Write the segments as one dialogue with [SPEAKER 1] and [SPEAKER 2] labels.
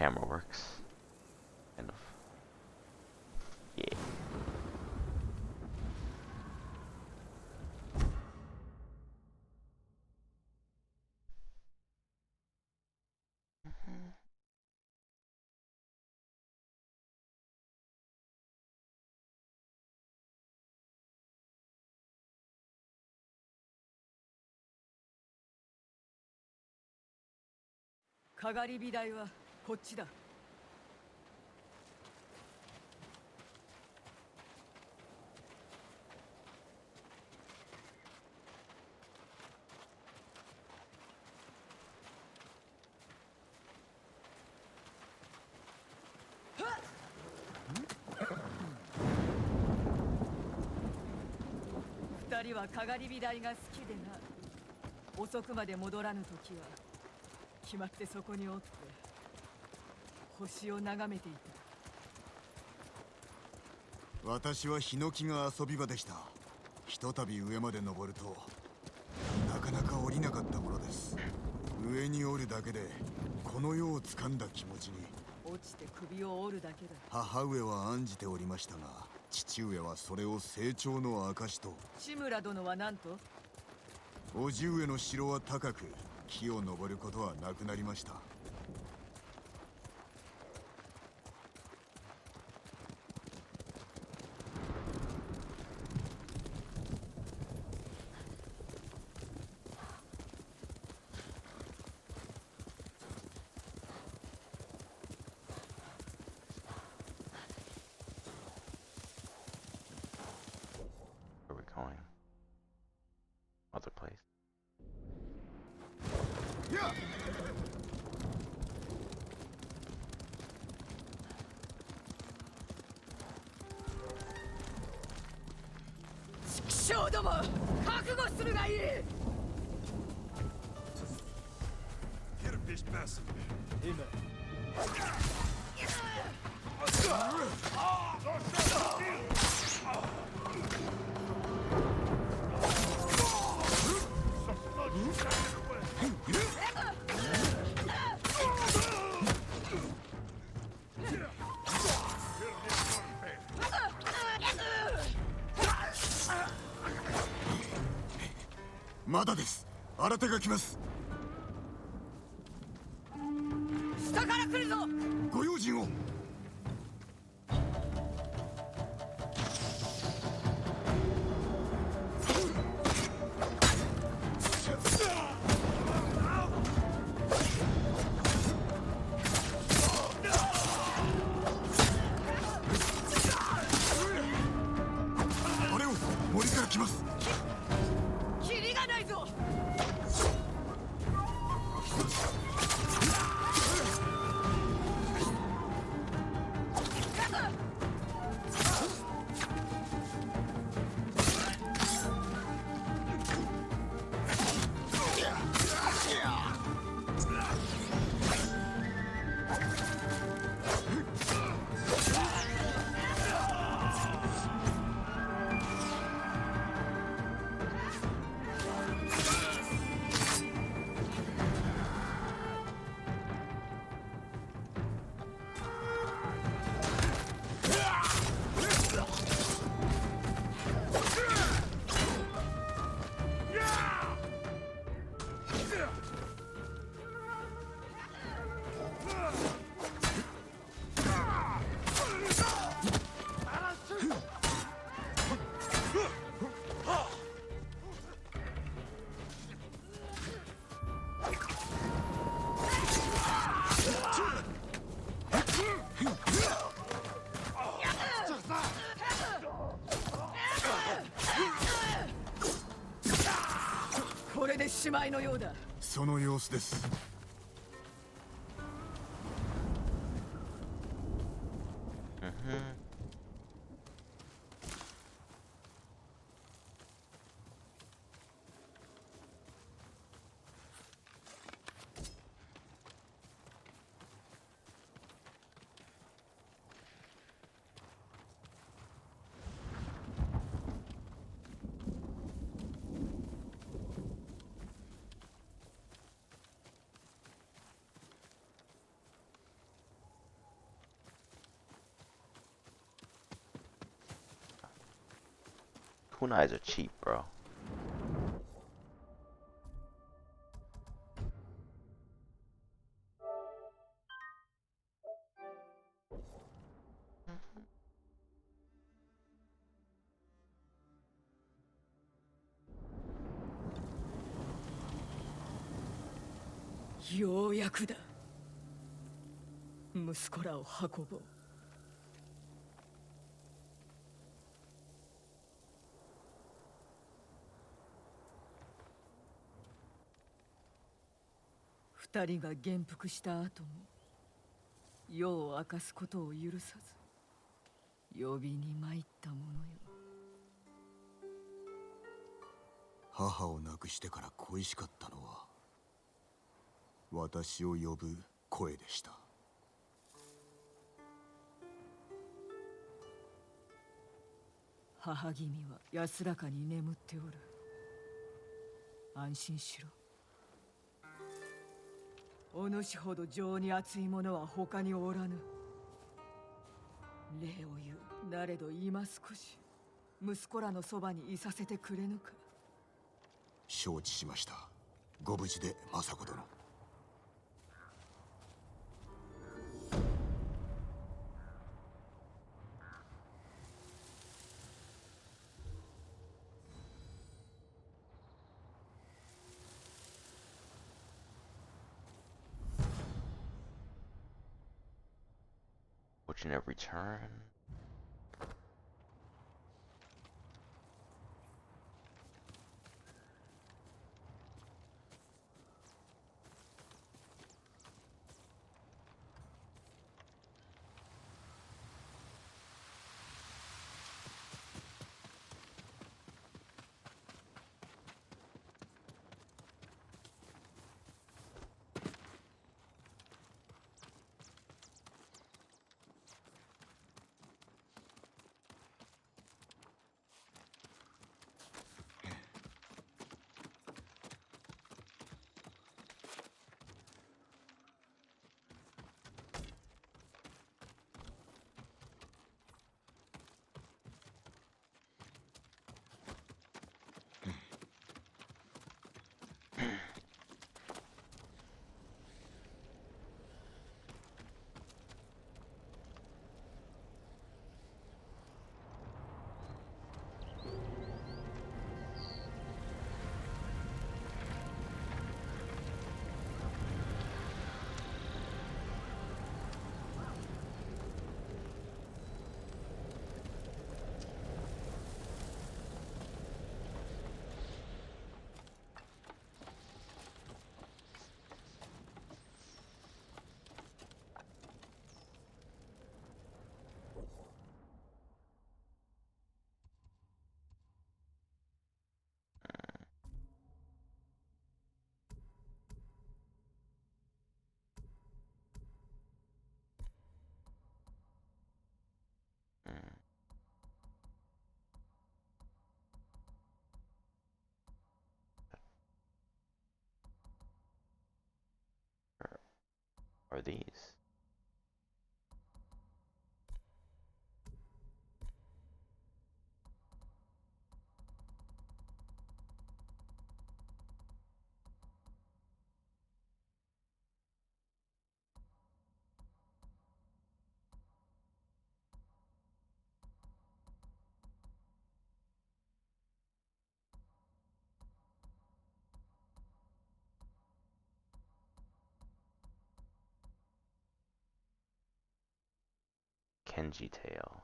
[SPEAKER 1] camera works. Kind of. Yeah.
[SPEAKER 2] かがり火台はこっちだ。二人はかがり火台が好きでな。遅くまで戻らぬ時は決まってそこにおって星を眺めていた。
[SPEAKER 3] 私はヒノキが遊び場でした。ひとたび上まで登るとなかなか降りなかったものです。上におるだけでこの世を掴んだ気持ちに。
[SPEAKER 2] 落ちて首を折るだけだ。
[SPEAKER 3] 母上は案じておりましたが、父上はそれを成長の証と。
[SPEAKER 2] 志村殿は何と？
[SPEAKER 3] 叔父上の城は高く、木を登ることはなくなりました。
[SPEAKER 1] Where are we going? Other place.
[SPEAKER 3] Yeah!
[SPEAKER 2] 畜生ども、覚悟するがいい。
[SPEAKER 3] まだです。新手が来ます。
[SPEAKER 2] 下から来るぞ。
[SPEAKER 3] ご用心を。あれを森から来ます。
[SPEAKER 2] キリがないぞ。これでしまいのようだ。
[SPEAKER 3] その様子です。
[SPEAKER 1] Kunais are cheap, bro.
[SPEAKER 2] ようやくだ。息子らを運ぼう。二人が元服した後も世を明かすことを許さず呼びに参ったものよ。
[SPEAKER 3] 母を亡くしてから恋しかったのは私を呼ぶ声でした。
[SPEAKER 2] 母君は安らかに眠っておる。安心しろ。お主ほど情に熱い者は他におらぬ。礼を言う。なれど今少し息子らのそばにいさせてくれぬか。
[SPEAKER 3] 承知しました。ご無事で政子殿。
[SPEAKER 1] Fortunate return. Are these? Kenji tail.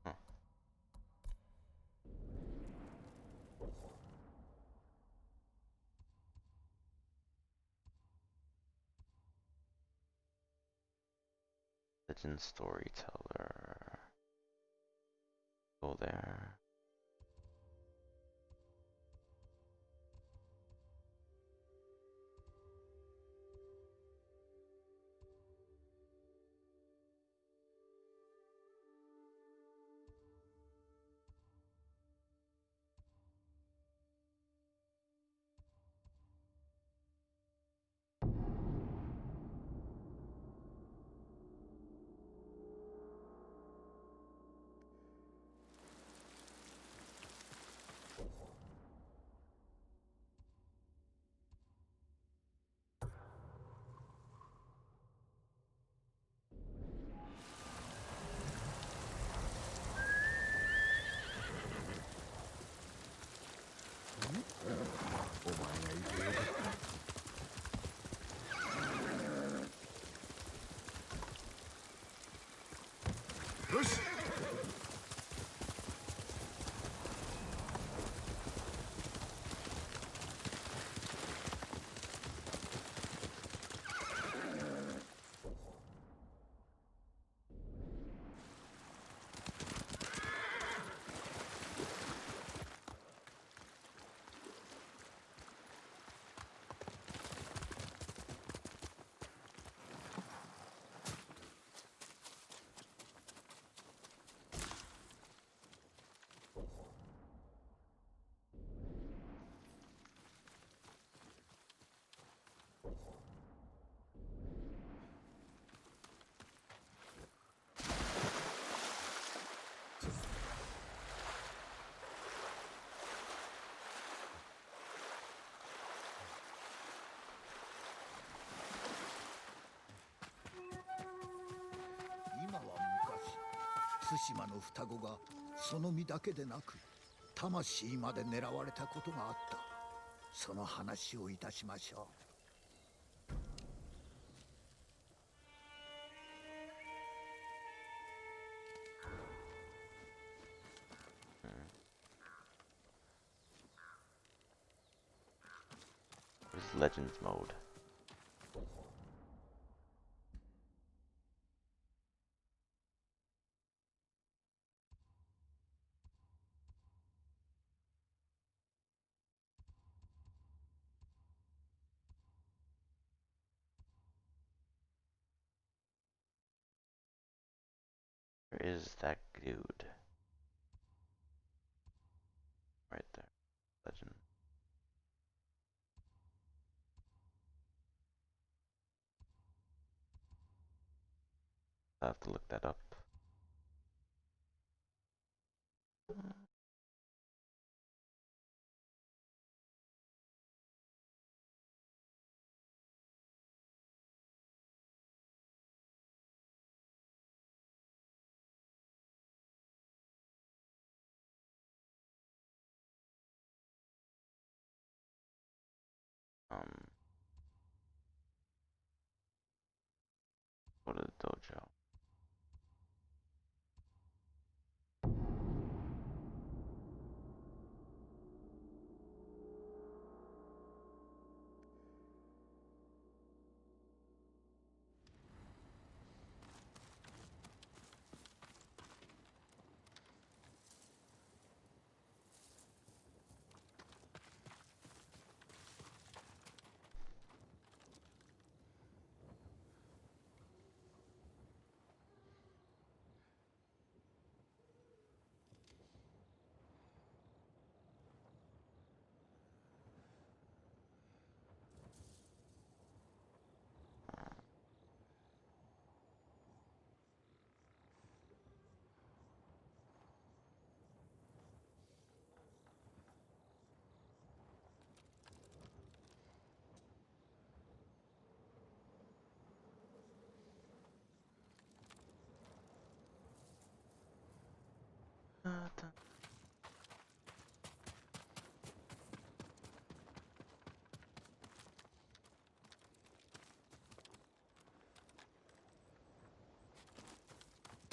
[SPEAKER 1] Huh. Legend storyteller. Go there.
[SPEAKER 3] お前がいてよかった。よし。
[SPEAKER 4] 今は昔、対馬の双子がその身だけでなく魂まで狙われたことがあった。その話をいたしましょう。
[SPEAKER 1] Where's Legends mode? Where is that dude? Right there. Legend. I'll have to look that up. Go to the dojo.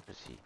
[SPEAKER 1] Where's he?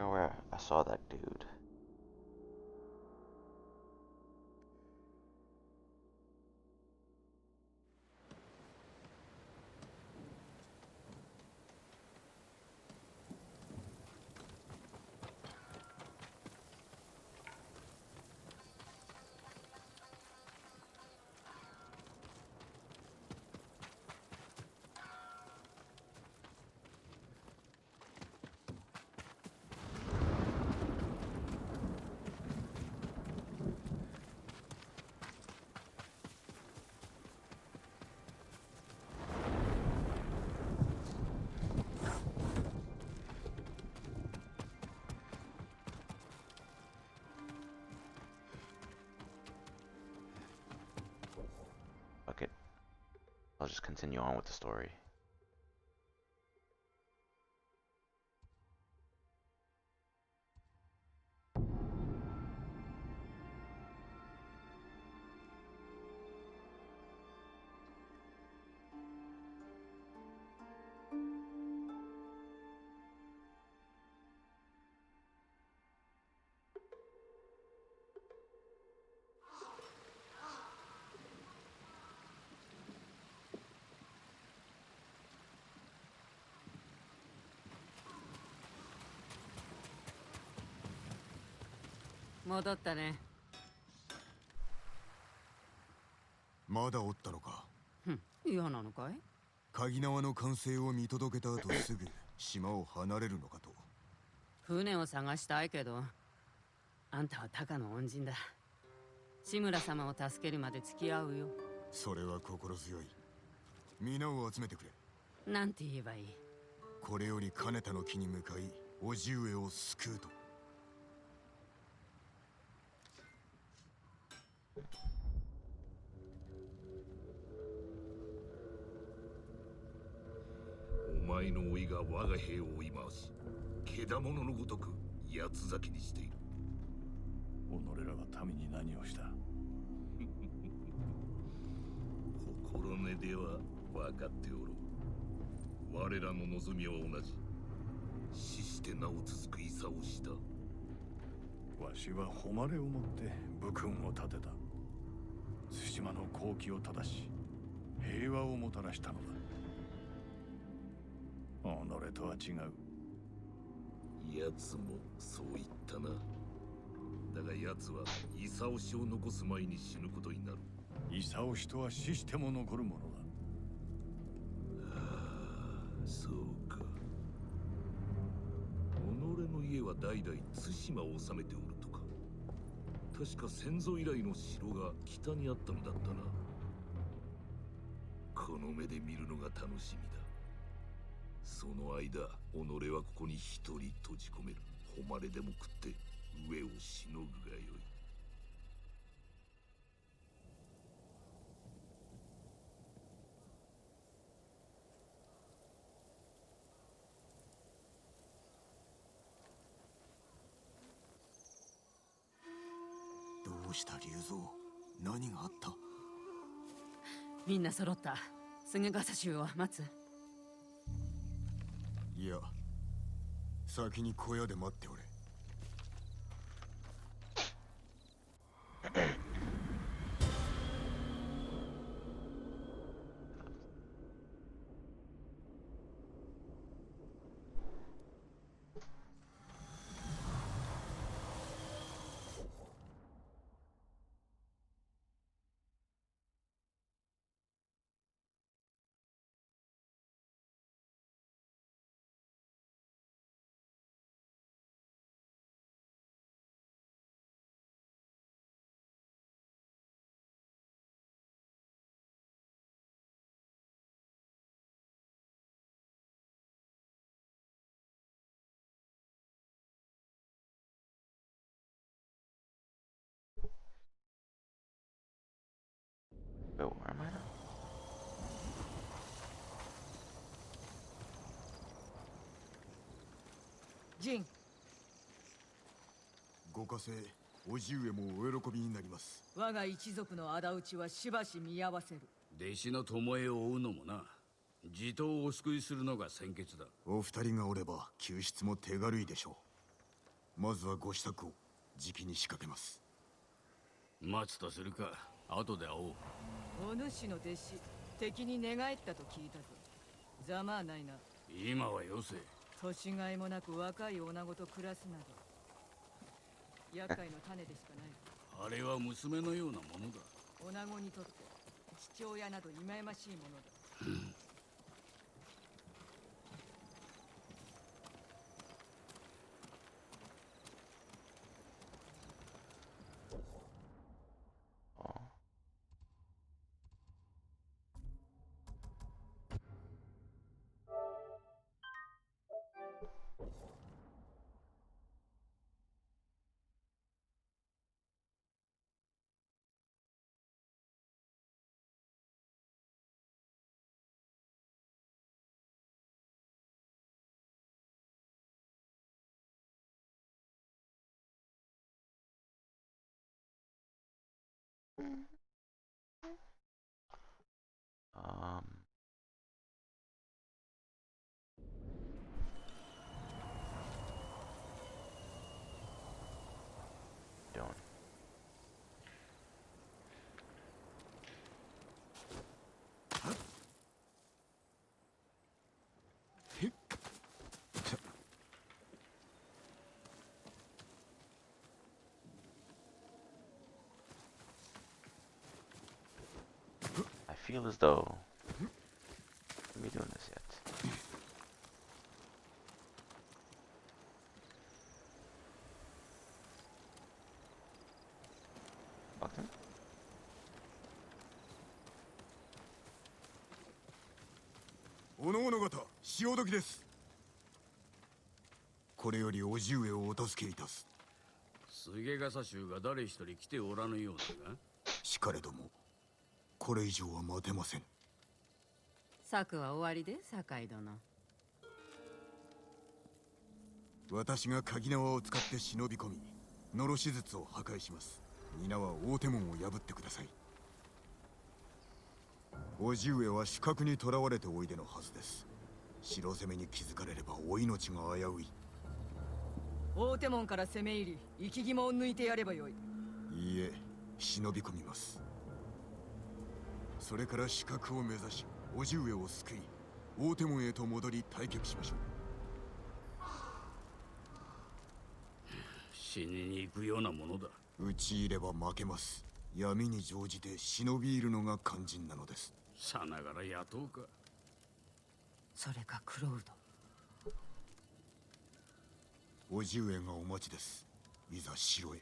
[SPEAKER 1] forgot where I saw that dude. Fuck it. I'll just continue on with the story.
[SPEAKER 2] 戻ったね。
[SPEAKER 3] まだおったのか。
[SPEAKER 2] 嫌なのかい？
[SPEAKER 3] 鍵縄の完成を見届けた後すぐ島を離れるのかと。
[SPEAKER 2] 船を探したいけど、あんたはタカの恩人だ。志村様を助けるまで付き合うよ。
[SPEAKER 3] それは心強い。皆を集めてくれ。
[SPEAKER 2] なんて言えばいい？
[SPEAKER 3] これより金田の木に向かい叔父上を救うと。
[SPEAKER 5] お前の甥が我が兵を追い回し、獣のごとく八つ咲きにしている。
[SPEAKER 6] 己らが民に何をした？
[SPEAKER 5] 心根では分かっておろう。我らの望みは同じ。死して名を続く戦をした。
[SPEAKER 6] わしは誉れをもって武君を立てた。対馬の好機を正し、平和をもたらしたのだ。己とは違う。
[SPEAKER 5] 奴もそう言ったな。だが奴は功氏を残す前に死ぬことになる。
[SPEAKER 6] 功氏とは死しても残るものだ。
[SPEAKER 5] ああ、そうか。己の家は代々対馬を治めておるとか。確か先祖以来の城が北にあったのだったな。この目で見るのが楽しみだ。その間、己はここに一人閉じ込める。誉れでも食って上をしのぐがよい。
[SPEAKER 3] どうした龍蔵、何があった？
[SPEAKER 2] みんな揃った。菅笠衆を待つ。
[SPEAKER 3] いや、先に小屋で待っておれ。
[SPEAKER 1] Wait, where am I now?
[SPEAKER 2] ジン、
[SPEAKER 3] ご加勢、叔父上もお喜びになります。
[SPEAKER 2] 我が一族の仇討ちはしばし見合わせる。
[SPEAKER 7] 弟子の巴を追うのもな。地頭をお救いするのが先決だ。
[SPEAKER 3] お二人がおれば救出も手軽いでしょまずはご支度をじきに仕掛けます。
[SPEAKER 7] 待つとするか。後で会おう。
[SPEAKER 2] お主の弟子、敵に寝返ったと聞いたぞ。ざまあないな。
[SPEAKER 7] 今はよせ。
[SPEAKER 2] 年がいもなく若い女子と暮らすなど厄介の種でしかない。
[SPEAKER 7] あれは娘のようなものだ。
[SPEAKER 2] 女子にとって父親など忌ましいものだ。
[SPEAKER 1] Oh. Um, don't. I feel as though I'm doing this yet. Fucked him?
[SPEAKER 3] おのおの方、潮時です。これより叔父上をお助けいたす。
[SPEAKER 7] 菅笠衆が誰一人来ておらぬようだが。
[SPEAKER 3] しかれども、これ以上は待てません。
[SPEAKER 8] 策は終わりで、酒井殿。
[SPEAKER 3] 私が鍵縄を使って忍び込み、のろし術を破壊します。皆は大手門を破ってください。叔父上は死角に囚われておいでのはずです。城攻めに気づかれればお命が危うい。
[SPEAKER 2] 大手門から攻め入り、生き肝を抜いてやればよい。
[SPEAKER 3] いいえ、忍び込みます。それから死角を目指し、叔父上を救い、大手門へと戻り退却しましょう。
[SPEAKER 7] 死にに行くようなものだ。
[SPEAKER 3] 討ち入れば負けます。闇に乗じて忍び入るのが肝心なのです。
[SPEAKER 7] さながら雇うか。
[SPEAKER 8] それかクロウド。
[SPEAKER 3] 叔父上がお待ちです。いざ城へ。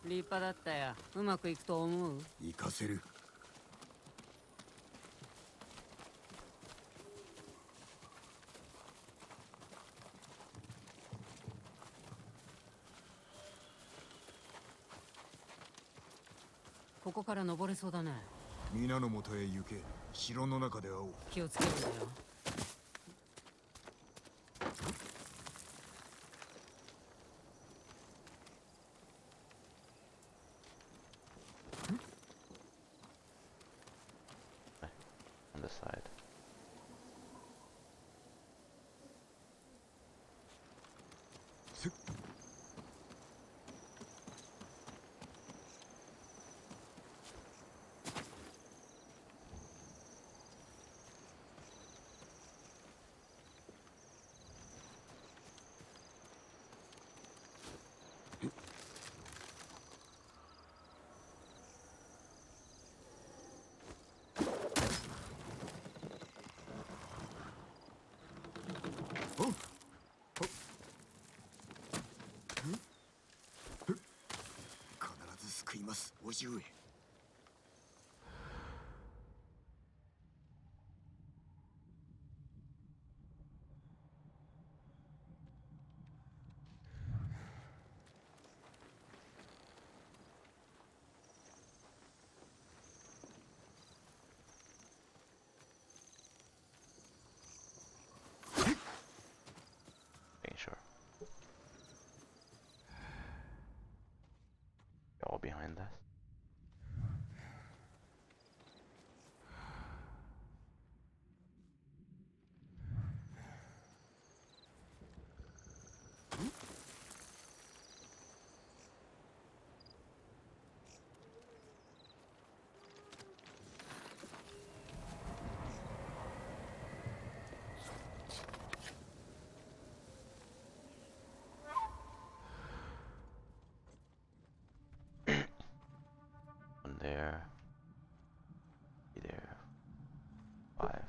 [SPEAKER 8] 立派だったよ。うまくいくと思う？
[SPEAKER 3] 行かせる。
[SPEAKER 8] ここから登れそうだね。
[SPEAKER 3] 皆の元へ行け。城の中で会おう。
[SPEAKER 8] 気をつけるんだよ。
[SPEAKER 1] On this side.
[SPEAKER 3] 必ず救います、叔父上。
[SPEAKER 1] Making sure. there. Be there. 5.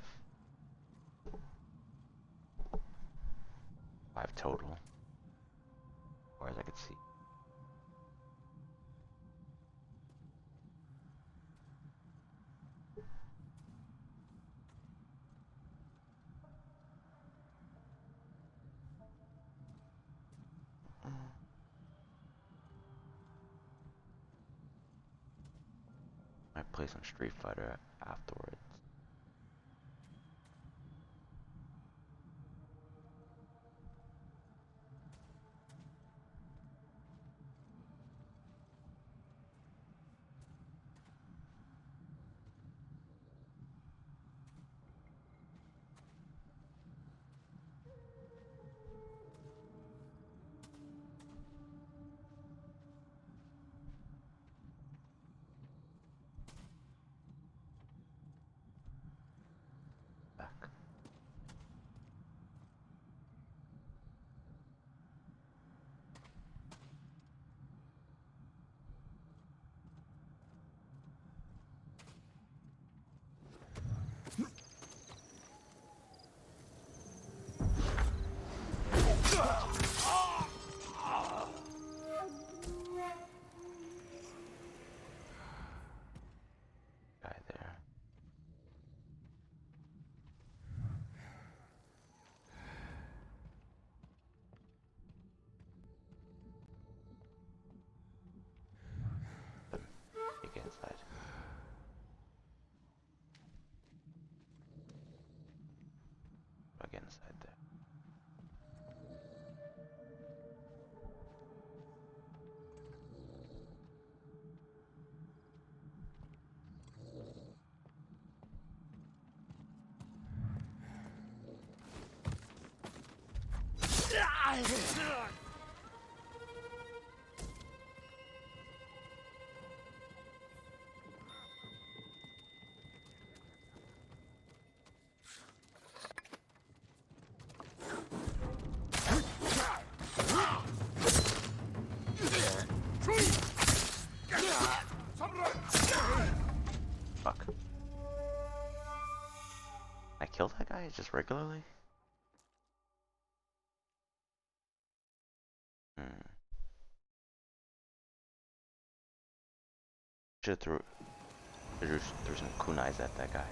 [SPEAKER 1] 5 total. As far as I could see. Might play some Street Fighter afterwards. Back. Guy there. Get inside. Get inside there. Fuck. I killed that guy just regularly? Should've threw some kunais at that guy.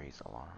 [SPEAKER 1] Raise alarm.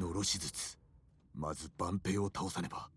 [SPEAKER 3] のろし術。まず万兵を倒さねば。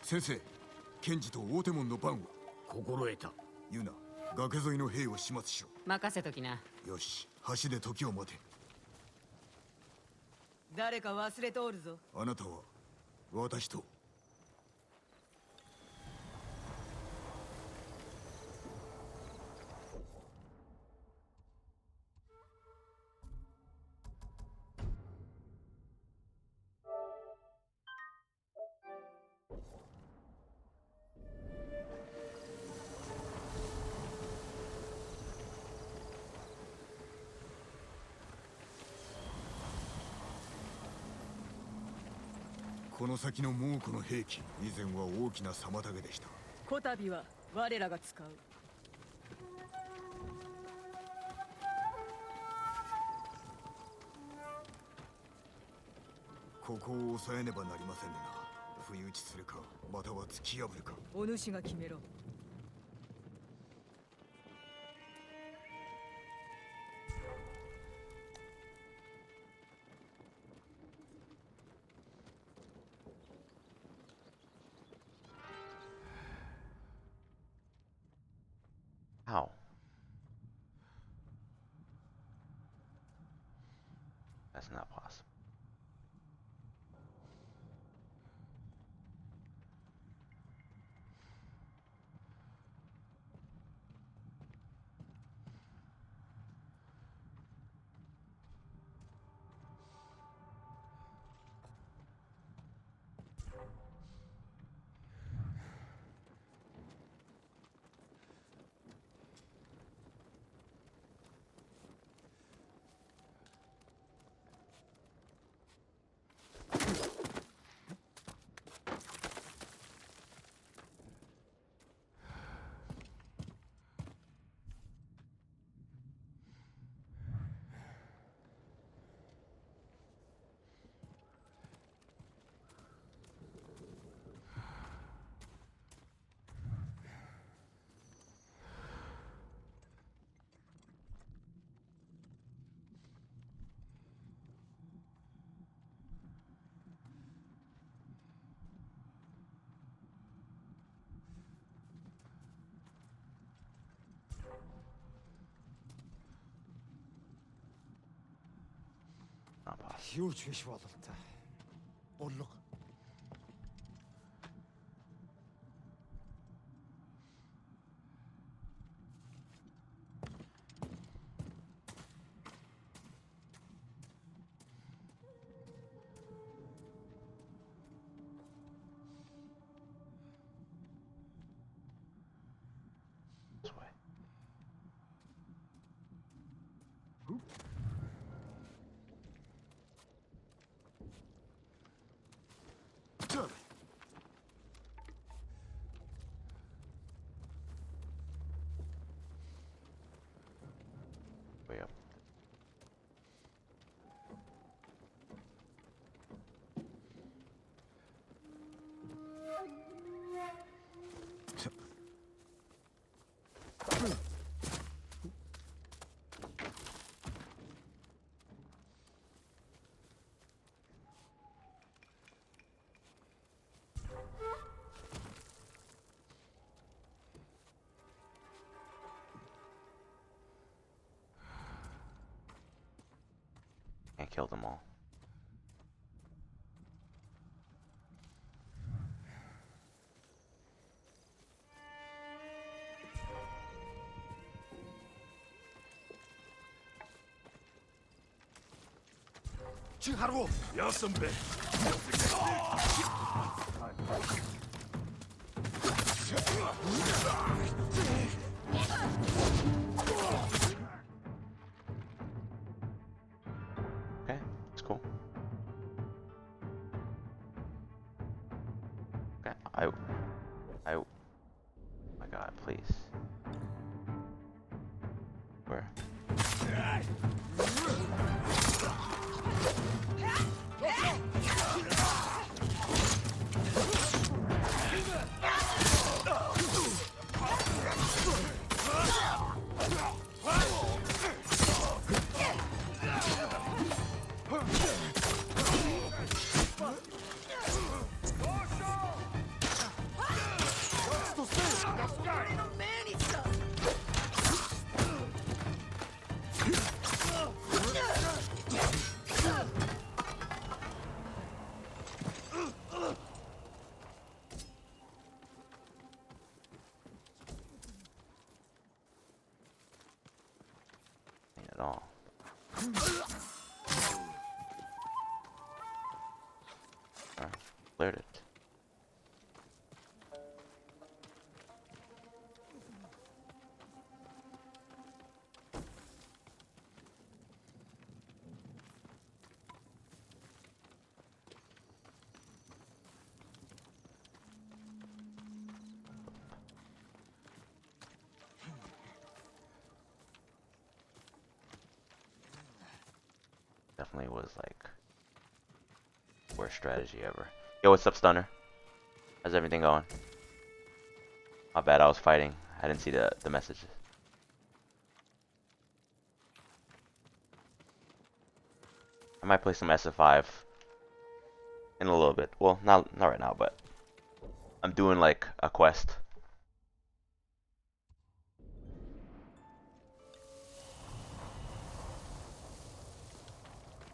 [SPEAKER 3] 先生、検事と大手門の番を。
[SPEAKER 7] 心得た。
[SPEAKER 3] ユナ、崖沿いの兵を始末しろ。
[SPEAKER 8] 任せときな。
[SPEAKER 3] よし、橋で時を待て。
[SPEAKER 2] 誰か忘れておるぞ。
[SPEAKER 3] あなたは私と。この先の猛虎の兵器、以前は大きな妨げでした。
[SPEAKER 2] こたびは我らが使う。
[SPEAKER 3] ここを抑えねばなりませんな。不意打ちするか、または突き破るか。
[SPEAKER 2] お主が決めろ。
[SPEAKER 1] How? That's not possible. Not possible.
[SPEAKER 9] Huge fish waddled. Bolluk.
[SPEAKER 1] This way. Way up. Can't kill them all.
[SPEAKER 5] Ja, 선배.
[SPEAKER 1] Okay, it's cool. Okay, my God, please. Where? Ain't at all. Alright, cleared it. Definitely was like worth Worst strategy ever. Yo, what's up, Stunner? How's everything going? My bad, I was fighting. I didn't see the messages. I might play some SF5 in a little bit. Well, not right now, but I'm doing like a quest.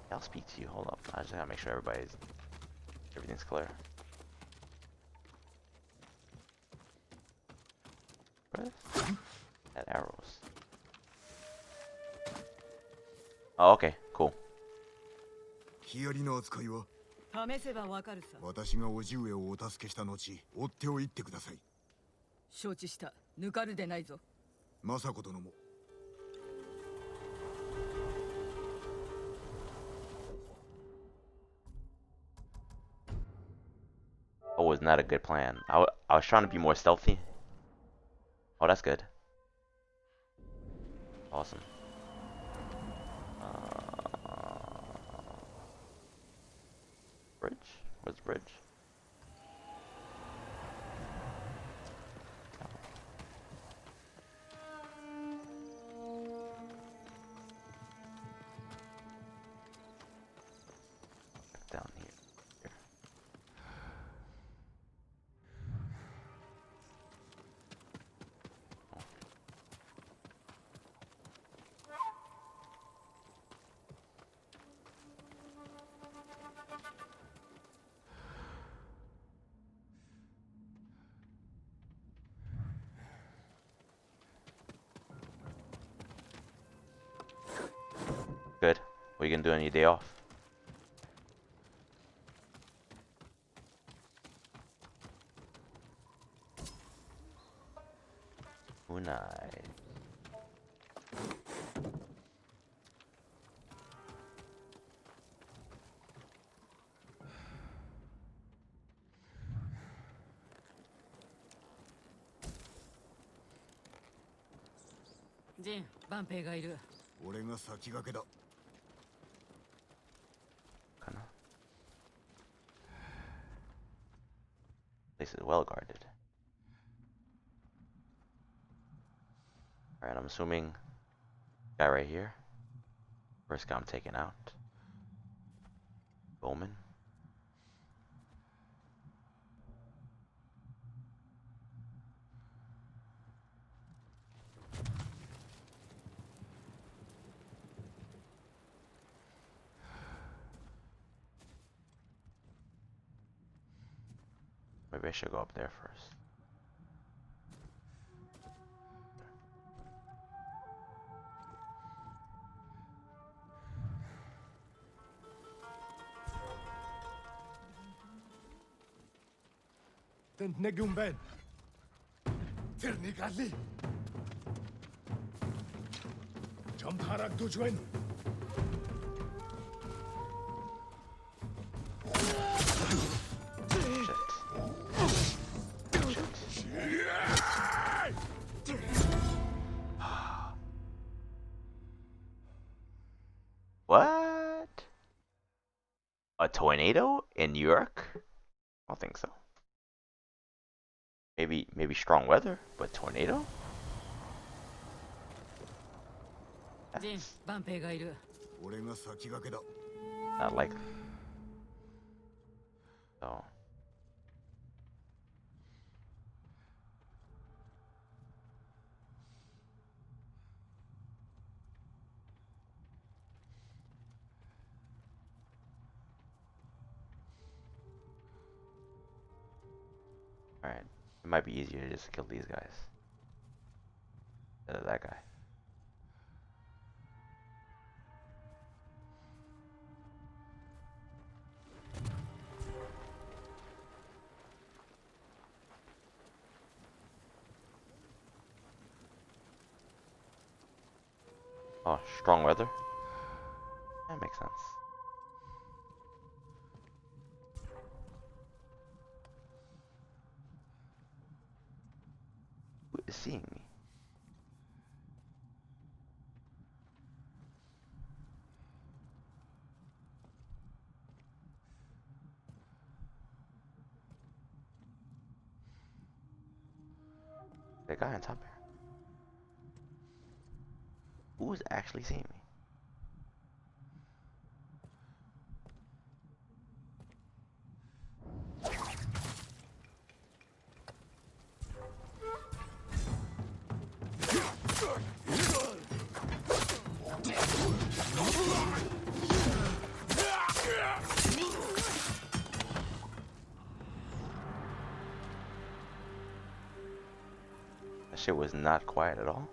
[SPEAKER 1] I'll speak to you. Hold up. I just gotta make sure everything's clear. What is that? Arrows. Oh, okay, cool.
[SPEAKER 3] ヒヤリの扱いは
[SPEAKER 2] 試せばわかるさ。
[SPEAKER 3] 私が叔父上をお助けした後、追っておいてください。
[SPEAKER 2] 承知した。抜かるでないぞ。
[SPEAKER 3] 政子殿も。
[SPEAKER 1] Oh, was not a good plan. I was trying to be more stealthy. Oh, that's good. Awesome. Bridge? Where's the bridge? Down here. Good. What are you gonna do on your day off? Unai.
[SPEAKER 8] Jin, 万兵がいる。
[SPEAKER 3] 俺が先駆けだ。
[SPEAKER 1] Kinda. Place is well guarded. Alright, I'm assuming guy right here. First guy I'm taking out. Bowman. Maybe I should go up there first.
[SPEAKER 9] Ten negum ben. Ternigalli. Champarak dujwen.
[SPEAKER 1] What? A tornado in New York? I don't think so. Maybe strong weather, but tornado?
[SPEAKER 8] Jin, 万兵がいる。
[SPEAKER 3] 俺が先駆けだ。
[SPEAKER 1] Not likely. So. Alright. It might be easier to just kill these guys. Instead of that guy. Oh, strong weather? That makes sense. Who is seeing me? The guy on top here. Who's actually seeing me? That shit was not quiet at all.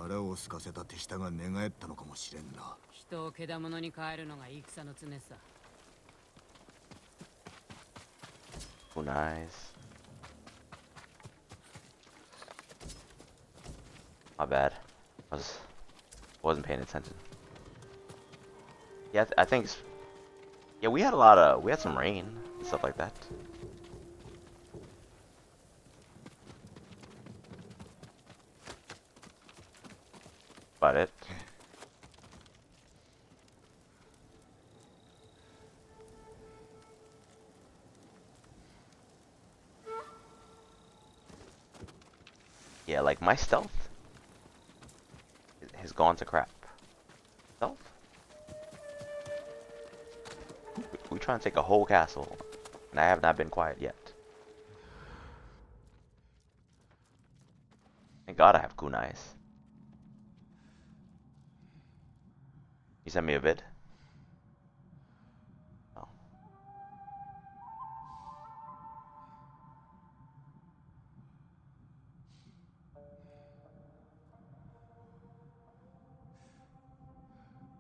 [SPEAKER 3] 腹を空かせた手下が寝返ったのかもしれんな。
[SPEAKER 8] 人をけだものに変えるのが戦の常さ。
[SPEAKER 1] Who knows? My bad. Wasn't paying attention. Yeah, I think it's, yeah, we had some rain and stuff like that. About it. Yeah, like my stealth has gone to crap. Stealth? We trying to take a whole castle, and I have not been quiet yet. Thank God I have kunais. You sent me a vid? Oh.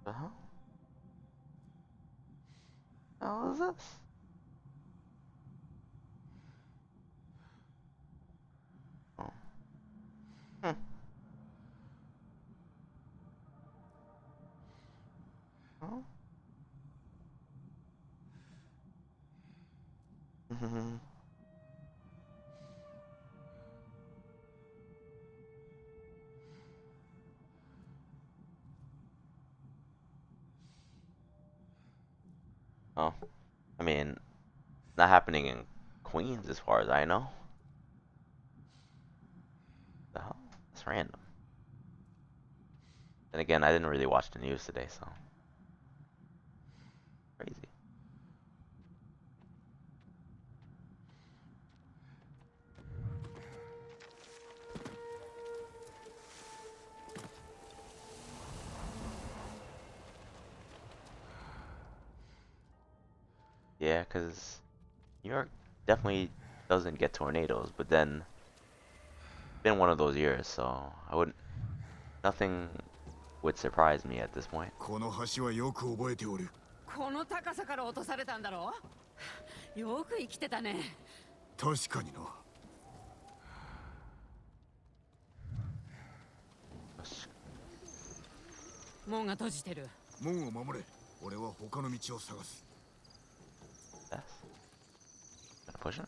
[SPEAKER 1] The hell? How is this? Oh. Hmm. Oh. Oh. I mean, not happening in Queens as far as I know. The hell? That's random. Then again, I didn't really watch the news today, so crazy. Yeah, because New York definitely doesn't get tornadoes, but then it's been one of those years, so nothing would surprise me at this point.
[SPEAKER 3] この橋はよく覚えておる。
[SPEAKER 8] この高さから落とされたんだろう。よく生きてたね。
[SPEAKER 3] 確かにな。
[SPEAKER 8] 門が閉じてる。
[SPEAKER 3] 門を守れ。俺は他の道を探す。
[SPEAKER 1] Yes. Gonna push it?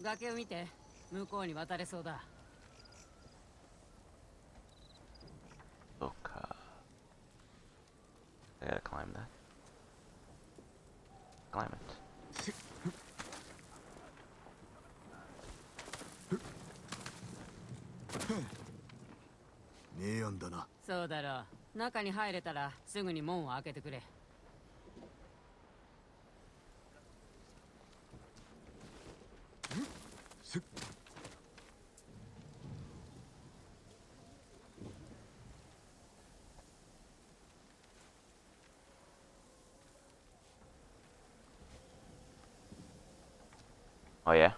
[SPEAKER 8] 崖を見て、向こうに渡れそうだ。
[SPEAKER 1] Look, I gotta climb that. Climb it.
[SPEAKER 3] 名案だな。
[SPEAKER 8] そうだろう。中に入れたらすぐに門を開けてくれ。
[SPEAKER 1] Oh yeah?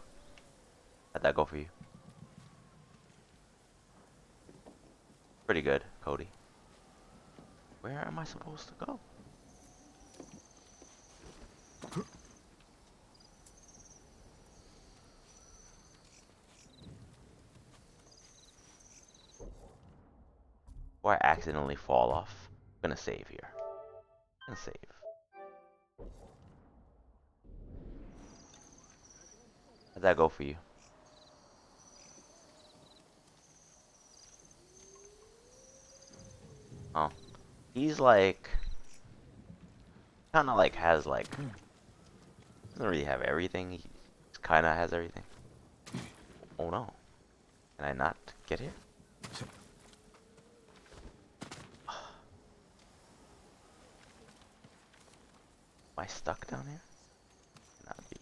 [SPEAKER 1] How'd that go for you? Pretty good, Cody. Where am I supposed to go? Or I accidentally fall off. I'm gonna save here. I'm gonna save. How'd that go for you? Oh. He's like kinda like has like doesn't really have everything. He kinda has everything. Oh no. Can I not get here? Am I stuck down here? Cannot be.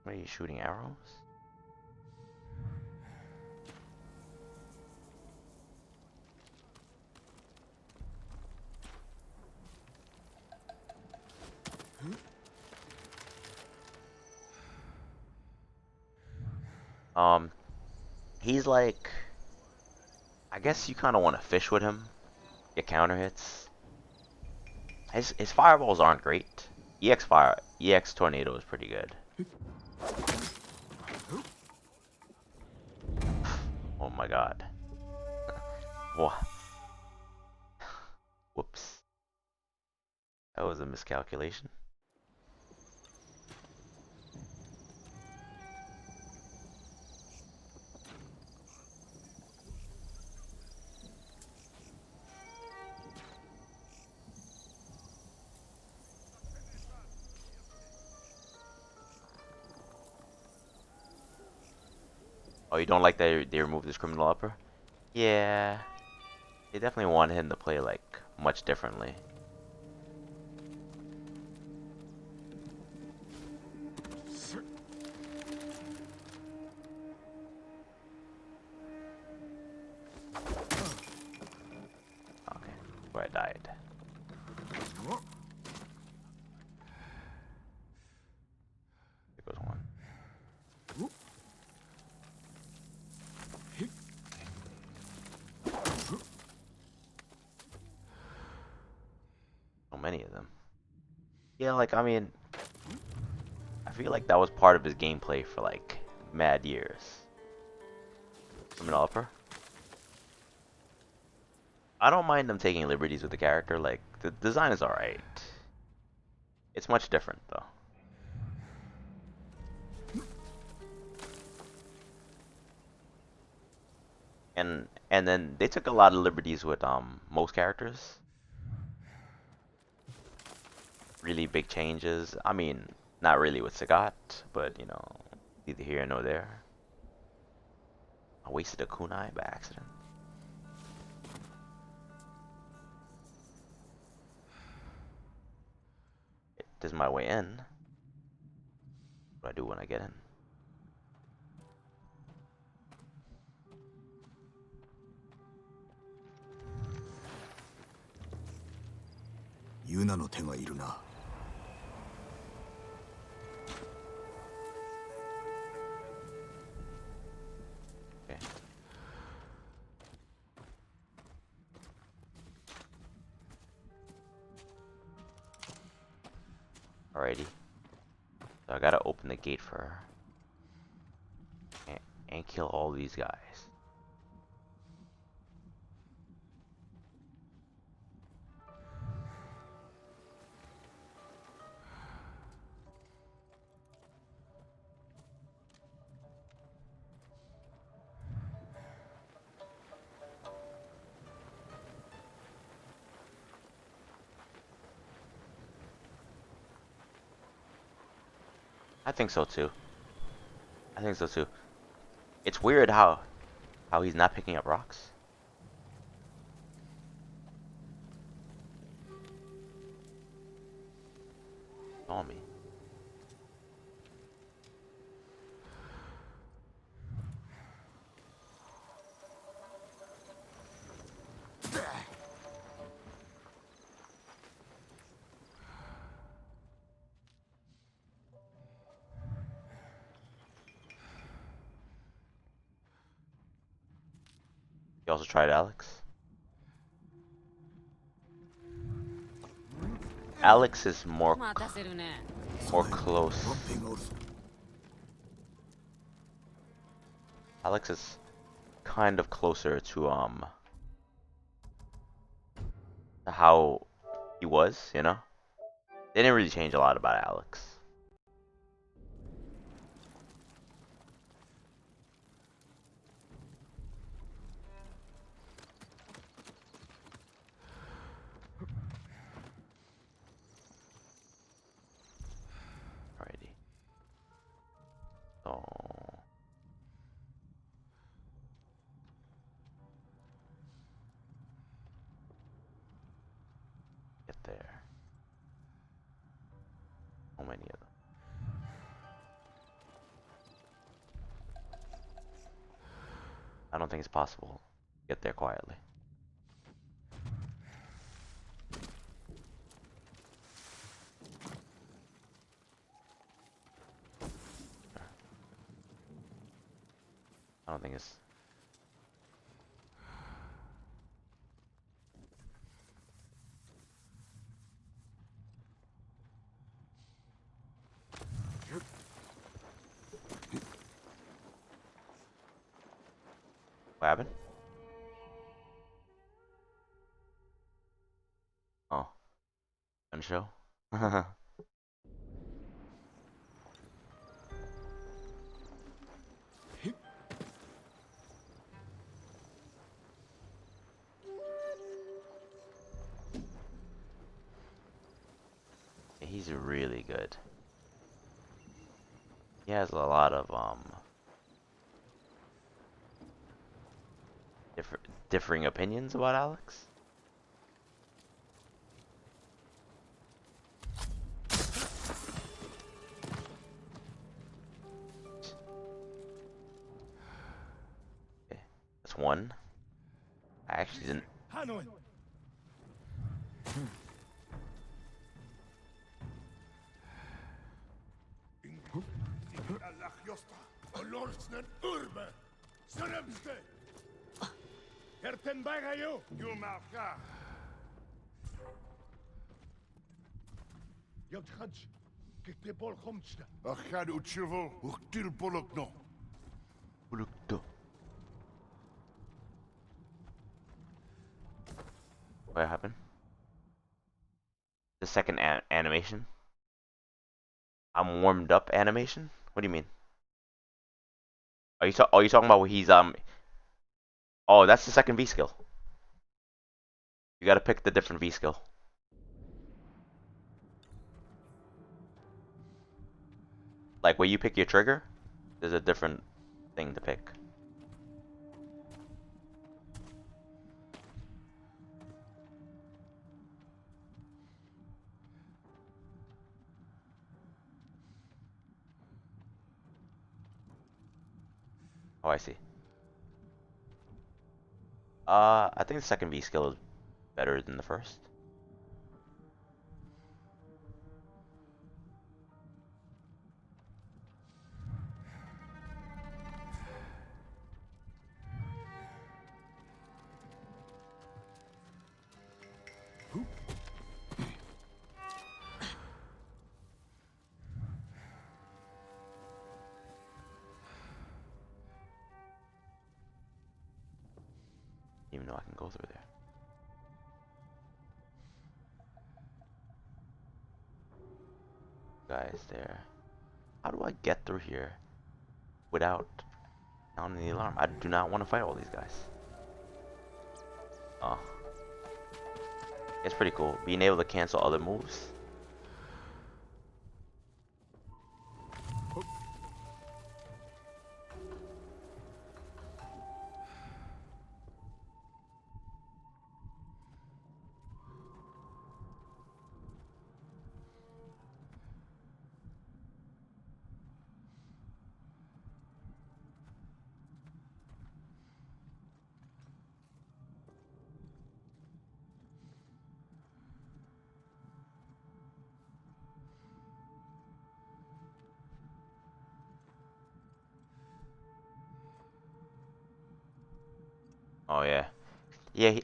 [SPEAKER 1] What are you shooting arrows? He's like, I guess you kind of want to fish with him, get counter hits. His fireballs aren't great. EX tornado is pretty good. Oh my god. What? Whoops. That was a miscalculation. Oh, you don't like that they removed this criminal upper? Yeah. They definitely wanted him to play like much differently. Okay, where I died. There goes one. So many of them. Yeah, like, I mean, I feel like that was part of his gameplay for like mad years. Criminal upper. I don't mind them taking liberties with the character. Like, the design is alright. It's much different though. And then they took a lot of liberties with most characters. Really big changes. I mean, not really with Sagat, but you know, neither here nor there. I wasted a kunai by accident. This is my way in. What do I do when I get in?
[SPEAKER 3] Yunaの手がいるな。
[SPEAKER 1] Okay. Alrighty. So I gotta open the gate for her. And kill all these guys. I think so too. I think so too. It's weird how he's not picking up rocks. Saw me. You also tried Alex? Alex is more
[SPEAKER 8] 待たせるね。
[SPEAKER 1] close. Alex is kind of closer to how he was, you know? They didn't really change a lot about Alex. Alrighty. So get there. So many of them. I don't think it's possible to get there quietly. I don't think it's... What happened? Oh. Unshow? He's really good. He has a lot of differing opinions about Alex. Okay, that's one. I actually didn't.
[SPEAKER 9] Hanoi. Olorsen urbe. Søremste. Hertenbergayo. Jumalka. Yotchaj. Kikte bol khomchta. Achad utchevo. Uchtil bolokno.
[SPEAKER 1] What happened? The second animation? I'm warmed up animation? What do you mean? Are you talking about where he's Oh, that's the second V skill. You gotta pick the different V skill. Like where you pick your trigger, there's a different thing to pick. Oh, I see. I think the second V skill is better than the first. Even though I can go through there. Guys there. How do I get through here without sounding the alarm? I do not want to fight all these guys. Oh. It's pretty cool. Being able to cancel other moves. Oh yeah. Yeah,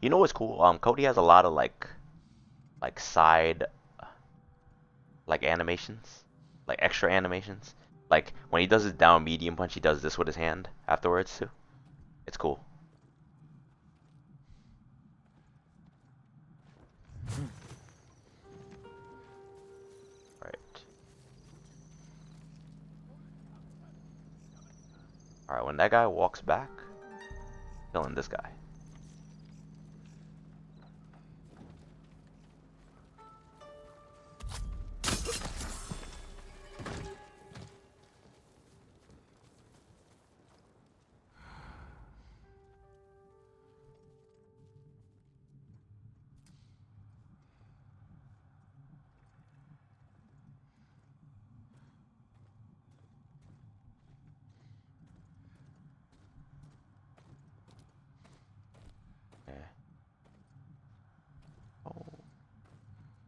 [SPEAKER 1] you know what's cool? Cody has a lot of like side like animations, like extra animations. Like when he does his down medium punch, he does this with his hand afterwards too. It's cool. Right. All right. When that guy walks back, killing this guy. Okay. Oh,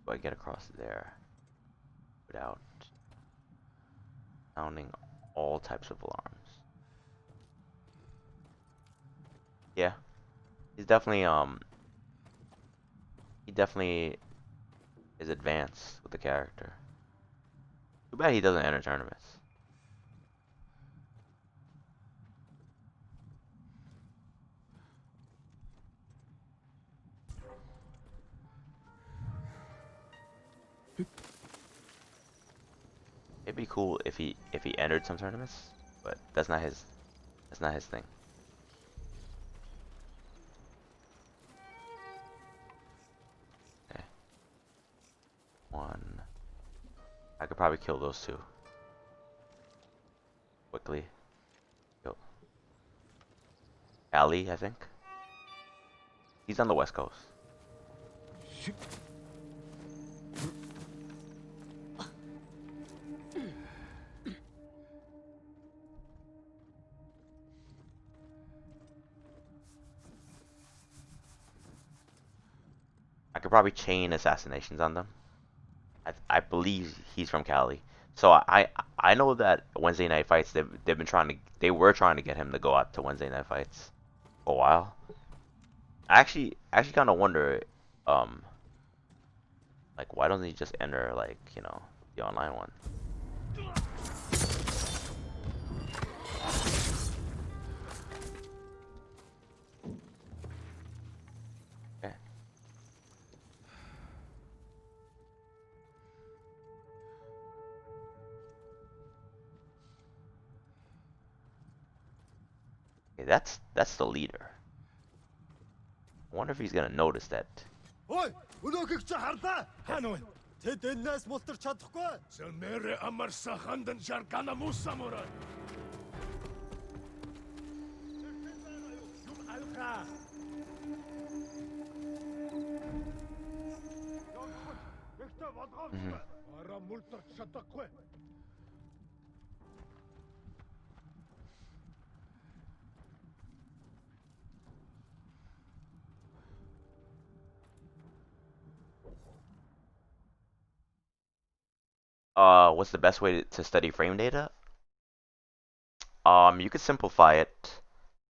[SPEAKER 1] do I get across there without sounding all types of alarms? Yeah, he's definitely he definitely is advanced with the character. Too bad he doesn't enter tournaments. It'd be cool if he entered some tournaments, but that's not his thing. Okay. One. I could probably kill those two quickly. Kill Ali, I think. He's on the west coast. I could probably chain assassinations on them. I believe he's from Cali. So I know that Wednesday night fights they've been trying to they were trying to get him to go out to Wednesday night fights for a while. I actually kind of wonder um like why doesn't he just enter like, you know, the online one? Okay. Okay, that's the leader. I wonder if he's gonna notice that.
[SPEAKER 3] Ой, өнөөхийг чи харлаа. Хаана вэ? Тэд энэс мултарч чадахгүй.
[SPEAKER 9] Selmere amarsa handan jargana musamura.
[SPEAKER 3] Юм алгаа. Ягтай болгоомжгүй. Араа мултарч чадахгүй.
[SPEAKER 1] What's the best way to study frame data? You could simplify it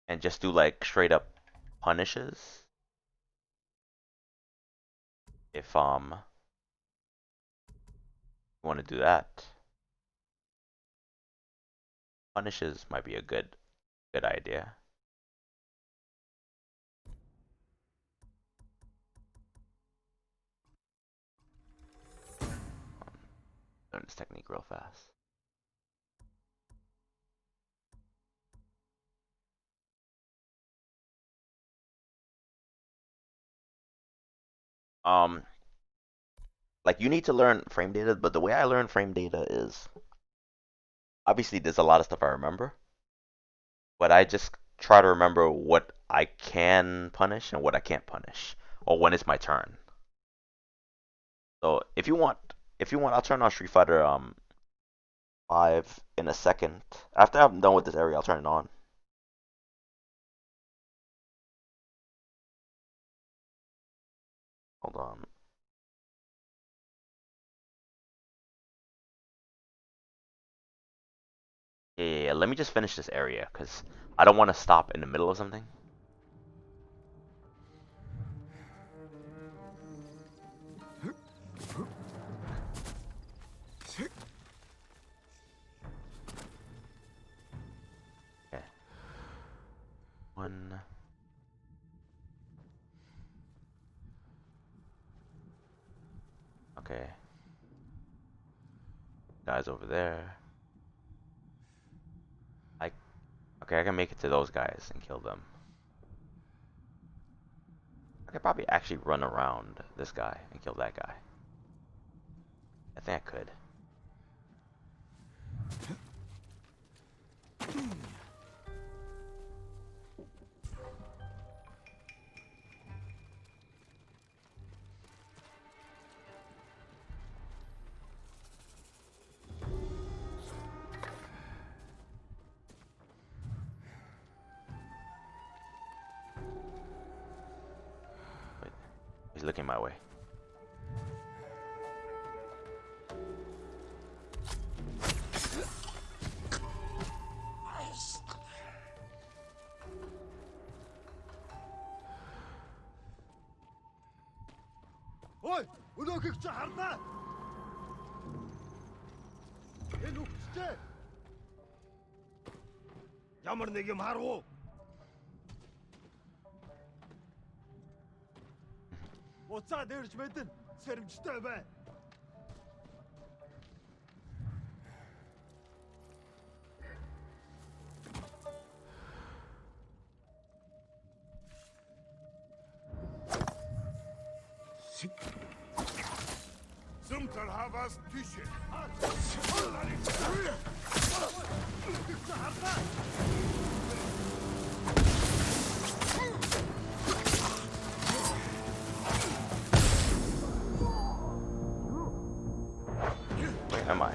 [SPEAKER 1] and just do like straight up punishes. If you want to do that, punishes might be a good idea. Learn this technique real fast. Um, like you need to learn frame data, but the way I learn frame data is obviously there's a lot of stuff I remember, but I just try to remember what I can punish and what I can't punish, or when it's my turn. So if you want, I'll turn on Street Fighter 5 in a second. After I'm done with this area, I'll turn it on. Hold on. Yeah, let me just finish this area because I don't want to stop in the middle of something. Okay. One. Okay. Guys over there. Okay, I can make it to those guys and kill them. I could probably actually run around this guy and kill that guy. I think I could. Wait, he's looking my way.
[SPEAKER 3] Ой, өнөөхийг чи харнаа. Энэ үгчтэй. Ямар нэг юм харав уу? Уцаа дэрж мэдэн сэрэмжтэй бай.
[SPEAKER 9] Zumtal havas Küche.
[SPEAKER 1] Where am I?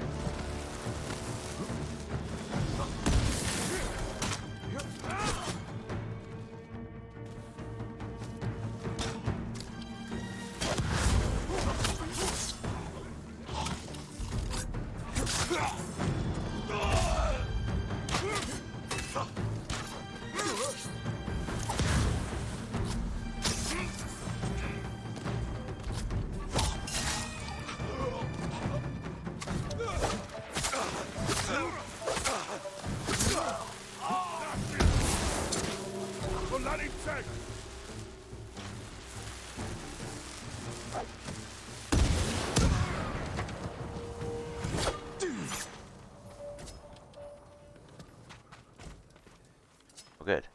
[SPEAKER 1] Good.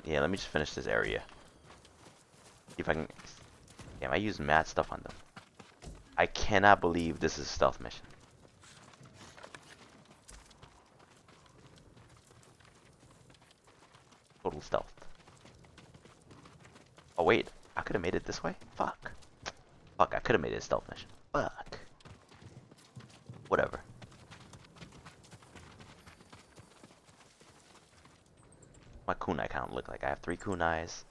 [SPEAKER 1] Yeah, let me just finish this area. See if I can. Damn, I used mad stuff on them. I cannot believe this is a stealth mission. Total stealth. Oh wait, I could have made it this way? Fuck. Fuck, I could have made it a stealth mission. Fuck. Whatever. My kunai count look like? I have 3 kunais.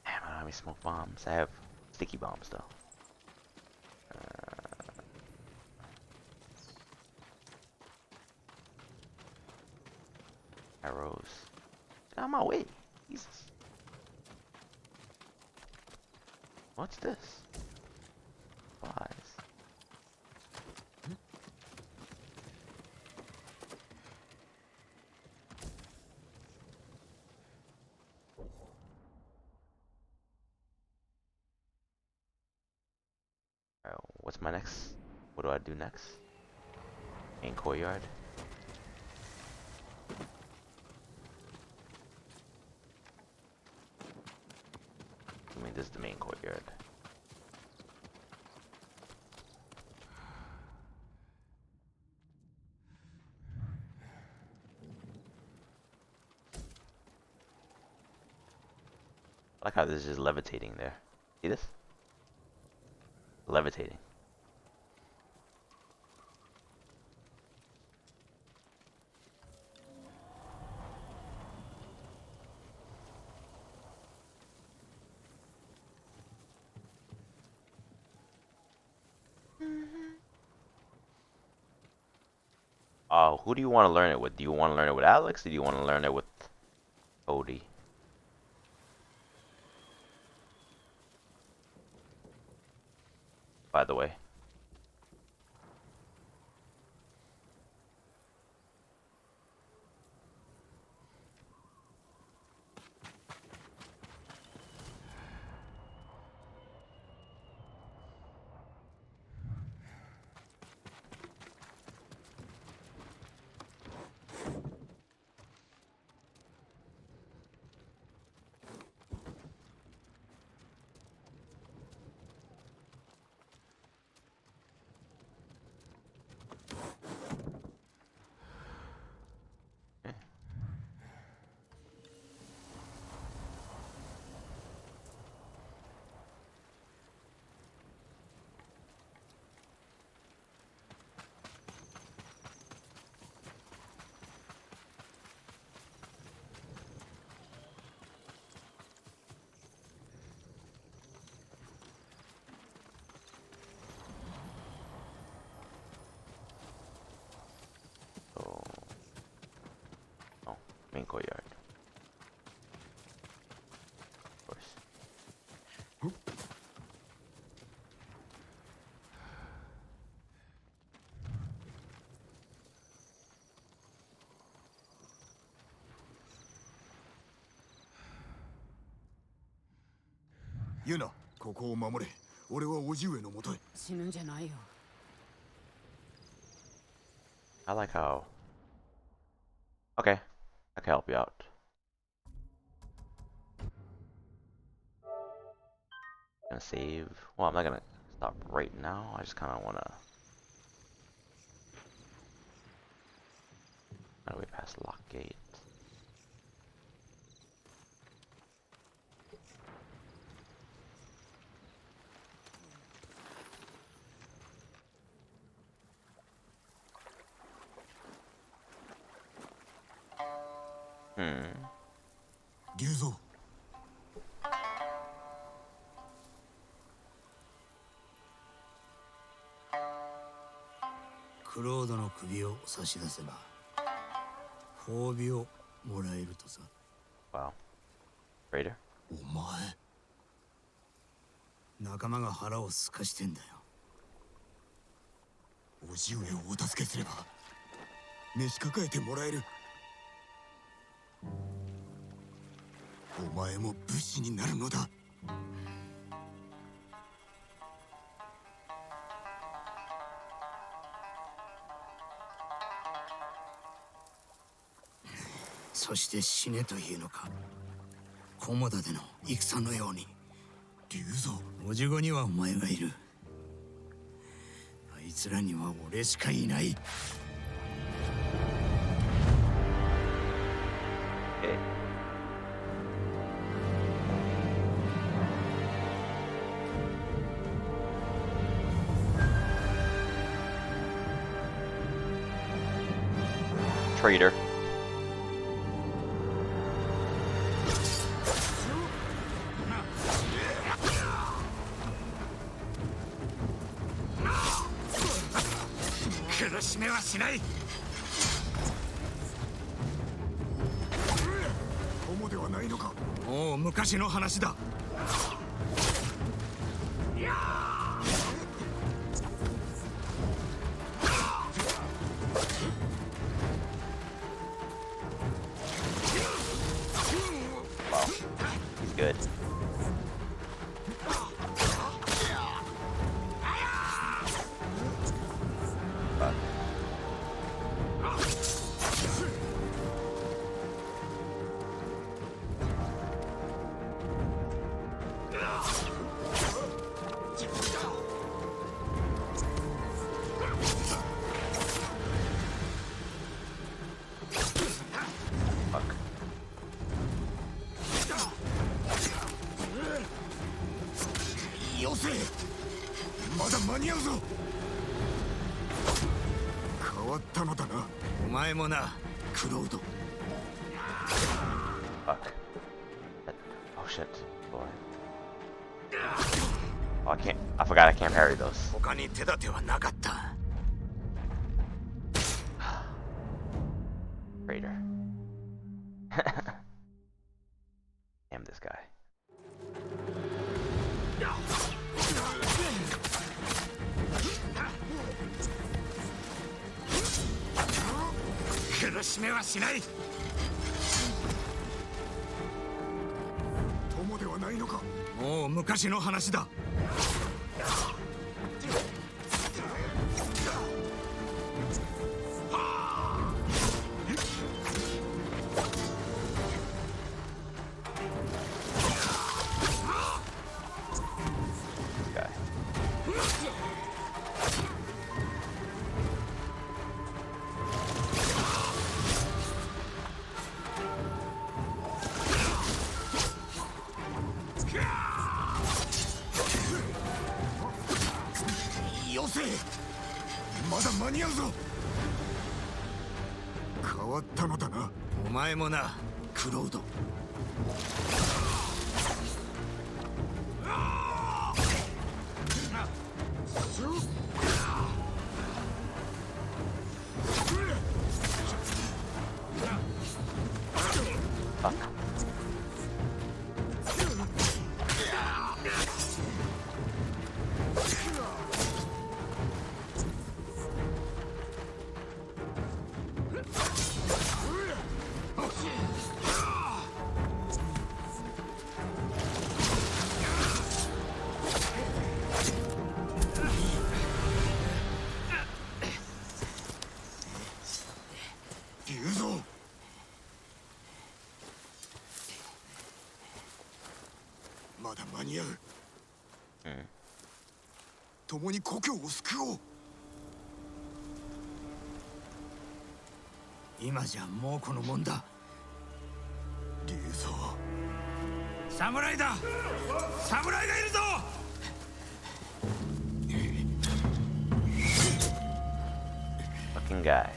[SPEAKER 1] Damn, I don't have any smoke bombs. I have sticky bombs though. Arrows. Get out of my way. Jesus. What's this? Supplies. Alright, what's my next? What do I do next? Main courtyard. I mean, this is the main courtyard. I like how this is just levitating there. See this? Levitating. Who do you want to learn it with? Do you want to learn it with Alex? Or do you want to learn it with Cody? by the way. So, oh, main courtyard. Of course.
[SPEAKER 3] ユナ、ここを守れ。俺は叔父上のもとへ。
[SPEAKER 8] 死ぬんじゃないよ。
[SPEAKER 1] I like how. Okay, I can help you out. Gonna save. Well, I'm not gonna stop right now. I just kind of wanna. How do we pass lock gate? Hmm.
[SPEAKER 3] 龍蔵。
[SPEAKER 4] クロードの首を差し出せば褒美をもらえるとさ。
[SPEAKER 1] Wow. Raider.
[SPEAKER 3] お前。
[SPEAKER 4] 仲間が腹をすかしてんだよ。
[SPEAKER 3] 叔父上をお助けすれば召し抱えてもらえる。お前も武士になるのだ。
[SPEAKER 4] そして死ねというのか。菰田での戦のように。
[SPEAKER 3] 龍蔵。
[SPEAKER 4] おじごにはお前がいる。あいつらには俺しかいない。
[SPEAKER 1] Okay. Traitor.
[SPEAKER 3] 友ではないのか。
[SPEAKER 4] もう昔の話だ。
[SPEAKER 1] Wow. He's good. Fuck. Fuck.
[SPEAKER 3] よせ。まだ間に合うぞ。変わったのだな。
[SPEAKER 4] お前もな、クロード。
[SPEAKER 1] Fuck. Oh shit. Boy. Oh, I can't. I forgot I can't parry those.
[SPEAKER 4] 他に手立てはなかった。
[SPEAKER 1] Raider. Damn this guy.
[SPEAKER 4] 苦しめはしない。
[SPEAKER 3] 友ではないのか。
[SPEAKER 4] もう昔の話だ。
[SPEAKER 3] よせ、まだ間に合うぞ。変わったのだな。
[SPEAKER 4] お前もな、クロード。
[SPEAKER 3] 龍蔵、まだ間に合う。共に故郷を救おう。
[SPEAKER 4] 今じゃもうこのもんだ。
[SPEAKER 3] 龍蔵、
[SPEAKER 4] 侍だ。侍がいるぞ。
[SPEAKER 1] Fucking guy.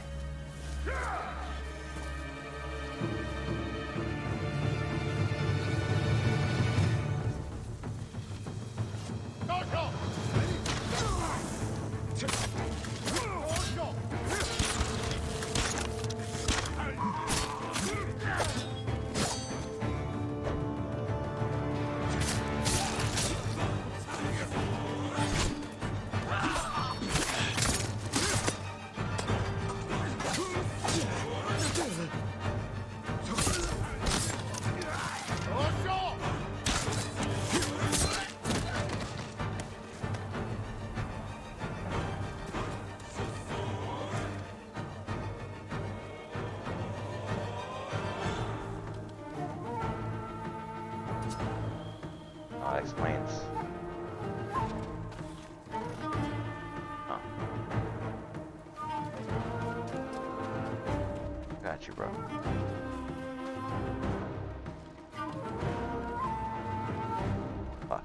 [SPEAKER 1] Oh, that explains. Huh. Got you, bro. Fuck.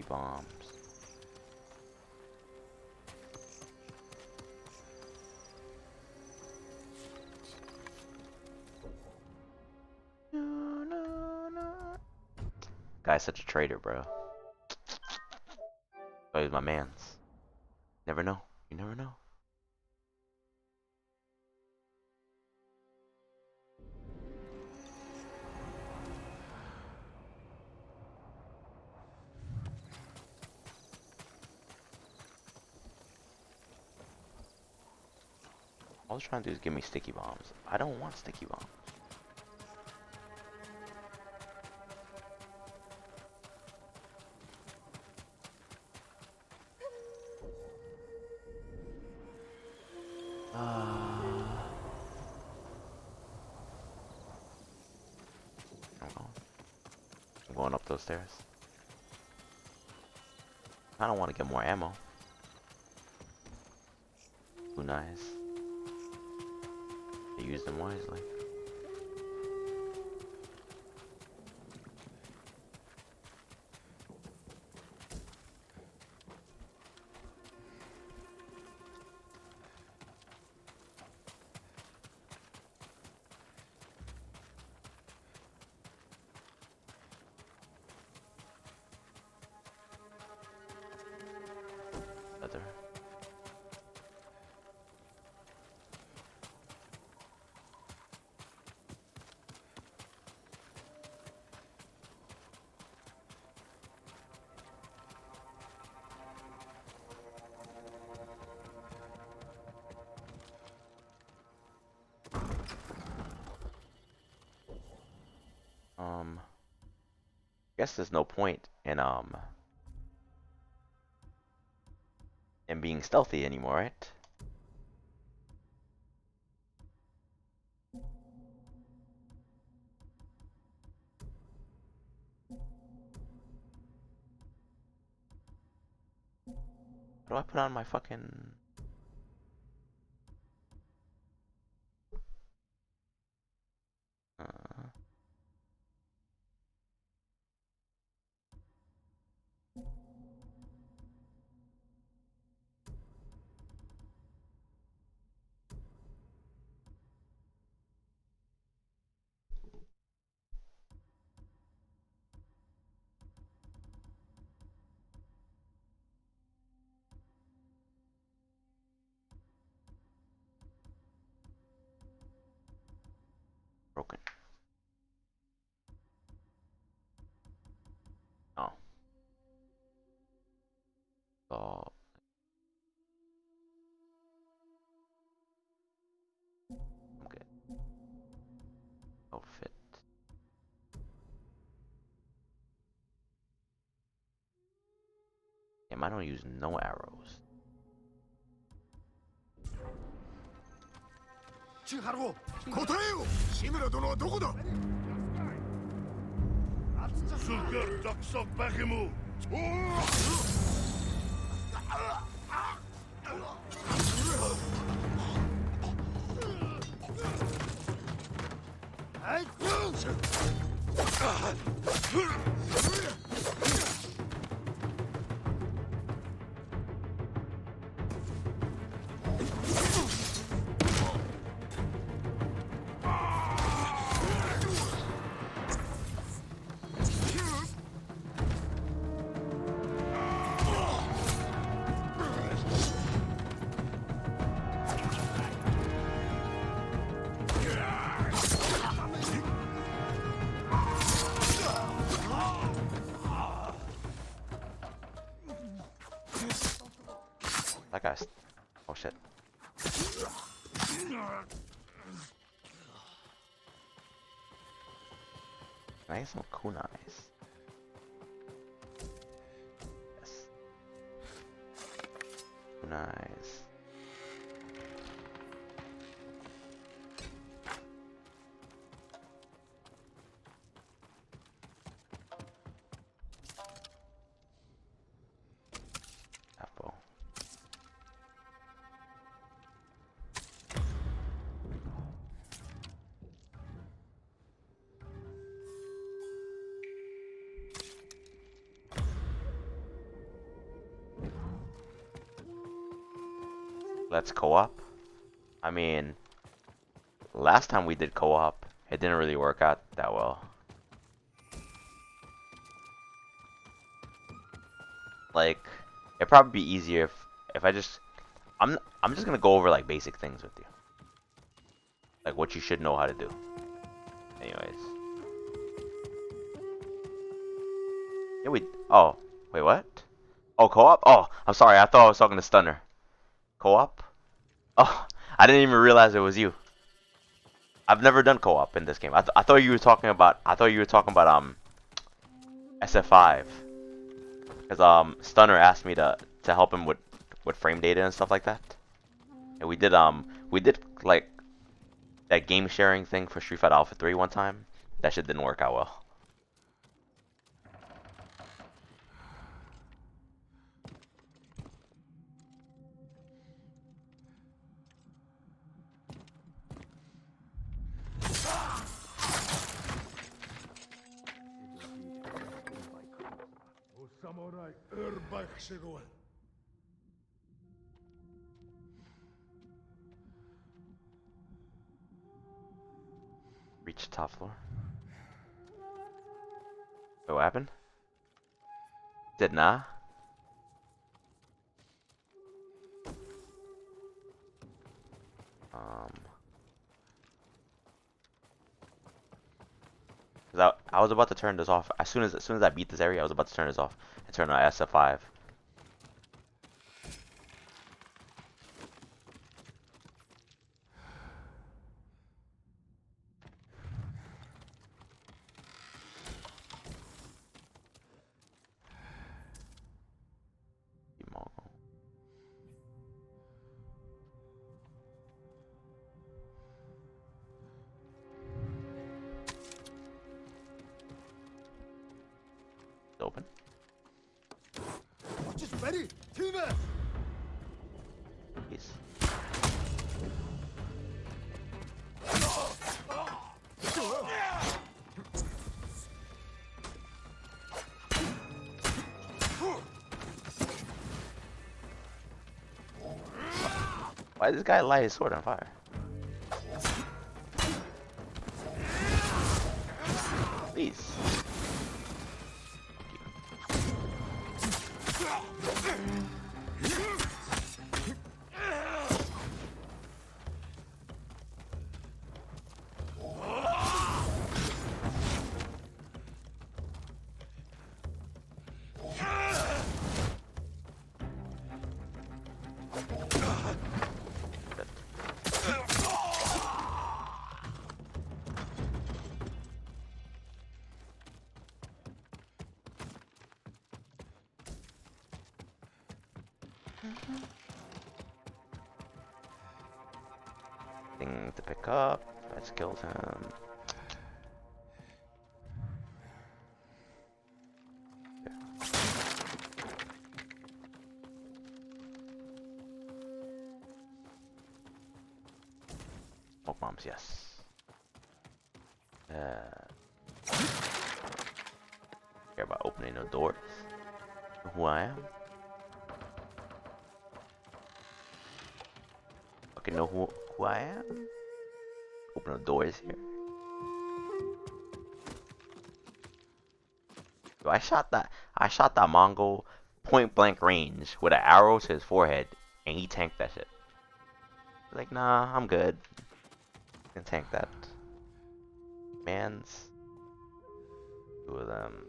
[SPEAKER 1] Bombs. Guy's such a traitor, bro. Oh, he's my man's. Never know. You never know. All they're trying to do is give me sticky bombs. I don't want sticky bombs. I'm going up those stairs. I don't want to get more ammo. Ooh, nice. use them wisely. Other. Guess there's no point in being stealthy anymore, right? How do I put on my fucking... broken. Oh. So... I'm good. Outfit. Damn, I don't use no arrows.
[SPEAKER 3] 千春答えよ志村殿はどこだ
[SPEAKER 9] Zoeker, dakzak, Begemo!
[SPEAKER 1] That guy's... Oh shit. Nice some kunais. Yes. Kunais. Apple. Let's co-op. I mean, last time we did co-op, it didn't really work out that well. Like, it'd probably be easier if I just... I'm just gonna go over like basic things with you. Like what you should know how to do. Anyways. Yeah, we... Oh, wait, what? Oh, co-op? Oh, I'm sorry, I thought I was talking to Stunner. Co-op? Oh, I didn't even realize it was you. I've never done co-op in this game. I thought you were talking about... SF5. Because Stunner asked me to help him with frame data and stuff like that. And we did like that game sharing thing for Street Fighter Alpha 3 one time. That shit didn't work out well.
[SPEAKER 9] samurai örbaksego.
[SPEAKER 1] Reach the top floor. Wait, what happened? Did nah? Cause I was about to turn this off as soon as I beat this area. I was about to turn this off and turn on SF5. Open.
[SPEAKER 3] Just ready. Tina.
[SPEAKER 1] Peace. Why did this guy light his sword on fire? Please. Thing to pick up. I just killed him. Smoke bombs, yes. Care about opening no doors. Who I am? Fucking know who I am? Open the doors here. Yo, I shot that Mongol point blank range with an arrow to his forehead, and he tanked that shit. Like, nah, I'm good. Can tank that. Mans. Two of them.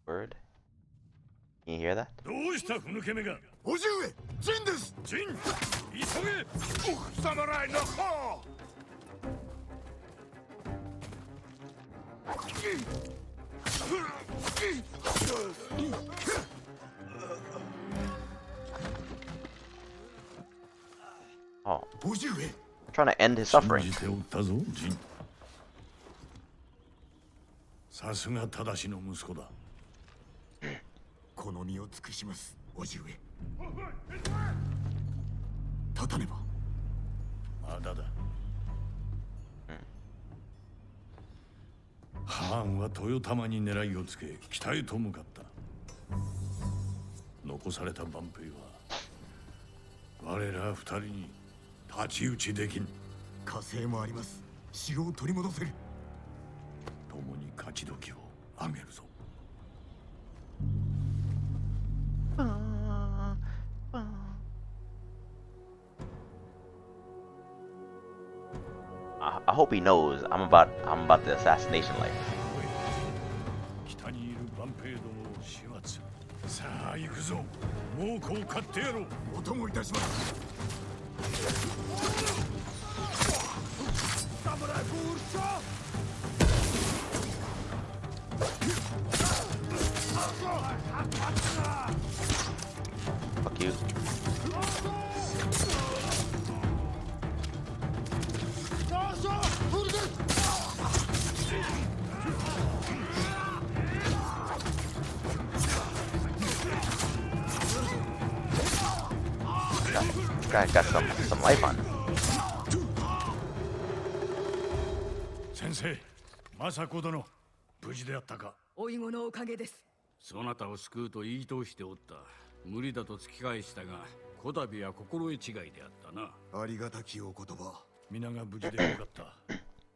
[SPEAKER 1] Word. Can you hear that?
[SPEAKER 6] どうしたこのケメが。
[SPEAKER 3] 叔父上、ジンです。
[SPEAKER 6] ジン、急げ。
[SPEAKER 9] Samurai no ho!
[SPEAKER 1] Oh,
[SPEAKER 3] 叔父上。
[SPEAKER 1] trying to end his suffering.
[SPEAKER 6] 信じておったぞ、ジン。さすが正しの息子だ。
[SPEAKER 3] この身を尽くします、叔父上。立たねば。
[SPEAKER 6] まだだ。ハーンは豊玉に狙いをつけ北へと向かった。残された万兵は我ら二人に太刀打ちできん。
[SPEAKER 3] 火星もあります。城を取り戻せる。
[SPEAKER 6] 共に勝ち時をあげるぞ。
[SPEAKER 1] I hope he knows I'm about the assassination life.
[SPEAKER 6] 北にいる万兵どもを始末。さあ行くぞ。猛虎を狩ってやろう。
[SPEAKER 3] お供いたします。サムライブールショー。
[SPEAKER 1] Fuck you. Guy got some life on him.
[SPEAKER 6] 先生、政子殿、無事であったか。
[SPEAKER 2] おいごのおかげです。
[SPEAKER 7] そなたを救うと言い通しておった。無理だと突き返したが、こたびは心得違いであったな。
[SPEAKER 3] ありがたきお言葉。
[SPEAKER 6] 皆が無事でよかった。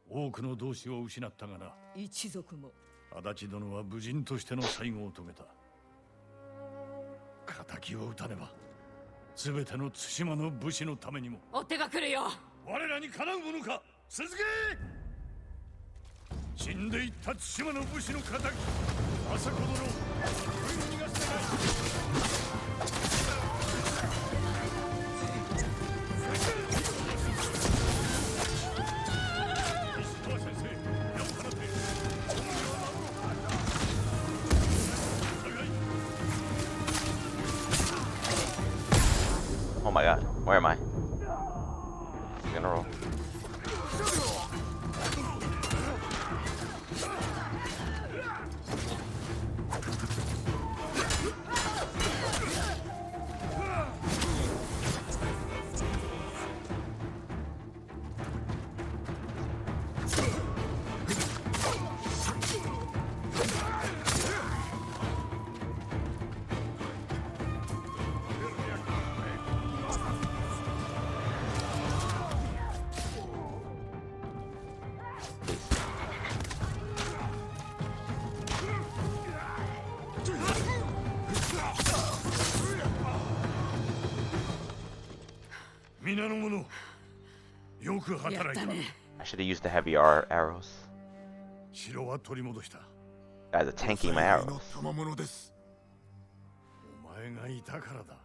[SPEAKER 6] 多くの同志を失ったがな。
[SPEAKER 2] 一族も。
[SPEAKER 6] 足立殿は武人としての最後を遂げた。敵を討たねば、全ての対馬の武士のためにも。
[SPEAKER 8] 追っ手が来るよ。
[SPEAKER 6] 我らにかなうものか。続け。死んでいった対馬の武士の敵、政子殿、救い逃がせない。
[SPEAKER 1] Oh my god, where am I? Gonna roll. I should have used the heavy arrows. Guys are tanking my arrows.
[SPEAKER 6] お前がいたからだ。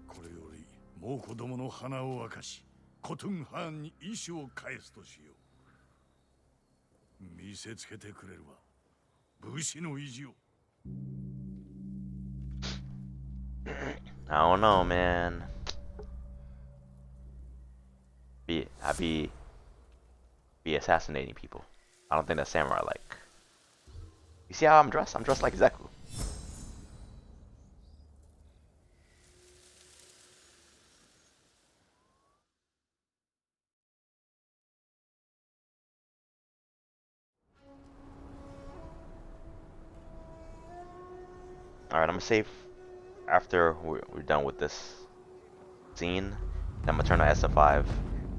[SPEAKER 6] これより猛虎どもの鼻を明かし、コトゥンハーンに意志を返すとしよう。見せつけてくれるわ、武士の意地を。
[SPEAKER 1] I don't know, man. I be assassinating people. I don't think that's samurai like. You see how I'm dressed? I'm dressed like Zeku. Alright, I'm gonna save after we're done with this scene. Then I'm gonna turn on SF5.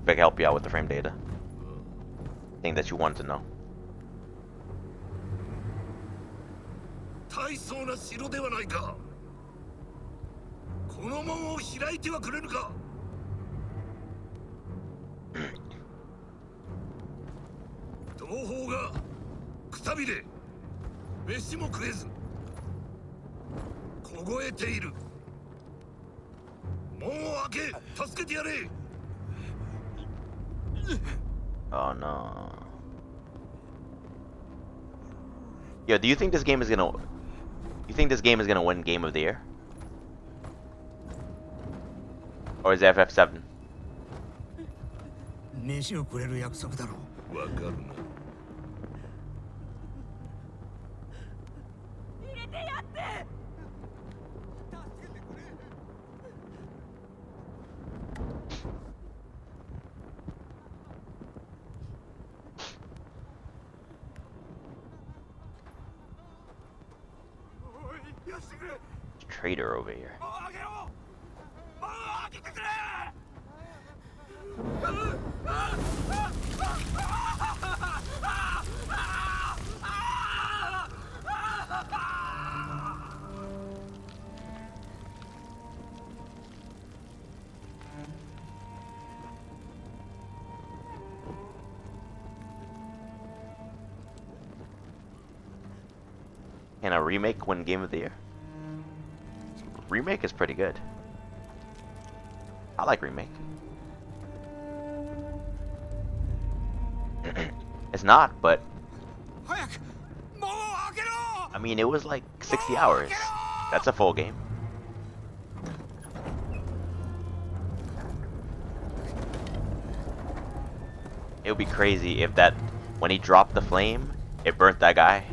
[SPEAKER 1] If I can help you out with the frame data. Thing that you wanted to know.
[SPEAKER 5] 大層な城ではないか。この門を開いてはくれぬか。同胞がくたびれ、飯も食えず凍えている。門を開け、助けてやれ。
[SPEAKER 1] Oh no. Yo, do you think this game is gonna... You think this game is gonna win Game of the Year? Or is it FF7?
[SPEAKER 4] 飯をくれる約束だろう。
[SPEAKER 5] わかるな。
[SPEAKER 2] 入れてやって。
[SPEAKER 1] Traitor over here. Can a remake win Game of the Year? Remake is pretty good. I like remake. It's not, but I mean, it was like 60 hours. That's a full game. It would be crazy if that, when he dropped the flame, it burnt that guy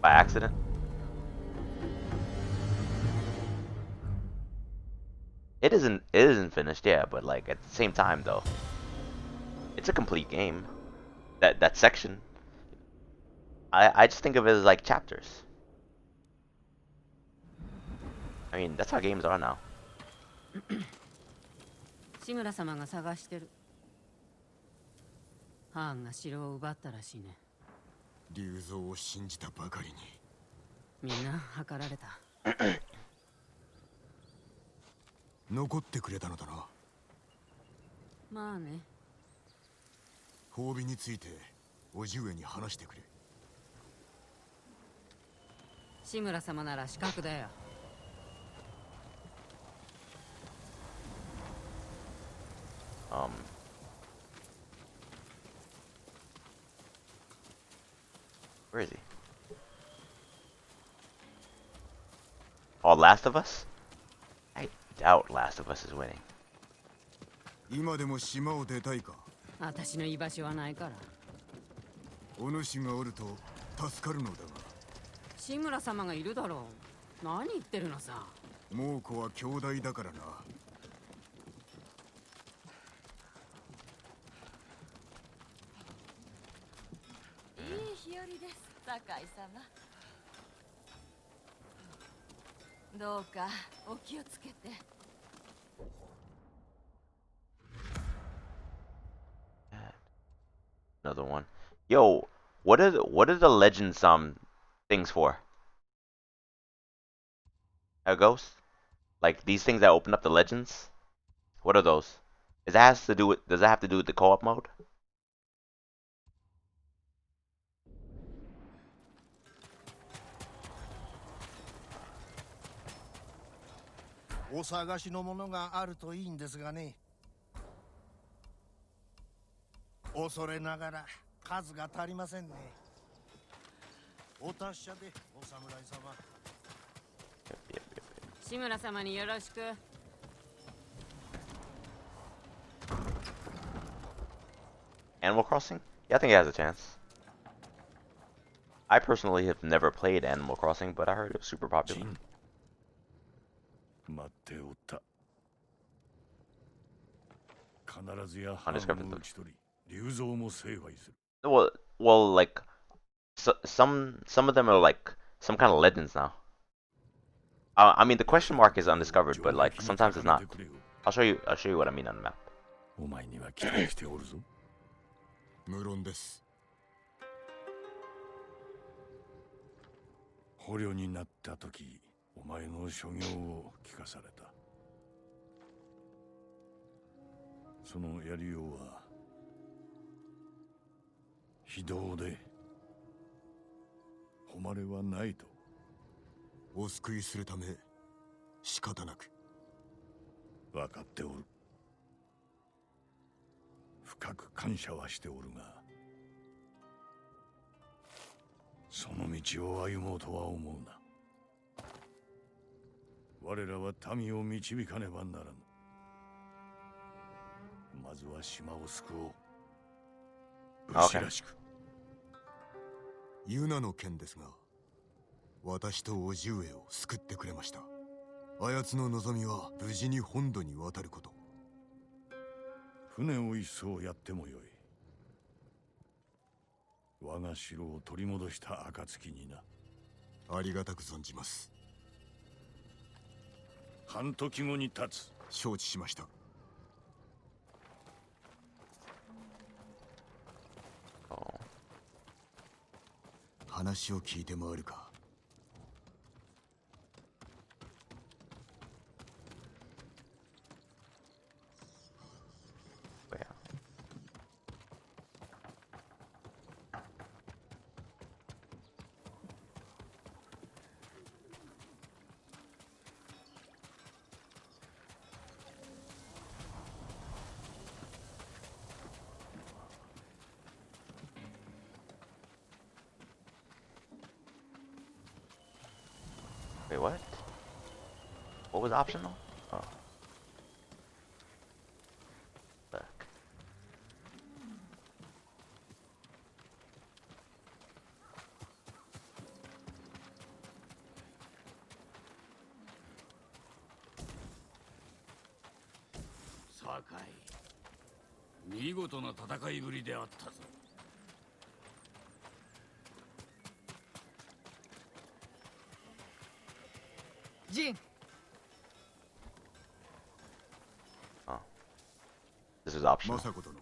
[SPEAKER 1] by accident. It isn't finished, yeah, but like at the same time though. it's a complete game. That section. I just think of it as like chapters. I mean, that's how games are now.
[SPEAKER 8] 志村様が探してる。ハーンが城を奪ったらしいね。
[SPEAKER 3] 竜蔵を信じたばかりに。
[SPEAKER 8] みんな計られた。
[SPEAKER 3] 残ってくれたのだな。
[SPEAKER 8] まあね。
[SPEAKER 3] 褒美について叔父上に話してくれ。
[SPEAKER 8] 志村様なら資格だよ。
[SPEAKER 1] Where is he? Oh, Last of Us? I doubt Last of Us is winning.
[SPEAKER 3] 今でも島を出たいか。
[SPEAKER 8] 私の居場所はないから。
[SPEAKER 3] お主がおると助かるのだが。
[SPEAKER 8] 志村様がいるだろう。何言ってるのさ。
[SPEAKER 3] 猛虎は兄弟だからな。
[SPEAKER 10] いい日和です、酒井様。どうかお気をつけて。
[SPEAKER 1] Another one. Yo, what are the legends things for? A ghost? Like these things that open up the legends? What are those? Does that have to do with the co-op mode?
[SPEAKER 11] お探しのものがあるといいんですがね。恐れながら数が足りませんね。お達者でお侍様。
[SPEAKER 8] 志村様によろしく。
[SPEAKER 1] Animal Crossing? Yeah, I think it has a chance. I personally have never played Animal Crossing, but I heard it was super popular.
[SPEAKER 6] 待っておった。必ずやハンを討ち取り、竜蔵も成敗する。
[SPEAKER 1] Well, like some of them are like some kind of legends now. I mean, the question mark is undiscovered, but like sometimes it's not. I'll show you what I mean on the map.
[SPEAKER 6] お前には期待しておるぞ。
[SPEAKER 3] 無論です。
[SPEAKER 6] 捕虜になった時、お前の所業を聞かされた。そのやりようは非道で誉れはないと。
[SPEAKER 3] お救いするため仕方なく。
[SPEAKER 6] 分かっておる。深く感謝はしておるが、その道を歩もうとは思うな。我らは民を導かねばならぬ。まずは島を救おう。武士らしく。
[SPEAKER 3] ユナの件ですが、私と叔父上を救ってくれました。あやつの望みは無事に本土に渡ること。
[SPEAKER 6] 船を一艘やってもよい。我が城を取り戻した暁にな。
[SPEAKER 3] ありがたく存じます。
[SPEAKER 6] 半時後に立つ。
[SPEAKER 3] 承知しました。話を聞いて回るか。
[SPEAKER 1] Wait, what? What was optional? Oh. Look.
[SPEAKER 7] 見事な戦いぶりであったぞ。
[SPEAKER 2] ジン。
[SPEAKER 1] Oh. This is optional.
[SPEAKER 3] 政子殿、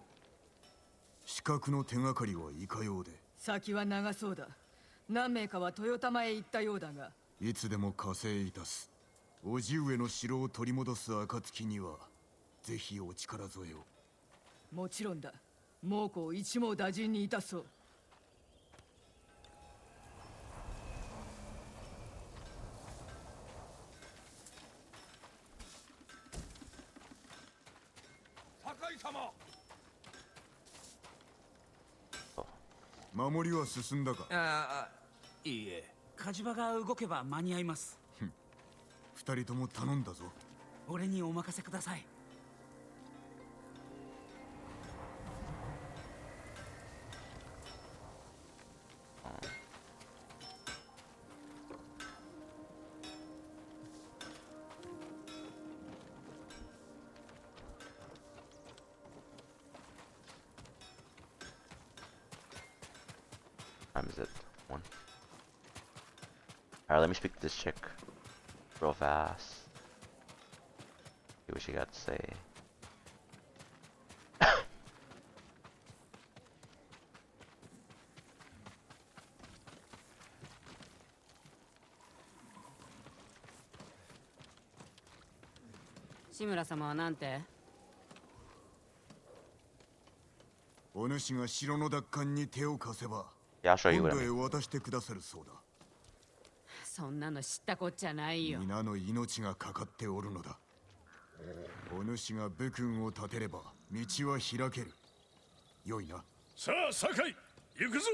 [SPEAKER 3] 資格の手がかりはいかようで。
[SPEAKER 2] 先は長そうだ。何名かは豊玉へ行ったようだが。
[SPEAKER 3] いつでも加勢いたす。叔父上の城を取り戻す暁にはぜひお力添えを。
[SPEAKER 2] もちろんだ。猛虎を一網打尽にいたそう。
[SPEAKER 6] 酒井様。
[SPEAKER 3] 守りは進んだか。
[SPEAKER 12] いいえ、火事場が動けば間に合います。
[SPEAKER 3] 二人とも頼んだぞ。
[SPEAKER 12] 俺にお任せください。
[SPEAKER 1] Time is it? 1. Alright, let me speak to this chick real fast. See what she got to say.
[SPEAKER 8] Shimura 様はなんて？
[SPEAKER 3] お主が城の奪還に手を貸せば、
[SPEAKER 1] Yeah, I'll show you
[SPEAKER 3] 今
[SPEAKER 1] what I
[SPEAKER 3] 度へ
[SPEAKER 1] mean.
[SPEAKER 3] 渡してくださるそうだ。
[SPEAKER 8] そんなの知ったこっちゃないよ。
[SPEAKER 3] 皆の命がかかっておるのだ。お主が武君を立てれば道は開ける。よいな。
[SPEAKER 6] さあ、酒井、行くぞ。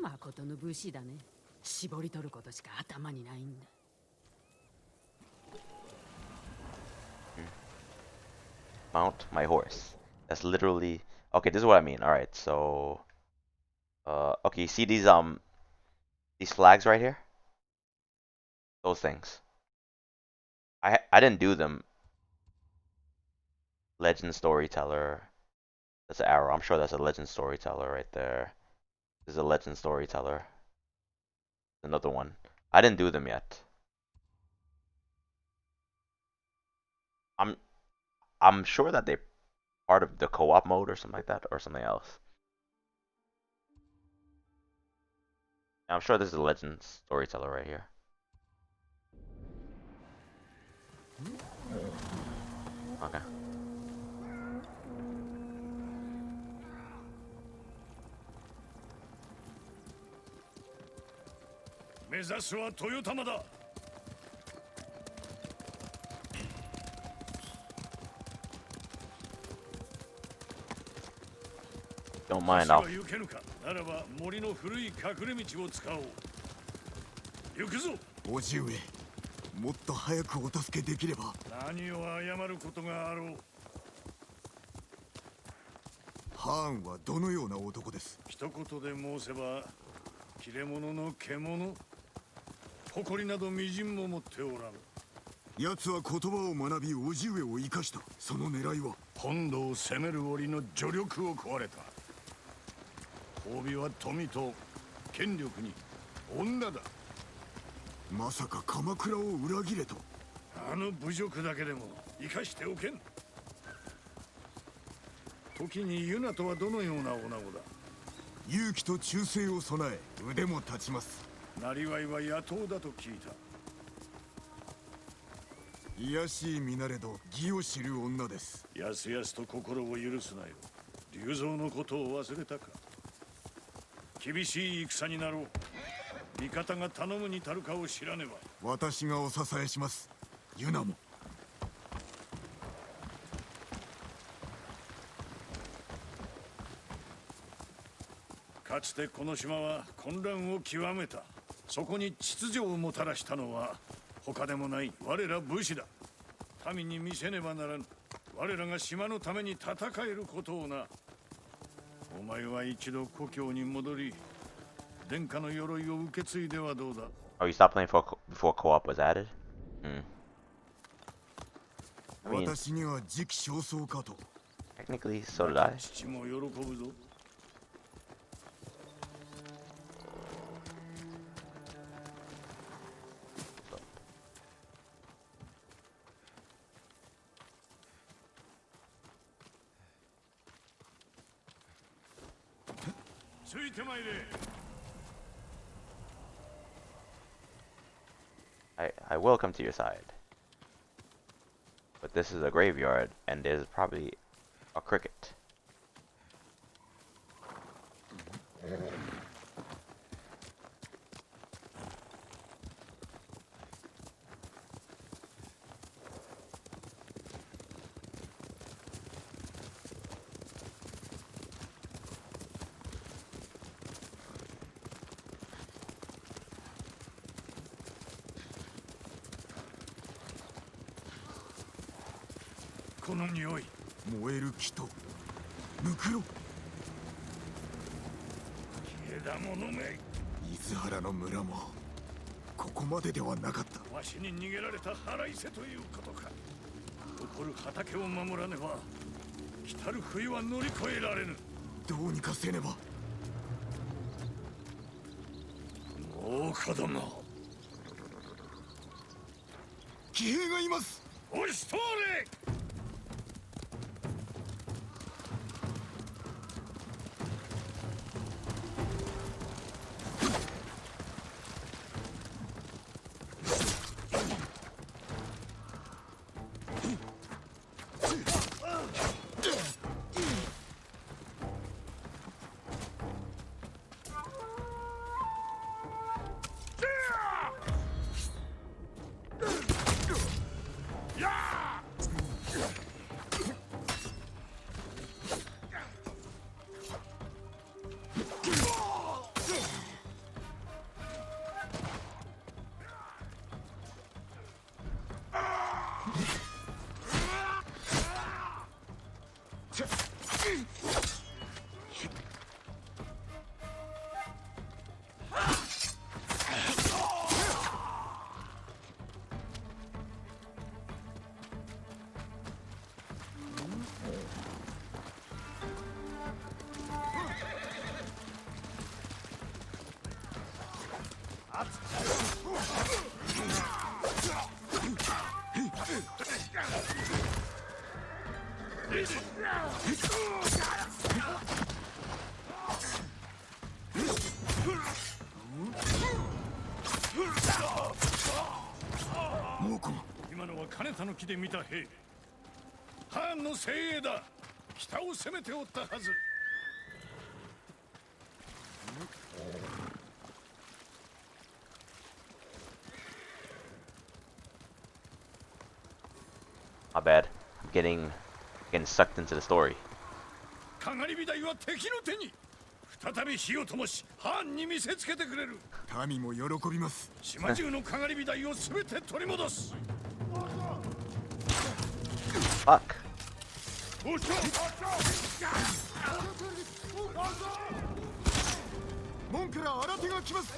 [SPEAKER 8] 誠の武士だね。絞り取ることしか頭にないんだ。
[SPEAKER 1] Mount my horse. That's literally okay. This is what I mean. All right, so okay. You see these flags right here? Those things. I didn't do them. Legend storyteller. That's an arrow. I'm sure that's a legend storyteller right there. This is a legend storyteller. Another one. I didn't do them yet. I'm sure that they're part of the co-op mode or something like that, or something else. I'm sure this is a legend storyteller right here. Okay. Don't mind, I'll...
[SPEAKER 6] ならば森の古い隠れ道を使おう。行くぞ。
[SPEAKER 3] 叔父上、もっと早くお助けできれば。
[SPEAKER 6] 何を謝ることがあろう。
[SPEAKER 3] ハーンはどのような男です？
[SPEAKER 6] 一言で申せば、切れ者の獣。誇りなどみじんも持っておらぬ。
[SPEAKER 3] 奴は言葉を学び叔父上を生かした。その狙いは
[SPEAKER 6] 本土を攻める折の助力を請われた。褒美は富と権力に女だ。
[SPEAKER 3] まさか鎌倉を裏切れと。
[SPEAKER 6] あの侮辱だけでも生かしておけん。時にユナとはどのような女子だ。
[SPEAKER 3] 勇気と忠誠を備え腕も立ちます。
[SPEAKER 6] なりわいは野党だと聞いた。
[SPEAKER 3] 卑しい身なれど義を知る女です。
[SPEAKER 6] やすやすと心を許すなよ。龍蔵のことを忘れたか。厳しい戦になろう。味方が頼むに足るかを知らねば。
[SPEAKER 3] 私がお支えします。ユナも。
[SPEAKER 6] かつてこの島は混乱を極めた。そこに秩序をもたらしたのは他でもない我ら武士だ。民に見せねばならぬ。我らが島のために戦えることをな。お前は一度故郷に戻り、殿下の鎧を受け継いではどうだ。
[SPEAKER 1] Oh, you stopped playing before co-op was added? I mean,
[SPEAKER 3] 私には時期尚早かと。
[SPEAKER 1] technically, so did I.
[SPEAKER 6] 父も喜ぶぞ。ついてまいれ。
[SPEAKER 1] I will come to your side. But this is a graveyard, and there's probably a cricket.
[SPEAKER 6] This この匂い。
[SPEAKER 3] 燃える木とムクロ。
[SPEAKER 6] 枝物め。
[SPEAKER 3] 伊豆原の村もここまでではなかった。
[SPEAKER 6] わしに逃げられた腹いせということか。残る畑を守らねば来たる冬は乗り越えられぬ。
[SPEAKER 3] どうにかせねば。
[SPEAKER 6] 大岡殿。
[SPEAKER 3] 騎兵がいます。
[SPEAKER 6] 押し通れ。今のは金田の木で見た兵。ハーンの精鋭だ。北を攻めておったはず。
[SPEAKER 1] My bad. I'm getting sucked into the story.
[SPEAKER 6] かがり火台は敵の手に。再び火を灯し、ハーンに見せつけてくれる。
[SPEAKER 3] 民も喜びます。
[SPEAKER 6] 島中のかがり火台をすべて取り戻す。
[SPEAKER 1] Fuck.
[SPEAKER 3] 門から新手が来ます。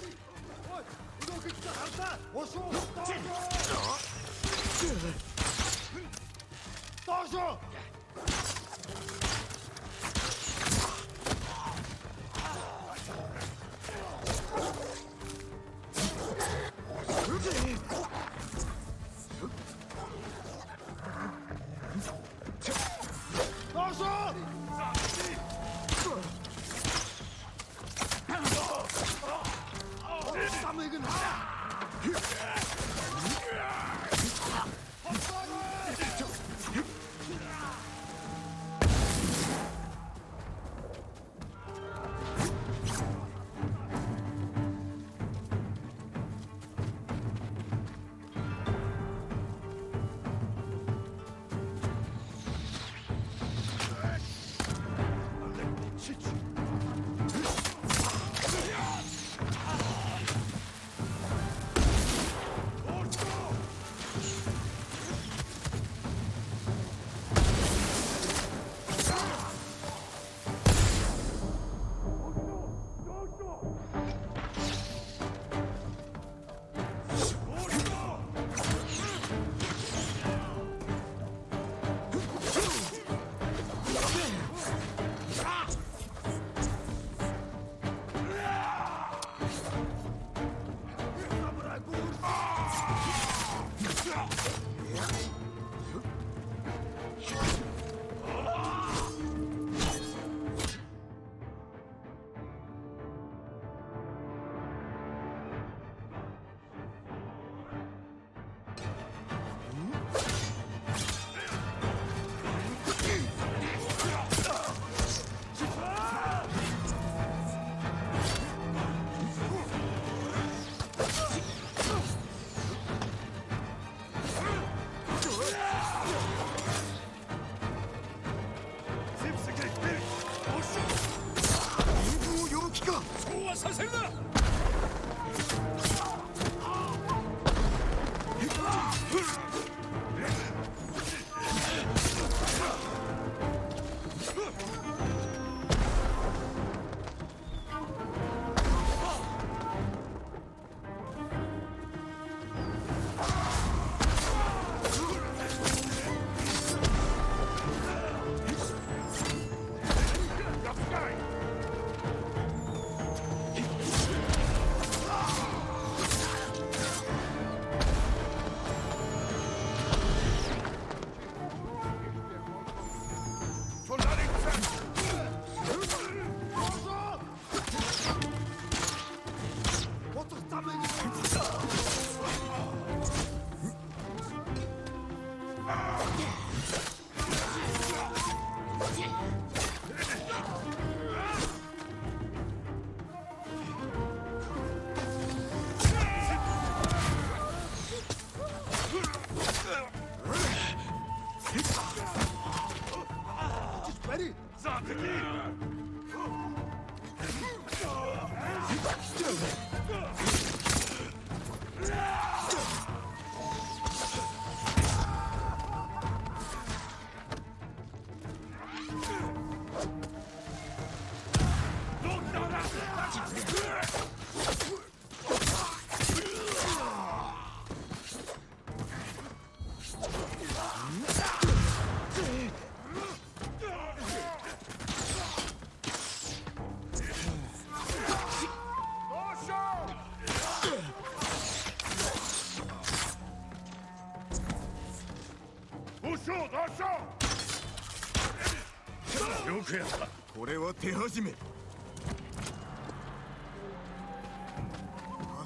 [SPEAKER 6] よくやった。
[SPEAKER 3] これは手始め。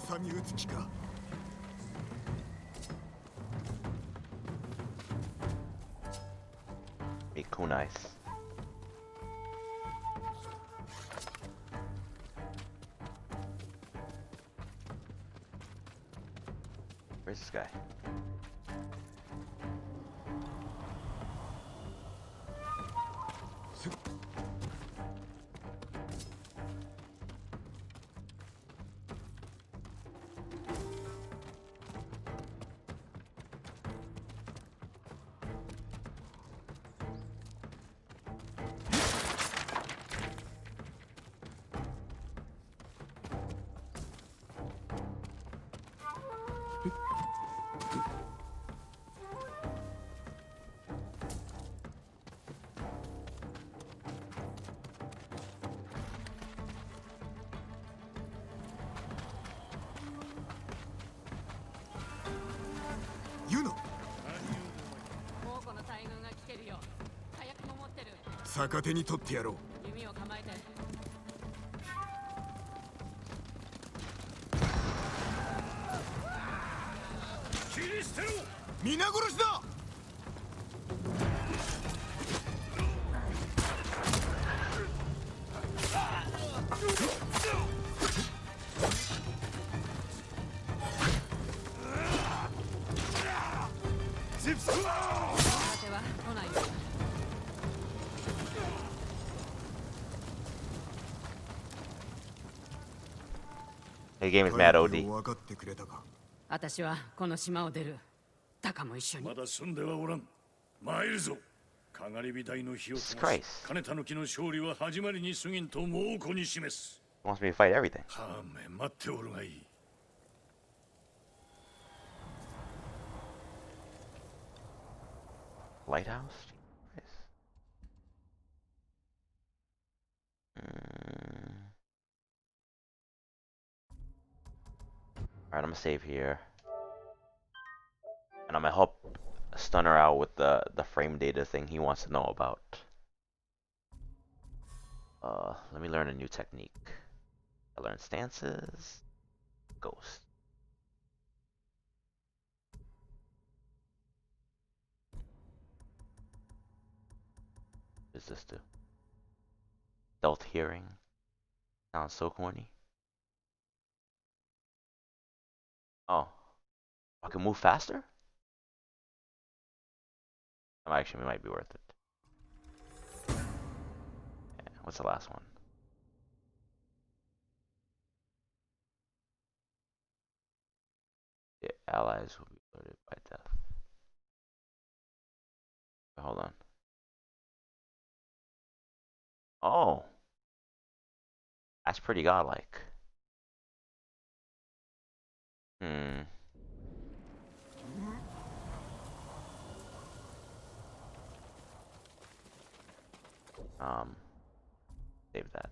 [SPEAKER 3] 挟み撃つ気か。
[SPEAKER 1] Be cool, nice. Where's this guy?
[SPEAKER 3] Yuno!
[SPEAKER 8] 猛虎の大群が来てるよ。火薬も持ってる。
[SPEAKER 3] 逆手に取ってやろう。
[SPEAKER 8] 弓を構えて。
[SPEAKER 6] 切り捨てろ。
[SPEAKER 3] 皆殺しだ。
[SPEAKER 1] The game is mad OD.
[SPEAKER 3] 分かってくれたか。
[SPEAKER 8] 私はこの島を出る。タカも一緒に。
[SPEAKER 6] まだ住んではおらん。参るぞ。かがり火台の火を灯し、金たぬきの勝利は始まりに過ぎんと猛虎に示す。
[SPEAKER 1] Wants me to fight everything.
[SPEAKER 6] はめ待っておるがいい。
[SPEAKER 1] Lighthouse? Nice. Alright, I'm gonna save here. And I'm gonna help Stunner out with the frame data thing he wants to know about. Let me learn a new technique. I learn stances, ghost. What does this do? Stealth hearing. Sounds so corny. Oh, I can move faster? Actually, it might be worth it. Yeah, what's the last one? The allies will be alerted by death. Hold on. Oh, that's pretty godlike. Hmm. Save that.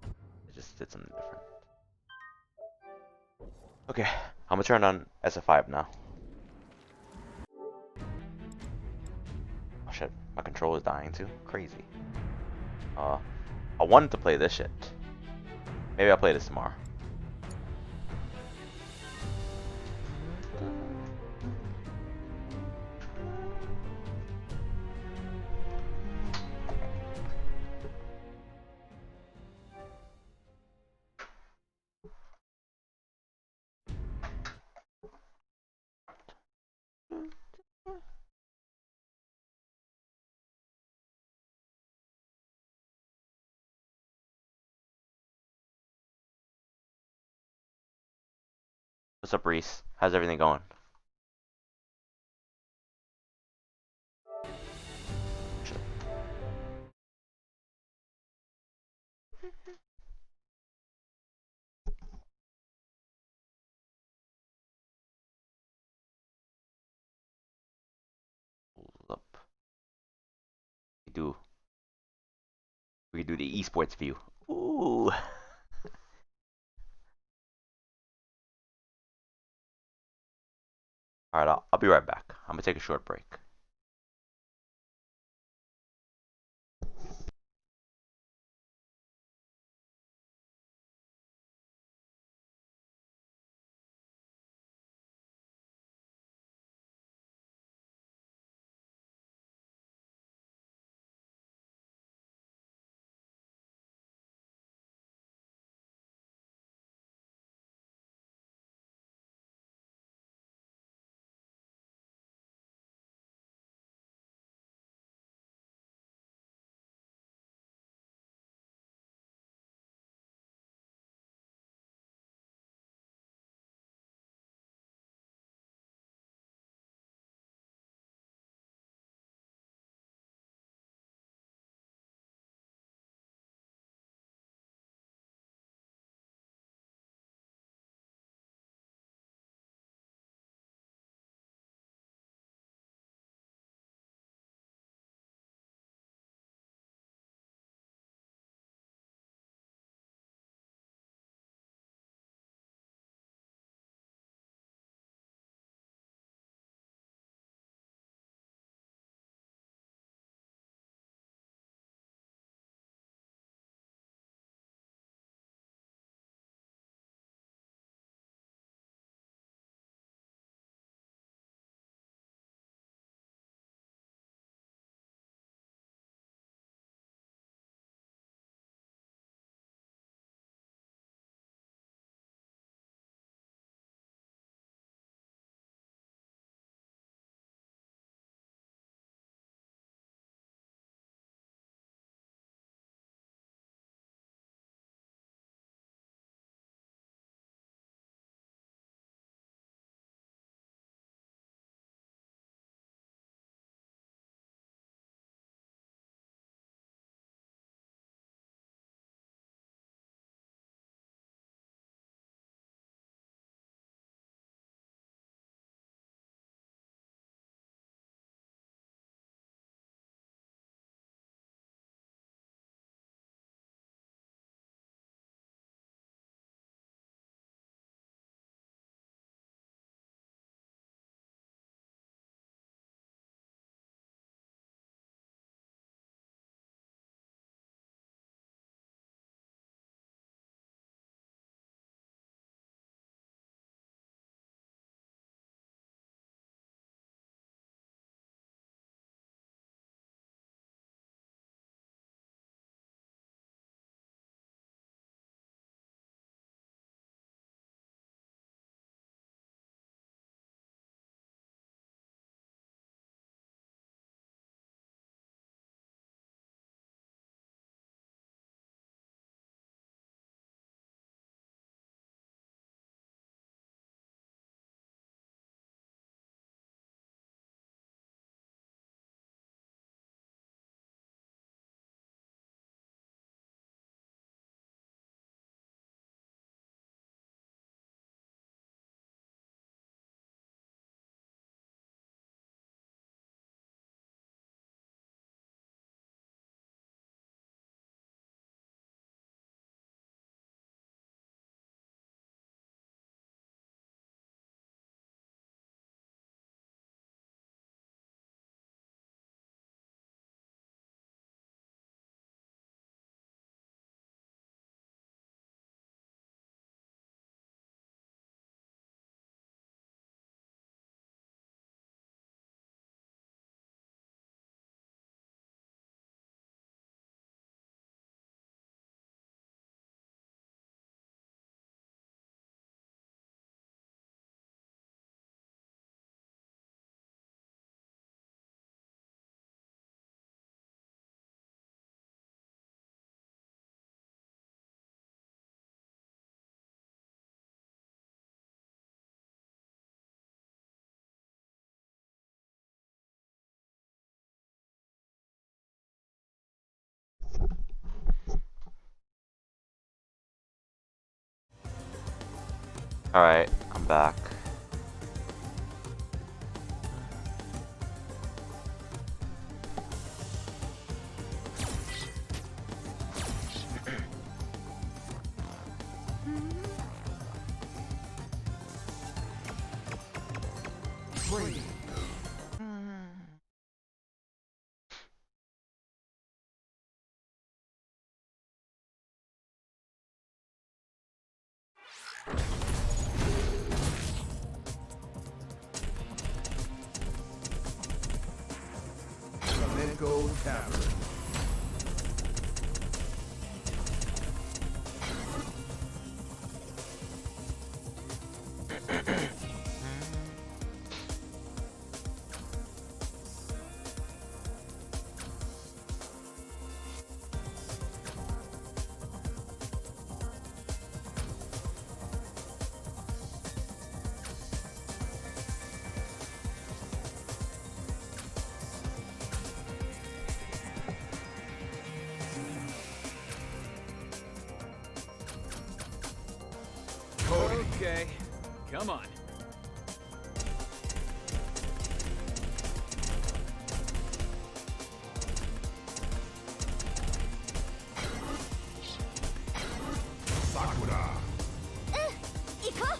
[SPEAKER 1] I just did something different. Okay, I'm gonna turn on SF5 now. Oh shit, my controller's dying too. Crazy. I wanted to play this shit. Maybe I'll play this tomorrow. What's up, Reese? How's everything going? Shit. Hold up. We do. We do the esports view. Ooh. All right, I'll be right back. I'm gonna take a short break. Alright, I'm back.
[SPEAKER 9] Flamenco Tavern.
[SPEAKER 13] Okay, come on.
[SPEAKER 9] Sakura.
[SPEAKER 10] 行こう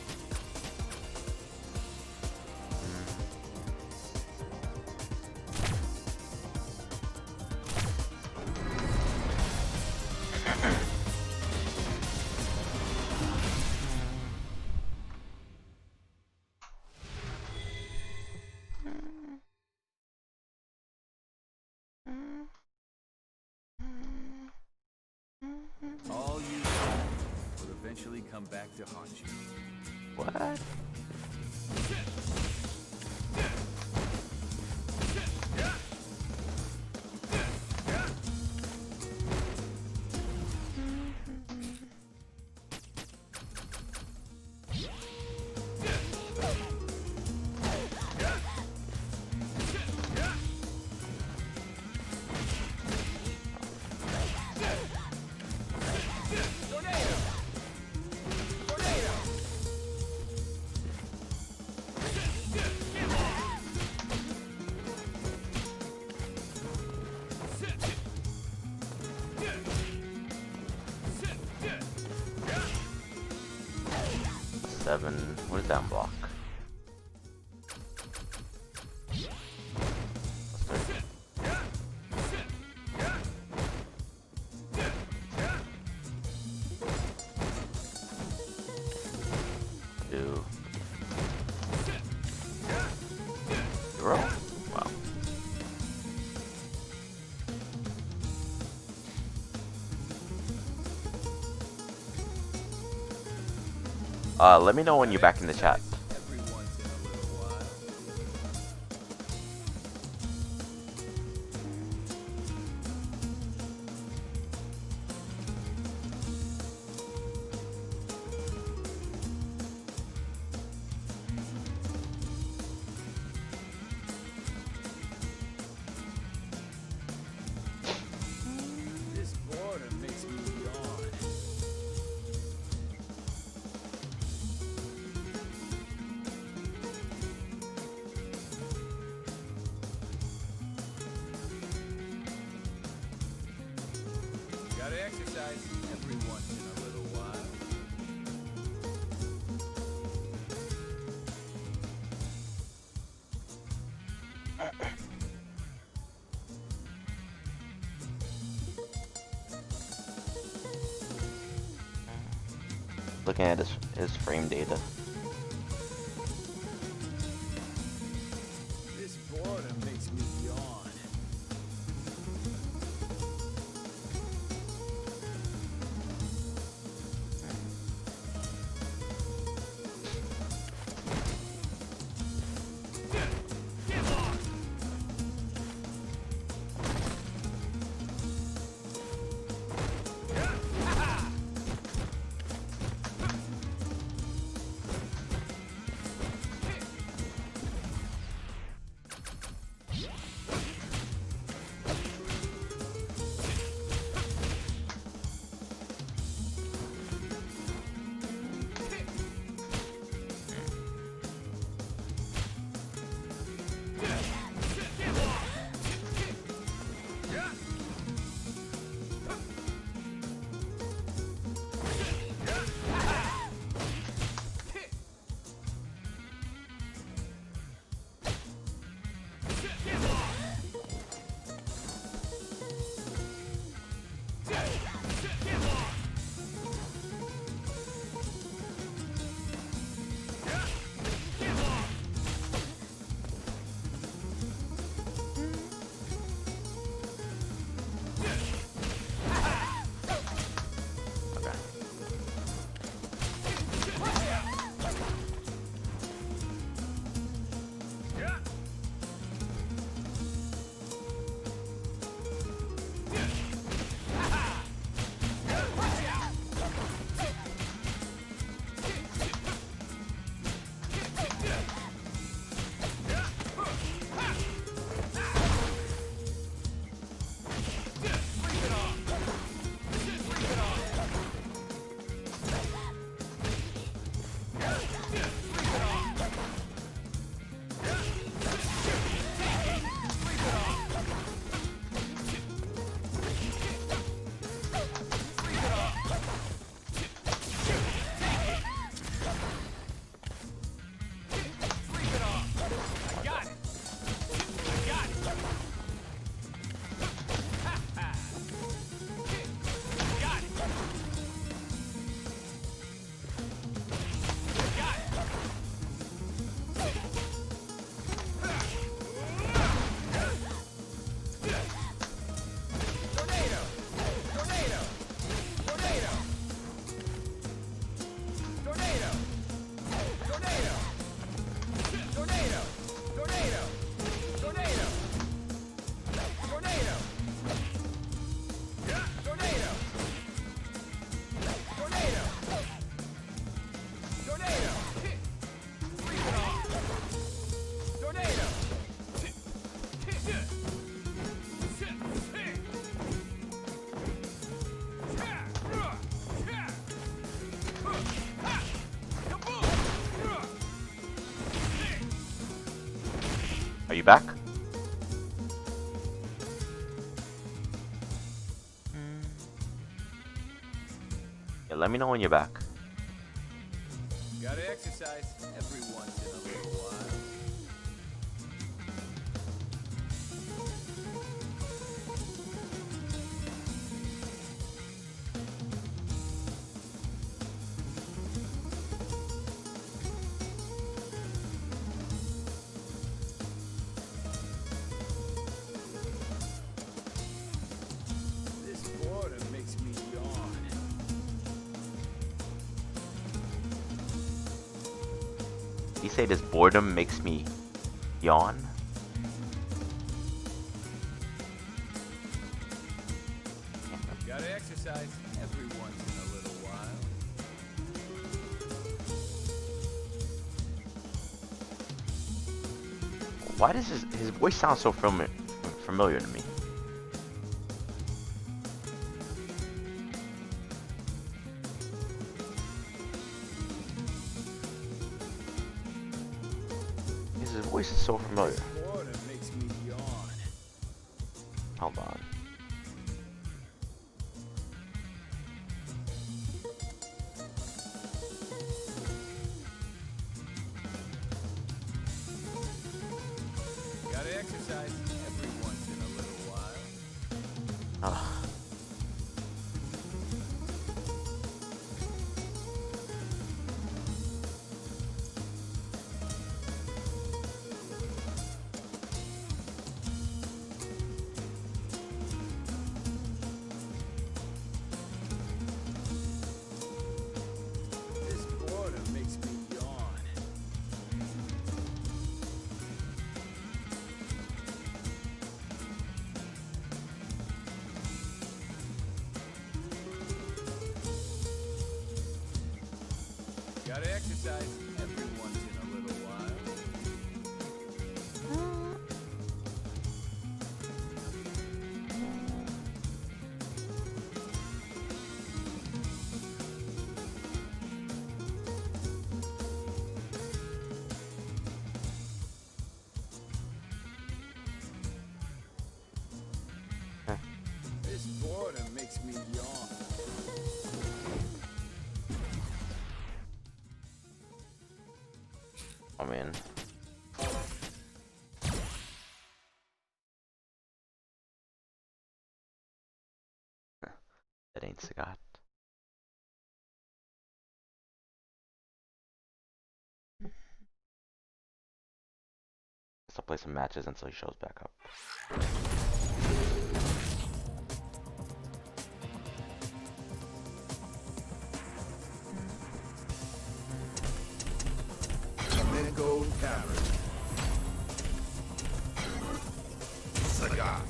[SPEAKER 13] All you will eventually come back to haunt you.
[SPEAKER 1] What? Seven. What is that block? Two. Zero? Wow. Let me know when you're back in the chat.
[SPEAKER 13] Every once in a little while. This boredom makes me yawn. Gotta exercise every once in a little while.
[SPEAKER 1] Looking at his frame data.
[SPEAKER 13] This boredom makes me yawn.
[SPEAKER 1] you back? Yeah, let me know when you're back.
[SPEAKER 13] Gotta exercise every once in a little while. This boredom makes me yawn.
[SPEAKER 1] You say this boredom makes me yawn?
[SPEAKER 13] Gotta exercise every once in a little while.
[SPEAKER 1] Why does his voice sound so familiar to me? His voice is so familiar.
[SPEAKER 13] Boredom makes me yawn.
[SPEAKER 1] Hold on.
[SPEAKER 13] Gotta exercise every once in a little while.
[SPEAKER 1] Ugh.
[SPEAKER 13] This boredom makes me yawn. Gotta exercise every once in a little while. This boredom makes me yawn.
[SPEAKER 1] I mean, that ain't Sagat. Guess I'll play some matches until he shows back up.
[SPEAKER 9] Mingo Tavern. Sagat.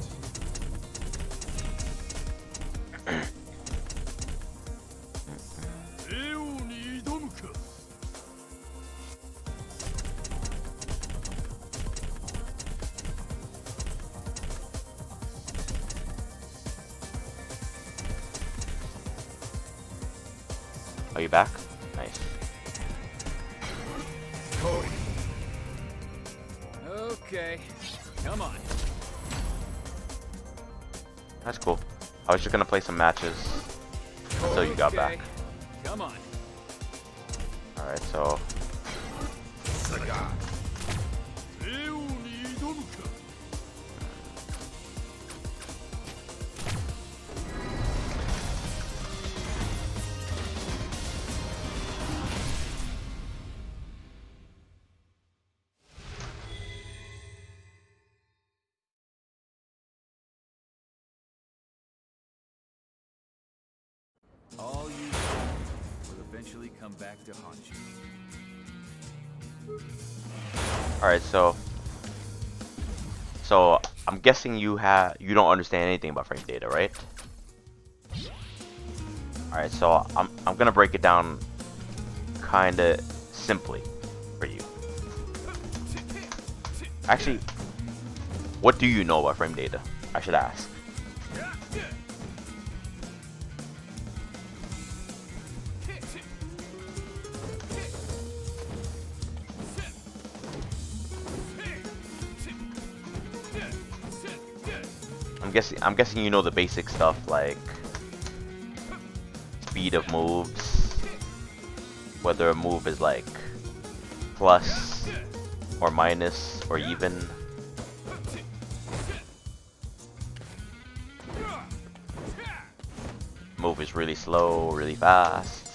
[SPEAKER 1] Are you back? Nice.
[SPEAKER 9] Cody.
[SPEAKER 13] Okay, come on.
[SPEAKER 1] That's cool. I was just gonna play some matches until you got back.
[SPEAKER 13] Come on.
[SPEAKER 1] Alright, so
[SPEAKER 9] Sagat.
[SPEAKER 13] All you will eventually come back to haunt you.
[SPEAKER 1] alright, so I'm guessing you don't understand anything about frame data, right? Alright, so I'm gonna break it down kinda simply for you. Actually, what do you know about frame data? I should ask. I'm guessing you know the basic stuff like speed of moves, whether a move is like plus or minus or even. Move is really slow, really fast,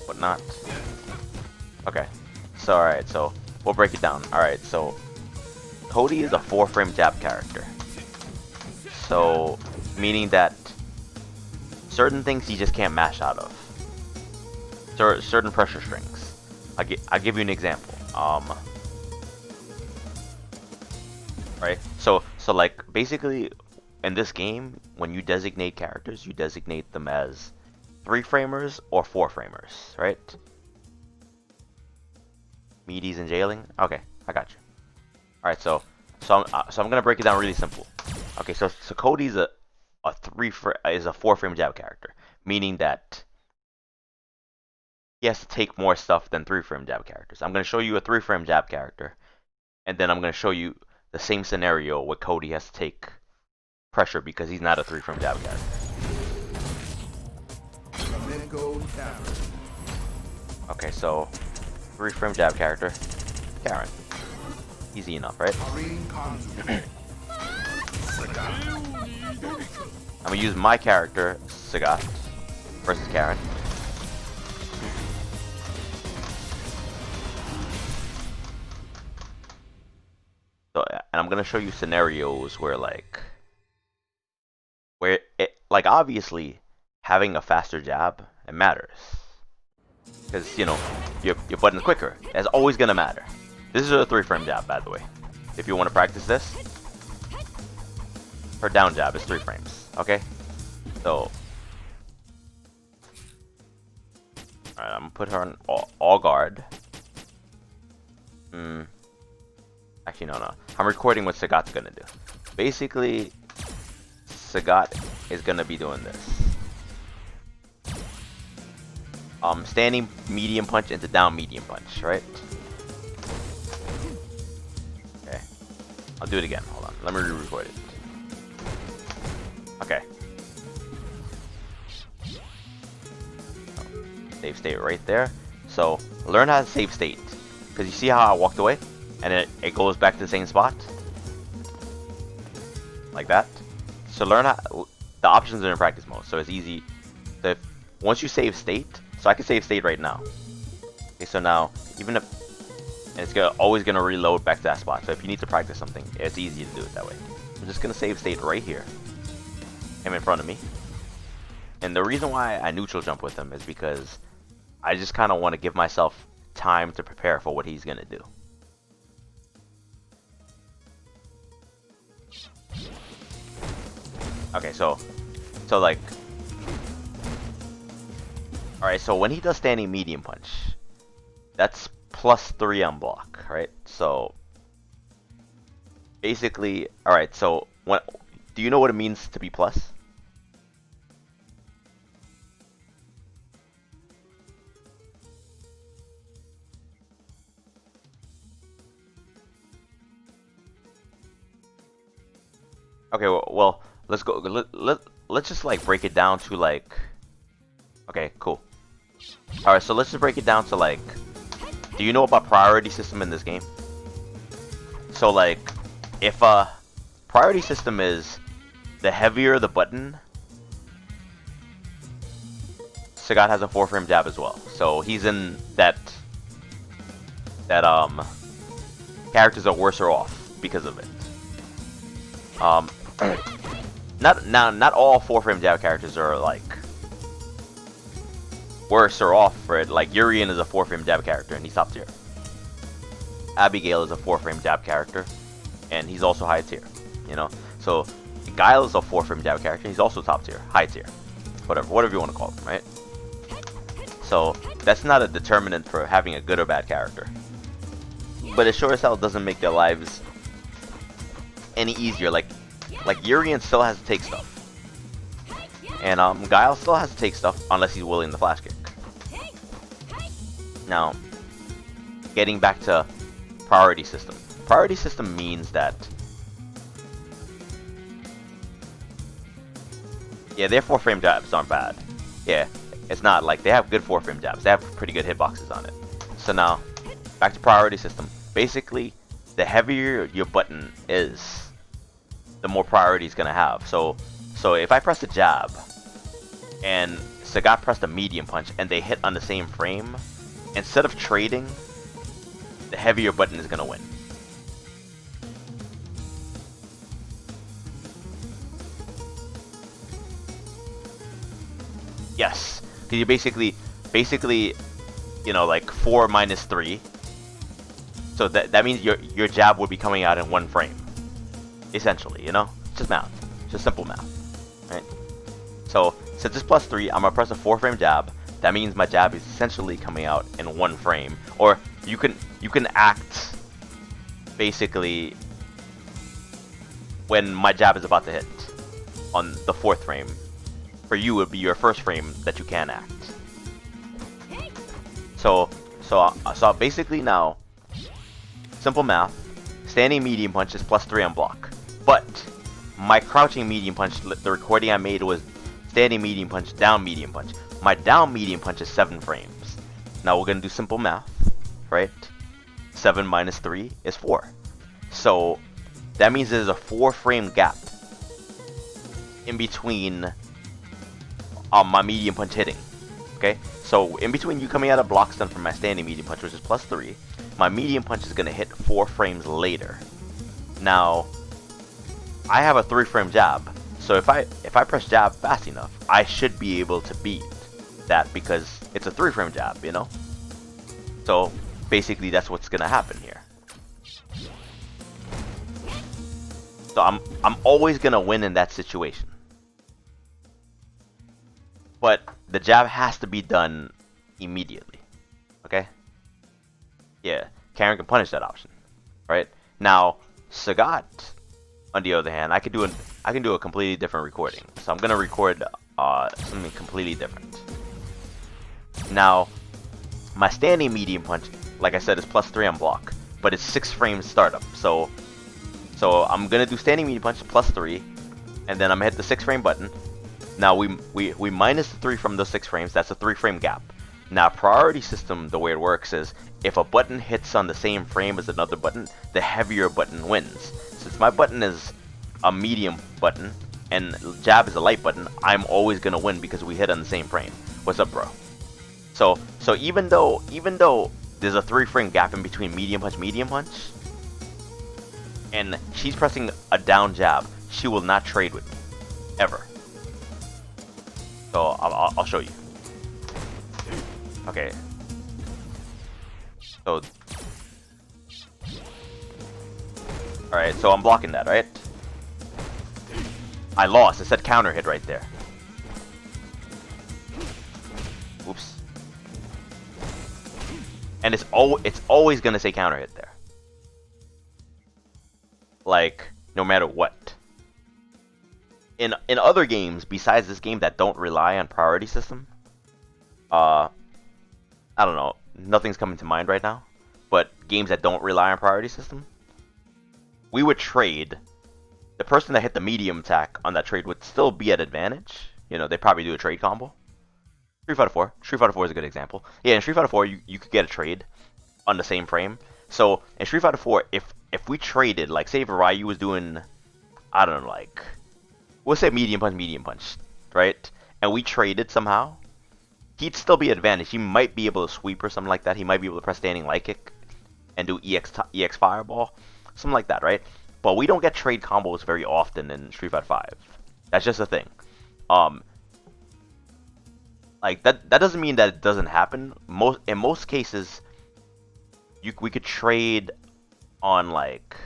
[SPEAKER 1] whatnot. Okay, so alright, so we'll break it down. Alright, so Cody is a 4-frame jab character. So, meaning that certain things he just can't mash out of. Certain pressure strings. I'll give you an example. Right? So like basically in this game, when you designate characters, you designate them as 3-framers or 4-framers, right? Meaties and jailing? Okay, I got you. Alright, so I'm gonna break it down really simple. Okay, so Cody's a 4-frame jab character, meaning that he has to take more stuff than 3-frame jab characters. I'm gonna show you a 3-frame jab character, and then I'm gonna show you the same scenario where Cody has to take pressure because he's not a 3-frame jab character. Okay, so 3-frame jab character, Karen. Easy enough, right? I'm gonna use my character, Sagat, versus Karen. So, and I'm gonna show you scenarios where obviously having a faster jab, it matters. Because, you know, your button's quicker. It's always gonna matter. This is a 3-frame jab, by the way. If you want to practice this, her down jab is 3 frames. Okay? So, alright, I'm gonna put her on all guard. Actually, no. I'm recording what Sagat's gonna do. Basically, Sagat is gonna be doing this. Standing medium punch into down medium punch, right? Okay. I'll do it again. Hold on. Let me re-record it. Okay. Save state right there. So, learn how to save state. Because you see how I walked away? And it goes back to the same spot? Like that. So learn how... The options are in practice mode, so it's easy. So once you save state... So I can save state right now. Okay, so now, even if... And it's always going to reload back to that spot. So if you need to practice something, it's easy to do it that way. I'm just going to save state right here. Him in front of me. And the reason why I neutral jump with him is because I just kind of want to give myself time to prepare for what he's going to do. Okay, so like... Alright, so when he does standing medium punch, that's +3 on block, right? So, basically, alright, so, do you know what it means to be plus? Okay, well, let's go. Let's just like break it down to like. Okay, cool. All right, so let's just break it down to like. Do you know about priority system in this game? So like, if a priority system is the heavier the button, Sagat has a 4-frame jab as well. So he's in that characters are worse off because of it. Not all 4-frame jab characters are like worse or off for it. Like Urian is a 4-frame jab character and he's top tier. Abigail is a 4-frame jab character and he's also high tier. You know, so Guile is a 4-frame jab character. He's also top tier, high tier, whatever you want to call him, right? So that's not a determinant for having a good or bad character. But it sure as hell doesn't make their lives any easier. Like Urian still has to take stuff. And Guile still has to take stuff unless he's willing to flash kick. Now, getting back to priority system. Priority system means that Yeah, their 4-frame jabs aren't bad. Yeah, it's not like they have good 4-frame jabs. They have pretty good hitboxes on it. So now, back to priority system. Basically, the heavier your button is, the more priority it's gonna have. So if I press a jab, and Sagat pressed a medium punch, and they hit on the same frame, instead of trading, the heavier button is gonna win. Yes, because you basically, you know, like 4 minus 3. So that means your jab would be coming out in 1 frame, essentially. You know, it's just math, just simple math, right? So since it's plus 3, I'm gonna press a 4-frame jab. That means my jab is essentially coming out in 1 frame. Or you can act basically when my jab is about to hit on the 4th frame. For you, it would be your 1st frame that you can act. So basically now, simple math, standing medium punch is plus 3 on block. But my crouching medium punch, the recording I made was standing medium punch, down medium punch. My down medium punch is 7 frames. Now we're gonna do simple math, right? 7 minus 3 is 4. So that means there's a 4-frame gap in between my medium punch hitting. Okay, so in between you coming out of block stun from my standing medium punch, which is plus 3, my medium punch is gonna hit 4 frames later. Now I have a 3-frame jab, so if I press jab fast enough, I should be able to beat that because it's a 3-frame jab, you know. So basically that's what's gonna happen here. So I'm always gonna win in that situation. But the jab has to be done immediately. Okay? Yeah, Karen can punish that option. Right? Now, Sagat, on the other hand, I can do a completely different recording. So I'm gonna record something completely different. Now, my standing medium punch, like I said, is plus 3 on block, but it's 6 frames startup. So I'm gonna do standing medium punch plus 3, and then I'm gonna hit the 6-frame button. Now we minus the 3 from those 6 frames. That's a 3-frame gap. Now priority system, the way it works is if a button hits on the same frame as another button, the heavier button wins. Since my button is a medium button and jab is a light button, I'm always gonna win because we hit on the same frame. What's up, bro? So even though there's a 3-frame gap in between medium punch, and she's pressing a down jab, she will not trade with me ever. So I'll show you. Okay. So, alright, so I'm blocking that, right? I lost. It said counter hit right there. Oops. And it's always gonna say counter hit there. Like, no matter what. In other games besides this game that don't rely on priority system, I don't know, nothing's coming to mind right now, but games that don't rely on priority system, we would trade. The person that hit the medium attack on that trade would still be at advantage. You know, they probably do a trade combo. Street Fighter 4. Street Fighter 4 is a good example. Yeah, in Street Fighter 4, you could get a trade on the same frame. So in Street Fighter 4, if we traded, like say if Ryu was doing, I don't know, like, we'll say medium punch, right? And we traded somehow, he'd still be advantaged. He might be able to sweep or something like that. He might be able to press standing light kick and do EX fireball, something like that, right? But we don't get trade combos very often in Street Fighter 5. That's just a thing. Like that doesn't mean that it doesn't happen. In most cases, we could trade on like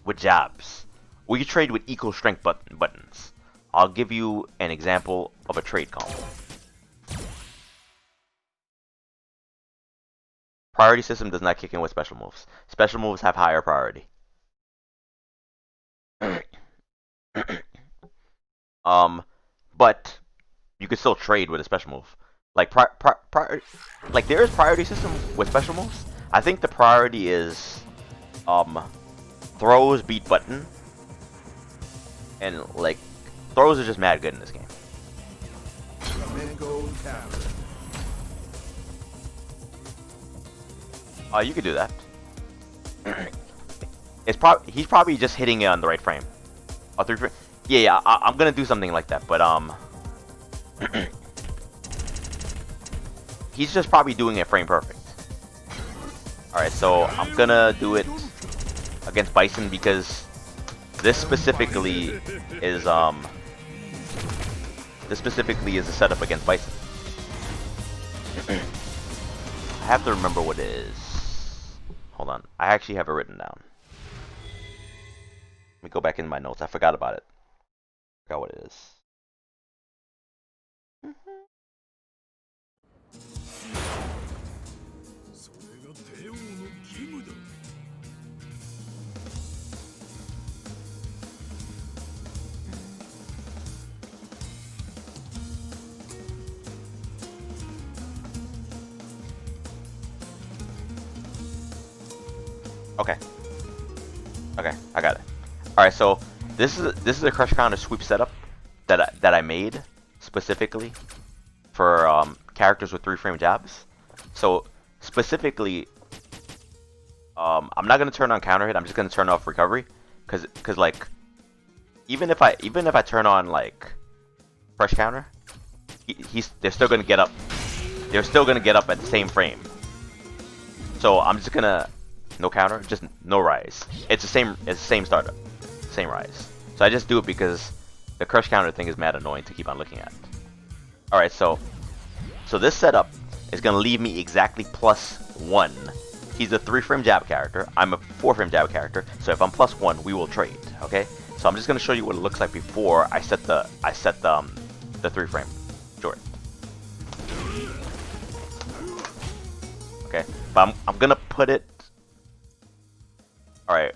[SPEAKER 1] with jabs. We could trade with equal strength buttons. I'll give you an example of a trade combo. Priority system does not kick in with special moves. Special moves have higher priority. But you could still trade with a special move. Like like there is priority system with special moves. I think the priority is throws beat button, and like throws are just mad good in this game. Oh, you could do that. He's probably just hitting it on the right frame. Oh, 3 frame. Yeah, I'm gonna do something like that, but he's just probably doing it frame perfect. All right, so I'm gonna do it against Bison because this specifically is a setup against Bison. I have to remember what it is. Hold on, I actually have it written down. Let me go back in my notes. I forgot about it. Forgot what it is. Okay. Okay, I got it. All right, so this is a crush counter sweep setup that I made specifically for characters with 3 frame jabs. So specifically, I'm not gonna turn on counter hit. I'm just gonna turn off recovery, cause like even if I turn on like crush counter, they're still gonna get up. They're still gonna get up at the same frame. So I'm just gonna no counter, just no rise. It's the same startup, same rise. So I just do it because the crush counter thing is mad annoying to keep on looking at. All right, so this setup is gonna leave me exactly +1. He's a 3 frame jab character. I'm a 4 frame jab character. So if I'm +1, we will trade. Okay. So I'm just gonna show you what it looks like before I set the 3 frame short. Okay, but I'm gonna put it. All right.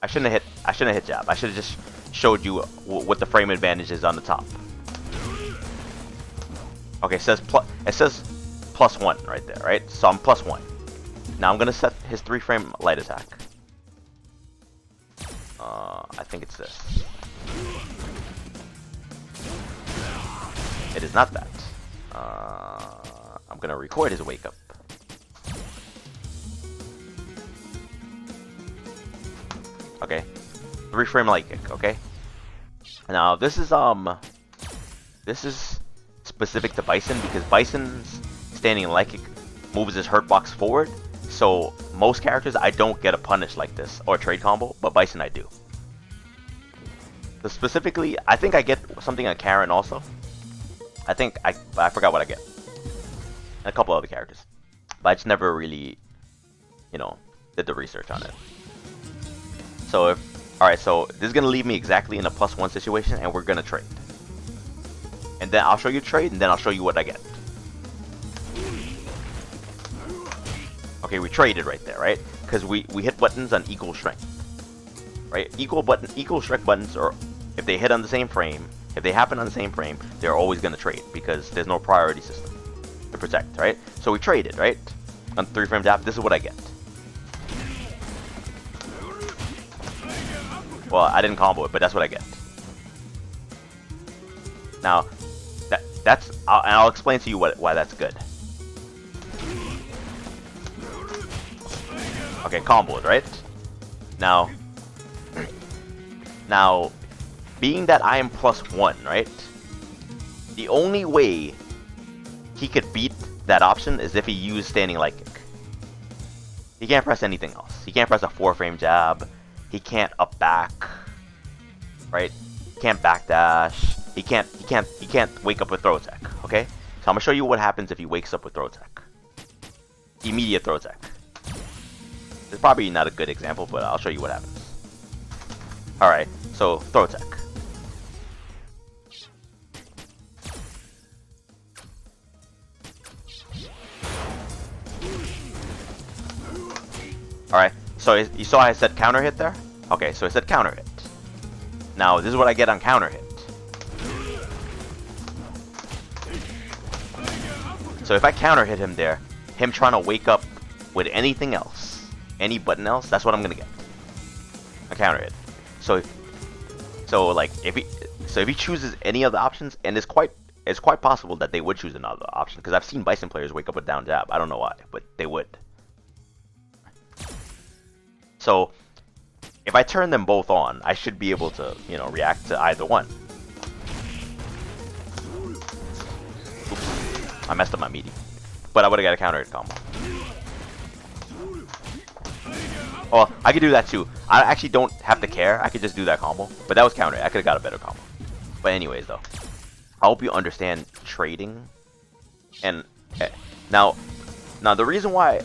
[SPEAKER 1] I shouldn't have hit jab. I should have just showed you what the frame advantage is on the top. Okay, it says +1 right there, right? So I'm +1. Now I'm gonna set his 3 frame light attack. I think it's this. It is not that. I'm gonna record his wake up. Okay, 3 frame light kick. Okay. Now this is specific to Bison because Bison's standing light kick moves his hurt box forward. So most characters I don't get a punish like this or a trade combo, but Bison I do. So specifically, I think I get something on Karen also. I think I forgot what I get. And a couple other characters, but I just never really, did the research on it. So alright, so this is gonna leave me exactly in a +1 situation, and we're gonna trade. And then I'll show you trade, and then I'll show you what I get. Okay, we traded right there, right? Because we hit buttons on equal strength, right? Equal strength buttons, or if they hit on the same frame, if they happen on the same frame, they're always gonna trade because there's no priority system to protect, right? So we traded, right? On 3 frame jab, this is what I get. Well, I didn't combo it, but that's what I get. Now, I'll explain to you why that's good. Okay, comboed, right? Now, being that I am +1, right? The only way he could beat that option is if he used standing light kick. He can't press anything else. He can't press a 4 frame jab. He can't up back, right? He can't backdash. He can't wake up with throw attack. Okay, so I'm gonna show you what happens if he wakes up with throw attack. Immediate throw attack. It's probably not a good example, but I'll show you what happens. All right, so throw attack. All right. So you saw I said counter hit there? Okay, so it said counter hit. Now, this is what I get on counter hit. So if I counter hit him there, him trying to wake up with anything else, any button else, that's what I'm going to get. A counter hit. So like, if he... So if he chooses any of the options, and it's quite possible that they would choose another option, because I've seen Bison players wake up with down jab. I don't know why, but they would. So if I turn them both on, I should be able to, you know, react to either one. Oops. I messed up my meaty. But I would have got a counter hit combo. Oh, I could do that too. I actually don't have to care. I could just do that combo. But that was counter. I could have got a better combo. But anyways, though, I hope you understand trading. And now the reason why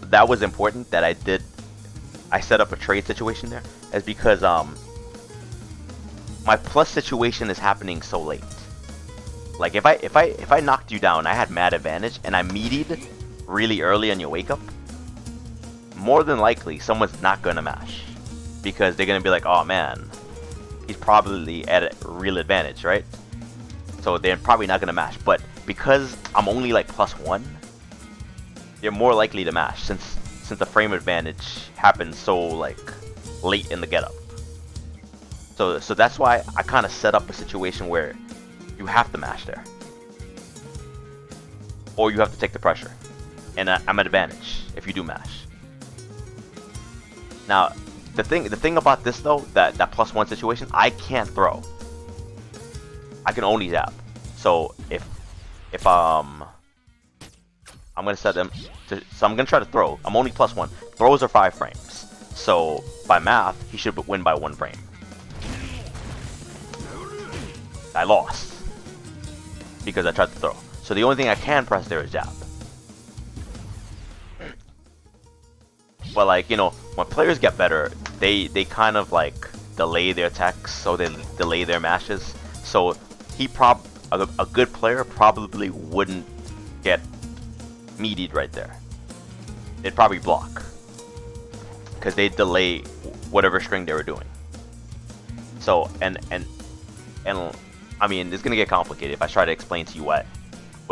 [SPEAKER 1] that was important that I set up a trade situation there is because my plus situation is happening so late. Like if I knocked you down, I had mad advantage, and I meatied really early on your wake up. More than likely, someone's not gonna mash because they're gonna be like, "Oh man, he's probably at a real advantage, right?" So they're probably not gonna mash. But because I'm only like +1, they're more likely to mash since the frame advantage happens so like late in the getup. So that's why I kind of set up a situation where you have to mash there, or you have to take the pressure, and I'm at advantage if you do mash. Now, the thing about this though, that +1 situation, I can't throw. I can only zap. So if I'm gonna set them so I'm gonna try to throw. I'm only +1. Throws are 5 frames. So by math, he should win by 1 frame. I lost because I tried to throw. So the only thing I can press there is jab. But like, you know, when players get better, they kind of like delay their attacks, so they delay their mashes. So a good player probably wouldn't get meatied right there. They'd probably block because they delay whatever string they were doing. So and I mean, it's gonna get complicated if I try to explain to you what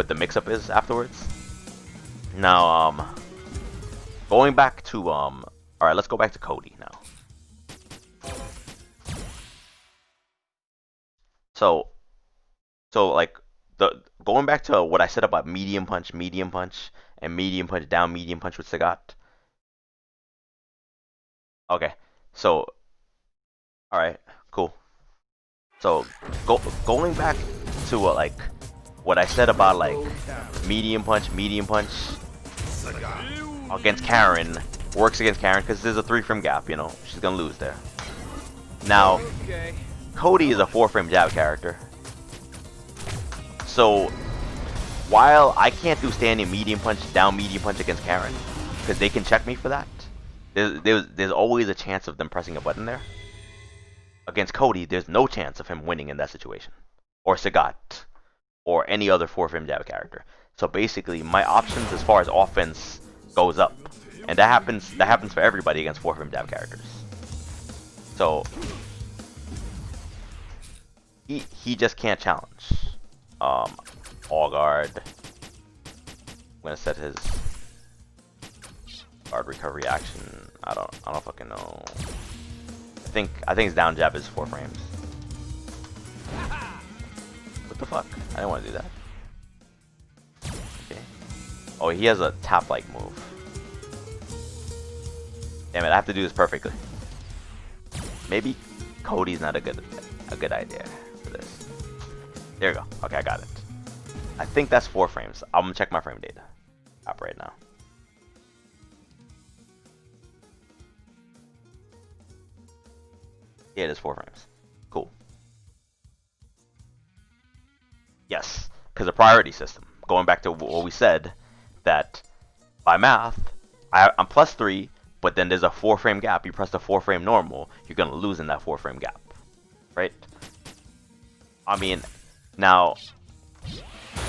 [SPEAKER 1] the mix-up is afterwards. Now, going back to all right, let's go back to Cody now. So like going back to what I said about medium punch, and medium punch down, medium punch with Sagat. Okay, so all right, cool. So going back to like what I said about like medium punch against Karen works against Karen because there's a 3-frame gap. You know, she's gonna lose there. Now, Cody is a 4-frame jab character. So while I can't do standing medium punch, down medium punch against Karen because they can check me for that, there's always a chance of them pressing a button there. Against Cody, there's no chance of him winning in that situation, or Sagat, or any other 4-frame jab character. So basically, my options as far as offense goes up, and that happens for everybody against 4-frame jab characters. So he just can't challenge. All guard. I'm gonna set his guard recovery action. I don't fucking know. I think his down jab is 4 frames. What the fuck? I didn't want to do that. Okay. Oh, he has a tap-like move. Damn it! I have to do this perfectly. Maybe Cody's not a good idea for this. There you go. Okay, I got it. I think that's 4 frames. I'm gonna check my frame data app right now. Yeah, it is 4 frames. Cool. Yes, because a priority system. Going back to what we said, that by math, I'm +3, but then there's a 4-frame gap. You press the 4-frame normal, you're gonna lose in that 4-frame gap, right? I mean, now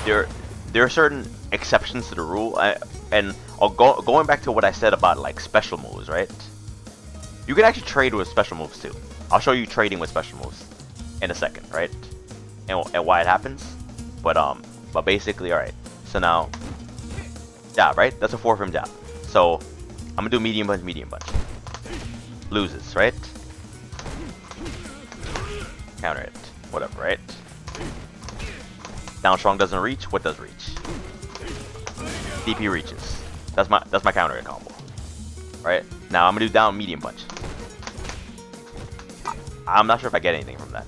[SPEAKER 1] there are certain exceptions to the rule, and going back to what I said about like special moves, right? You can actually trade with special moves too. I'll show you trading with special moves in a second, right? And why it happens. But basically, all right. So now, jab, right? That's a 4-frame jab. So I'm gonna do medium punch. Loses, right? Counter it. whatever, right? Down strong doesn't reach. What does reach? DP reaches. That's my counter hit combo. Right? Now I'm gonna do down medium punch. I'm not sure if I get anything from that.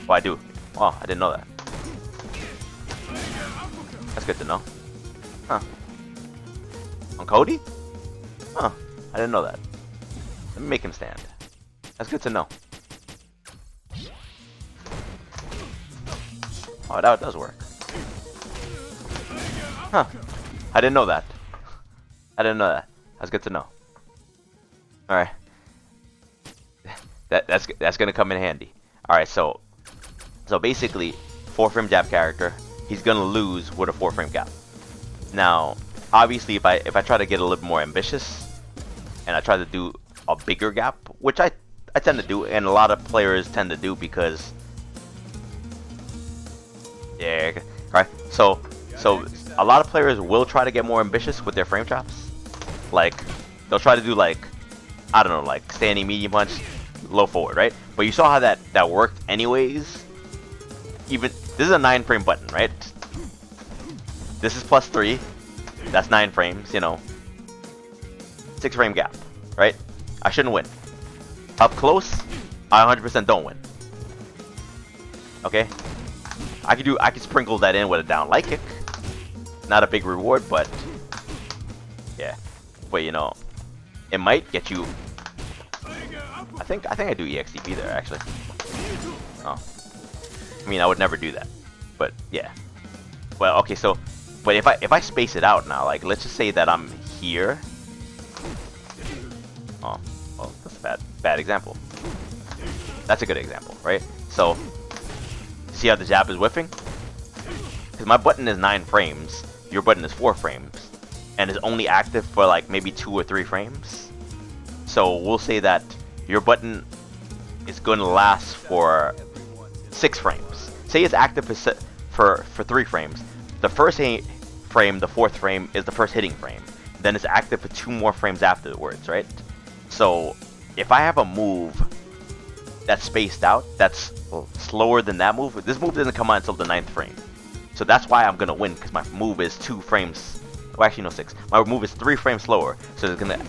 [SPEAKER 1] Oh, I do. Oh, I didn't know that. That's good to know. Huh. On Cody? Huh. I didn't know that. Let me make him stand. That's good to know. Oh, that does work. Huh. I didn't know that. I didn't know that. That's good to know. Alright. That's gonna come in handy. Alright, so basically, 4-frame jab character, he's gonna lose with a 4-frame gap. Now, obviously, if I try to get a little more ambitious, and I try to do a bigger gap, which I tend to do, and a lot of players tend to do because, yeah, right. So a lot of players will try to get more ambitious with their frame traps. Like, they'll try to do like, I don't know, like standing medium punch, low forward, right? But you saw how that worked anyways. Even this is a 9-frame button, right? This is +3. That's 9 frames, you know. 6-frame gap, right? I shouldn't win. Up close, I 100% don't win. Okay? I could sprinkle that in with a down light kick. Not a big reward, but yeah. But you know, it might get you. I think I do EXTP there actually. Oh. I mean, I would never do that. But yeah. Well, okay, so but if I space it out now, like let's just say that I'm here. Oh, well, that's a bad example. That's a good example, right? So, see how the jab is whiffing? Because my button is 9 frames, your button is 4 frames, and is only active for like maybe 2 or 3 frames. So we'll say that your button is going to last for 6 frames. Say it's active for 3 frames. The first frame, the 4th frame, is the first hitting frame. Then it's active for 2 more frames afterwards, right? So if I have a move that's spaced out, that's slower than that move, this move doesn't come on until the 9th frame. So that's why I'm gonna win, because my move is 2 frames. Well, actually no, 6. My move is 3 frames slower. So it's gonna,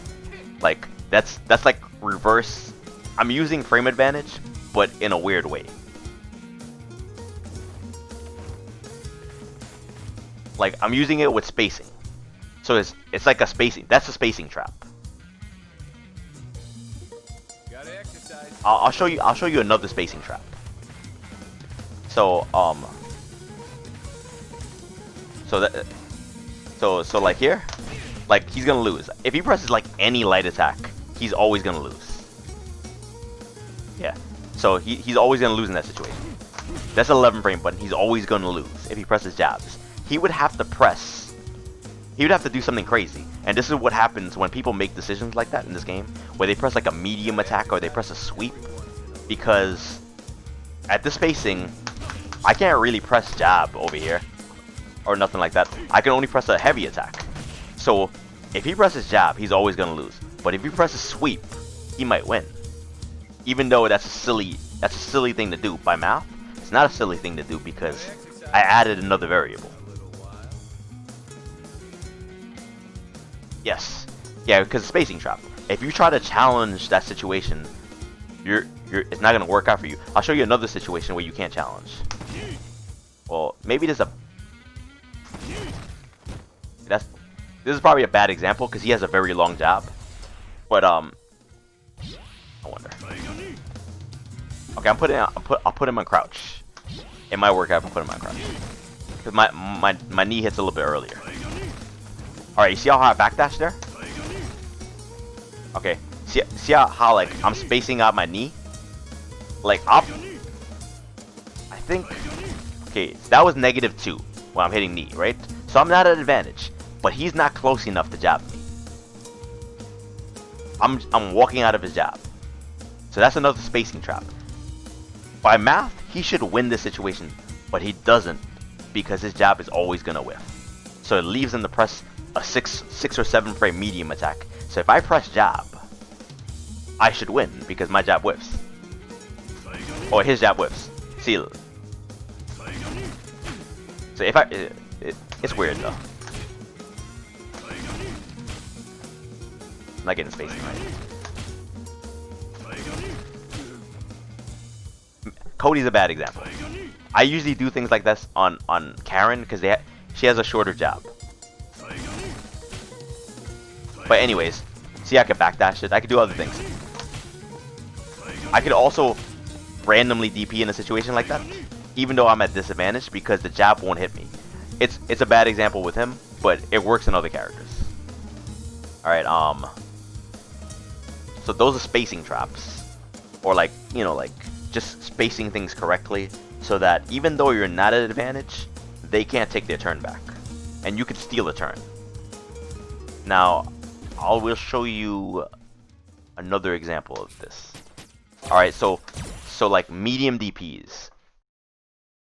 [SPEAKER 1] like, that's like reverse. I'm using frame advantage, but in a weird way. Like, I'm using it with spacing. So it's like a spacing. That's a spacing trap. I'll show you another spacing trap. So so like here, like he's gonna lose. If he presses like any light attack, he's always gonna lose. Yeah. So he's always gonna lose in that situation. That's an 11-frame button. He's always gonna lose if he presses jabs. He would have to press. He would have to do something crazy. And this is what happens when people make decisions like that in this game, where they press like a medium attack or they press a sweep, because at this spacing, I can't really press jab over here or nothing like that. I can only press a heavy attack. So if he presses jab, he's always gonna lose. But if he presses sweep, he might win. Even though that's a silly thing to do by math. It's not a silly thing to do because I added another variable. Yes. Yeah, because it's spacing trap. If you try to challenge that situation, it's not gonna work out for you. I'll show you another situation where you can't challenge. Well, maybe there's a. This is probably a bad example because he has a very long jab. But I wonder. Okay, I'll put him on crouch. It might work out if I put him on crouch. Because my knee hits a little bit earlier. Alright, you see how I backdash there? Okay. See how like I'm spacing out my knee? Like up. I think. Okay, that was -2 when I'm hitting knee, right? So I'm not at advantage. But he's not close enough to jab me. I'm walking out of his jab. So that's another spacing trap. By math, he should win this situation, but he doesn't because his jab is always gonna whiff. So it leaves him to press a 6 or 7 frame medium attack. So if I press jab, I should win because my jab whiffs. or his jab whips. See. So if it's weird though. I'm not getting spacing right. Cody's a bad example. I usually do things like this on Karen because she has a shorter jab. But anyways, see, I could backdash it. I could do other things. I could also randomly DP in a situation like that, even though I'm at disadvantage because the jab won't hit me. It's a bad example with him, but it works in other characters. All right, so those are spacing traps, or like, you know, like just spacing things correctly so that even though you're not at an advantage, they can't take their turn back, and you can steal a turn. Now, I will show you another example of this. All right, so like medium DPs.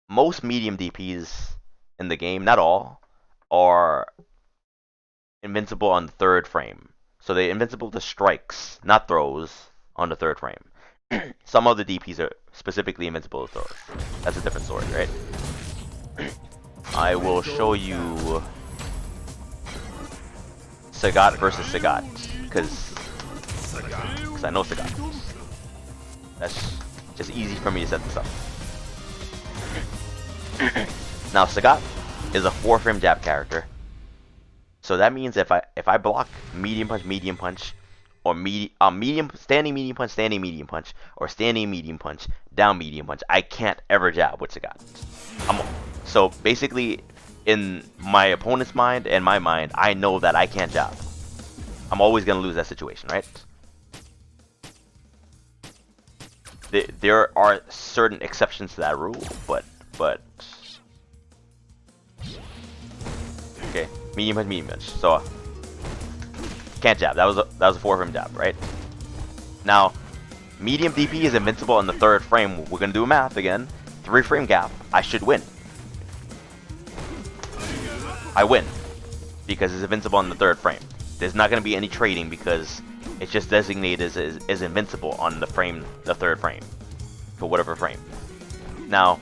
[SPEAKER 1] Most medium DPs in the game, not all, are invincible on the third frame. So they're invincible to strikes, not throws, on the third frame. Some of the DPs are specifically invincible to throws. That's a different story, right? I will show you Sagat versus Sagat, because I know Sagat. That's just easy for me to set this up. Now Sagat is a 4-frame jab character, so that means if I block medium punch, or standing medium punch, or standing medium punch, down medium punch, I can't ever jab with Sagat. So basically, in my opponent's mind and my mind, I know that I can't jab. I'm always gonna lose that situation, right? There are certain exceptions to that rule, but okay, medium punch. So can't jab. That was a 4-frame jab, right? Now, medium DP is invincible in the third frame. We're gonna do math again. 3-frame gap. I should win. I win because it's invincible in the third frame. There's not gonna be any trading because it's just designated as invincible on the third frame, for whatever frame. Now,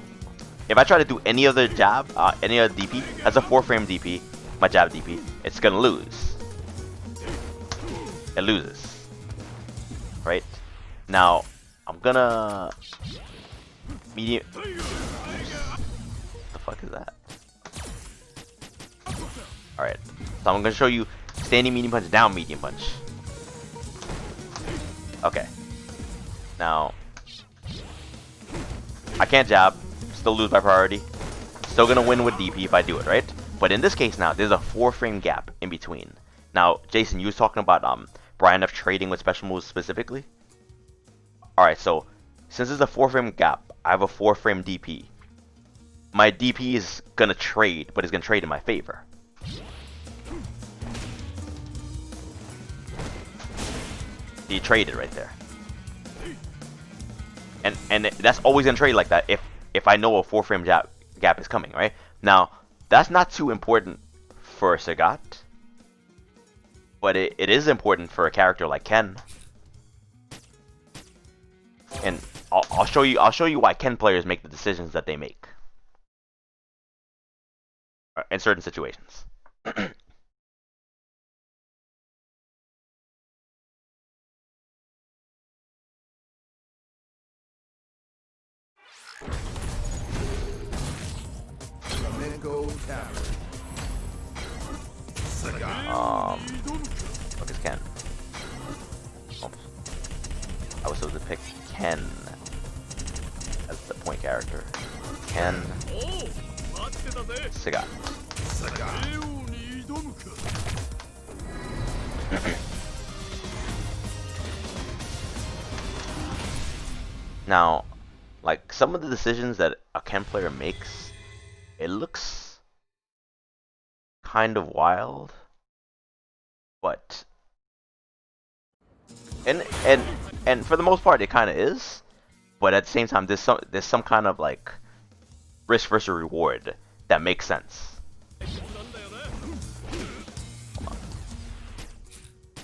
[SPEAKER 1] if I try to do any other jab, any other DP, as a 4-frame DP, my jab DP, it's gonna lose. It loses. Right? Now, I'm gonna medium. What the fuck is that? All right. So I'm gonna show you standing medium punch, down medium punch. Okay. Now, I can't jab. Still lose by priority. Still gonna win with DP if I do it, right? But in this case now, there's a 4-frame gap in between. Now, Jason, you was talking about Brian F trading with special moves specifically. All right, so since there's a 4-frame gap, I have a 4-frame DP. My DP is gonna trade, but it's gonna trade in my favor. He traded right there, and that's always gonna trade like that if I know a 4-frame gap is coming, right? Now, that's not too important for Sagat, but it is important for a character like Ken. And I'll show you why Ken players make the decisions that they make in certain situations. What is Ken? Oops. I was supposed to pick Ken as the point character. Ken Sagat. Now, like some of the decisions that a Ken player makes, it looks kind of wild, but and for the most part it kind of is, but at the same time there's some kind of like risk versus reward that makes sense.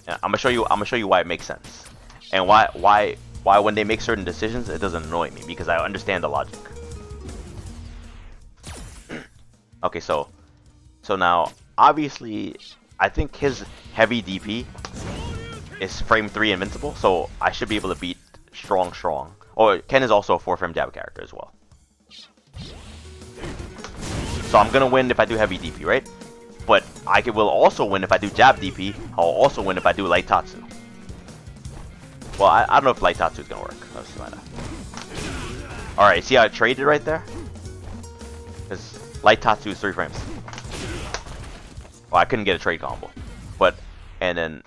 [SPEAKER 1] Yeah, I'm gonna show you why it makes sense and why why when they make certain decisions, it doesn't annoy me because I understand the logic. Okay, so now obviously I think his heavy DP is frame 3 invincible, so I should be able to beat strong. Or Ken is also a 4-frame jab character as well. So I'm gonna win if I do heavy DP, right? But I will also win if I do jab DP. I'll also win if I do light Tatsu. Well, I don't know if light Tatsu is gonna work. Let's find out. Alright, see how I traded right there? Because light Tatsu is 3 frames. Well, I couldn't get a trade combo. But, and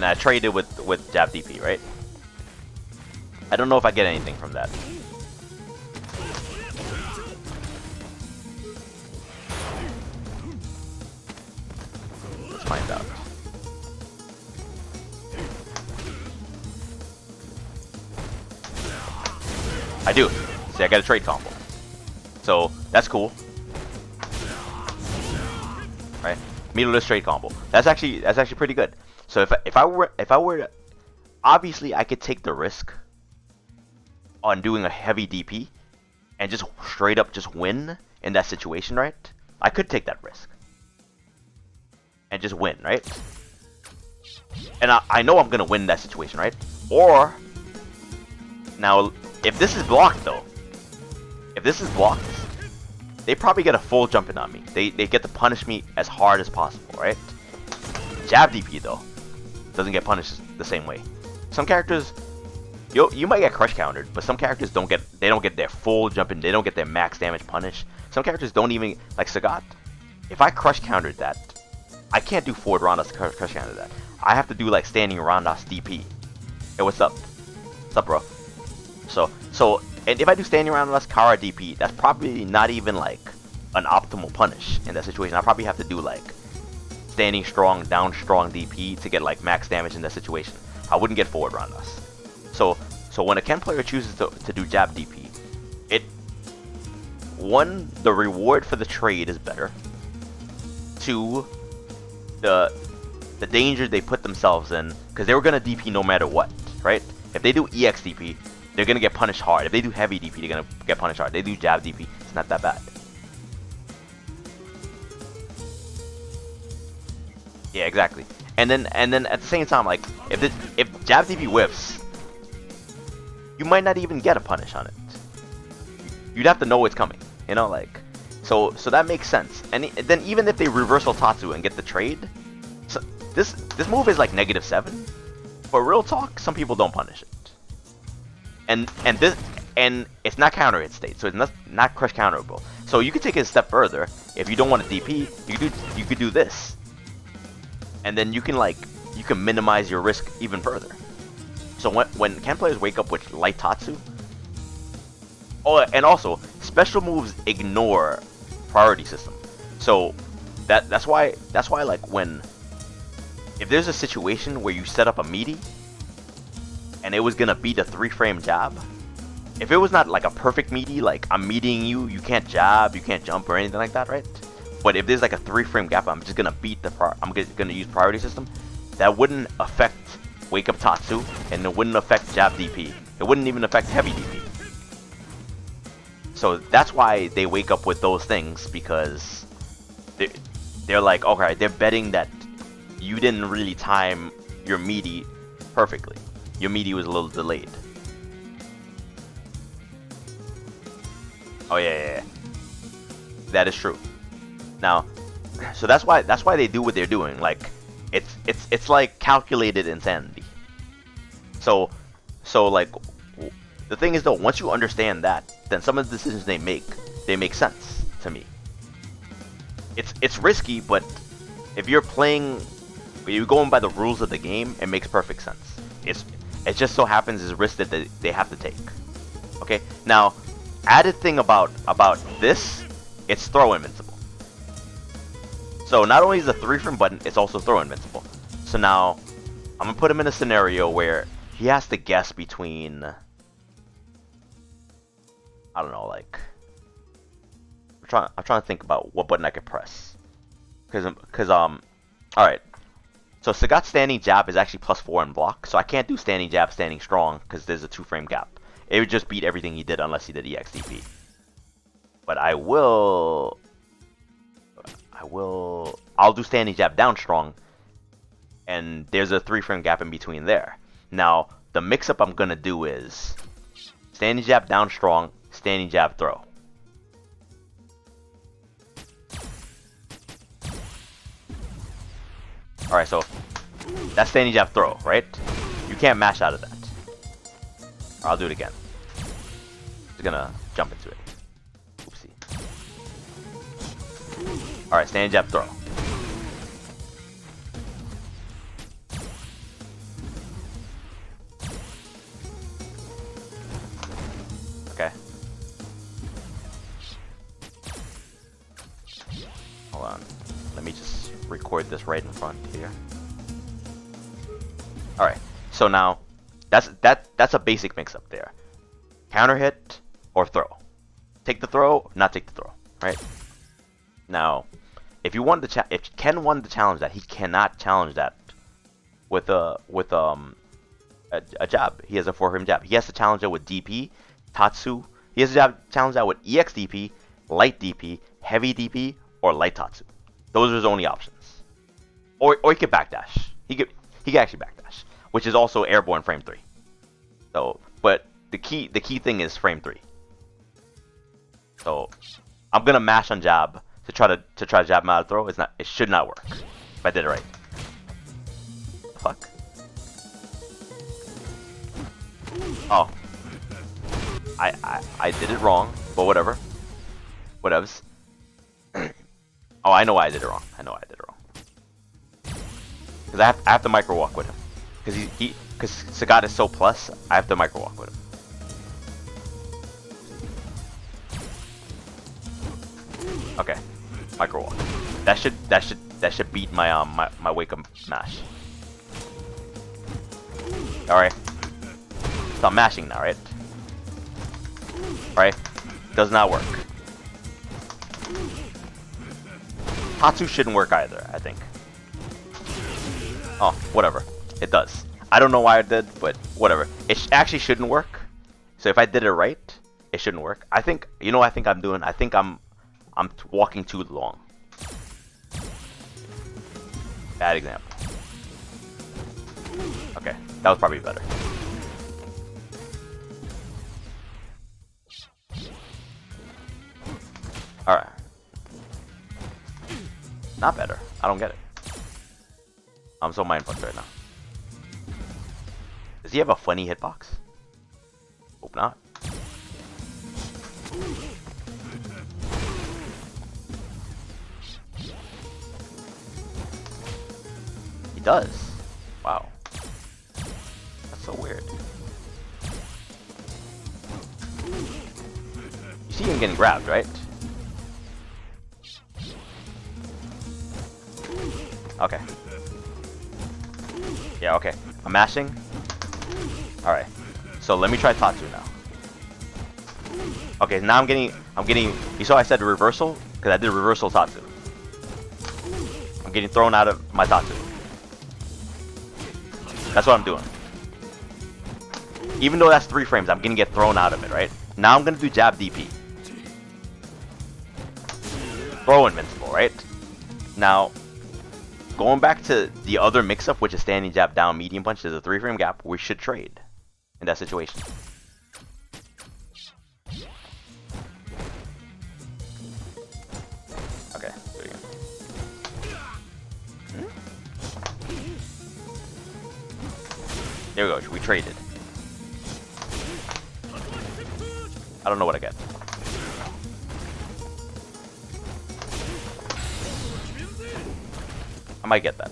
[SPEAKER 1] I traded with jab DP, right? I don't know if I get anything from that. Let's find out. I do. See, I got a trade combo. So, that's cool. Right? Meterless trade combo. That's actually pretty good. So if I were to, obviously I could take the risk on doing a heavy DP and just straight up just win in that situation, right? I could take that risk and just win, right? And I know I'm gonna win in that situation, right? Or now if this is blocked though, if this is blocked, they probably get a full jump in on me. They get to punish me as hard as possible, right? Jab DP though doesn't get punished the same way. Some characters, you might get crush countered, but some characters don't get their full jump in. They don't get their max damage punished. Some characters don't even, like Sagat. If I crush countered that, I can't do forward roundhouse to crush counter that. I have to do like standing roundhouse DP. Hey, what's up? What's up, bro? So, and if I do standing roundhouse Kara DP, that's probably not even like an optimal punish in that situation. I probably have to do like standing strong, down strong DP to get like max damage in that situation. I wouldn't get forward roundhouse. So when a Ken player chooses to do jab DP, one, the reward for the trade is better. Two, the danger they put themselves in, because they were gonna DP no matter what, right? If they do EX DP, they're gonna get punished hard. If they do heavy DP, they're gonna get punished hard. If they do jab DP, it's not that bad. Yeah, exactly. And then at the same time, like if jab DP whiffs, you might not even get a punish on it. You'd have to know it's coming, you know, like so that makes sense. And then even if they reversal Tatsu and get the trade, so this move is like -7. But real talk, some people don't punish it. And it's not counter hit state, so it's not crush counterable. So you could take it a step further. If you don't want to DP, you could do this. And then you can minimize your risk even further. So when Ken players wake up with light Tatsu, oh, and also special moves ignore priority system. So that's why like if there's a situation where you set up a meaty and it was gonna beat a 3-frame jab, if it was not like a perfect meaty, like I'm meeting you, you can't jab, you can't jump or anything like that, right? But if there's like a 3-frame gap, I'm just gonna beat I'm gonna use priority system. That wouldn't affect wake up Tatsu, and it wouldn't affect jab DP. It wouldn't even affect heavy DP. So that's why they wake up with those things, because they're like, okay, they're betting that you didn't really time your meaty perfectly. Your meaty was a little delayed. Oh yeah. That is true. Now, so that's why they do what they're doing. Like, it's like calculated insanity. So like, the thing is though, once you understand that, then some of the decisions they make sense to me. It's risky, but if you're going by the rules of the game, it makes perfect sense. It just so happens is a risk that they have to take. Okay, now added thing about this, it's throw invincible. So not only is the 3-frame button, it's also throw invincible. So now I'm gonna put him in a scenario where he has to guess between, I don't know, like I'm trying to think about what button I could press. Cause all right. So Sagat's standing jab is actually +4 in block, so I can't do standing jab, standing strong, because there's a 2-frame gap. It would just beat everything he did unless he did EXDP. But I'll do standing jab down strong, and there's a 3-frame gap in between there. Now, the mix-up I'm going to do is standing jab down strong, standing jab throw. Alright, so that's standing jab throw, right? You can't mash out of that. I'll do it again. Just gonna jump into it. Oopsie. Alright, standing jab throw. Okay. Hold on. Let me just record this right in front here. Alright, so now that's a basic mix up there. Counter hit or throw. Take the throw, not take the throw, right? Now, if Ken wanted to challenge that, he cannot challenge that with a jab. He has a 4-frame jab. He has to challenge it with DP, Tatsu. He has to challenge that with EX DP, light DP, heavy DP, or light Tatsu. Those are his only options. Or he could backdash. He could actually backdash, which is also airborne frame 3. So, but the key thing is frame 3. So, I'm gonna mash on jab to try to jab him out of throw. It should not work if I did it right. Fuck. Oh. I did it wrong, but whatever. Whatevs. Oh, I know why I did it wrong. Because I have to micro walk with him. Because Sagat is so plus, I have to micro walk with him. Okay, micro walk. That should beat my my wake up mash. All right. So I'm mashing now, right? Right? Does not work. Tatsu shouldn't work either, I think. Oh, whatever. It does. I don't know why it did, but whatever. It actually shouldn't work. So if I did it right, it shouldn't work. I think, you know what I think I'm doing? I think I'm walking too long. Bad example. Okay, that was probably better. Alright. Not better. I don't get it. I'm so mind-fucked right now. Does he have a funny hitbox? Hope not. He does. Wow. That's so weird. You see him getting grabbed, right? Okay. Yeah, okay. I'm mashing. Alright. So let me try Tatsu now. Okay, now I'm getting you saw I said reversal? Because I did reversal Tatsu. I'm getting thrown out of my Tatsu. That's what I'm doing. Even though that's 3 frames, I'm gonna get thrown out of it, right? Now I'm gonna do jab DP. Throw invincible, right? Now, going back to the other mix-up, which is standing jab down medium punch, there's a 3-frame gap. We should trade in that situation. Okay, do it again. There we go, we traded. I don't know what I get. I might get that.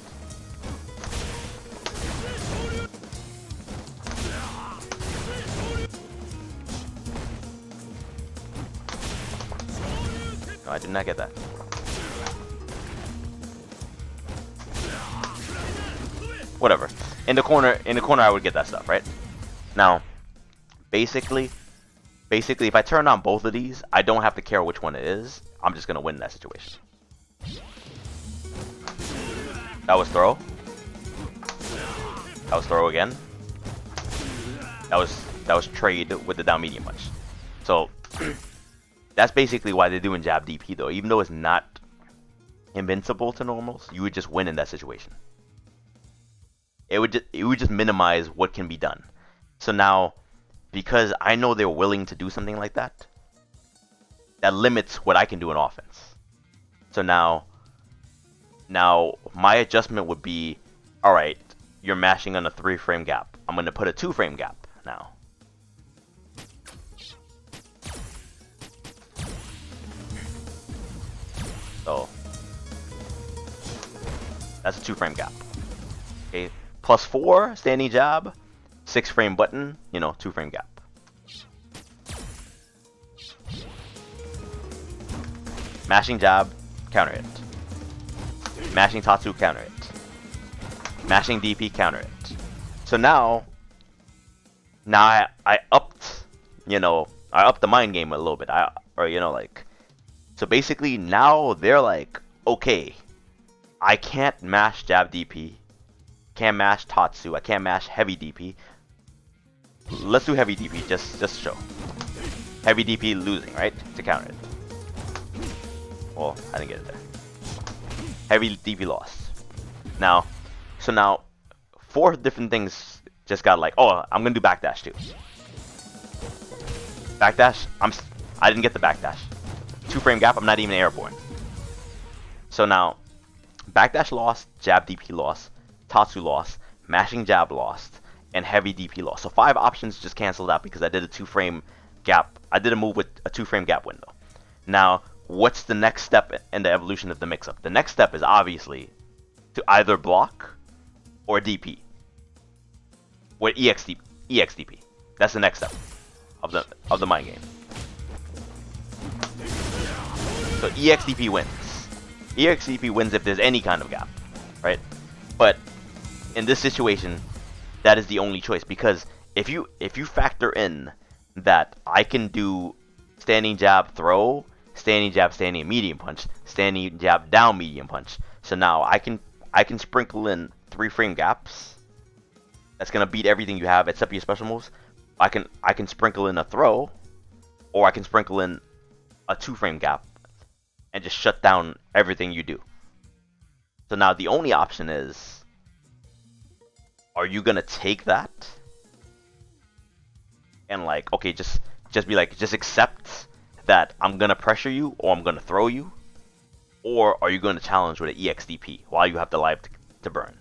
[SPEAKER 1] No, I did not get that. Whatever. In the corner I would get that stuff, right? Now, basically if I turn on both of these, I don't have to care which one it is. I'm just gonna win that situation. That was throw. That was throw again. That was trade with the down medium punch. So that's basically why they're doing jab DP though. Even though it's not invincible to normals, you would just win in that situation. It would just minimize what can be done. So now, because I know they're willing to do something like that, that limits what I can do in offense. So now my adjustment would be, all right, you're mashing on a 3-frame gap. I'm going to put a 2-frame gap now. So that's a 2-frame gap. Okay, +4 standing jab, 6-frame button, 2-frame gap. Mashing jab, counter it. Mashing Tatsu, counter it. Mashing DP, counter it. So now I upped, I upped the mind game a little bit. So basically now they're like, okay, I can't mash jab DP, can't mash Tatsu, I can't mash heavy DP. Let's do heavy DP just to show. Heavy DP losing, right? To counter it. Well, I didn't get it there. Heavy DP lost. Now, 4 different things just got like, oh, I'm gonna do backdash too. Backdash, I didn't get the backdash. 2-frame gap, I'm not even airborne. So now, backdash lost, jab DP lost, Tatsu lost, mashing jab lost, and heavy DP lost. So 5 options just canceled out because I did a 2-frame gap. I did a move with a 2-frame gap window. Now, what's the next step in the evolution of the mix-up? The next step is obviously to either block or DP. With EXDP. That's the next step of the mind game. So EXDP wins. EXDP wins if there's any kind of gap, right? But in this situation, that is the only choice, because if you factor in that I can do standing jab throw, standing jab standing medium punch, standing jab down medium punch. So now I can sprinkle in 3-frame gaps. That's gonna beat everything you have except your special moves. I can sprinkle in a throw, or I can sprinkle in a 2-frame gap and just shut down everything you do. So now the only option is, are you gonna take that and like, okay, just be like, just accept that I'm gonna pressure you or I'm gonna throw you, or are you gonna challenge with an EXDP while you have the life to burn?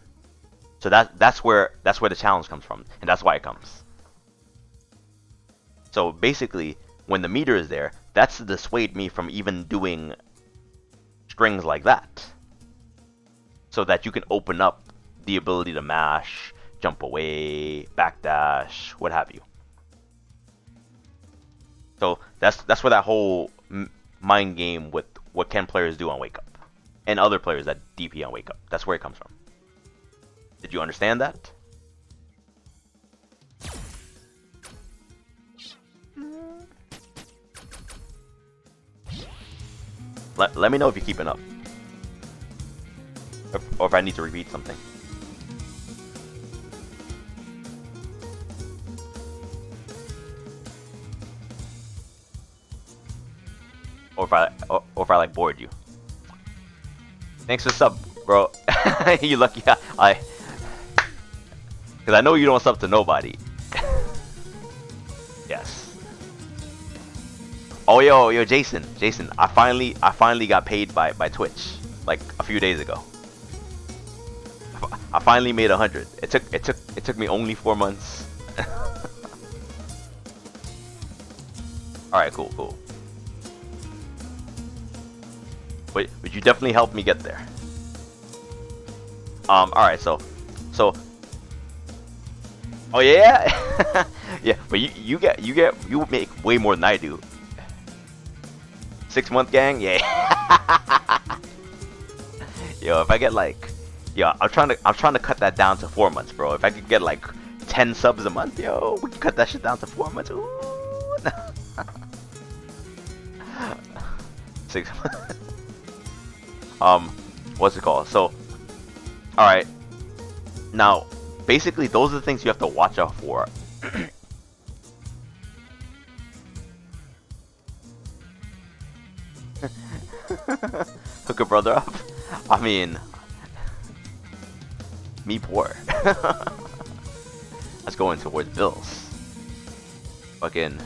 [SPEAKER 1] So that's where the challenge comes from, and that's why it comes. So basically, when the meter is there, that's to dissuade me from even doing strings like that, so that you can open up the ability to mash, jump away, backdash, what have you. So that's where that whole mind game with what can players do on Wake Up, and other players that DP on Wake Up, that's where it comes from. Did you understand that? Let me know if you're keeping up, or if I need to repeat something. Or if I like bored you. Thanks for the sub, bro. You lucky. Because I know you don't sub to nobody. Yes. Oh yo, Jason, I finally got paid by Twitch like a few days ago. I finally made 100. It took me only 4 months. All right, cool. But you definitely helped me get there. All right, so. Oh yeah, yeah. But you make way more than I do. 6-month gang, yeah. Yo, if I get like, I'm trying to cut that down to 4 months, bro. If I could get like 10 subs a month, yo, we can cut that shit down to 4 months. Ooh. 6 months. What's it called? So, all right. Now, basically those are the things you have to watch out for. Hook a brother up. I mean, me poor. That's going towards bills. Fucking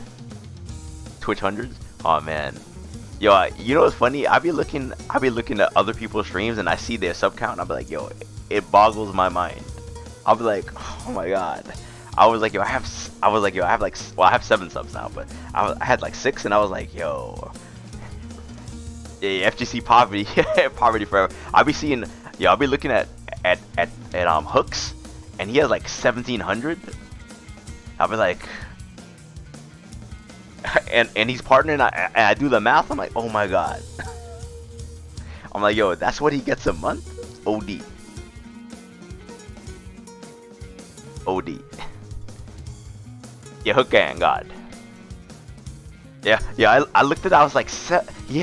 [SPEAKER 1] Twitch hundreds. Oh man. Yo, you know what's funny? I be looking at other people's streams and I see their sub count and I'll be like, yo, it boggles my mind. I'll be like, oh my god. I was like, yo, I have 7 subs now, but I had like 6 and I was like, yo. Yeah, FGC poverty, poverty forever. I'll be looking at Hooks and he has like 1700. I'll be like, and he's partnering, and I do the math, I'm like, oh my god. I'm like, yo, that's what he gets a month? OD. OD. Yeah, Hook Gang, God. Yeah, I looked at it, I was like, he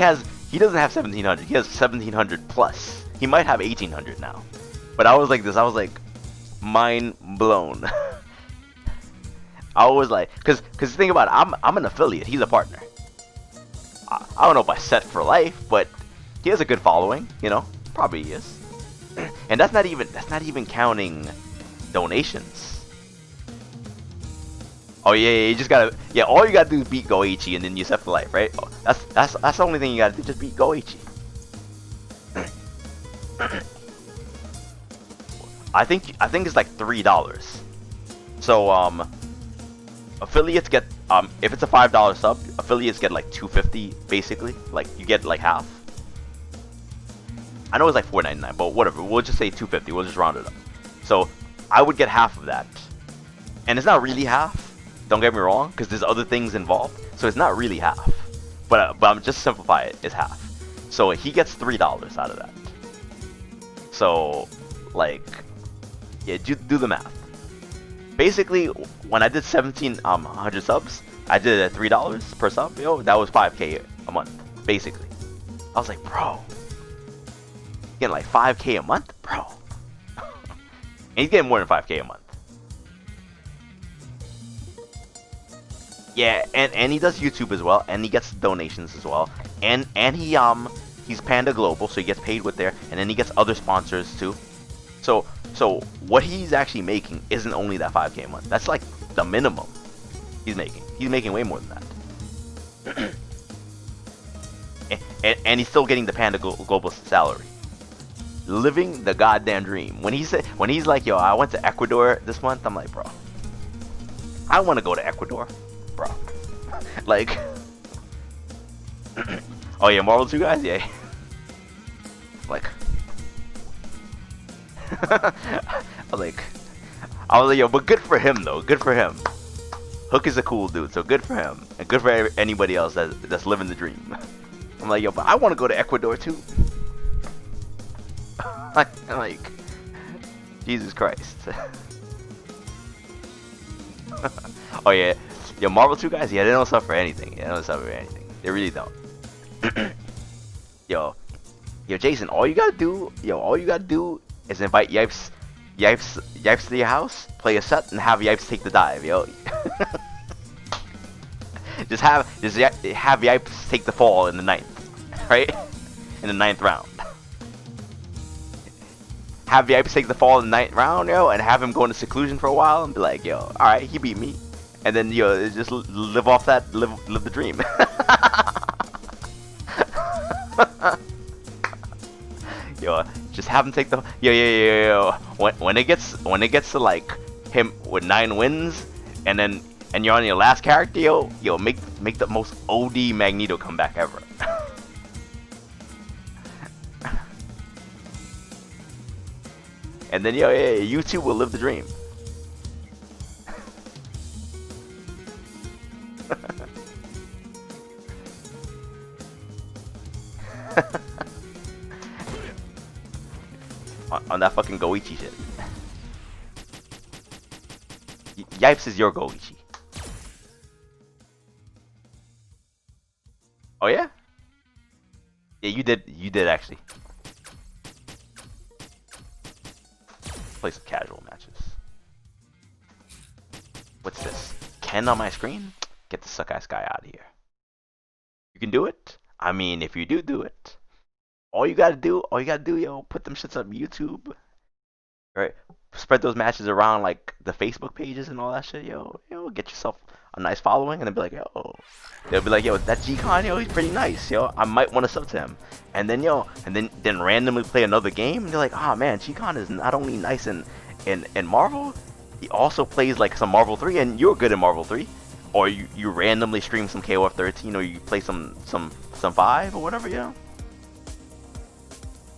[SPEAKER 1] doesn't have 1700, he has 1700 plus. He might have 1800 now. But I was like, mind blown. I was like, cause think about it, I'm an affiliate. He's a partner. I don't know if I set for life, but he has a good following. You know, probably he is. And that's not even counting donations. Oh yeah, you just gotta, all you gotta do is beat Goichi and then you set for life, right? Oh, that's the only thing you gotta do, just beat Goichi. I think it's like $3. So affiliates get if it's a $5 sub, affiliates get like $2.50 basically. Like you get like half. I know it's like $4.99, but whatever. We'll just say $2.50. We'll just round it up. So I would get half of that, and it's not really half. Don't get me wrong, because there's other things involved, so it's not really half. But I'm just simplify it. It's half. So he gets $3 out of that. So like, yeah, do the math. Basically, when I did 1,700 subs, I did it at $3 per sub. Yo, that was 5K a month, basically. I was like, bro, getting like 5K a month, bro. And he's getting more than 5K a month. Yeah, and he does YouTube as well, and he gets donations as well, and he's Panda Global, so he gets paid with there, and then he gets other sponsors too. So what he's actually making isn't only that 5K a month. That's like the minimum he's making. He's making way more than that. and he's still getting the Panda Global salary. Living the goddamn dream. When he's like, yo, I went to Ecuador this month, I'm like, bro, I want to go to Ecuador, bro. Like, oh yeah, Marvel 2 guys, yeah. Like, I was like, yo, but good for him though. Good for him. Hook is a cool dude, so good for him, and good for anybody else that's living the dream. I'm like, yo, but I want to go to Ecuador too. like, Jesus Christ. Oh yeah, yo, Marvel 2 guys, yeah, they don't suffer anything. They don't suffer anything. They really don't. Yo, Jason, all you gotta do is invite Yipes to your house, play a set, and have Yipes take the dive, yo. just have Yipes take the fall in the 9th, right? In the 9th round. Have Yipes take the fall in the 9th round, yo, and have him go into seclusion for a while and be like, yo, alright, he beat me. And then, yo, just live off that, live the dream. Yo, just have him take the yo. When it gets to like him with 9 wins, and you're on your last character, yo, make the most OD Magneto comeback ever. And then you two will live the dream. on that fucking Goichi shit. Yipes is your Goichi. Oh yeah? Yeah, you did actually. Play some casual matches. What's this? Ken on my screen? Get the suck ass guy out of here. You can do it? I mean, if you do it, all you gotta do, yo, put them shits up YouTube, right? Spread those matches around like the Facebook pages and all that shit, yo. Get yourself a nice following, and then be like, yo, they'll be like, yo, that G-Con, yo, he's pretty nice, yo. I might want to sub to him, and then then randomly play another game, and they're like, oh man, G-Con is not only nice in Marvel, he also plays like some Marvel 3, and you're good in Marvel 3, or you randomly stream some KOF 13, or you play some 5 or whatever,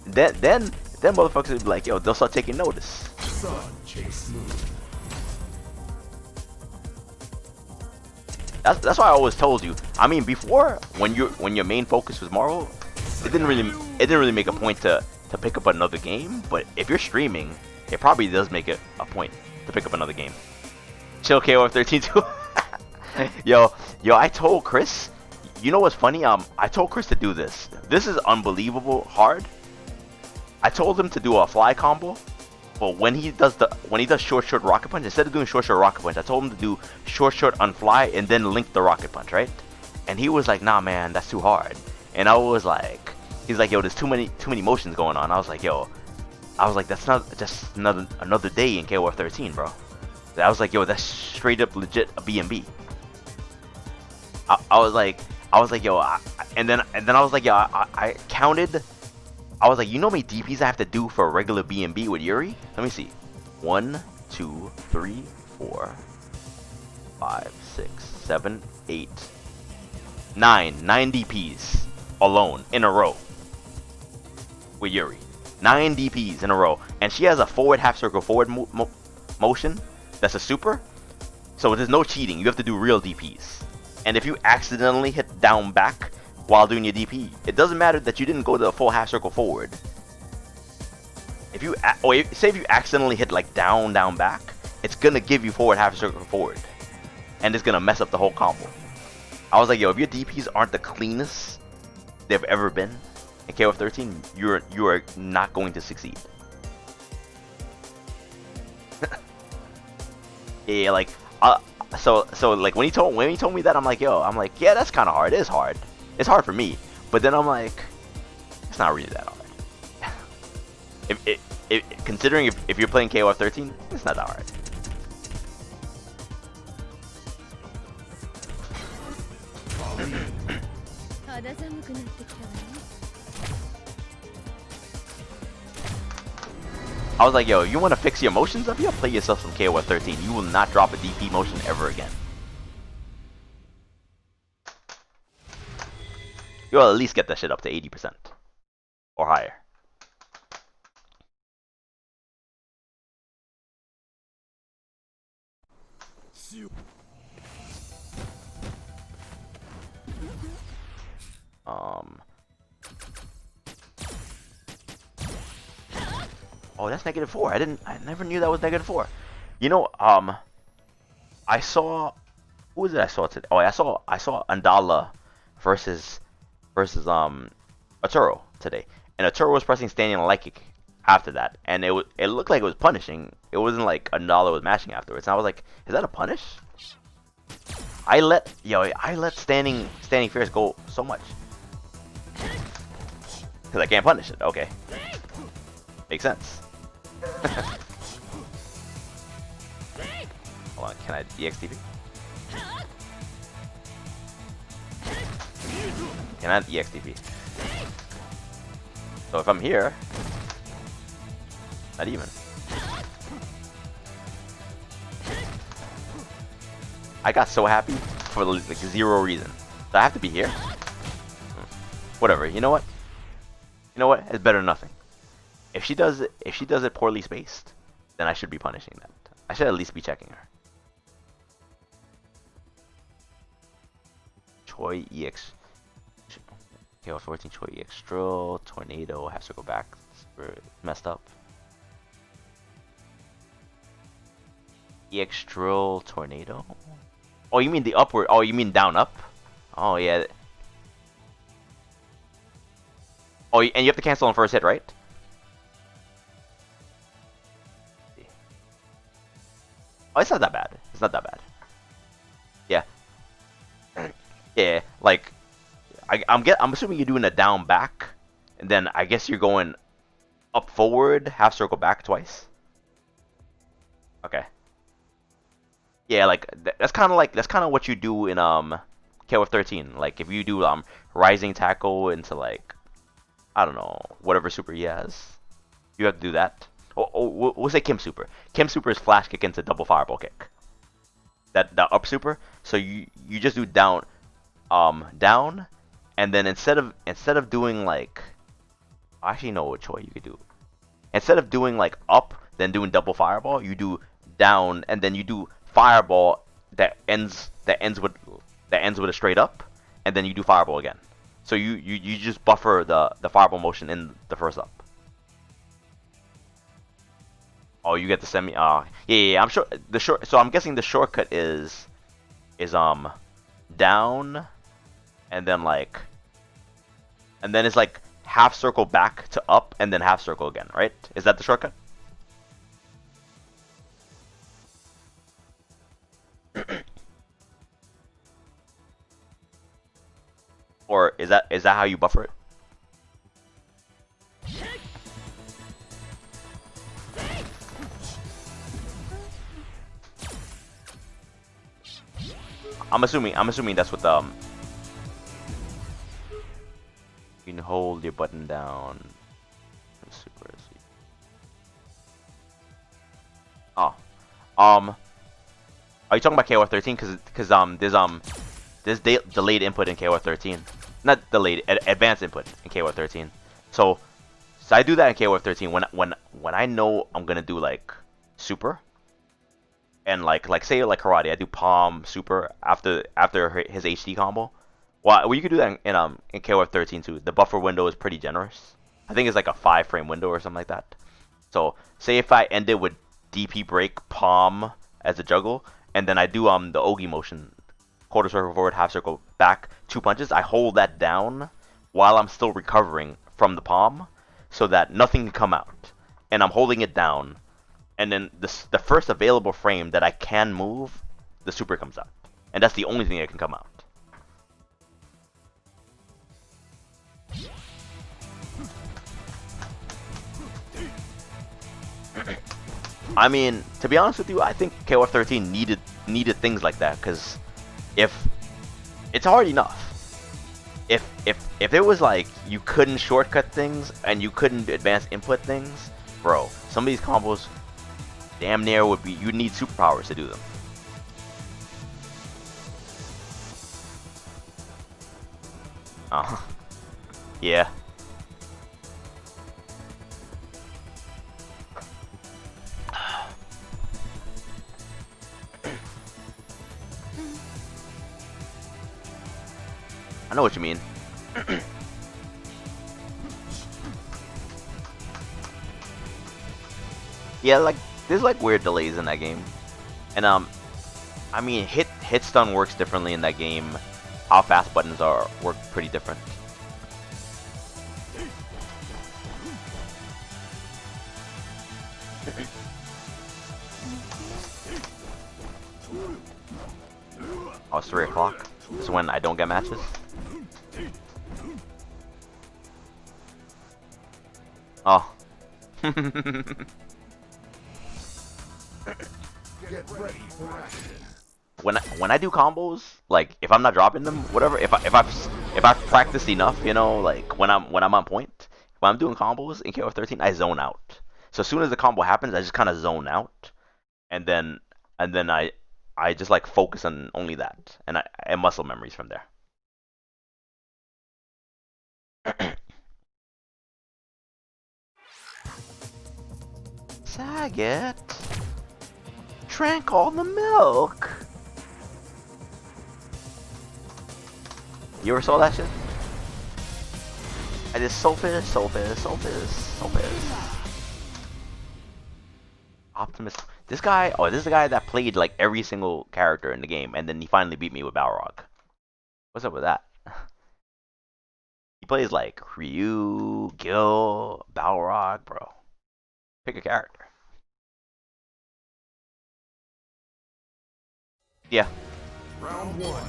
[SPEAKER 1] Then motherfuckers would be like, yo, they'll start taking notice. That's why I always told you. I mean, before, when your main focus was Marvel, it didn't really make a point to pick up another game. But if you're streaming, it probably does make it a point to pick up another game. Chill KOF 13 too. yo, I told Chris. You know what's funny? I told Chris to do this. This is unbelievable hard. I told him to do a fly combo, but when he does short rocket punch, instead of doing short rocket punch, I told him to do short on fly and then link the rocket punch, right? And he was like, nah man, that's too hard. And I was like, he's like, yo, there's too many motions going on. I was like, that's not just another day in KOF 13, bro. I was like, yo, that's straight up legit a B&B. I was like, yo, and then I was like, yo, I counted. I was like, you know how many DPs I have to do for a regular B&B with Yuri? Let me see. 1, 2, 3, 4, 5, 6, 7, 8, 9 DPs alone in a row with Yuri. 9 DPs in a row, and she has a forward half circle forward motion. That's a super. So there's no cheating. You have to do real DPs. And if you accidentally hit down back while doing your DP, it doesn't matter that you didn't go to the full half circle forward. If you accidentally hit like down back, it's gonna give you forward half circle forward, and it's gonna mess up the whole combo. I was like, yo, if your DPs aren't the cleanest they've ever been in KOF 13, you are not going to succeed. Yeah, like so like when he told me that, I'm like, yeah, that's kind of hard. It's hard. It's hard for me, but then I'm like, it's not really that hard. Considering if you're playing KOF 13, it's not that hard. I was like, yo, you want to fix your motions up here? Play yourself some KOF 13. You will not drop a DP motion ever again. You'll at least get that shit up to 80% or higher. Oh, that's -4. I never knew that was -4. You know, I saw, who was it I saw today? Oh, I saw Andala versus Arturo today, and Arturo was pressing standing leg kick after that, and it looked like it was punishing. It wasn't like Andala was mashing afterwards. And I was like, is that a punish? I let standing fierce go so much because I can't punish it. Okay, makes sense. Hold on, can I EXTP? Can I EXTP? So if I'm here, not even. I got so happy for like zero reason. So I have to be here. Whatever. You know what? It's better than nothing. If she does it poorly spaced, then I should be punishing that. I should at least be checking her. Choi EX. KO 14 Choi EX Drill, Tornado, have to go back. Messed up. EX Drill, Tornado? Oh, you mean the upward? Oh, you mean down up? Oh, yeah. Oh, and you have to cancel on first hit, right? Oh, it's not that bad. It's not that bad. Yeah, like I'm assuming you're doing a down back, and then I guess you're going up forward, half circle back twice. Okay. Yeah, like that's kind of what you do in KOF 13. Like if you do rising tackle into like I don't know whatever super he has, you have to do that. We'll say Kim super. Kim super is flash kick into double fireball kick. That up super. So you just do down, and then instead of doing like I actually know what choice you could do. Instead of doing like up, then doing double fireball, you do down, and then you do fireball that ends with a straight up, and then you do fireball again. So you just buffer the fireball motion in the first up. Oh, you get the semi. Yeah. I'm sure the short. So I'm guessing the shortcut is down, and then it's like half circle back to up, and then half circle again, right? Is that the shortcut? Or is that how you buffer it? I'm assuming that's what the you can hold your button down. Super. Oh, are you talking about KOF 13? Because there's delayed input in KOF 13, not delayed, advanced input in KOF 13. So I do that in KOF 13 when I know I'm gonna do like super. And like say like karate, I do palm super after his HD combo. Well, you could do that in KOF 13 too. The buffer window is pretty generous. I think it's like a 5-frame window or something like that. So say if I end it with DP break palm as a juggle, and then I do the Ogi motion, quarter circle forward, half circle back, 2 punches. I hold that down while I'm still recovering from the palm, so that nothing can come out, and I'm holding it down. And then the first available frame that I can move, the super comes out. And that's the only thing that can come out. I mean, to be honest with you, I think KOF 13 needed things like that, because if it's hard enough. If it was like you couldn't shortcut things and you couldn't advance input things, bro, some of these combos damn near would be, you'd need superpowers to do them. Yeah. I know what you mean. Yeah, like there's like weird delays in that game, and I mean hit stun works differently in that game. How fast buttons work pretty different. Oh, it's 3 o'clock. This is when I don't get matches. Oh.
[SPEAKER 9] Get ready for action.
[SPEAKER 1] When I do combos, like if I'm not dropping them, whatever, if I've practiced enough, you know, like when I'm on point, when I'm doing combos in KOF 13, I zone out. So as soon as the combo happens, I just kind of zone out, and then I just like focus on only that, and I muscle memories from there. Saget drank all the milk. You ever saw that shit? I just sulfus. Optimus. This guy, this is the guy that played like every single character in the game, and then he finally beat me with Balrog. What's up with that? He plays like Ryu, Gil, Balrog, bro. Pick a character. Yeah.
[SPEAKER 9] Round 1.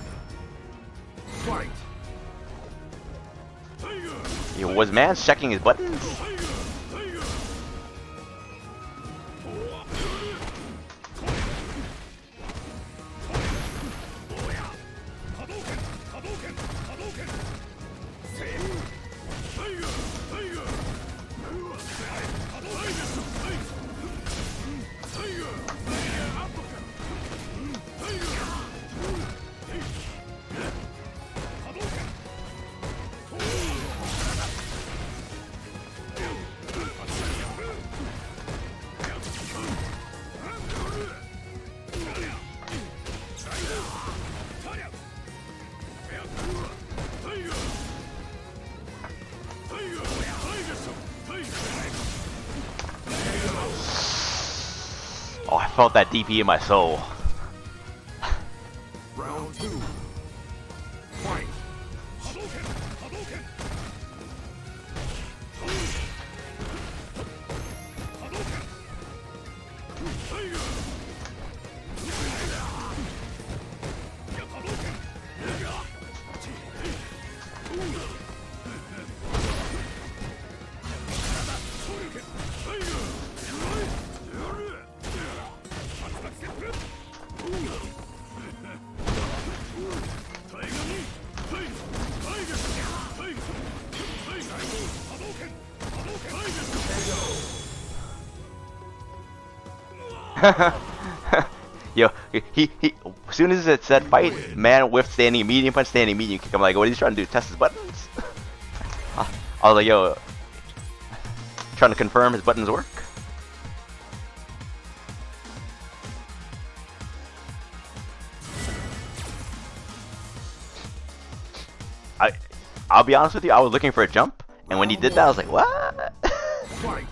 [SPEAKER 1] Yo, was man checking his buttons? Oh, I felt that DP in my soul.
[SPEAKER 9] Round 2. Fight.
[SPEAKER 1] Yo, he as soon as it said fight, man whiffed standing medium punch, standing medium kick. I'm like, what is he trying to do? Test his buttons? I was like, yo, trying to confirm his buttons work. I'll be honest with you, I was looking for a jump, and when he did that, I was like, what?
[SPEAKER 9] Fight.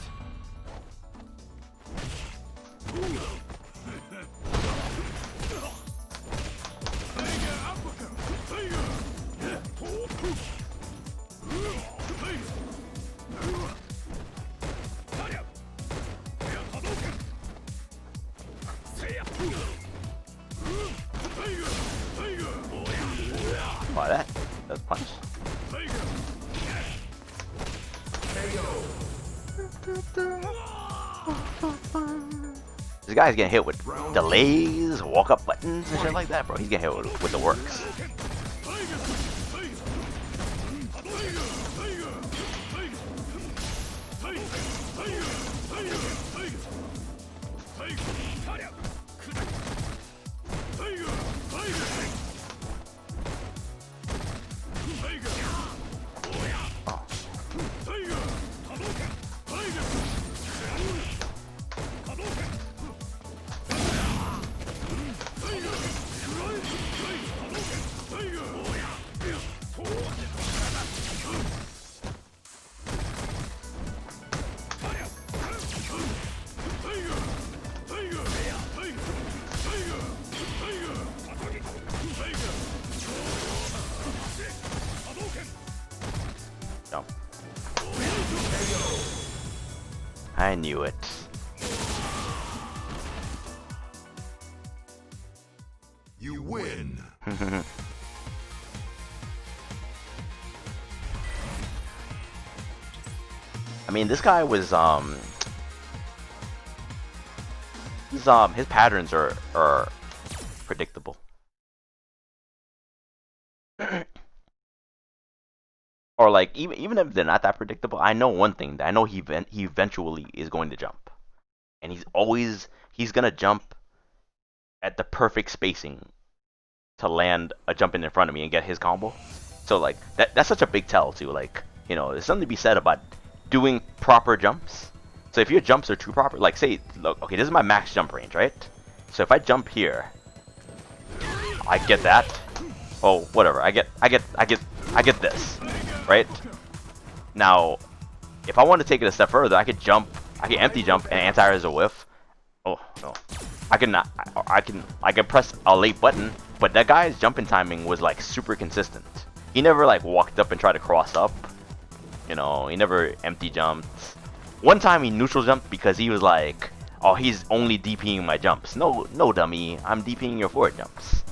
[SPEAKER 1] Wow, that's punch. This guy's getting hit with delays, walk-up buttons, and shit like that, bro. He's getting hit with the works. I knew it.
[SPEAKER 9] You win.
[SPEAKER 1] I mean, this guy was his patterns are predictable. Or like even if they're not that predictable, I know one thing. I know he eventually is going to jump, and he's gonna jump at the perfect spacing to land a jump in front of me and get his combo. So like that's such a big tell too. Like, you know, there's something to be said about doing proper jumps. So if your jumps are too proper, like say, look, okay, this is my max jump range, right? So if I jump here, I get that. Oh, whatever. I get this. Right? Now, if I want to take it a step further, I could empty jump and anti-air as a whiff. Oh no, I can press a late button, but that guy's jumping timing was like super consistent. He never like walked up and tried to cross up. You know, he never empty jumped. One time he neutral jumped because he was like, oh, he's only DPing my jumps. No dummy, I'm DPing your forward jumps.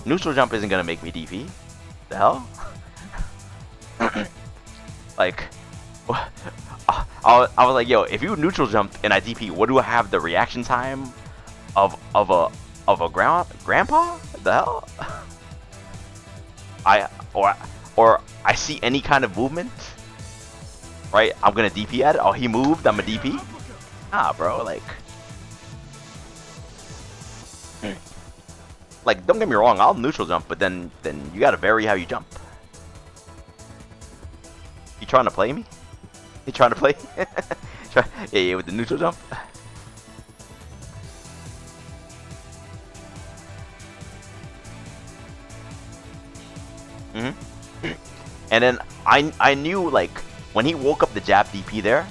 [SPEAKER 1] Neutral jump isn't gonna make me DP. The hell? Like, I was like, yo, if you neutral jumped and I DP, what do I have the reaction time of a grandpa? The hell? Or I see any kind of movement, right? I'm gonna DP at it. Oh, he moved. I'm a DP. Nah, bro. Like, don't get me wrong. I'll neutral jump, but then you gotta vary how you jump. You trying to play me? You trying to play? Yeah, with the neutral jump. And then I knew, like, when he woke up the jab DP there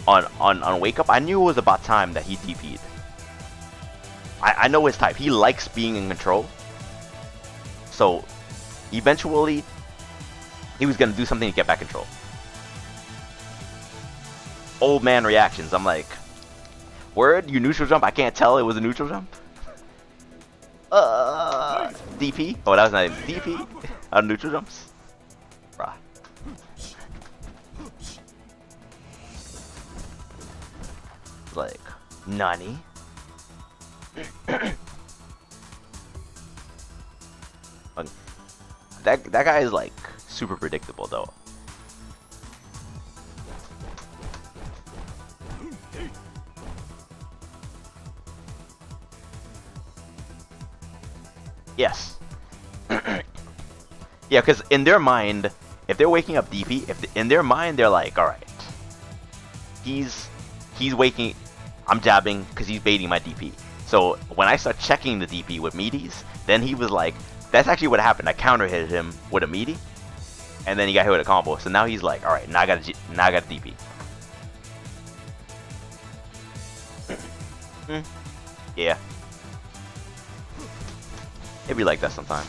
[SPEAKER 1] on wake up, I knew it was about time that he DP'd. I know his type. He likes being in control. So eventually he was gonna do something to get back control. Old man reactions. I'm like, word, you neutral jump? I can't tell it was a neutral jump. DP? Oh, that was not even DP on neutral jumps. Bruh. Like, nani? That guy is like super predictable though. Yes. Yeah, because in their mind, if they're waking up DP, in their mind they're like, all right, he's waking, I'm jabbing because he's baiting my DP. So when I start checking the DP with meaties, then he was like, that's actually what happened. I counter hit him with a meaty, and then he got hit with a combo. So now he's like, all right, now I got DP. Yeah. It'd be like that sometimes.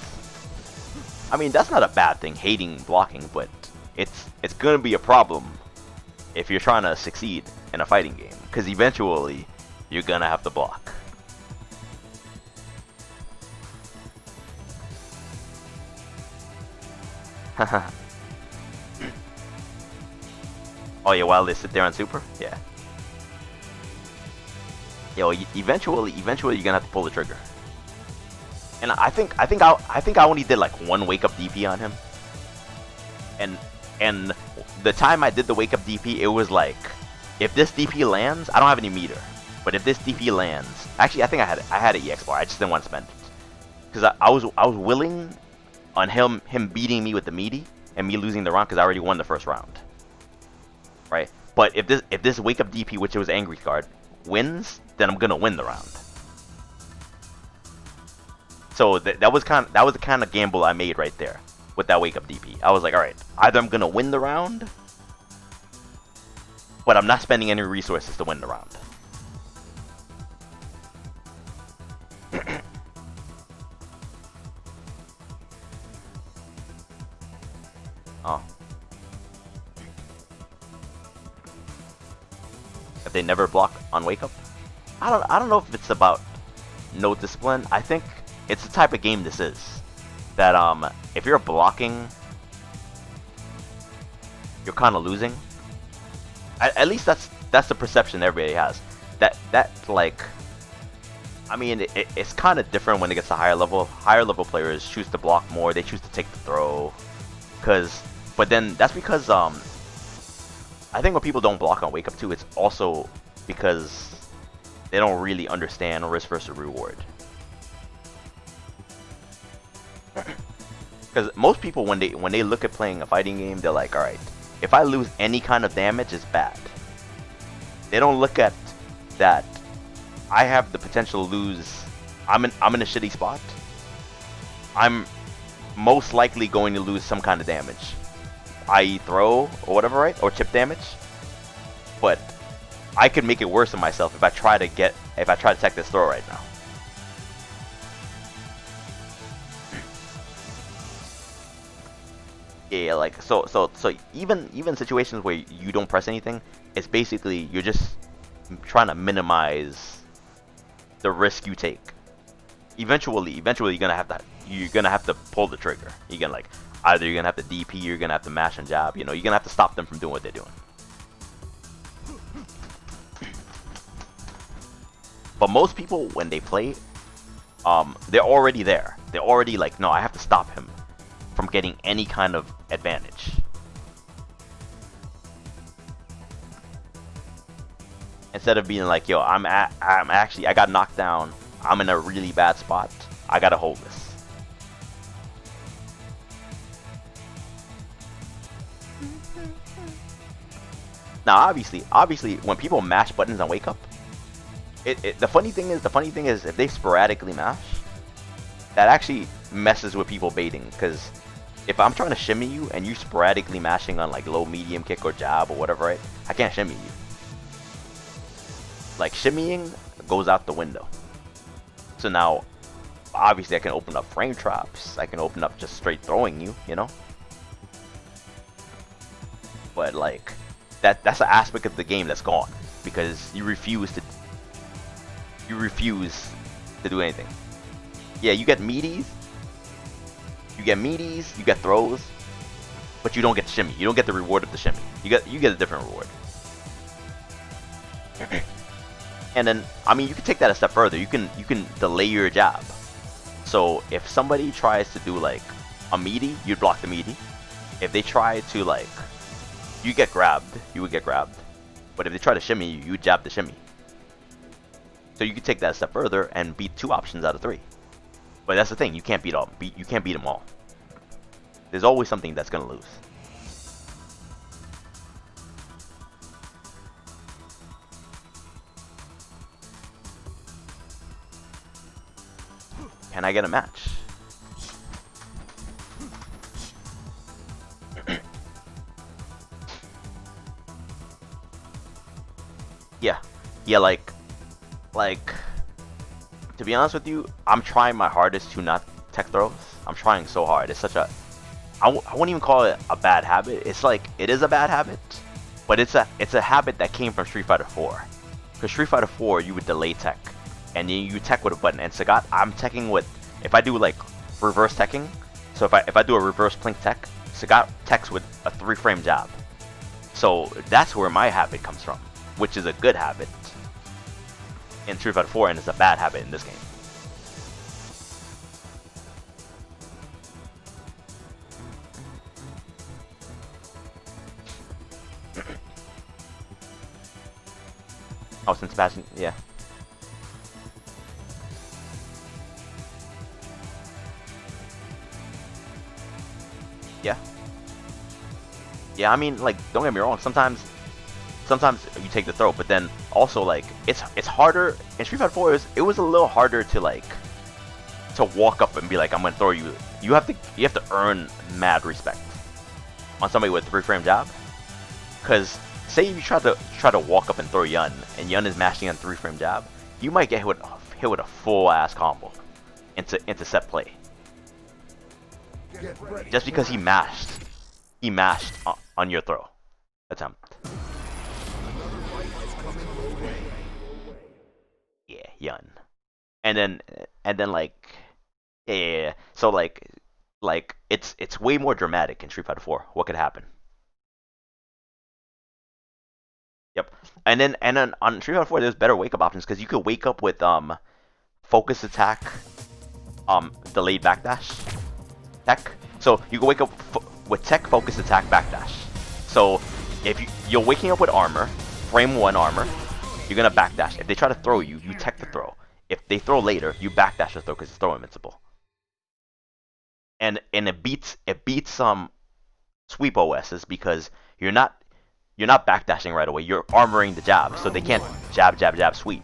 [SPEAKER 1] I mean, that's not a bad thing, hating blocking, but it's gonna be a problem if you're trying to succeed in a fighting game, because eventually you're gonna have to block. Oh yeah, while they sit there on super, yeah. Yo, eventually you're gonna have to pull the trigger. And I think I only did like one wake up DP on him. And the time I did the wake up DP, it was like, if this DP lands, I don't have any meter, but if this DP lands, actually I think I had an EX bar. I just didn't want to spend it because I was willing on him beating me with the meaty and me losing the round because I already won the first round, right? But if this wake up DP, which was Angry Card, wins, then I'm gonna win the round. So that was the kind of gamble I made right there with that wake up DP. I was like, all right, either I'm gonna win the round, but I'm not spending any resources to win the round. Oh. If they never block on wake up, I don't know if it's about no discipline. I think it's the type of game this is. That if you're blocking, you're kind of losing. At least that's the perception everybody has. That like, I mean, it's kind of different when it gets to higher level. Higher level players choose to block more. They choose to take the throw, but then that's because I think when people don't block on wake up too, it's also because they don't really understand risk versus reward. Because most people, when they look at playing a fighting game, they're like, all right, if I lose any kind of damage, it's bad. They don't look at that I have the potential to lose. I'm in a shitty spot. I'm most likely going to lose some kind of damage, i.e. throw or whatever, right? Or chip damage. But I could make it worse on myself if I try to tech this throw right now. Yeah, like so even situations where you don't press anything, it's basically you're just trying to minimize the risk you take. eventually you're gonna have to pull the trigger. You're gonna like either you're gonna have to DP, you're gonna have to mash and jab. You know, you're gonna have to stop them from doing what they're doing. But most people when they play, they're already there. They're already like, no, I have to stop him from getting any kind of advantage. Instead of being like, yo, I got knocked down. I'm in a really bad spot. I gotta hold this. Now, obviously, when people mash buttons and wake up, the funny thing is, if they sporadically mash, that actually messes with people baiting. Because if I'm trying to shimmy you and you sporadically mashing on like low, medium kick or jab or whatever, right? I can't shimmy you. Like shimmying goes out the window. So now, obviously, I can open up frame traps. I can open up just straight throwing you, you know. But like, that's an aspect of the game that's gone because you refuse to do anything. Yeah, you get meaties, you get throws, but you don't get the shimmy. You don't get the reward of the shimmy. You get a different reward. And then, I mean, you can take that a step further. You can delay your jab. So if somebody tries to do like a meaty, you'd block the meaty. If they try to like, you would get grabbed. But if they try to shimmy you, you jab the shimmy. So you can take that a step further and beat 2 options out of 3. But that's the thing, you can't beat them all. There's always something that's gonna lose. Can I get a match? Yeah, like, to be honest with you, I'm trying my hardest to not tech throws. I'm trying so hard. It's such a, I wouldn't even call it a bad habit. It's like, it is a bad habit, but it's a habit that came from Street Fighter 4. Because Street Fighter 4, you would delay tech, and then you tech with a button. And Sagat, I'm teching with, if I do like reverse teching, so if I do a reverse plink tech, Sagat techs with a 3-frame jab. So that's where my habit comes from, which is a good habit in Street Fighter 4, and it's a bad habit in this game. Oh, since Sebastian, yeah. Yeah, I mean, like, don't get me wrong, sometimes you take the throw, but then also like it's harder in Street Fighter 4. It was a little harder to like to walk up and be like, I'm gonna throw you. You have to earn mad respect on somebody with 3-frame jab. Because say you try to walk up and throw Yun, and Yun is mashing on 3-frame jab, you might get hit with a full ass combo into set play. Just because he mashed on your throw attempt. Yeah, Yun. And then like yeah. So like it's way more dramatic in Street Fighter 4. What could happen? Yep. And then on Street Fighter 4 there's better wake up options because you could wake up with focus attack, delayed backdash tech. So you can wake up with tech, focus attack, backdash. So if you're waking up with armor, frame 1 armor, you're gonna backdash. If they try to throw you, you tech the throw. If they throw later, you backdash the throw because it's throw invincible. And it beats sweep OSs because you're not backdashing right away. You're armoring the jab, so they can't jab sweep.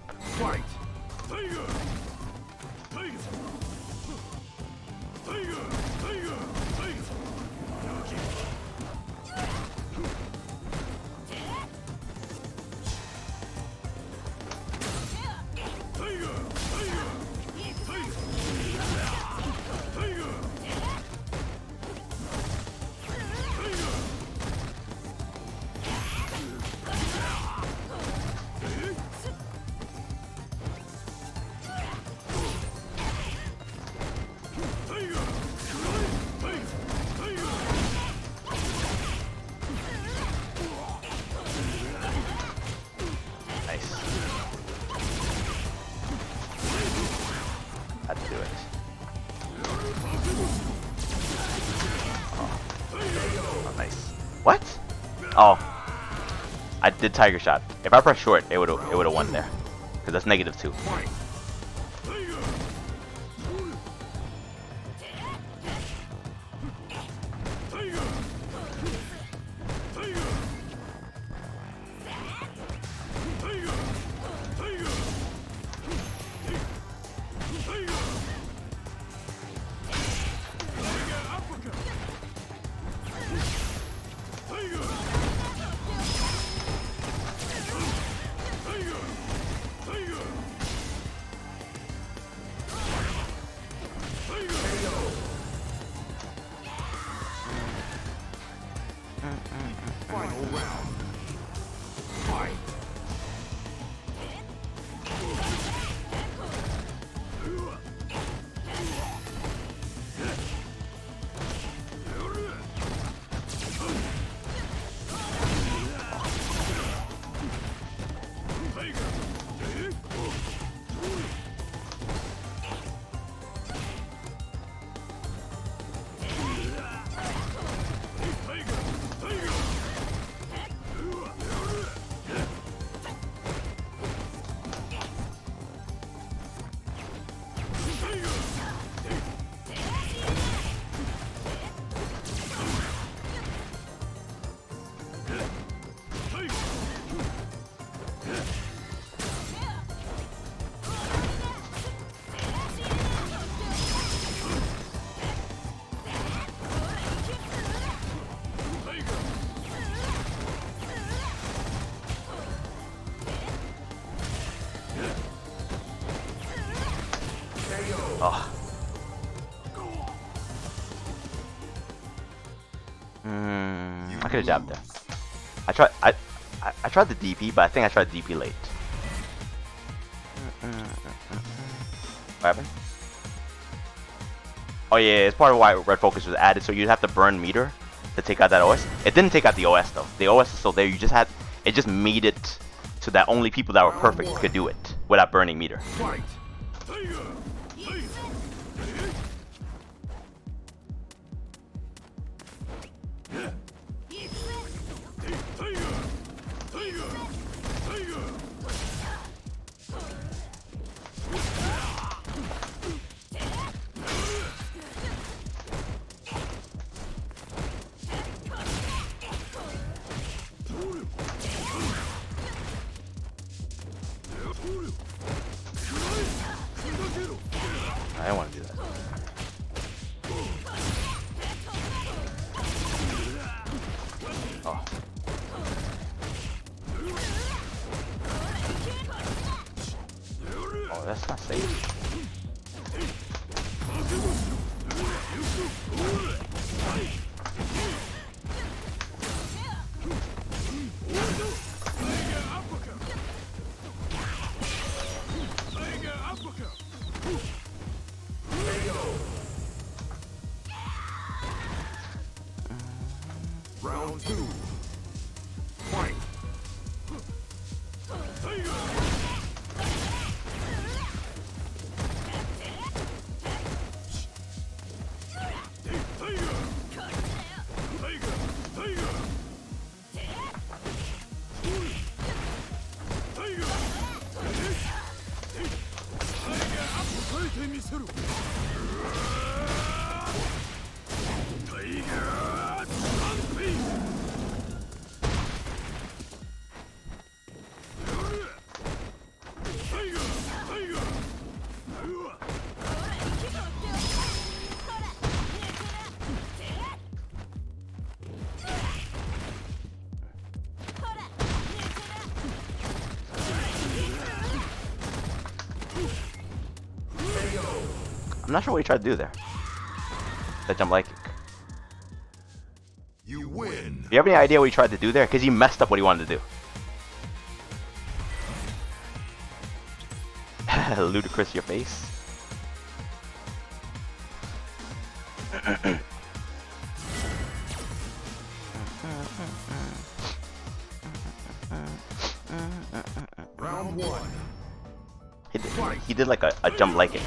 [SPEAKER 1] What? Oh. I did Tiger Shot. If I press short, it would have won there. Because that's -2. Oh. I could have jabbed there. I tried the DP, but I think I tried DP late. What happened? Oh yeah, it's part of why Red Focus was added, so you'd have to burn meter to take out that OS. It didn't take out the OS though. The OS is still there. You just had it just made it so that only people that were perfect could do it without burning meter. I don't want to do that. Oh. Oh, that's not safe.
[SPEAKER 9] Round 2. Fight.
[SPEAKER 1] I'm not sure what he tried to do there. That jump like kick.
[SPEAKER 9] You win.
[SPEAKER 1] Do you have any idea what he tried to do there? Because he messed up what he wanted to do. Ludicrous your face.
[SPEAKER 9] Round 1.
[SPEAKER 1] He did like a jump like it.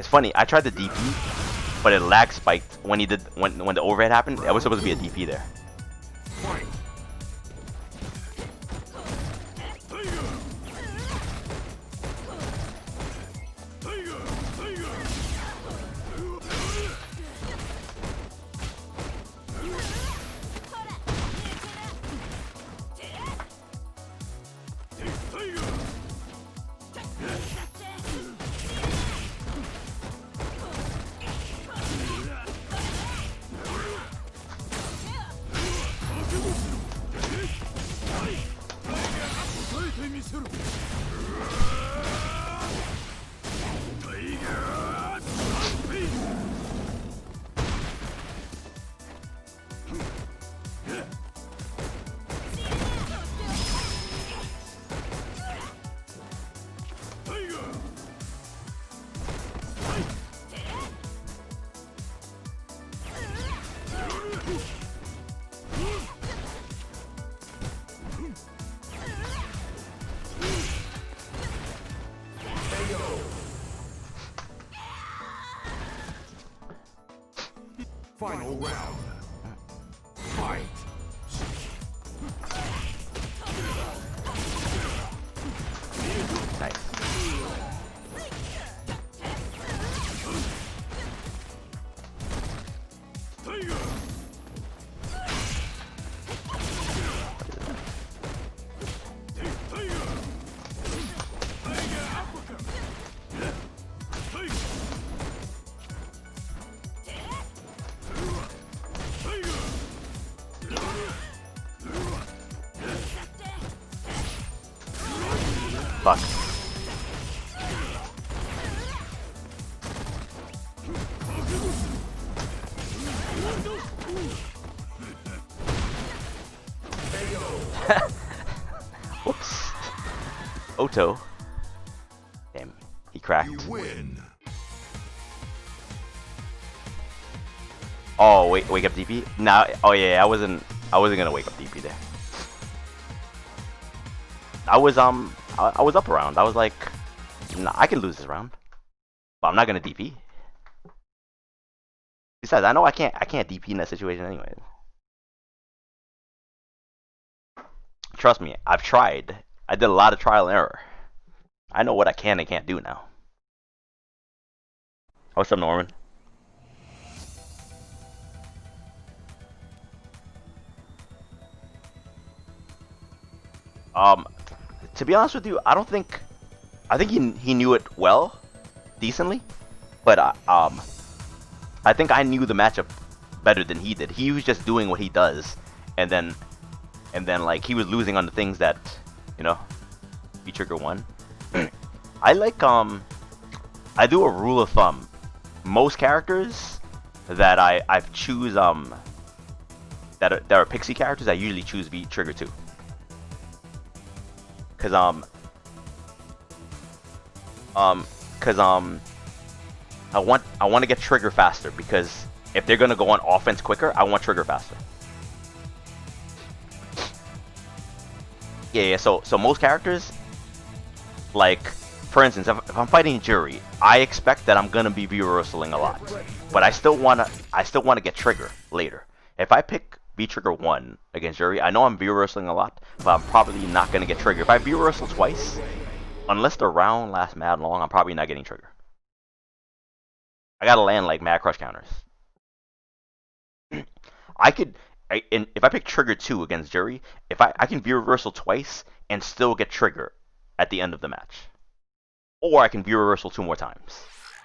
[SPEAKER 1] It's funny. I tried the DP, but it lag spiked when he did when the overhead happened. It was supposed to be a DP there.
[SPEAKER 9] Final round. Fight.
[SPEAKER 1] Nice. Fuck. Whoops. Oto. Damn, he cracked.
[SPEAKER 9] You win.
[SPEAKER 1] Oh, wake up DP? Nah, oh yeah, I wasn't gonna wake up DP there. I was up around. I was like, nah, I can lose this round, but I'm not gonna DP. Besides, I know I can't DP in that situation anyway. Trust me, I've tried. I did a lot of trial and error. I know what I can and can't do now. What's up, Norman? To be honest with you, I think he knew it well, decently, but I think I knew the matchup better than he did. He was just doing what he does, and then like he was losing on the things that, you know, he trigger one. I like I do a rule of thumb. Most characters that I choose that are pixie characters, I usually choose V trigger 2. Cause I want to get trigger faster, because if they're gonna go on offense quicker, I want trigger faster. Yeah. So most characters, like for instance, if I'm fighting Jury, I expect that I'm gonna be reversaling a lot, but I still wanna get trigger later. If I pick V trigger 1 against Jury, I know I'm reversaling a lot, but I'm probably not gonna get trigger. If I reversal twice, unless the round lasts mad long, I'm probably not getting trigger. I gotta land like mad crush counters. If I pick trigger 2 against Jury, if I can reversal twice and still get trigger at the end of the match, or I can reversal 2 more times.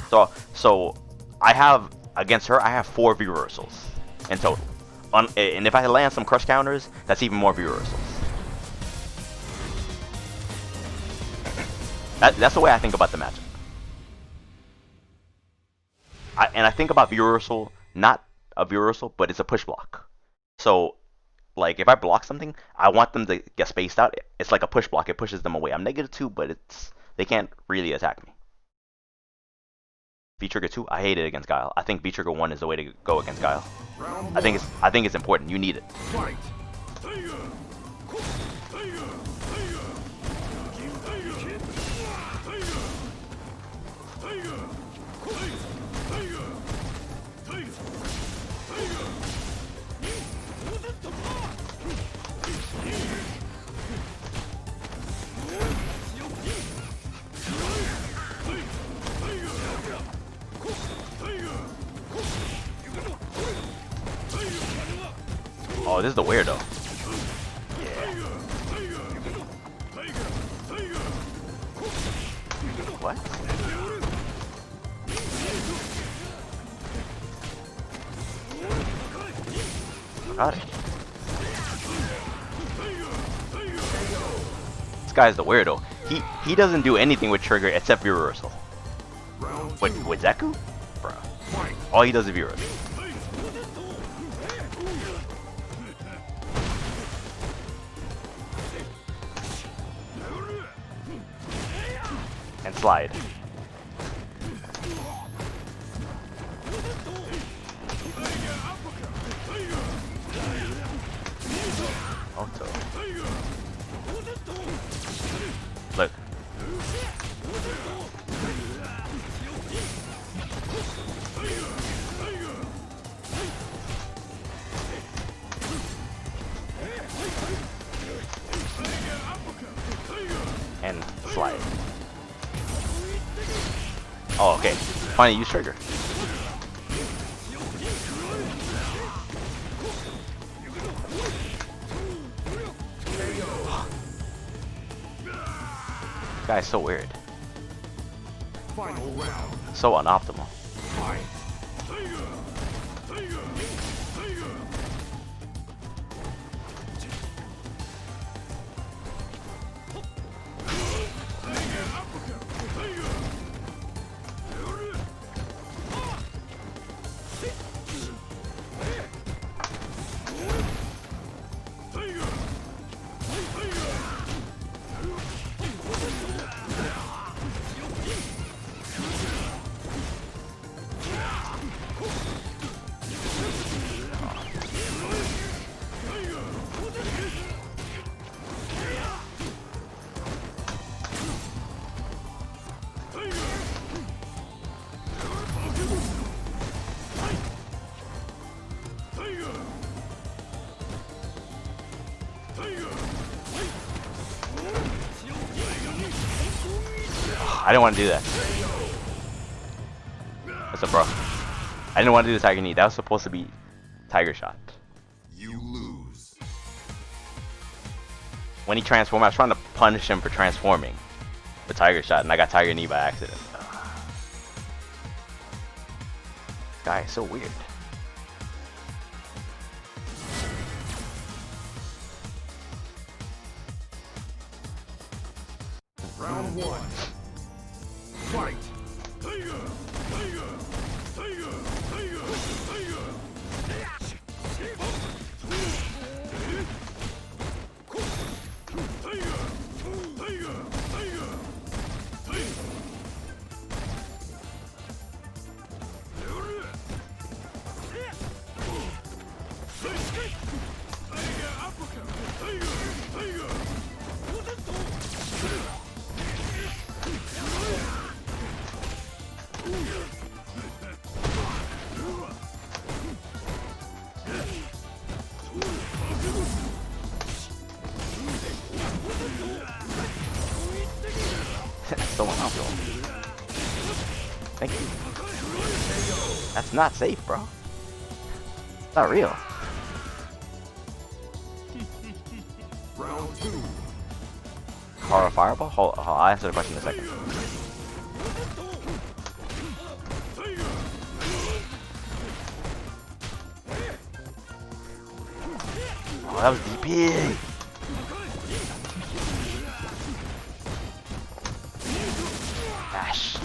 [SPEAKER 1] So I have against her, I have 4 reversals in total. And if I land some crush counters, that's even more reversals. That's the way I think about the matchup. I think about reversal, not a reversal, but it's a push block. So, like, if I block something, I want them to get spaced out. It's like a push block. It pushes them away. I'm -2, but they can't really attack me. V trigger 2, I hate it against Guile. I think V trigger 1 is the way to go against Guile. I think it's important. You need it. Oh, this is the weirdo. What? Got it. This guy's the weirdo. He doesn't do anything with trigger except reversal. With Zeku? Bruh. All he does is reversal. And slide. Auto. Look. And slide. Oh, okay. Finally use trigger. This guy's so weird.
[SPEAKER 9] Final round.
[SPEAKER 1] So unoptimal.
[SPEAKER 9] Fight.
[SPEAKER 1] I didn't want to do that. What's up, bro? I didn't want to do the Tiger Knee. That was supposed to be Tiger Shot.
[SPEAKER 9] You lose.
[SPEAKER 1] When he transformed, I was trying to punish him for transforming the Tiger Shot, and I got Tiger Knee by accident. This guy is so weird.
[SPEAKER 9] Round one. Fight.
[SPEAKER 1] So uncomfortable. Thank you. That's not safe, bro. It's not real.
[SPEAKER 9] Round two.
[SPEAKER 1] Horror Fireball? Hold on, I'll answer the question in a second. Oh, that was DP! Mash.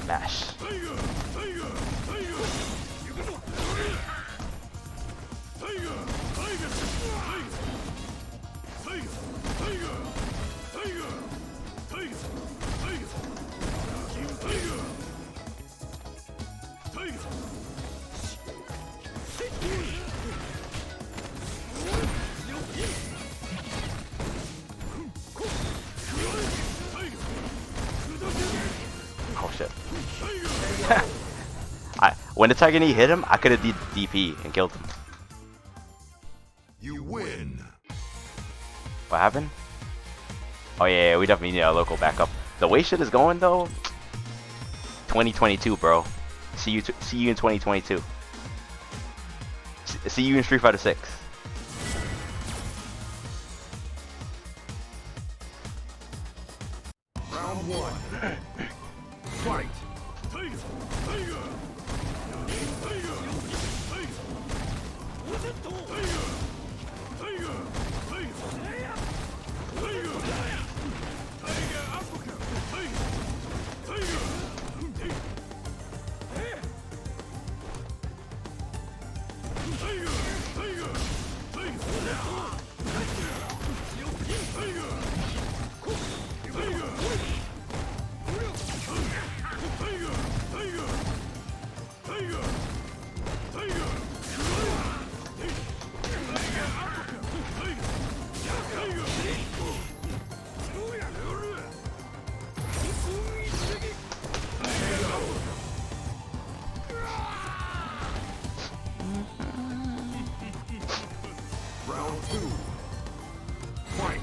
[SPEAKER 1] Mash. Oh shit. When the Tiger Knee hit him, I could have did DP and killed him.
[SPEAKER 9] You win.
[SPEAKER 1] What happened? Oh yeah, we definitely need a local backup. The way shit is going though, 2022, bro. See you in 2022. See you in Street Fighter 6.
[SPEAKER 9] two. Fight.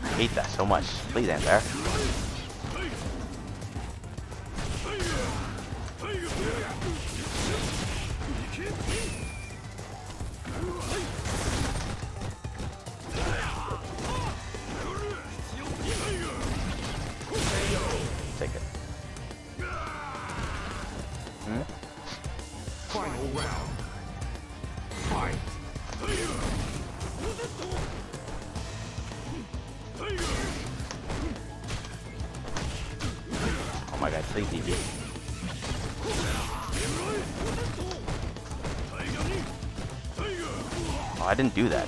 [SPEAKER 1] I hate that so much. Please answer. Take it. Hmm?
[SPEAKER 9] Final round. Fight.
[SPEAKER 1] Oh my god, please DB. Oh, I didn't do that.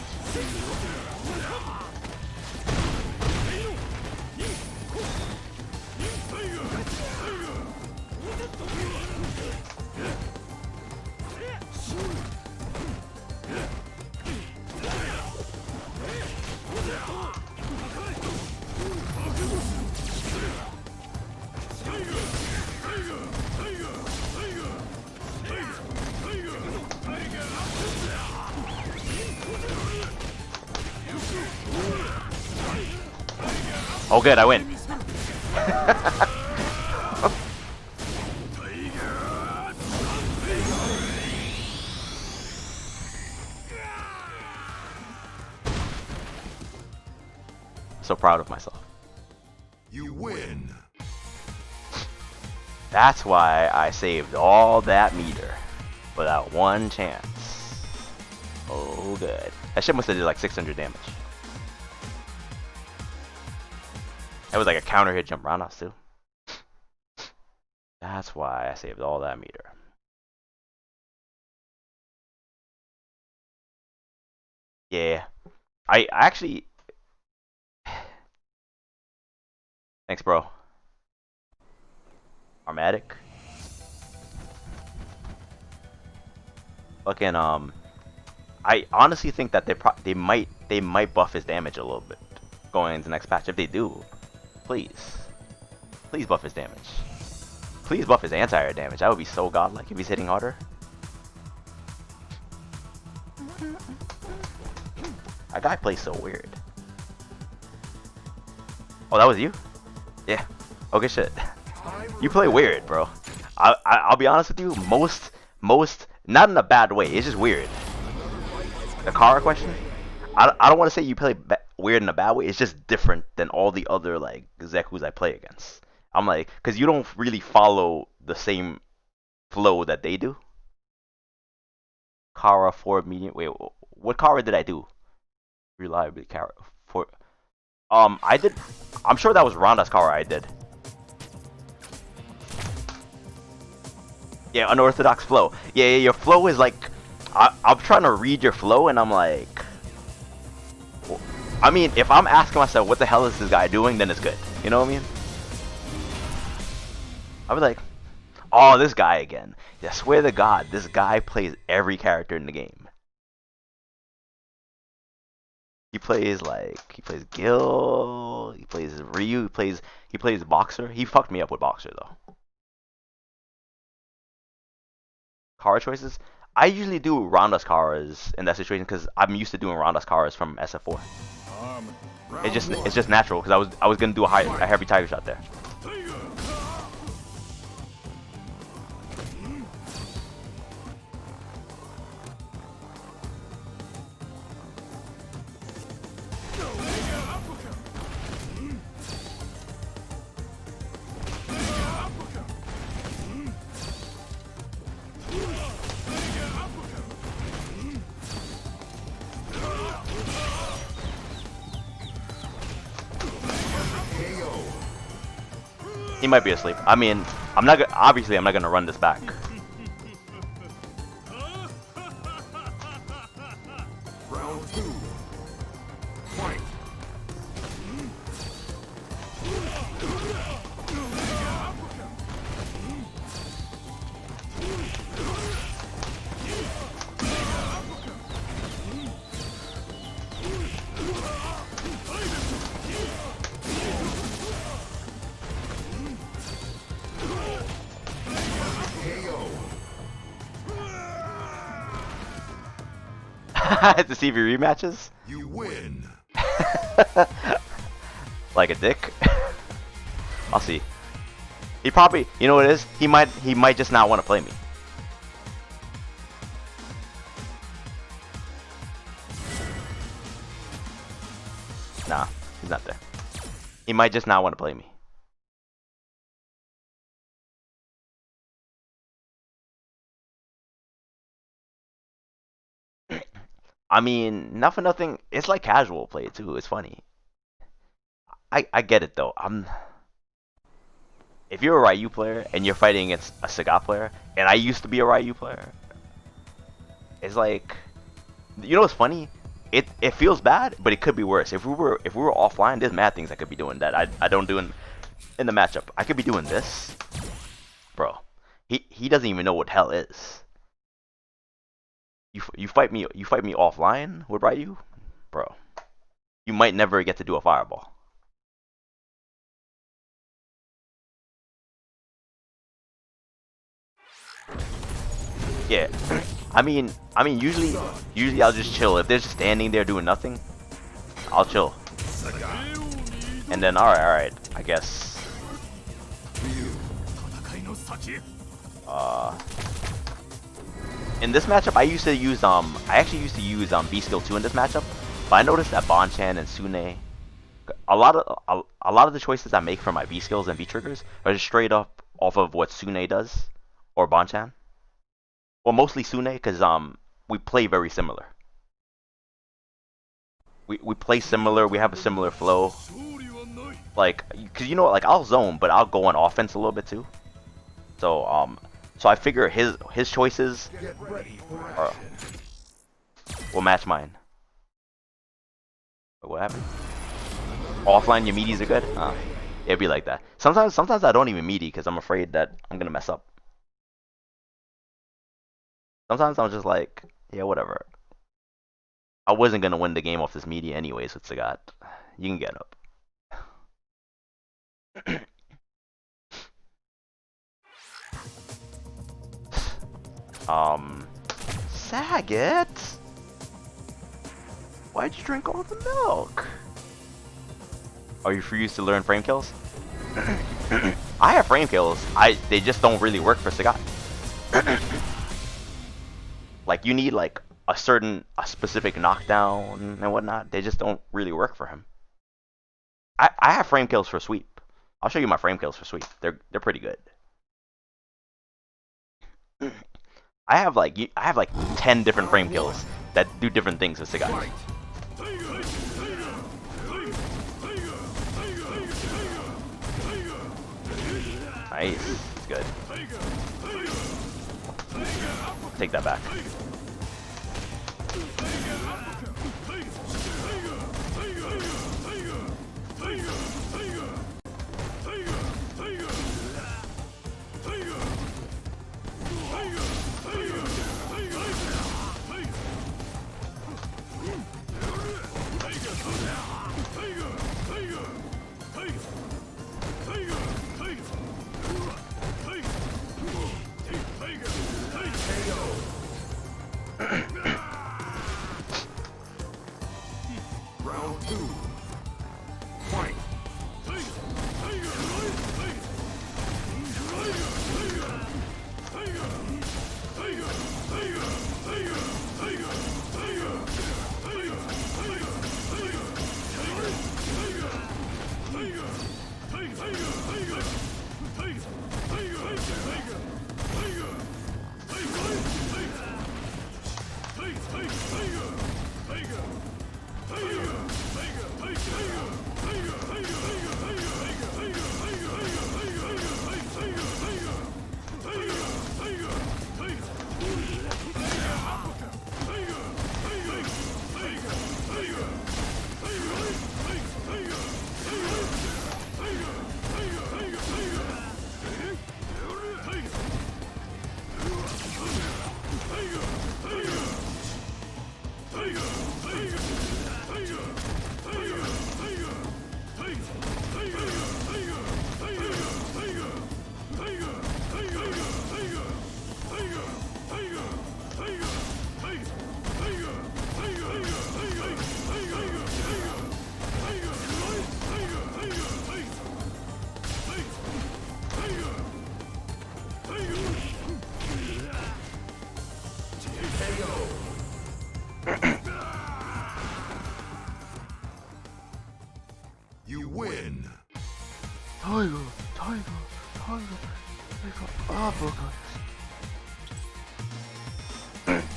[SPEAKER 1] Oh good, I win. So proud of myself.
[SPEAKER 9] You win.
[SPEAKER 1] That's why I saved all that meter for that one chance. Oh good. That shit must have did like 600 damage. That was like a counter hit jump roundhouse too. That's why I saved all that meter. Yeah. I actually... Thanks, bro. Armatic. Fucking, I honestly think that they might buff his damage a little bit going into the next patch. If they do, please buff his damage. Please buff his anti-air damage. That would be so godlike if he's hitting harder. That guy plays so weird. Oh, that was you? Yeah. Okay, shit. You play weird, bro. I'll be honest with you. Most, not in a bad way. It's just weird. The Kara question? I don't want to say you play weird in a bad way. It's just different than all the other like Zekus I play against. I'm like, because you don't really follow the same flow that they do. Kara 4 medium. Wait, what Kara did I do? Reliably Kara 4. I did. I'm sure that was Ronda's Kara I did. Yeah, unorthodox flow. Yeah, your flow is like, I'm trying to read your flow, and I'm like, I mean, if I'm asking myself, what the hell is this guy doing, then it's good. You know what I mean? I'll be like, oh, this guy again. I swear to God, this guy plays every character in the game. He plays Gil, he plays Ryu, he plays Boxer. He fucked me up with Boxer though. Kara choices? I usually do Ronda's Karas in that situation because I'm used to doing Ronda's Karas from SF4. It's just natural because I was gonna do a heavy tiger shot there. He might be asleep. I mean, obviously I'm not gonna run this back.
[SPEAKER 9] Round 2. Fight.
[SPEAKER 1] To see if he rematches?
[SPEAKER 9] You win.
[SPEAKER 1] Like a dick? I'll see. He probably, you know what it is? He might just not want to play me. Nah, he's not there. He might just not want to play me. I mean, not for nothing. It's like casual play too. It's funny. I get it though. If you're a Ryu player and you're fighting against a Sagat player, and I used to be a Ryu player, it's like, you know what's funny? It feels bad, but it could be worse. If we were offline, there's mad things I could be doing that I don't do in the matchup. I could be doing this, bro. He doesn't even know what hell is. You fight me offline with Ryu, bro. You might never get to do a fireball. Yeah, I mean, usually I'll just chill. If they're just standing there doing nothing, I'll chill. And then, all right, I guess. In this matchup, I actually used to use B skill 2 in this matchup, but I noticed that Bonchan and Sune, a lot of the choices I make for my B skills and B triggers are just straight up off of what Sune does or Bonchan. Well, mostly Sune, because we play very similar. We play similar. We have a similar flow. Like, cause you know, like I'll zone, but I'll go on offense a little bit too. So I figure his choices will match mine. What happened? Offline, your meaties are good. It'd be like that. Sometimes I don't even meaty because I'm afraid that I'm gonna mess up. Sometimes I'm just like, yeah, whatever. I wasn't gonna win the game off this media anyways with Sagat. You can get up. Sagat? Why'd you drink all the milk? Are you refused to learn frame kills? I have frame kills. They just don't really work for Sagat. Like, you need like a specific knockdown and whatnot. They just don't really work for him. I have frame kills for sweep. I'll show you my frame kills for sweep. They're pretty good. I have like 10 different frame kills that do different things with Sagat. Nice. It's good. Take that back.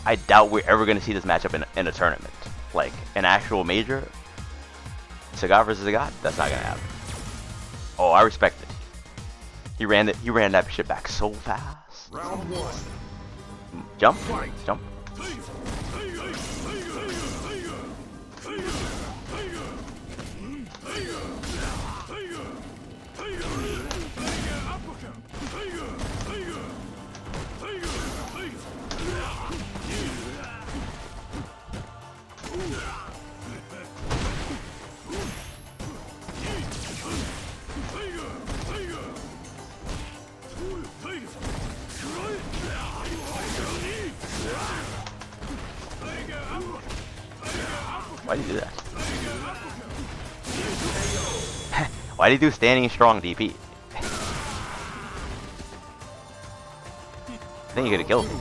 [SPEAKER 1] I doubt we're ever gonna see this matchup in a tournament, like an actual major. Sagat versus Sagat, that's not gonna happen. Oh, I respect it. He ran that shit back so fast.
[SPEAKER 9] Round one.
[SPEAKER 1] Jump, jump. Why did you do that? Why did you do standing strong DP? I think you could have killed me.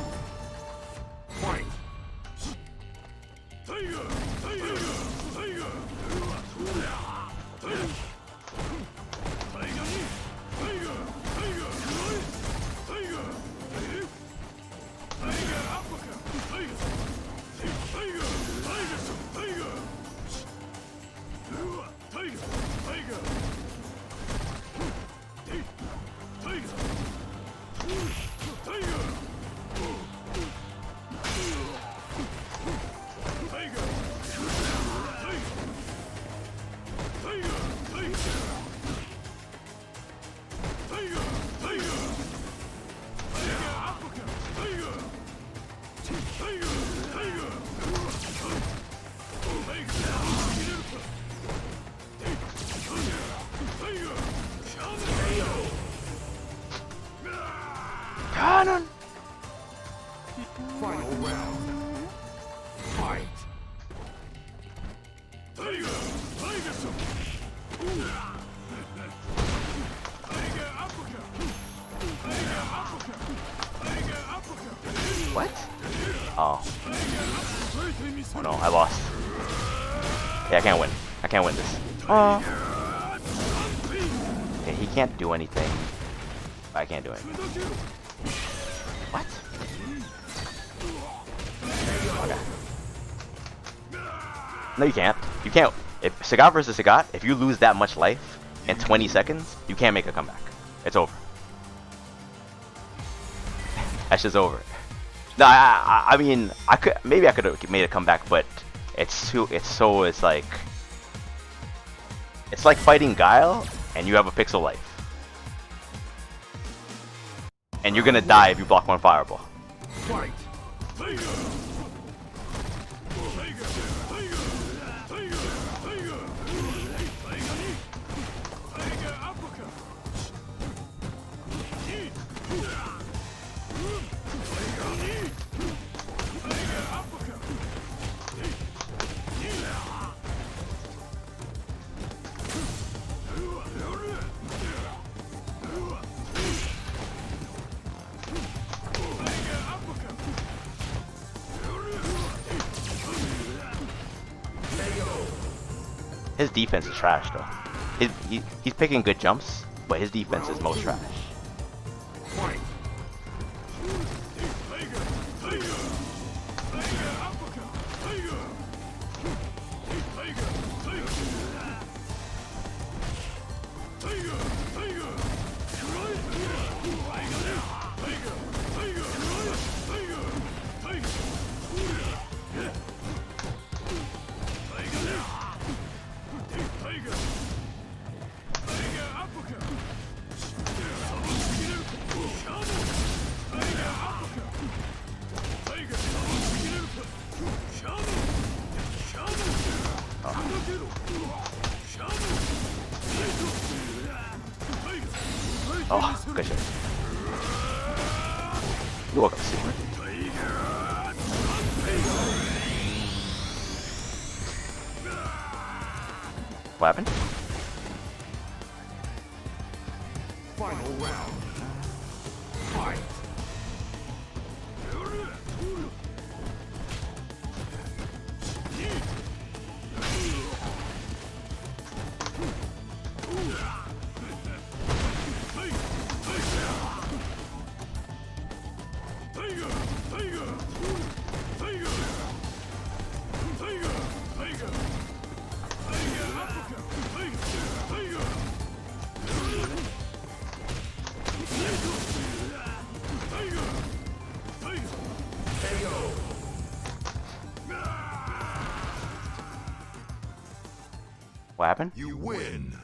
[SPEAKER 1] Cannon!
[SPEAKER 9] Final round. Fight.
[SPEAKER 1] What? Oh. Oh no, I lost. Yeah, I can't win. I can't win this. Oh. Yeah, he can't do anything. I can't do it. What? Okay. No, you can't. You can't. If Sagat versus Sagat, if you lose that much life in 20 seconds, you can't make a comeback. It's over. That's just over. No, I mean, maybe I could have made a comeback, but it's like fighting Guile and you have a pixel life. And you're gonna die if you block one fireball.
[SPEAKER 9] Fight.
[SPEAKER 1] His defense is trash though. He's picking good jumps, but his defense is most trash. Oh, good shit. You're welcome, Secret. What happened?
[SPEAKER 9] Final round. Fight.
[SPEAKER 1] What happened?
[SPEAKER 9] You win.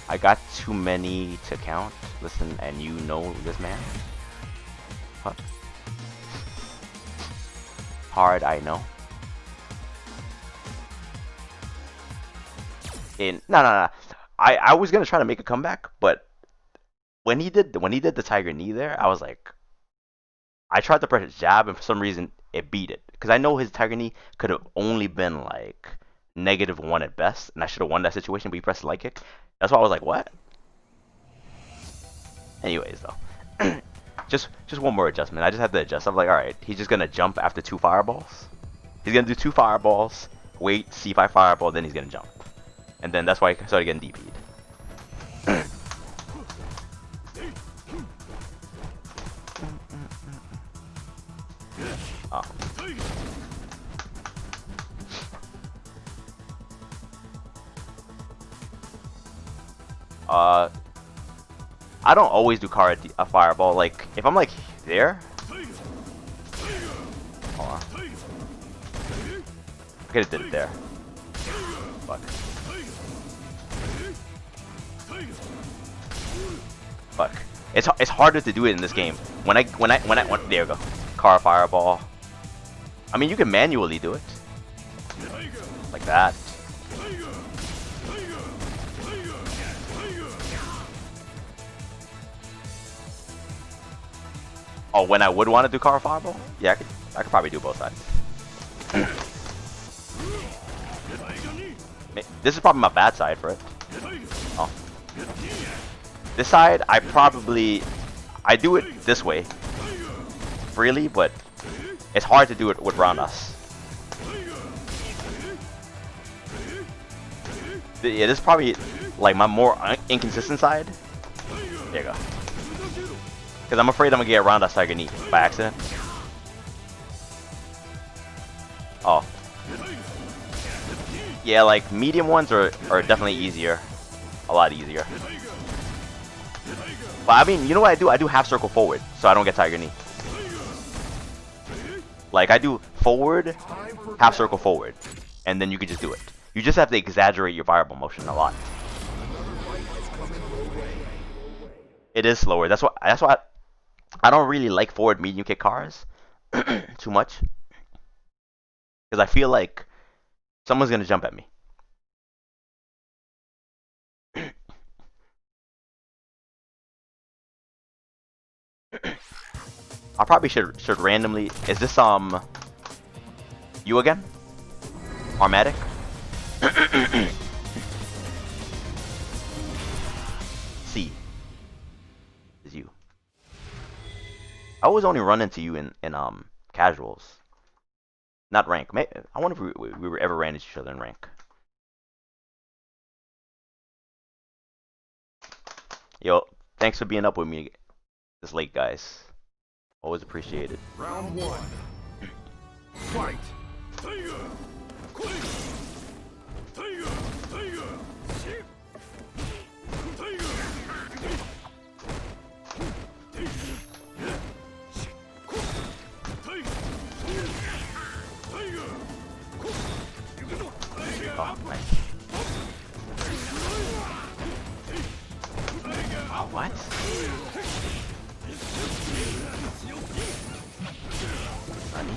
[SPEAKER 1] I got too many to count. Listen, and you know this man? What? Hard, I know. No. I was gonna try to make a comeback, but when he did the Tiger Knee there, I was like, I tried to press his jab, and for some reason it beat it, because I know his Tiger Knee could have only been like -1 at best, and I should have won that situation, but he pressed the light kick. That's why I was like, what? Anyways, though, just one more adjustment. I just had to adjust. I'm like, all right, he's just gonna jump after 2 fireballs. He's gonna do 2 fireballs, wait, C5 fireball, then he's gonna jump, and then that's why I started getting DP'd. I don't always do a fireball. Like, if I'm like there, hold on. I could have did it there. Fuck. Fuck. It's harder to do it in this game. When there you go. Car fireball. I mean, you can manually do it. Like that. Oh, when I would want to do car fireball? Yeah, I could probably do both sides. This is probably my bad side for it. Oh. This side, I do it this way. Freely, but it's hard to do it with roundhouse. Yeah, this is probably like my more inconsistent side. There you go. Because I'm afraid I'm going to get around that Tiger Knee by accident. Oh. Yeah, like medium ones are definitely easier. A lot easier. But I mean, you know what I do? I do half circle forward, so I don't get Tiger Knee. Like, I do forward, half circle forward, and then you can just do it. You just have to exaggerate your fireball motion a lot. It is slower. That's why I don't really like forward medium kick cars too much, because I feel like someone's gonna jump at me. I probably should randomly. Is this you again? Armatic? C is you. I always only run into you in casuals, not rank. I wonder if we ever ran into each other in rank. Yo, thanks for being up with me this late, guys. Always appreciated.
[SPEAKER 9] Round 1. Fight.
[SPEAKER 1] Oh, nice. Oh, what? Funny.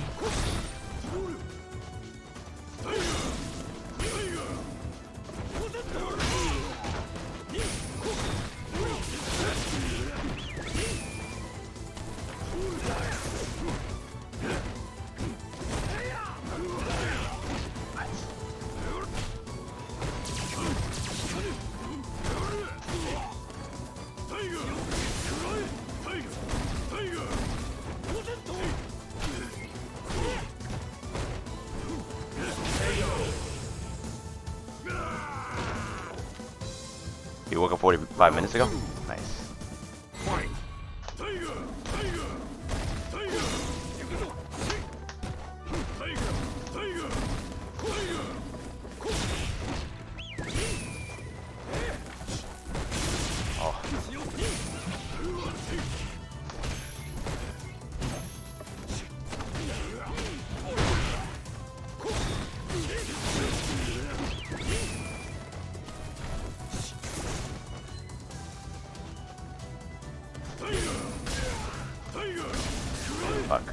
[SPEAKER 1] You woke up 45 minutes ago? Nice. Fuck.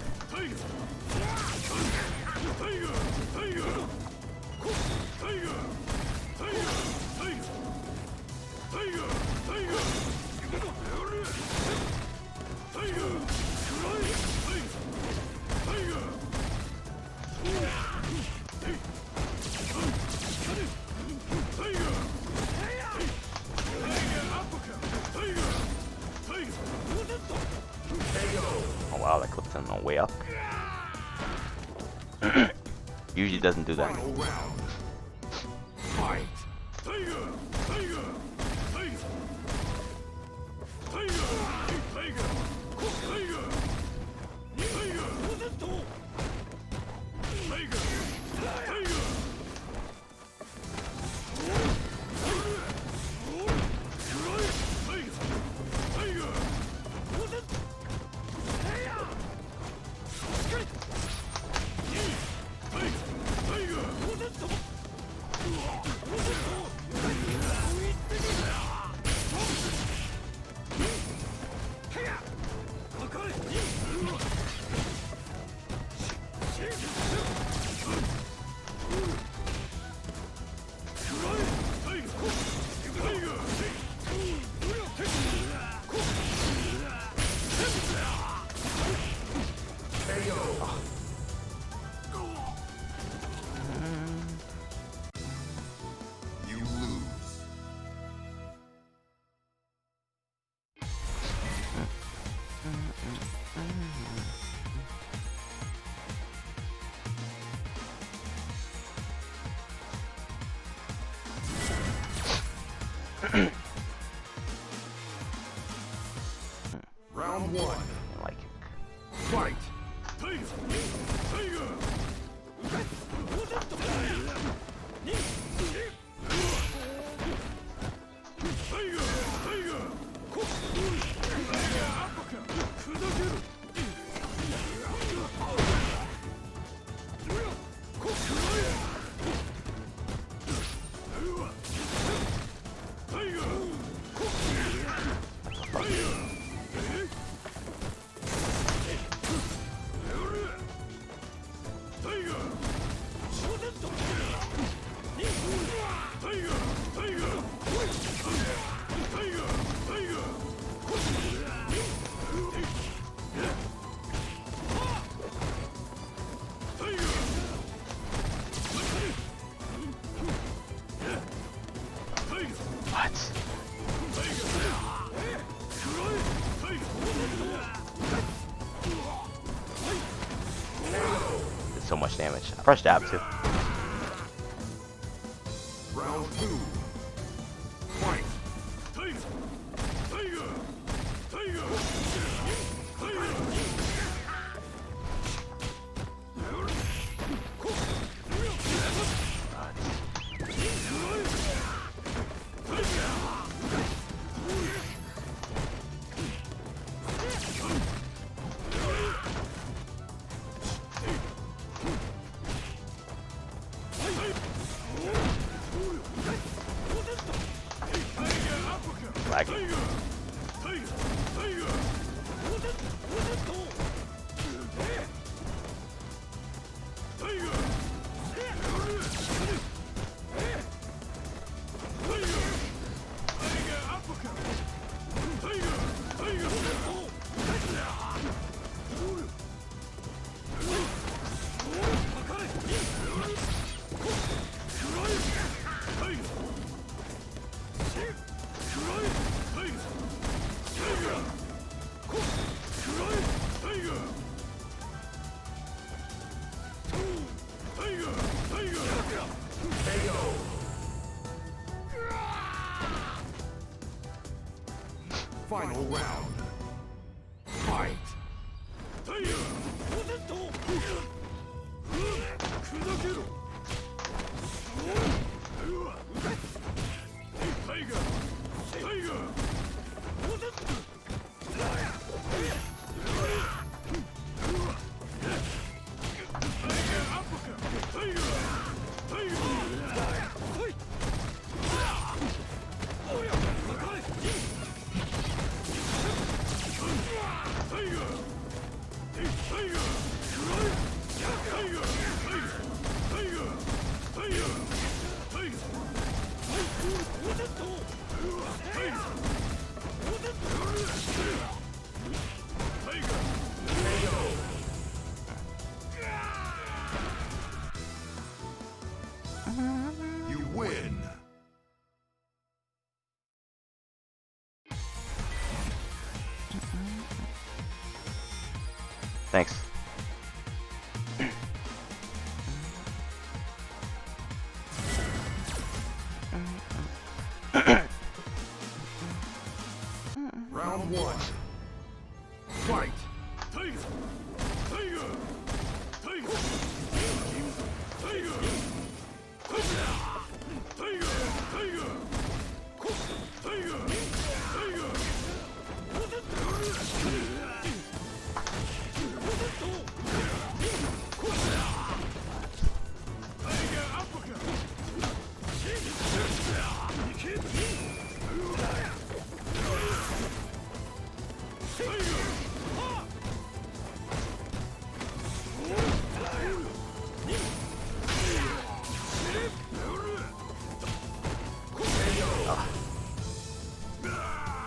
[SPEAKER 1] Oh wow, that clipped him on the way up. Usually doesn't do that.
[SPEAKER 9] Round one.
[SPEAKER 1] I like it.
[SPEAKER 9] Fight.
[SPEAKER 1] So much damage. I pressed jab too.
[SPEAKER 9] Round two. Fight.
[SPEAKER 1] Lagging. Final round. Fight. Thanks.
[SPEAKER 9] Round one. Fight.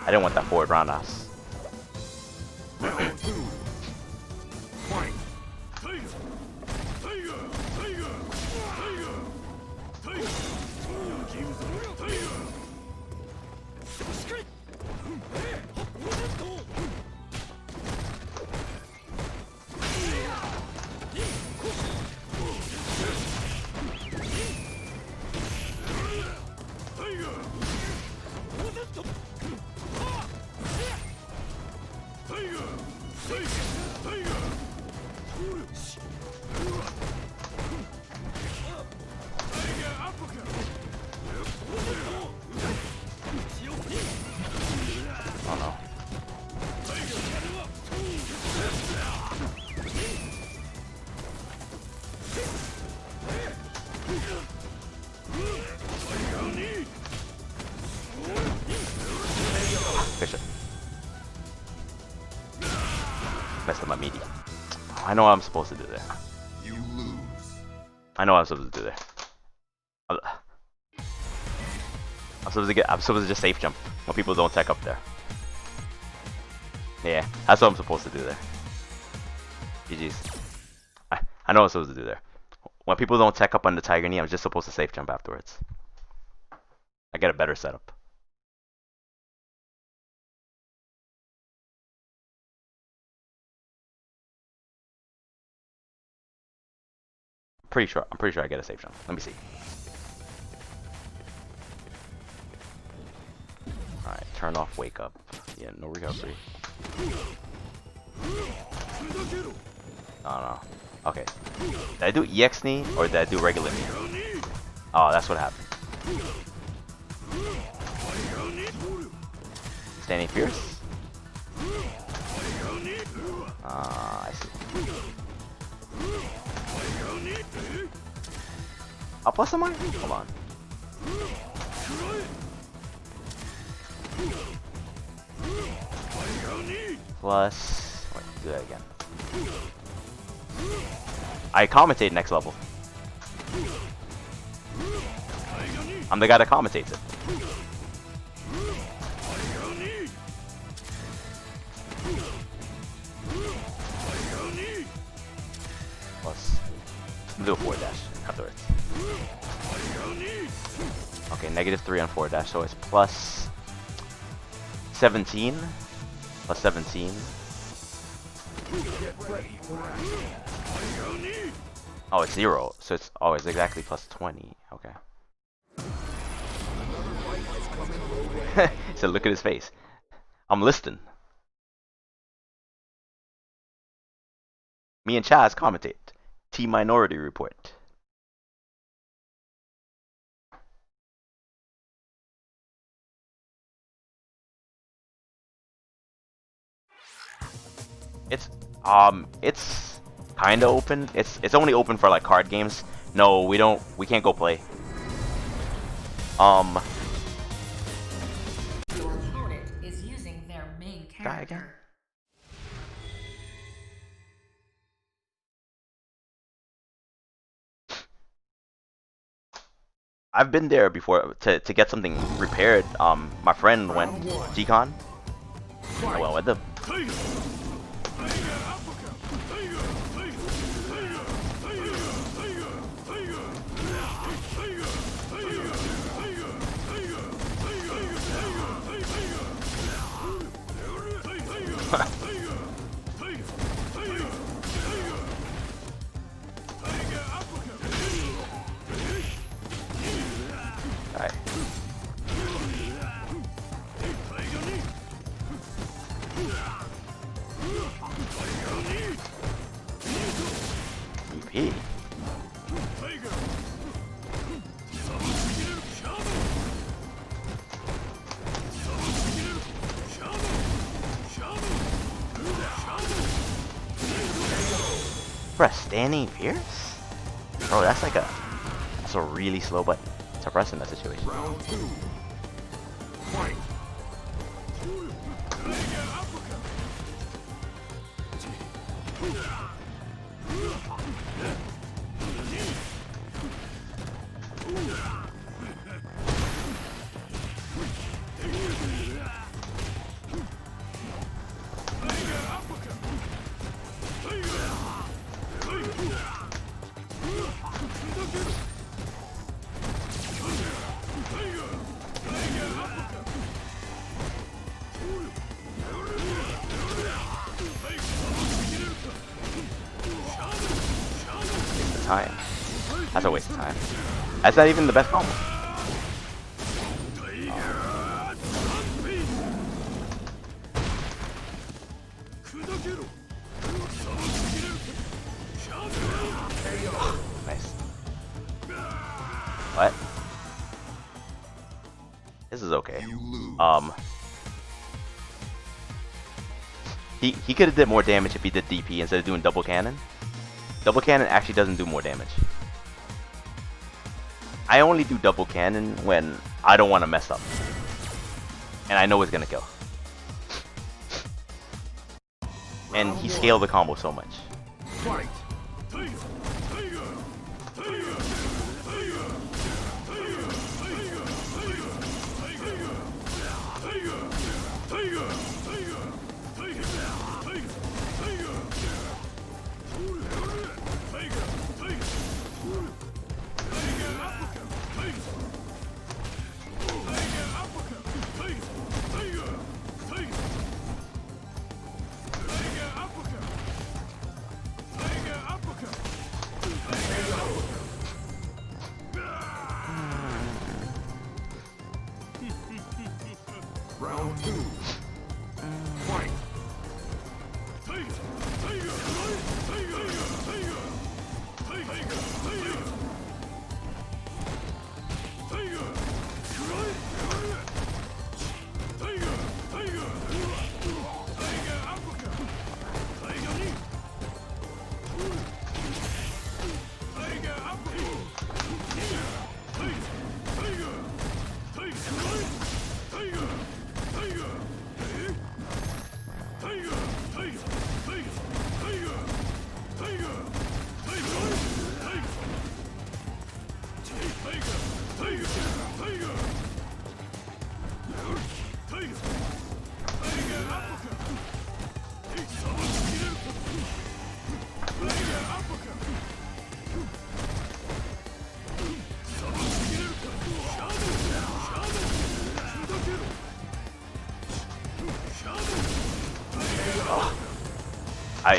[SPEAKER 1] I didn't want that forward roundhouse.
[SPEAKER 9] Round two. Fight.
[SPEAKER 1] Oh no. Bishop. Messed up my meaty. I know what I'm supposed to do there.
[SPEAKER 9] You lose.
[SPEAKER 1] I know what I'm supposed to do there. I'm supposed to just safe jump when people don't tech up there. Yeah, that's what I'm supposed to do there. GG's. I know what I'm supposed to do there. When people don't tech up on the Tiger Knee, I'm just supposed to safe jump afterwards. I get a better setup. I'm pretty sure I get a safe jump. Let me see. Alright, turn off wake up. Yeah, no recovery. No. Okay. Did I do EX knee or did I do regular knee? Oh, that's what happened. Standing fierce? I see. I'll plus some more? Hold on. Plus... Wait, do that again. I commentate next level. I'm the guy that commentates it. Plus... I'm gonna do a forward dash afterwards. Okay, -3 on forward dash, so it's plus 17. Plus 17. Oh, it's 0. So it's it's exactly plus 20. Okay. So look at his face. I'm listening. Me and Chaz commentate. T-Minority Report. It's kinda open. It's only open for like card games. No, we can't go play.
[SPEAKER 10] Your opponent is using their main character.
[SPEAKER 1] Guy again. I've been there before to get something repaired. My friend went G-Con. I went with them. DP. For a standing Pierce? Bro, that's like that's a really slow button to press in that situation.
[SPEAKER 9] Round 2. Fight.
[SPEAKER 1] Time. That's a waste of time. That's not even the best combo. Nice. What? This is okay. He could have did more damage if he did DP instead of doing double cannon. Double cannon actually doesn't do more damage. I only do double cannon when I don't want to mess up. And I know it's gonna kill. And he scaled the combo so much.
[SPEAKER 9] Fight. Round 2. Fight.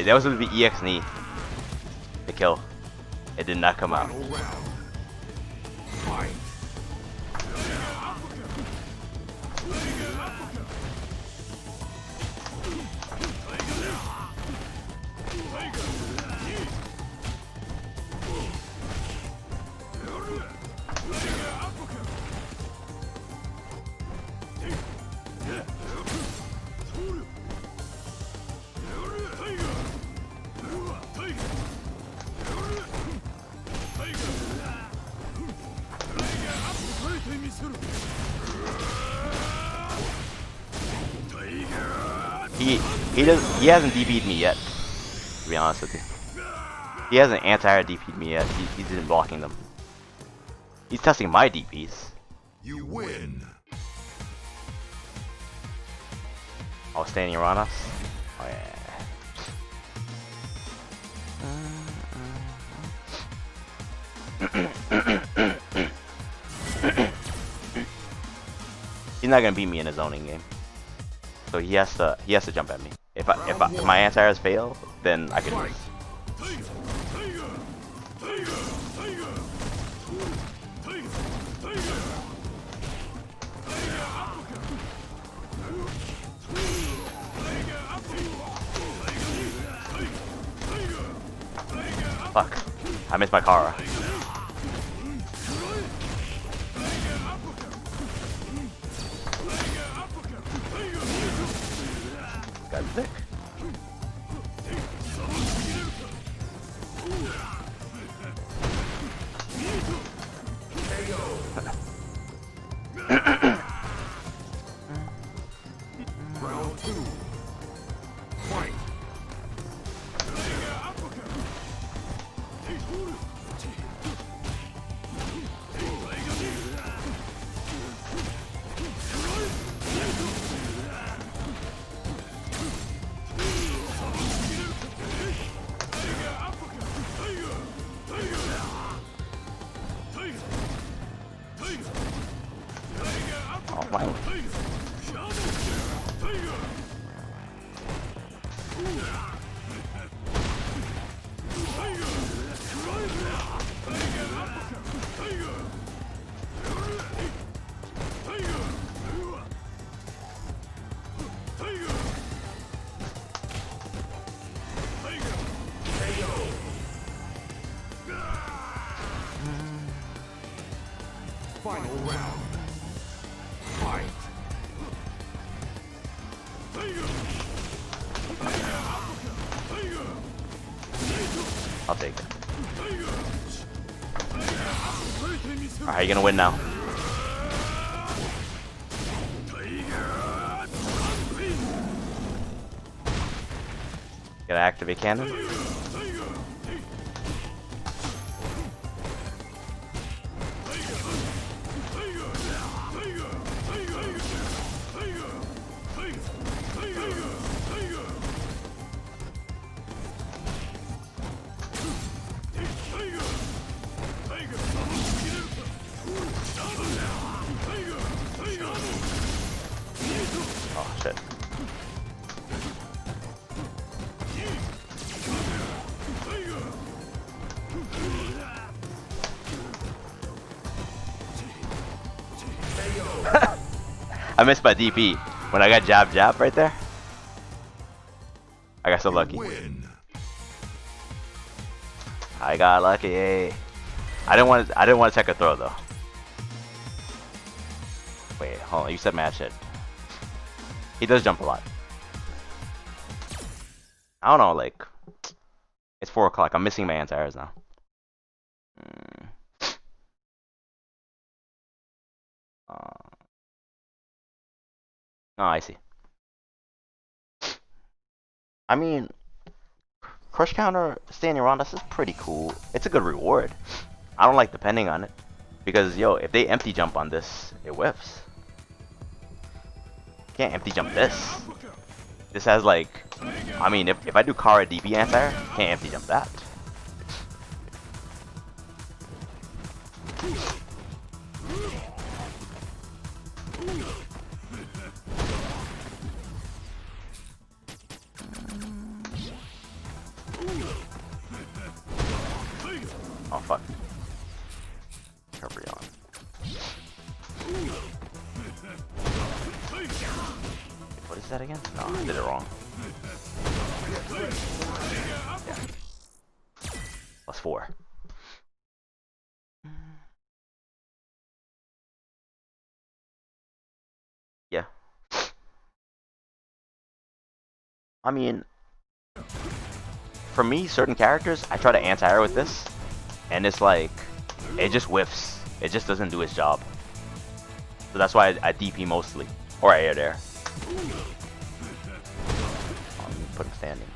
[SPEAKER 1] That was going to be EX knee. The kill. It did not come out.
[SPEAKER 9] Fight.
[SPEAKER 1] He hasn't DP'd me yet, to be honest with you. He hasn't anti-air DP'd me yet. He's been blocking them. He's testing my DPs.
[SPEAKER 9] You win.
[SPEAKER 1] Oh, standing around us? Oh yeah. He's not gonna beat me in a zoning game. So he has to jump at me. If my anti-airs fail, then I can lose. Fuck. I missed my car. Got sick.
[SPEAKER 9] Round 2. Fight.
[SPEAKER 1] Oh my.
[SPEAKER 9] Final round. Fight.
[SPEAKER 1] I'll take it. Alright, you're gonna win now. Gotta activate cannon. Oh shit. I missed my DP. When I got jab right there, I got so lucky. I got lucky. I didn't want to check a throw though. Wait, hold on. You said match it. He does jump a lot. I don't know, like it's 4 o'clock. I'm missing my anti-airs now. Oh, I see. I mean, crush counter standing around us is pretty cool. It's a good reward. I don't like depending on it because yo, if they empty jump on this, it whiffs. Can't empty jump this. This has like, I mean, if I do Kara DP anti-air, can't empty jump that. Oh fuck. Recovery on. What is that again? No, I did it wrong. Yeah. +4. Yeah. I mean, for me, certain characters, I try to anti-air with this, and it's like, it just whiffs. It just doesn't do its job. So that's why I DP mostly, or I air there. Put him standing.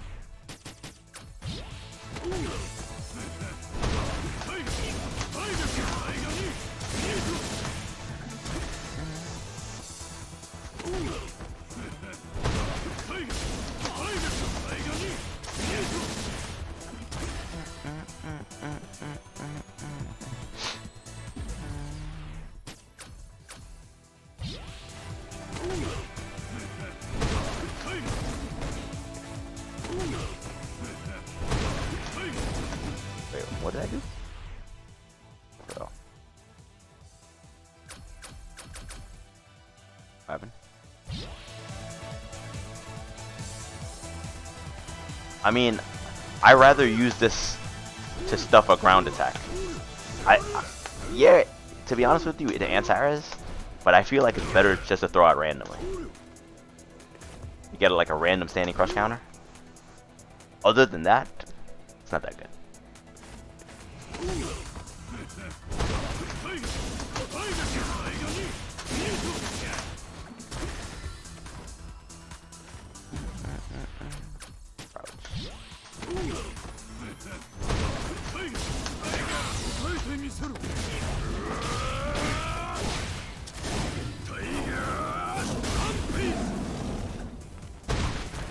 [SPEAKER 1] Wait, what did I do? Oh. What happened? I mean, I rather use this to stuff a ground attack. Yeah, to be honest with you, it anti-airs, but I feel like it's better just to throw out randomly. You get like a random standing crush counter. Other than that, it's not that good.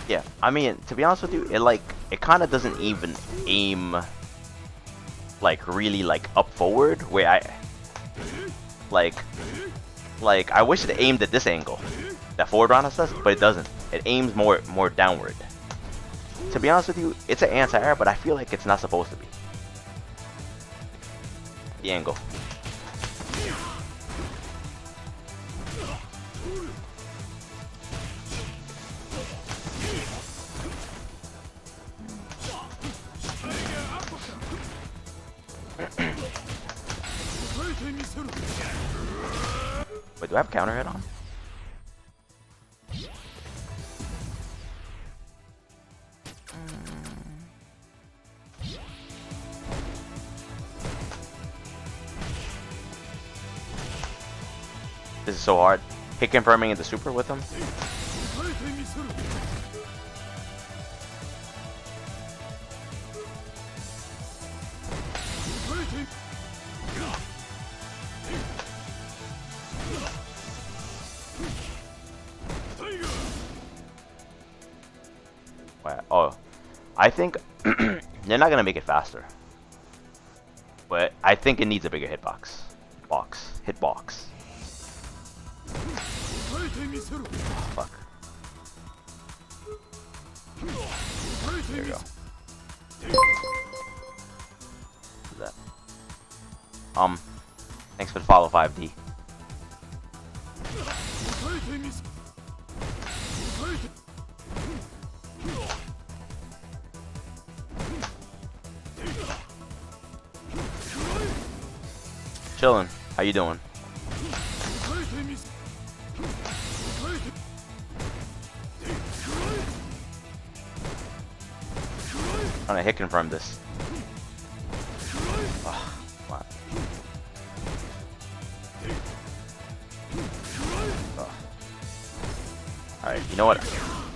[SPEAKER 1] Yeah, I mean, to be honest with you, it kind of doesn't even aim like really like up forward where like I wish it aimed at this angle that forward roundhouse does, but it doesn't. It aims more downward. To be honest with you, it's an anti-air, but I feel like it's not supposed to be. The angle. Wait, do I have counter hit on? This is so hard. Hit confirming into super with him. Oh, I think they're not gonna make it faster, but I think it needs a bigger hitbox. Hitbox. Fuck. There you go. That. Thanks for the follow, 5D. Chillin'. How you doing? I'm gonna hit confirm this. Oh, wow. Oh. Alright, you know what?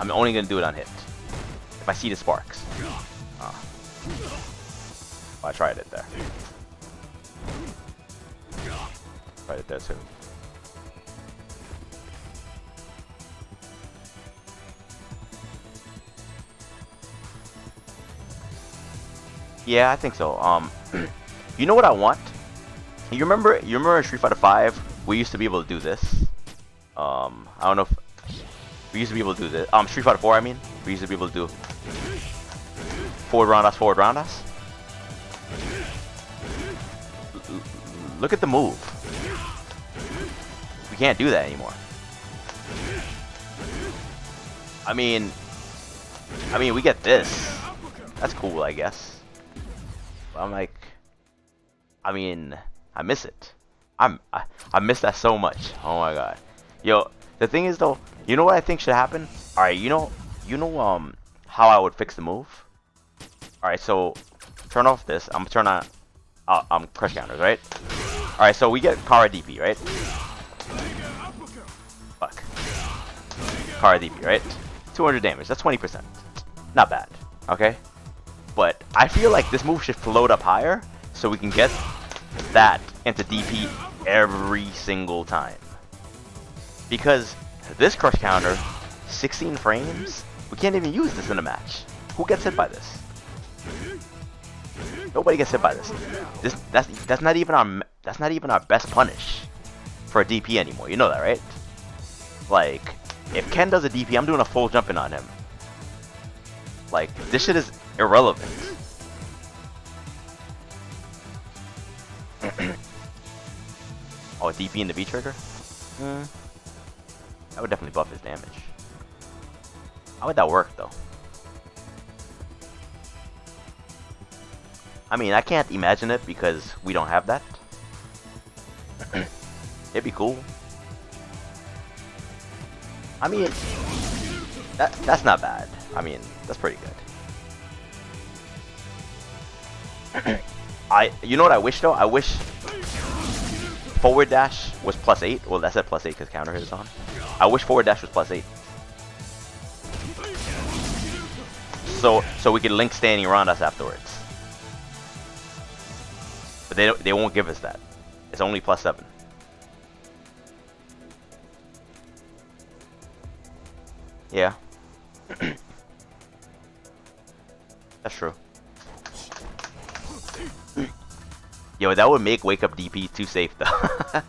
[SPEAKER 1] I'm only gonna do it on hit. If I see the sparks. Oh. Oh, I tried it there. Tried it there too. Yeah, I think so. You know what I want? You remember in Street Fighter 5, we used to be able to do this. I don't know if we used to be able to do this. Street Fighter 4, I mean, we used to be able to do forward roundhouse. Look at the move. We can't do that anymore. I mean, we get this. That's cool, I guess. I'm like, I mean, I miss it. I miss that so much. Oh my god. Yo, the thing is though, you know what I think should happen? All right, you know how I would fix the move. All right, so turn off this. I'm gonna turn on crush counters, right? All right, so we get Kara DP, right? Fuck. Kara DP, right? 200 damage. That's 20%. Not bad. Okay. But I feel like this move should float up higher so we can get that into DP every single time. Because this crush counter, 16 frames, we can't even use this in a match. Who gets hit by this? Nobody gets hit by this. That's not even our best punish for a DP anymore. You know that, right? Like, if Ken does a DP, I'm doing a full jumping on him. Like, this shit is irrelevant. Oh, DP in the V trigger? That would definitely buff his damage. How would that work, though? I mean, I can't imagine it because we don't have that. It'd be cool. I mean, that's not bad. I mean, that's pretty good. You know what I wish though? I wish forward dash was +8. Well, that's at +8 because counter hit is on. I wish forward dash was +8. So we could link standing around us afterwards. But they won't give us that. It's only +7. Yeah. That's true. Yo, that would make wake up DP too safe though.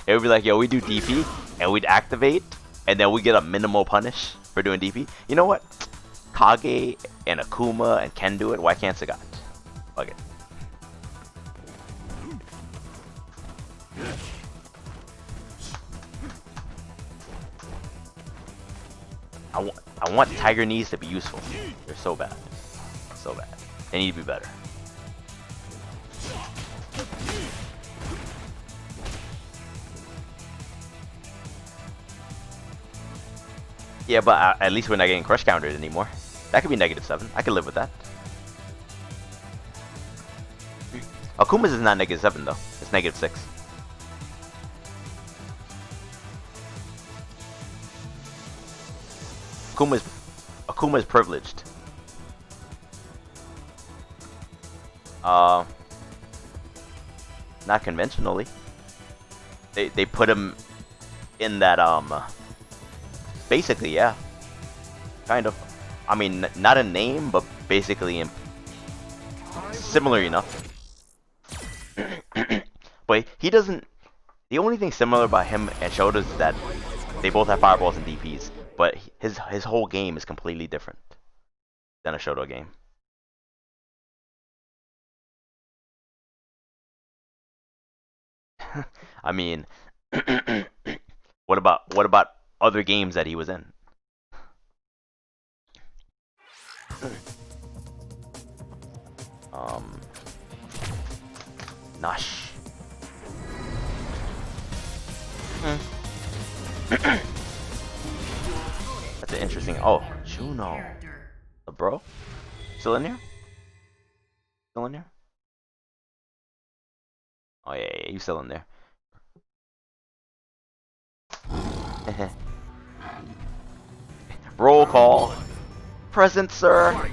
[SPEAKER 1] It would be like, yo, we do DP and we'd activate and then we get a minimal punish for doing DP. You know what? Kage and Akuma and Ken do it. Why can't Sagat? Fuck it. I want Tiger Knees to be useful. They're so bad. So bad. They need to be better. Yeah, but at least we're not getting crush countered anymore. That could be -7. I could live with that. Akuma's is not -7 though. It's -6. Akuma is privileged. Not conventionally. They put him in that basically, yeah. Kind of. I mean, not a name, but basically similar enough. But he doesn't. The only thing similar about him and Shoto is that they both have fireballs and DPs, but his whole game is completely different than a Shoto game. I mean, what about other games that he was in? Nash. That's an interesting. Oh, Juno. The bro? Still in here? Still in here? Oh yeah, you still in there. Roll call. Present, sir.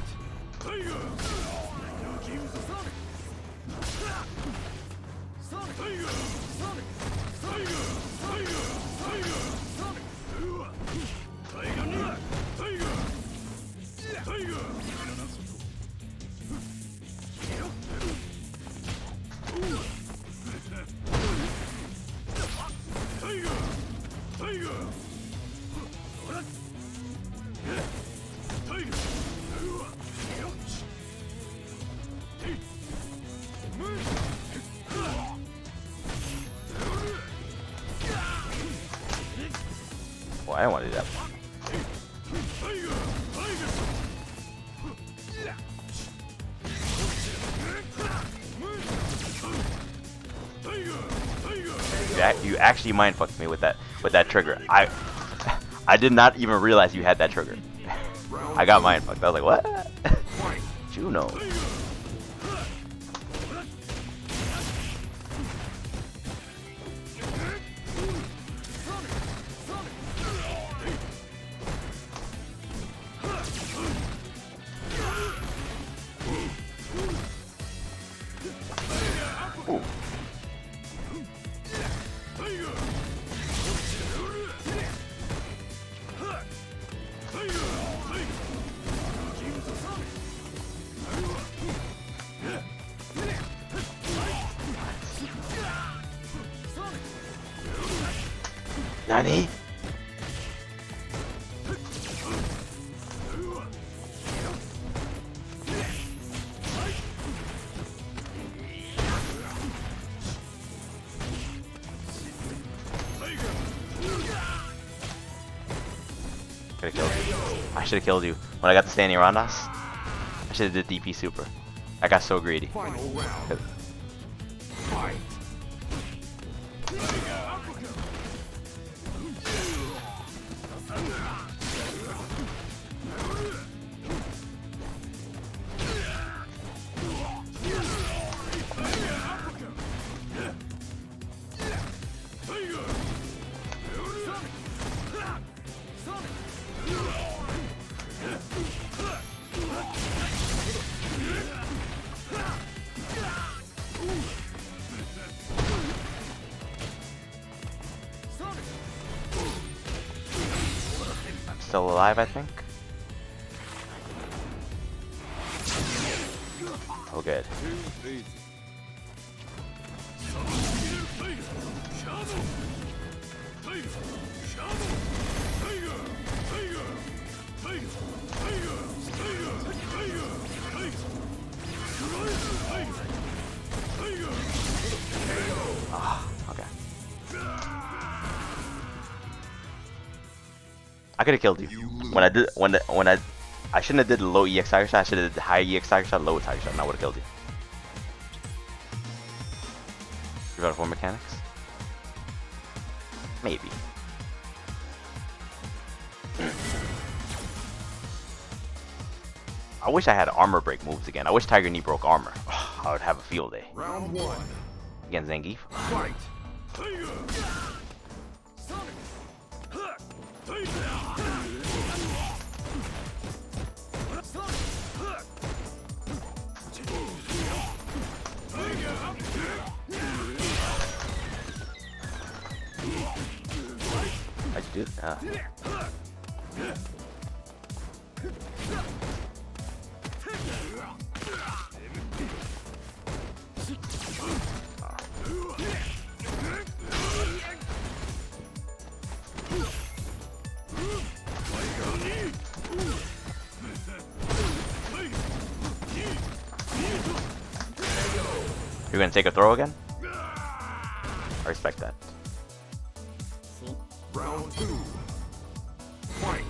[SPEAKER 1] Well, I don't want to do that. You actually mind fucked me with that trigger. I did not even realize you had that trigger. I got mind fucked. I was like, what? Juno. Nani? Could've killed you. I should have killed you when I got the standing around us. I should have did DP super. I got so greedy.
[SPEAKER 9] Final round. Fight.
[SPEAKER 1] I'm still alive, I think. Oh, good. Ah, okay. I could have killed you. When I shouldn't have did the low EX tiger shot. I should have did the high EX tiger shot, low tiger shot, and I would have killed you. You got 4 mechanics? Maybe. I wish I had armor break moves again. I wish Tiger Knee broke armor. I would have a field day.
[SPEAKER 9] Round 1.
[SPEAKER 1] Against Zangief.
[SPEAKER 9] Fight.
[SPEAKER 1] How'd you do that? You're gonna take a throw again? I respect that.
[SPEAKER 9] Round 2. Fight.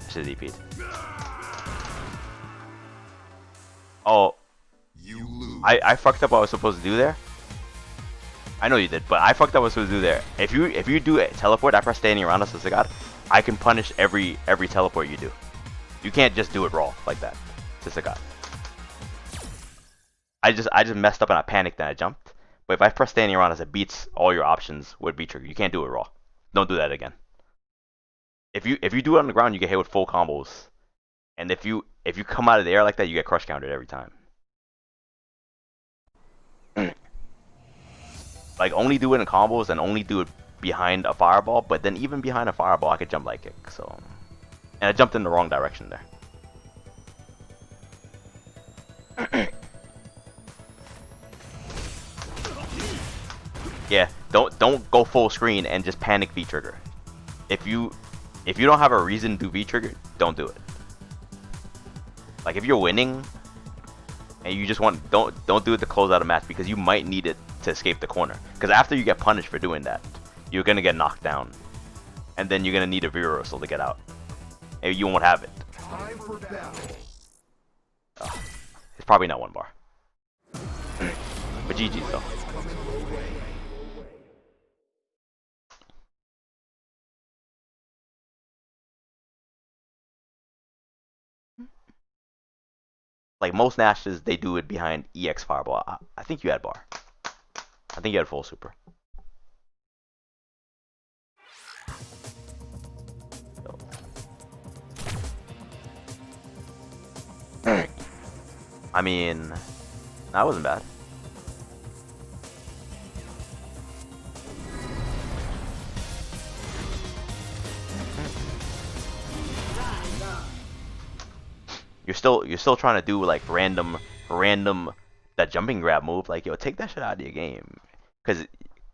[SPEAKER 1] Should have DP'd. Oh, I fucked up what I was supposed to do there. I know you did, but I fucked up what I was supposed to do there. If you do a teleport after standing around us as a god, I can punish every teleport you do. You can't just do it raw like that. It's a god. I just messed up and I panicked and I jumped. But if I press standing around as it beats all your options with B trigger, you can't do it raw. Don't do that again. If you do it on the ground, you get hit with full combos. And if you come out of the air like that, you get crush countered every time. Like, only do it in combos and only do it behind a fireball. But then even behind a fireball, I could jump like kick. So, and I jumped in the wrong direction there. Yeah, don't go full screen and just panic V trigger. If you don't have a reason to do V trigger, don't do it. Like, if you're winning and you just want, don't do it to close out a match, because you might need it to escape the corner. Because after you get punished for doing that, you're gonna get knocked down, and then you're gonna need a V reversal to get out, and you won't have it.
[SPEAKER 9] Time for battle.
[SPEAKER 1] It's probably not one bar. But GG's though. Like, most Nashes, they do it behind EX Fireball. I think you had bar. I think you had full super. So. I mean, that wasn't bad. You're still trying to do like random that jumping grab move. Like, yo, take that shit out of your game. Cause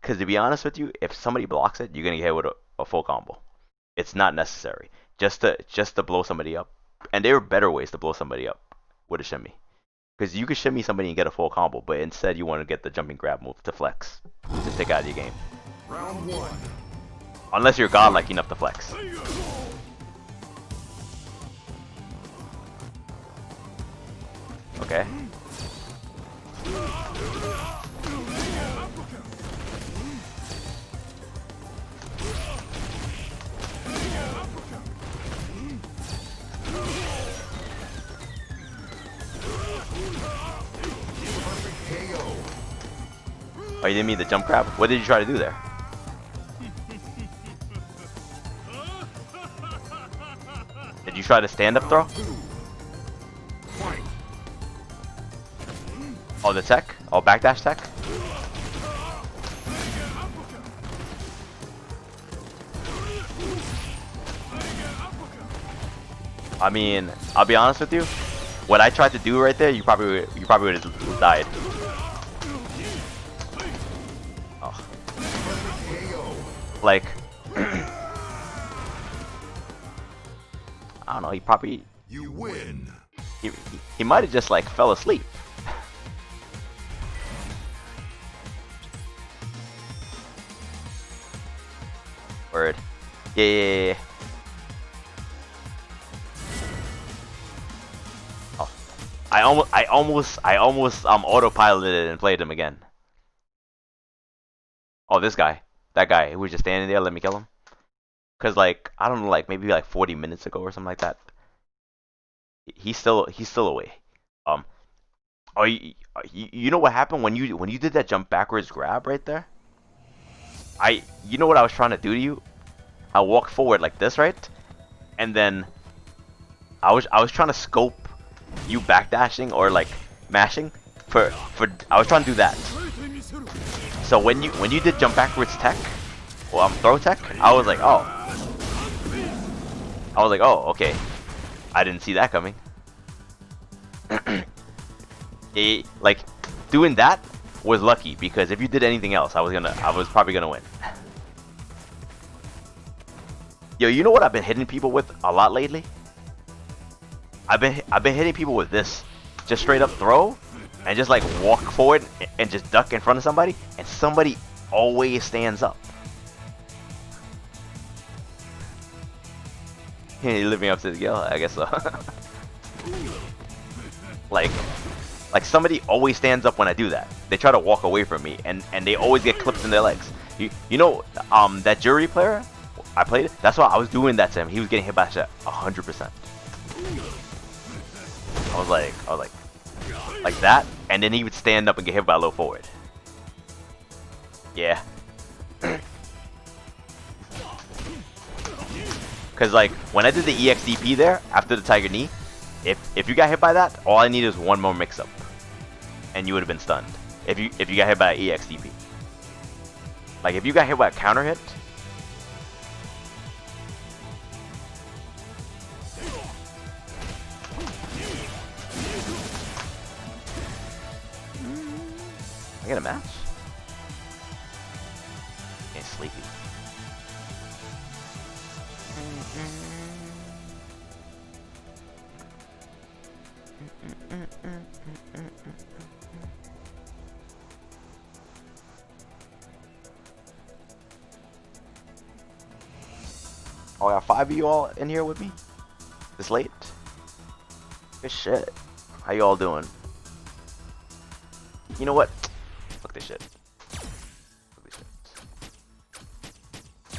[SPEAKER 1] to be honest with you, if somebody blocks it, you're gonna get hit with a full combo. It's not necessary just to blow somebody up. And there are better ways to blow somebody up with a shimmy. Because you could shimmy somebody and get a full combo, but instead you want to get the jumping grab move to flex. Just take out of your game.
[SPEAKER 9] Round one.
[SPEAKER 1] Unless you're godlike enough to flex. Okay. Oh, you didn't mean the jump grab? What did you try to do there? Did you try to stand up throw? Oh, the tech? Oh, backdash tech? I mean, I'll be honest with you. What I tried to do right there, you probably would have died. Oh. Like, I don't know. He probably
[SPEAKER 9] You win.
[SPEAKER 1] He might have just like fell asleep. Word. Yeah. Oh, I almost autopiloted it and played him again. Oh, this guy, that guy who was just standing there, let me kill him. Cause like I don't know, like maybe like 40 minutes ago or something like that. He's still away. Oh, you know what happened when you did that jump backwards grab right there? You know what I was trying to do to you? I walked forward like this, right? And then I was trying to scope you backdashing or like mashing for I was trying to do that. So when you did jump backwards tech, well, throw tech, I was like, oh, okay, I didn't see that coming. Like doing that was lucky because if you did anything else, I was probably gonna win. Yo, you know what I've been hitting people with a lot lately? I've been hitting people with this, just straight up throw, and just like walk forward and just duck in front of somebody, and somebody always stands up. You're living up to the skill, I guess so. like somebody always stands up when I do that. They try to walk away from me, and they always get clipped in their legs. You know, that jury player I played, that's why I was doing that to him. He was getting hit by shit 100%. I was like that, and then he would stand up and get hit by a low forward. Yeah. Cause like when I did the EXDP there after the Tiger Knee, if you got hit by that, all I needed was one more mix up, and you would have been stunned. If you got hit by an EXDP, like if you got hit by a counter hit. I get a match? Getting sleepy. Oh, I got 5 of you all in here with me? This late? Good shit. How you all doing? You know what? Fuck this shit.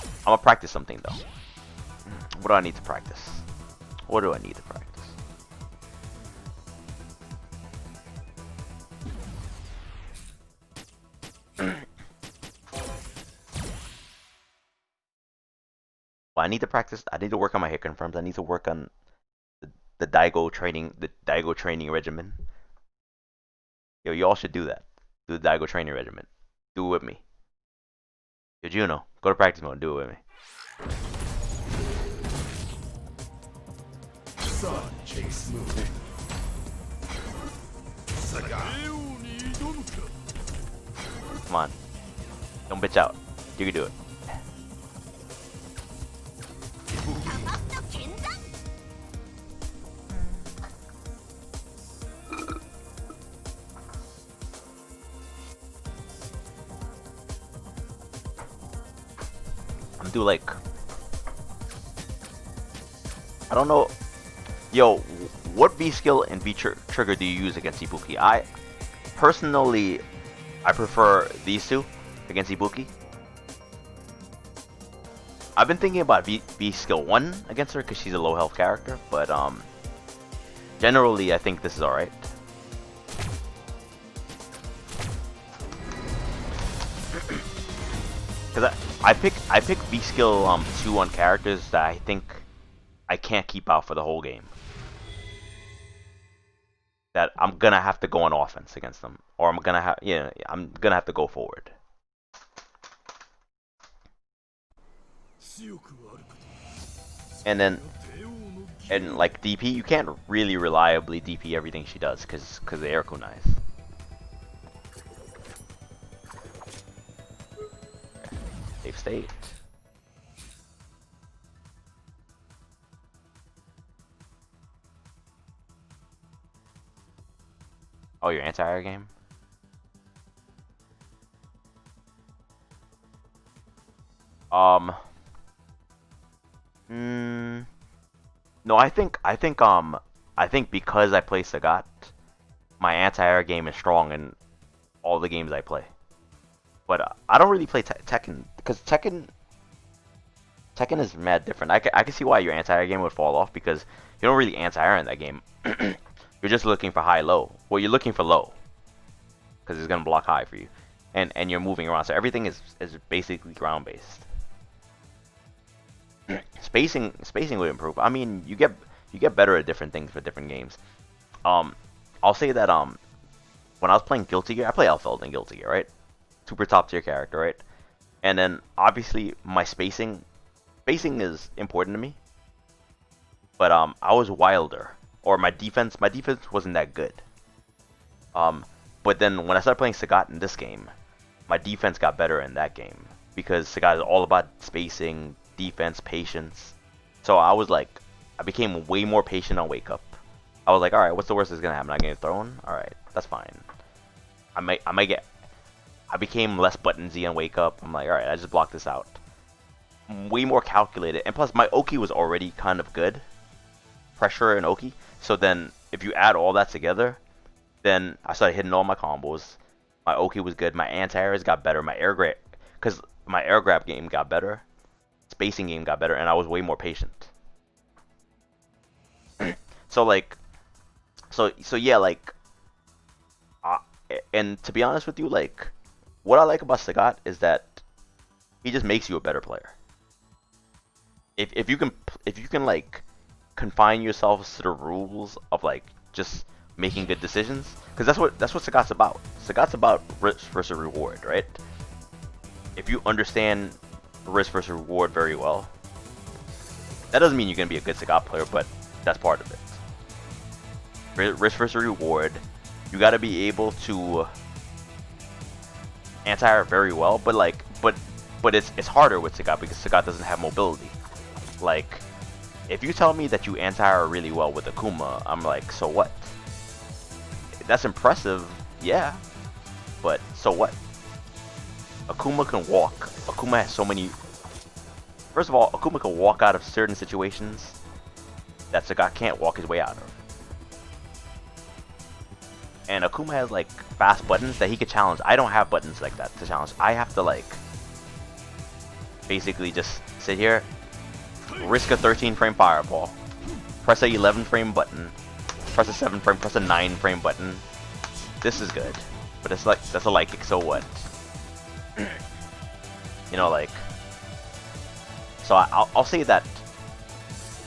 [SPEAKER 1] I'm gonna practice something though. What do I need to practice? What do I need to practice? Well, I need to practice. I need to work on my hit confirms. I need to work on the Daigo training regimen. Yo, you all should do that. Do the Daigo training regimen. Do it with me. Yo, Juno, go to practice mode and do it with me.
[SPEAKER 9] Sun chase move.
[SPEAKER 1] Come on. Don't bitch out. You can do it. I'm do like, I don't know. Yo, what V skill and V trigger do you use against Ibuki? I personally, I prefer these two against Ibuki. I've been thinking about V skill 1 against her because she's a low health character, but generally I think this is alright. Because I pick V skill 2 on characters that I think I can't keep out for the whole game. That I'm gonna have to go on offense against them, or I'm gonna have to go forward. And like DP, you can't really reliably DP everything she does because the air kunais. Safe state. Oh, your anti-air game? No, I think because I play Sagat, my anti-air game is strong in all the games I play. But I don't really play Tekken because Tekken is mad different. I can see why your anti-air game would fall off because you don't really anti-air in that game. You're just looking for high-low. Well, you're looking for low because it's gonna block high for you, and you're moving around. So everything is basically ground-based. Spacing would improve. I mean, you get better at different things for different games. I'll say that when I was playing Guilty Gear, I play Elfeld in Guilty Gear, right? Super top tier character, right? And then obviously my spacing is important to me. But I was wilder, or my defense wasn't that good. But then when I started playing Sagat in this game, my defense got better in that game because Sagat is all about spacing, defense, patience. So I became way more patient on Wake Up. I was like, all right, what's the worst that's gonna happen? I get thrown. All right, that's fine. I became less buttonsy on Wake Up. I'm like, all right, I just blocked this out. Way more calculated, and plus my Oki was already kind of good. Pressure and Oki. So then, if you add all that together, then I started hitting all my combos. My Oki was good. My anti-airs got better. My air grab game got better. Spacing game got better, and I was way more patient. So yeah, like, and to be honest with you, like, what I like about Sagat is that he just makes you a better player. If you can like confine yourselves to the rules of like just making good decisions, because that's what Sagat's about. Sagat's about risk versus reward, right? If you understand risk versus reward very well, that doesn't mean you're gonna be a good Sagat player, but that's part of it. Risk versus reward, you got to be able to anti-air very well, but it's harder with Sagat because Sagat doesn't have mobility. Like, if you tell me that you anti-air really well with Akuma, I'm like, so what? That's impressive, yeah, but so what? Akuma can walk. Akuma has so many. First of all, Akuma can walk out of certain situations that Sagat can't walk his way out of. And Akuma has like fast buttons that he could challenge. I don't have buttons like that to challenge. I have to like basically just sit here, risk a 13 frame fireball, press a 11 frame button, press a 7 frame, press a 9 frame button. This is good, but it's like that's a like so what? You know, like, so I'll say that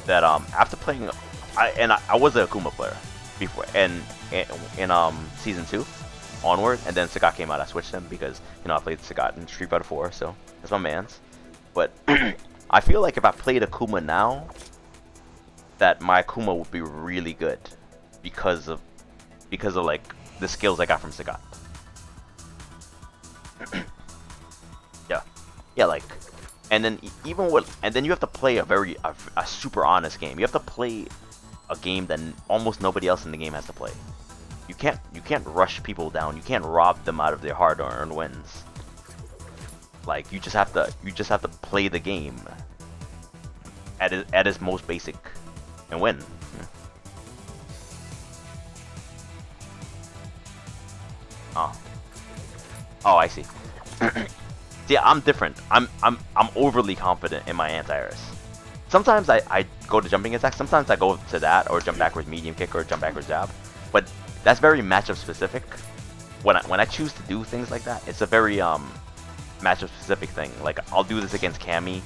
[SPEAKER 1] after playing, I was a Akuma player before, and in season 2, onward, and then Sagat came out. I switched him because I played Sagat in Street Fighter 4, so that's my man's. But I feel like if I played Akuma now, that my Akuma would be really good because of like the skills I got from Sagat. Yeah, like, and then you have to play a super honest game. You have to play a game that almost nobody else in the game has to play. You can't rush people down. You can't rob them out of their hard-earned wins. Like, you just have to play the game at its most basic and win. Oh, I see. See, I'm different. I'm overly confident in my anti-airs. Sometimes I go to jumping attack. Sometimes I go to that or jump backwards medium kick or jump backwards jab. But that's very matchup specific. When I choose to do things like that, it's a very matchup specific thing. Like, I'll do this against Cammy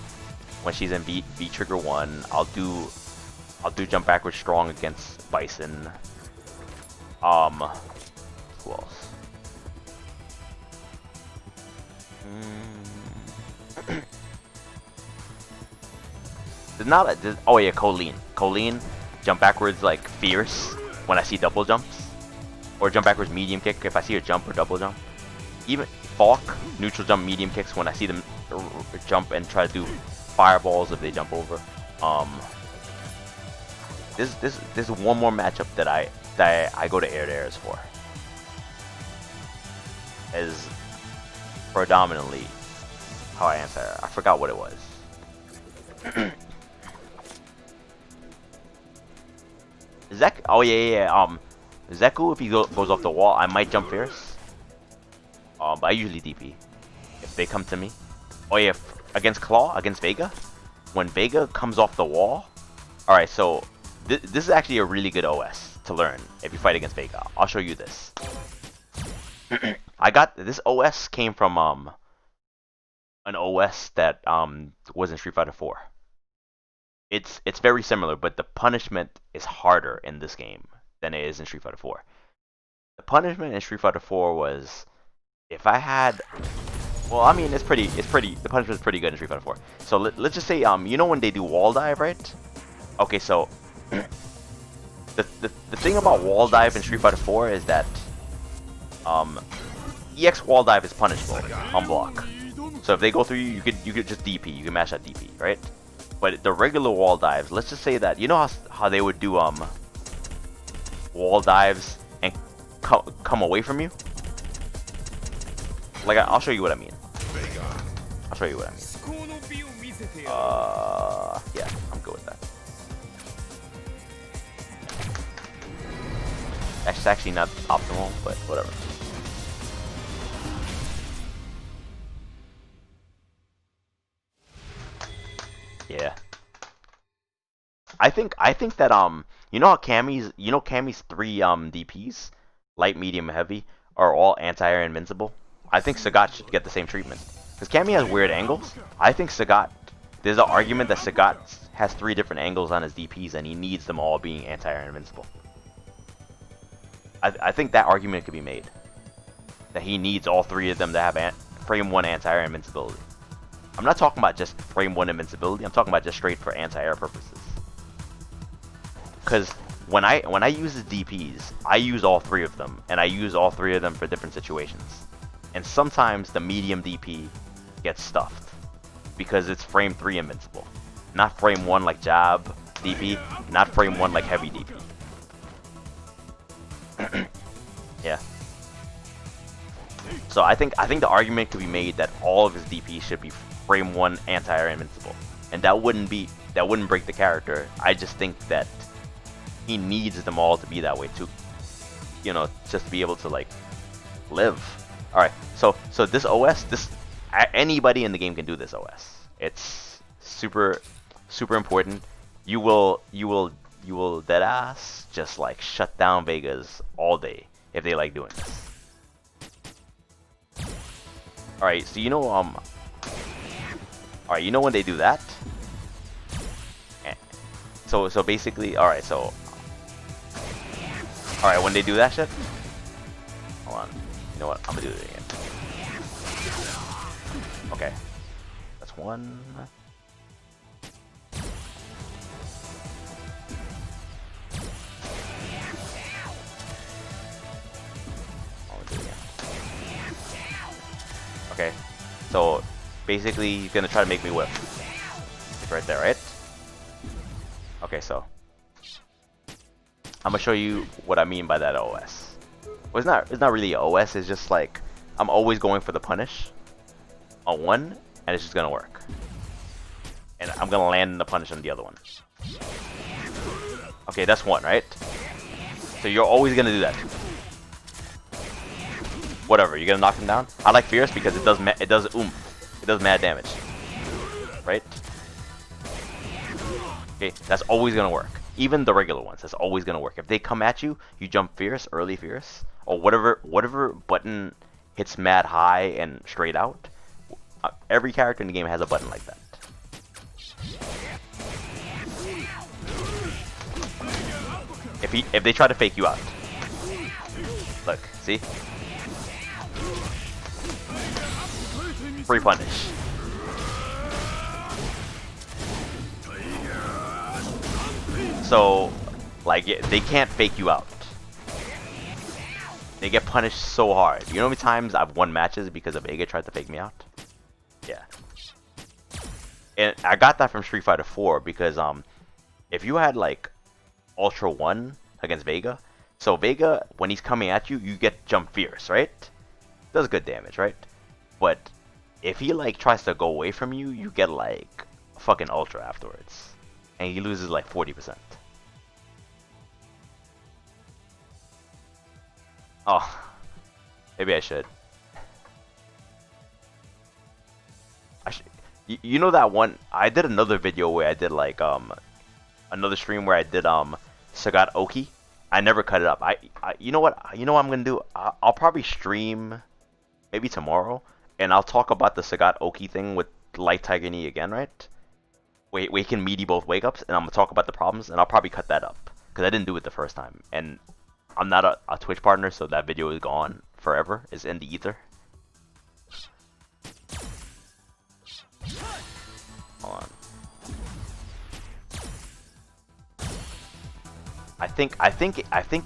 [SPEAKER 1] when she's in V trigger 1. I'll do jump backwards strong against Bison. Who else? Oh yeah, Colleen. Colleen, jump backwards like fierce when I see double jumps, or jump backwards medium kick if I see a jump or double jump. Even Falk, neutral jump medium kicks when I see them jump and try to do fireballs if they jump over. This is one more matchup that I go to airs for. Is predominantly how I answer. I forgot what it was. Oh yeah. Zeku, if he goes off the wall, I might jump fierce. But I usually DP if they come to me. Oh yeah, against Claw, against Vega, when Vega comes off the wall. All right, so this is actually a really good OS to learn if you fight against Vega. I'll show you this. I got this OS came from an OS that was in Street Fighter 4. It's very similar, but the punishment is harder in this game than it is in Street Fighter 4. The punishment in Street Fighter 4 was, if I had, well, I mean, the punishment is pretty good in Street Fighter 4. So let's just say, you know when they do wall dive, right? Okay, so the thing about wall dive in Street Fighter 4 is that EX wall dive is punishable on block. So if they go through you, you could just DP, you can mash that DP, right? But the regular wall dives, let's just say that, you know how they would do wall dives and come away from you? Like, I'll show you what I mean. I'll show you what I mean. Yeah, I'm good with that. That's actually not optimal, but whatever. Yeah. I think that you know how Cammy's 3 DPs, light, medium, heavy, are all anti-air invincible? I think Sagat should get the same treatment. Because Cammy has weird angles. I think there's an argument that Sagat has 3 different angles on his DPs and he needs them all being anti-air invincible. I think that argument could be made. That he needs all 3 of them to have frame 1 anti-air invincibility. I'm not talking about just frame 1 invincibility, I'm talking about just straight for anti-air purposes. Because when I use the DPs, I use all 3 of them, and I use all 3 of them for different situations. And sometimes the medium DP gets stuffed, because it's frame 3 invincible. Not frame 1 like jab DP, not frame 1 like heavy DP. Yeah. So I think the argument could be made that all of his DPs should be frame 1 anti-air invincible, and that wouldn't break the character. I just think that he needs them all to be that way too. You know, just to be able to like live. All right. So this OS, anybody in the game can do this OS. It's super important. You will deadass just like shut down Vegas all day if they like doing this. All right. So you know Alright, you know when they do that? So basically, alright, when they do that shit? Hold on. know what? I'm gonna do it again. Okay. That's one. I'll do it again. Okay. So basically he's gonna try to make me whip. It's right there, right? Okay, so I'm gonna show you what I mean by that OS. Well, it's not really OS, it's just like I'm always going for the punish on one, and it's just gonna work. And I'm gonna land the punish on the other one. Okay, that's one, right? So you're always gonna do that. Whatever, you're gonna knock him down. I like Fierce because it does oomph. It does mad damage. Right? Okay, that's always gonna work. Even the regular ones, that's always gonna work. If they come at you, you jump Fierce, early Fierce, or whatever button hits mad high and straight out. Every character in the game has a button like that. If they try to fake you out, look, see, free punish. So, like, they can't fake you out. They get punished so hard. You know how many times I've won matches because a Vega tried to fake me out? Yeah. And I got that from Street Fighter 4 because if you had like Ultra 1 against Vega, so Vega, when he's coming at you, you get jump Fierce, right? Does good damage, right? But if he like tries to go away from you, you get like fucking Ultra afterwards. And he loses like 40%. Oh, maybe I should. You know that one? I did another video where I did like another stream where I did Sagat Oki. I never cut it up. You know what? You know what I'm gonna do? I'll probably stream maybe tomorrow, and I'll talk about the Sagat Oki thing with Light Tiger Knee again, right? Where he can meaty both wake ups, and I'm gonna talk about the problems, and I'll probably cut that up because I didn't do it the first time, and I'm not a Twitch partner, so that video is gone forever. It's in the ether. Hold on. I think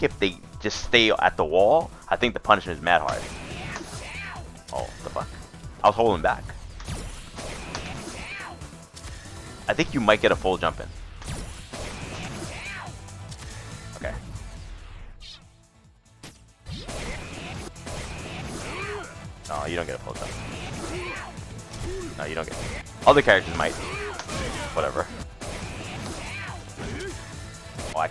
[SPEAKER 1] if they just stay at the wall, I think the punishment is mad hard. Oh, the fuck! I was holding back. I think you might get a full jump in. Okay. No, you don't get a full jump. No, you don't get. Other characters might. Whatever. Oh,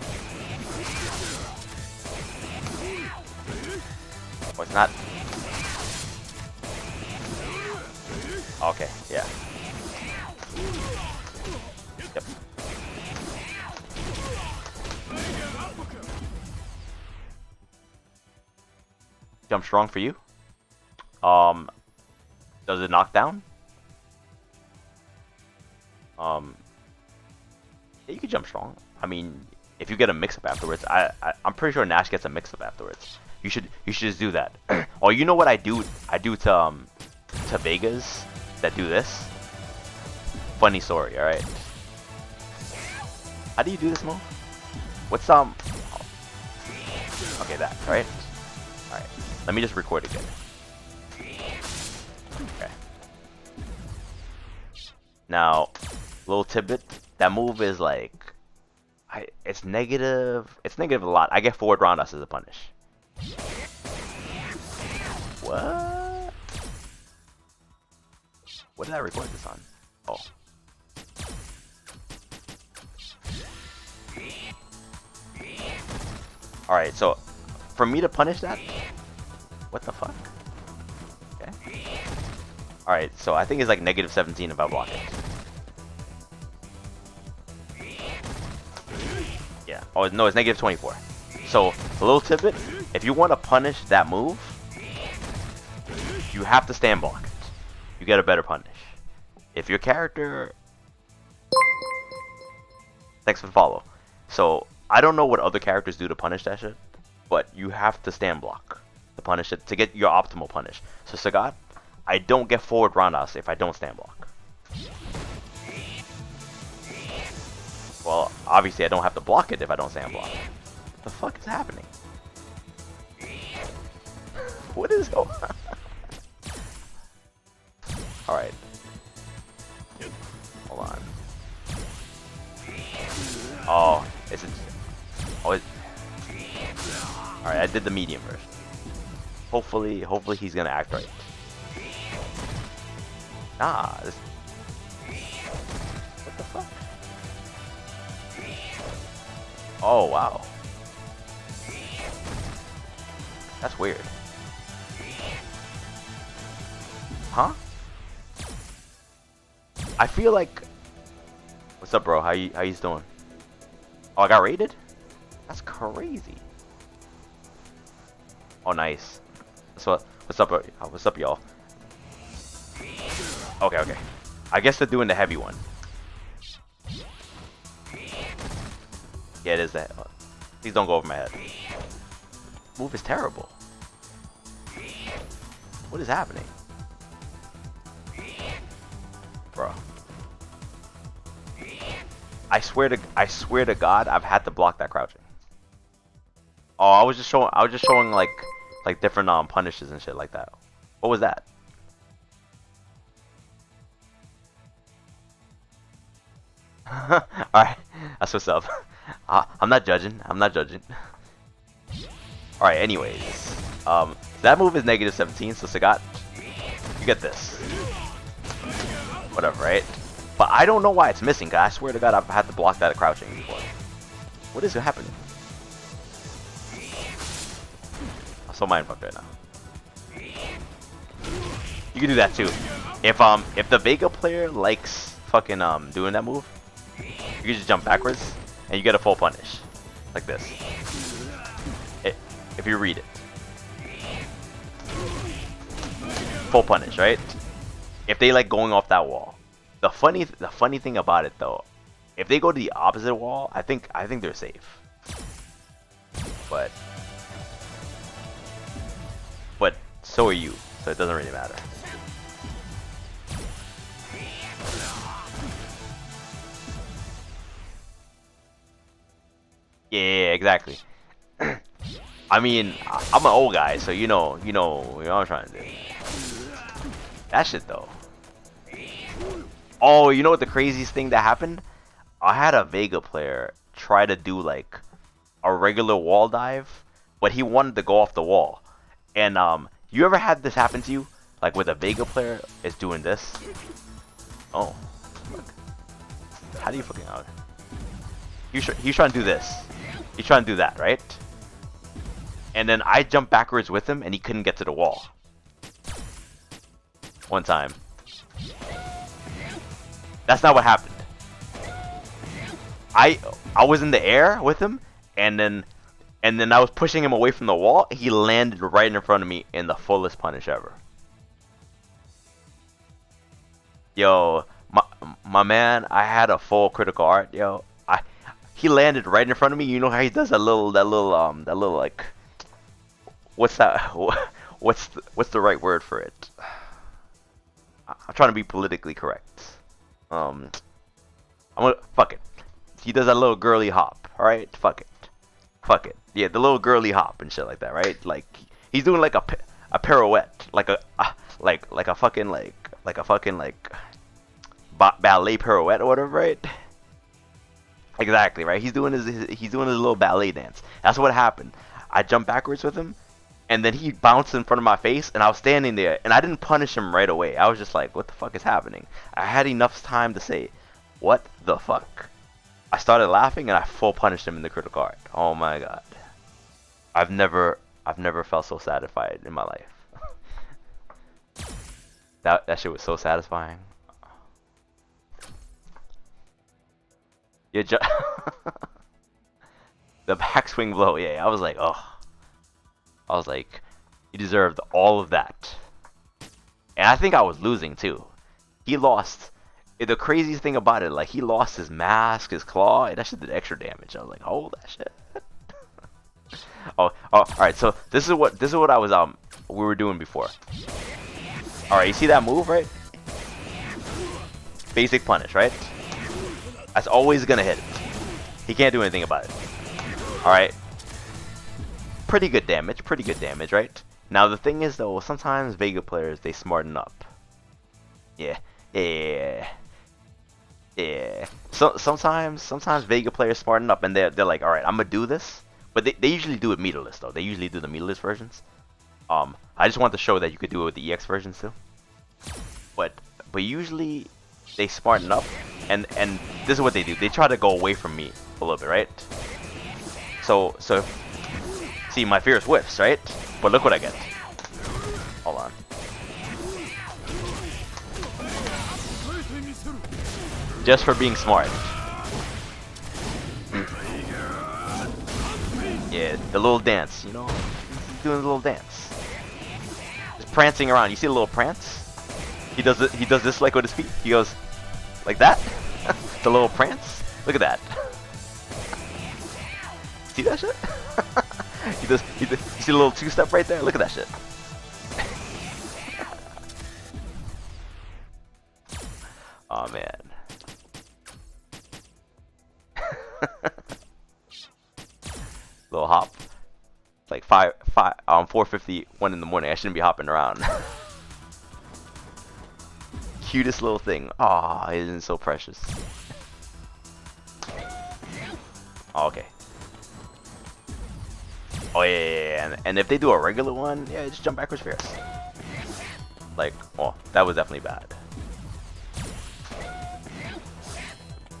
[SPEAKER 1] oh, it's not. Okay, yeah. Yep. Jump strong for you. Does it knock down? Yeah, you can jump strong. I mean, if you get a mix-up afterwards, I'm pretty sure Nash gets a mix-up afterwards. You should just do that. Oh, you know what I do? I do to Vegas that do this. Funny story. All right. How do you do this move? What's Okay, that right. All right. Let me just record again. Okay. Now, little tidbit. That move is like, it's negative. It's negative a lot. I get forward roundhouse as a punish. What? What did I record this on? Oh. Alright, so for me to punish that, what the fuck? Okay. Alright, so I think it's like negative 17 if I block it. Yeah. Oh, no, it's negative 24. So, a little tidbit, if you want to punish that move, you have to stand block it. You get a better punish. If your character... Thanks for the follow. So, I don't know what other characters do to punish that shit, but you have to stand block. to punish it, to get your optimal punish. So Sagat, I don't get forward roundhouse if I don't stand block. Well, obviously I don't have to block it if I don't stand block. What the fuck is happening? What is going on? Alright. Hold on. Oh, it's a... Oh, it... Alright, I did the medium first. Hopefully he's gonna act right. Nah, this... What the fuck? Oh, wow. That's weird. Huh? I feel like... What's up, bro? How you doing? Oh, I got raided? That's crazy. Oh, nice. So, what's up, y'all? Okay. I guess they're doing the heavy one. Yeah, it is that. Please don't go over my head. Move is terrible. What is happening? Bro. I swear to God, I've had to block that crouching. Oh, I was just showing like different punishes and shit like that. What was that? Alright, that's what's up. I'm not judging. Alright, anyways. That move is -17, so Sagat, you get this. Whatever, right? But I don't know why it's missing, guys. I swear to God, I've had to block that crouching before. What is happening? I'm so mindfucked right now. You can do that too. If the Vega player likes fucking doing that move, you can just jump backwards and you get a full punish. Like this. If you read it. Full punish, right? If they like going off that wall. The funny thing about it though, if they go to the opposite wall, I think they're safe. But so are you, so it doesn't really matter. Yeah, exactly. I mean, I'm an old guy, so you know what I'm trying to do. That shit though. Oh, you know what the craziest thing that happened? I had a Vega player try to do like a regular wall dive, but he wanted to go off the wall. And you ever had this happen to you? Like with a Vega player is doing this? Oh. Look. How do you fucking out? He's trying to do this. He's trying to do that, right? And then I jumped backwards with him and he couldn't get to the wall. One time. That's not what happened. I was in the air with him and then I was pushing him away from the wall. He landed right in front of me in the fullest punish ever. Yo, my man, I had a full critical art, yo. He landed right in front of me. You know how he does that little like, what's that? What's the right word for it? I'm trying to be politically correct. I'm gonna fuck it. He does that little girly hop. All right, fuck it. Yeah, the little girly hop and shit like that, right? Like he's doing like a pirouette, like a fucking ballet pirouette or whatever, right? Exactly, right? He's doing his little ballet dance. That's what happened. I jumped backwards with him, and then he bounced in front of my face, and I was standing there, and I didn't punish him right away. I was just like, what the fuck is happening? I had enough time to say, what the fuck? I started laughing, and I full punished him in the critical art. Oh my god. I've never felt so satisfied in my life. That shit was so satisfying. The backswing blow, yeah. I was like, oh. I was like, he deserved all of that. And I think I was losing too. He lost. The craziest thing about it, like he lost his mask, his claw, and that shit did extra damage. I was like, oh, that shit. Oh, all right. So this is what I was we were doing before. All right, you see that move, right? Basic punish, right? That's always gonna hit it. He can't do anything about it. All right. Pretty good damage, right? Now the thing is though, sometimes Vega players they smarten up. Yeah. So sometimes Vega players smarten up and they're like, all right, I'm gonna do this. But they usually do it meterless though. They usually do the meterless versions. I just want to show that you could do it with the EX versions too. But usually they smarten up and this is what they do. They try to go away from me a little bit, right? So see my fierce whiffs, right? But look what I get. Hold on. Just for being smart. Yeah, the little dance, you know? He's doing a little dance. Just prancing around. You see the little prance? He does it, he does this like with his feet. He goes like that. The little prance. Look at that. See that shit? You see the little two-step right there? Look at that shit. Oh man. Little hop. It's like 4:51 in the morning. I shouldn't be hopping around. Cutest little thing. Aw, isn't so precious. Oh, okay. Oh yeah. And if they do a regular one, yeah, just jump backwards fierce. Like, oh, that was definitely bad.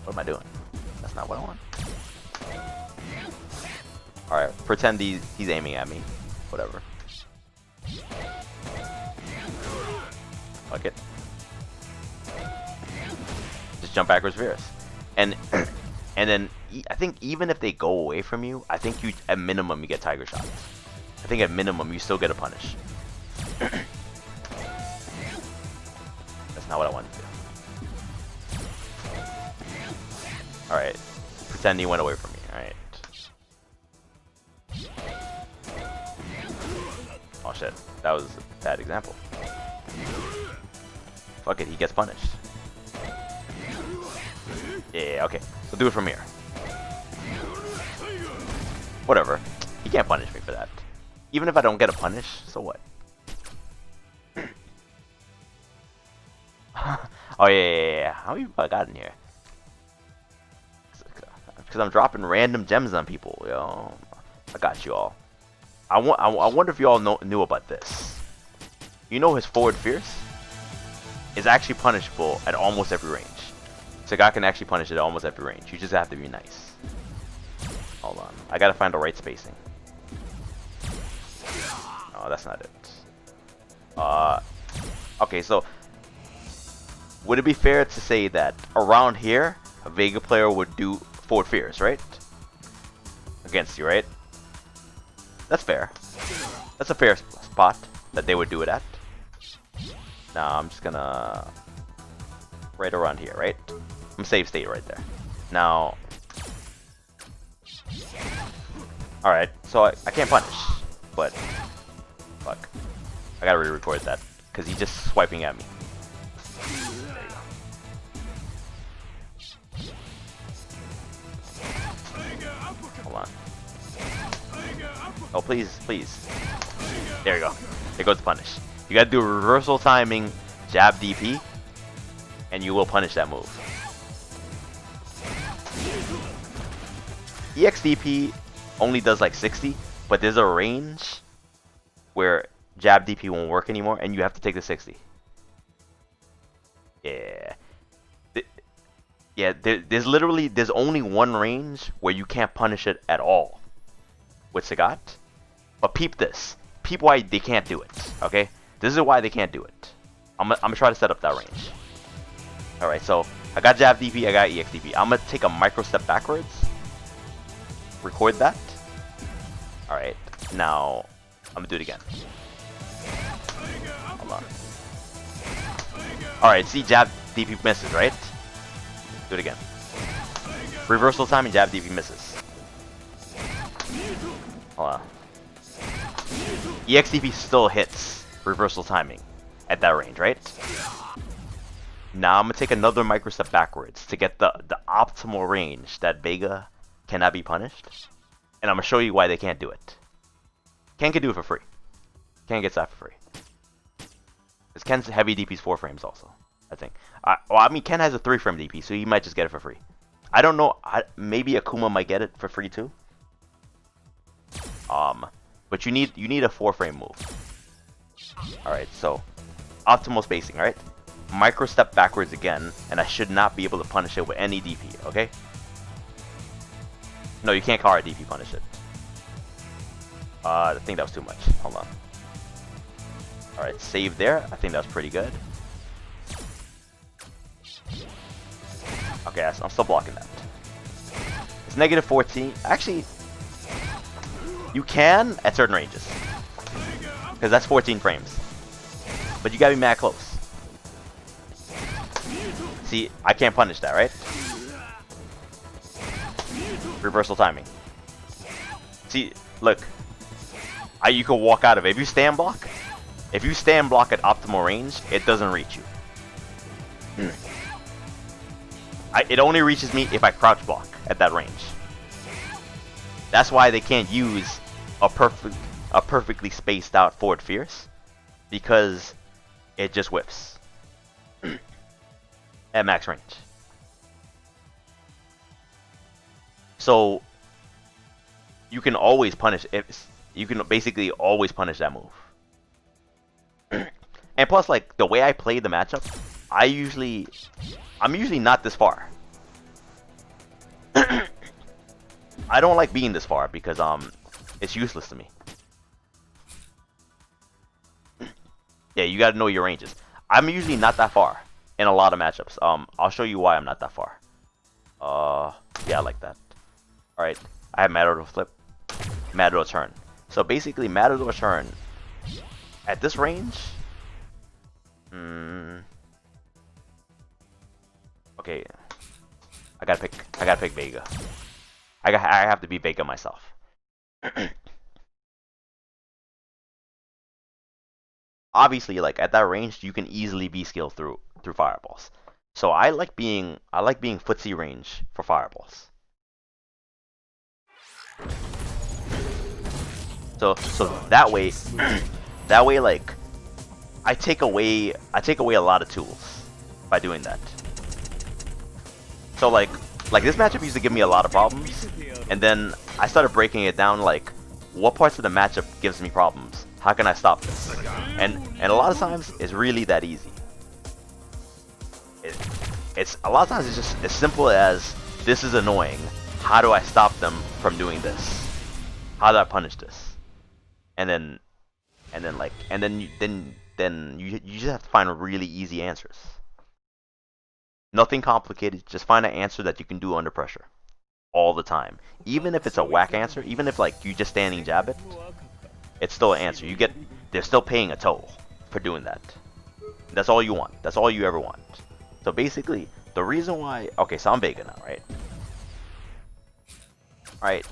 [SPEAKER 1] What am I doing? That's not what I want. Alright, pretend he's aiming at me. Whatever. Fuck it. Just jump backwards fierce. And then I think even if they go away from you, I think you at minimum you get tiger shots. I think at minimum you still get a punish. That's not what I wanted to do. Alright. Pretend he went away from me. Alright. Oh shit. That was a bad example. Fuck it, he gets punished. Yeah, okay. We'll do it from here. Whatever. He can't punish me for that. Even if I don't get a punish, so what? Oh yeah. How many people I got in here? Because I'm dropping random gems on people, yo. I got you all. I wonder if you all knew about this. You know his forward fierce is actually punishable at almost every range. So God can actually punish it at almost every range. You just have to be nice. Hold on. I gotta find the right spacing. Oh, that's not it. Okay, so would it be fair to say that around here, a Vega player would do forward fierce, right? Against you, right? That's fair. That's a fair spot that they would do it at. Now I'm just gonna right around here, right? I'm save state right there. Now, all right. So I can't punish, but fuck, I gotta re-record that because he's just swiping at me. Hold on. Oh, please, please. There you go. There goes the punish. You gotta do reversal timing, jab DP, and you will punish that move. EXDP only does like 60, but there's a range where jab DP won't work anymore, and you have to take the 60. Yeah. Yeah, there's only one range where you can't punish it at all with Sagat. But peep this. Peep why they can't do it, okay? This is why they can't do it. I'm gonna try to set up that range. Alright, so I got jab DP, I got EX DP. I'm gonna take a micro step backwards. Record that. Alright, now I'm gonna do it again. Hold on. Alright, see jab DP misses, right? Do it again. Reversal time and jab DP misses. Hold on. EXDP still hits reversal timing at that range, right? Now I'm gonna take another micro step backwards to get the optimal range that Vega cannot be punished, and I'm gonna show you why they can't do it. Ken can do it for free. Ken gets that for free. Because Ken's heavy DP's 4 frames also, I think. Well, I mean, Ken has a 3 frame DP, so he might just get it for free. I don't know. Maybe Akuma might get it for free too. But you need a 4 frame move. All right, so optimal spacing, right? Micro step backwards again, and I should not be able to punish it with any DP. Okay? No, you can't Kara DP punish it. I think that was too much. Hold on. All right, save there. I think that was pretty good. Okay, I'm still blocking that. It's negative 14. Actually, you can at certain ranges, because that's 14 frames. But you gotta be mad close. See, I can't punish that, right? Reversal timing. See, look. You can walk out of it. If you stand block at optimal range, it doesn't reach you. It only reaches me if I crouch block at that range. That's why they can't use a perfectly spaced out forward fierce, because it just whiffs at max range. So you can always punish it. You can basically always punish that move. And plus, like, the way I play the matchup, I'm usually not this far. I don't like being this far because it's useless to me. Yeah, you gotta know your ranges. I'm usually not that far in a lot of matchups. I'll show you why I'm not that far. Yeah, I like that. Alright, I have Matador flip, Matador turn. So basically, Matador turn at this range. Okay, I gotta pick Vega. I have to be Vega myself. Obviously, like at that range, you can easily be skilled through fireballs. So I like being footsie range for fireballs. So that way, like I take away a lot of tools by doing that. So like this matchup used to give me a lot of problems, and then I started breaking it down. Like, what parts of the matchup gives me problems? How can I stop this? And a lot of times it's really that easy. It's a lot of times it's just as simple as, this is annoying. How do I stop them from doing this? How do I punish this? And then you just have to find really easy answers. Nothing complicated. Just find an answer that you can do under pressure all the time. Even if it's a whack answer, even if like you just standing jab it, it's still an answer. They're still paying a toll for doing that. That's all you want. That's all you ever want. So basically, the reason why, okay, so I'm Vega now, right? Alright,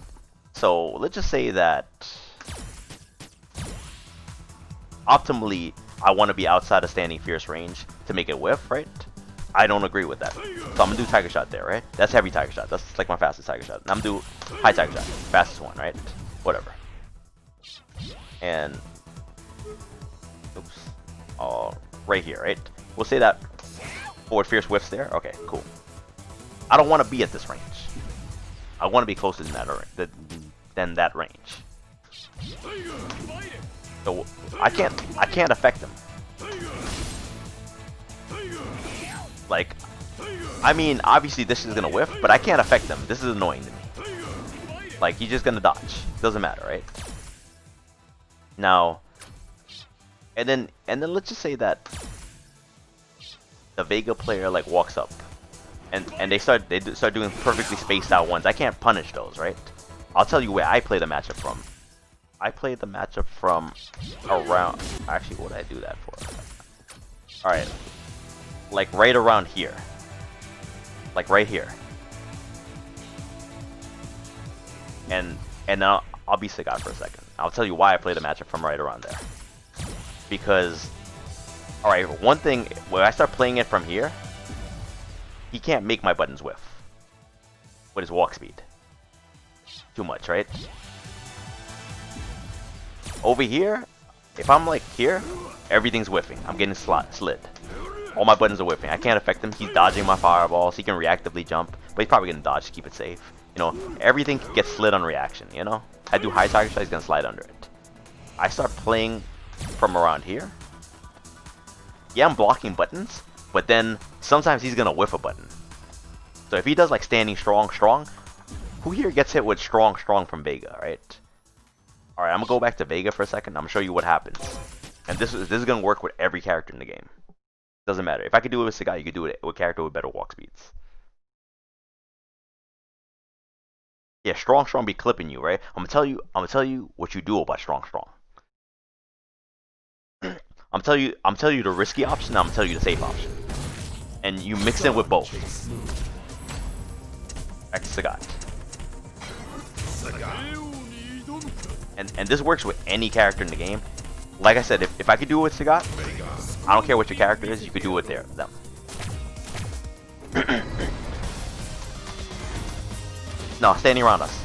[SPEAKER 1] so let's just say that optimally, I want to be outside of standing fierce range to make it whiff, right? I don't agree with that. So I'm going to do Tiger Shot there, right? That's heavy Tiger Shot. That's like my fastest Tiger Shot. And I'm going to do high Tiger Shot. Fastest one, right? Whatever. And, oops. Right here, right? We'll say that forward fierce whiffs there. Okay, cool. I don't want to be at this range. I want to be closer than that range. So I can't affect them. Like, I mean, obviously this is gonna whiff, but I can't affect them. This is annoying to me. Like, he's just gonna dodge. Doesn't matter, right? Now, and then let's just say that the Vega player like walks up, and they start doing perfectly spaced out ones. I can't punish those, right? I'll tell you where I play the matchup from. I play the matchup from around. Actually, what did I do that for? All right, like right around here, like right here, and I'll be Sagat for a second. I'll tell you why I play the matchup from right around there. Because, alright, one thing, when I start playing it from here, he can't make my buttons whiff with his walk speed. Too much, right? Over here, if I'm like here, everything's whiffing. I'm getting slid. All my buttons are whiffing. I can't affect him. He's dodging my fireballs. He can reactively jump, but he's probably gonna dodge to keep it safe. You know, everything gets slid on reaction, you know? I do high target shot, he's gonna slide under it. I start playing from around here. Yeah, I'm blocking buttons, but then sometimes he's gonna whiff a button. So if he does like standing strong, who here gets hit with strong from Vega, right? Alright, I'm gonna go back to Vega for a second. I'm gonna show you what happens. And this is gonna work with every character in the game. Doesn't matter. If I could do it with Sagat, you could do it with a character with better walk speeds. Yeah, strong be clipping you, right? I'm gonna tell you what you do about strong. I'm telling you the risky option, I'm gonna tell you the safe option. And you mix it with both. Back to Sagat. And this works with any character in the game. Like I said, if I could do it with Sagat, I don't care what your character is, you could do it there them. No, standing around us.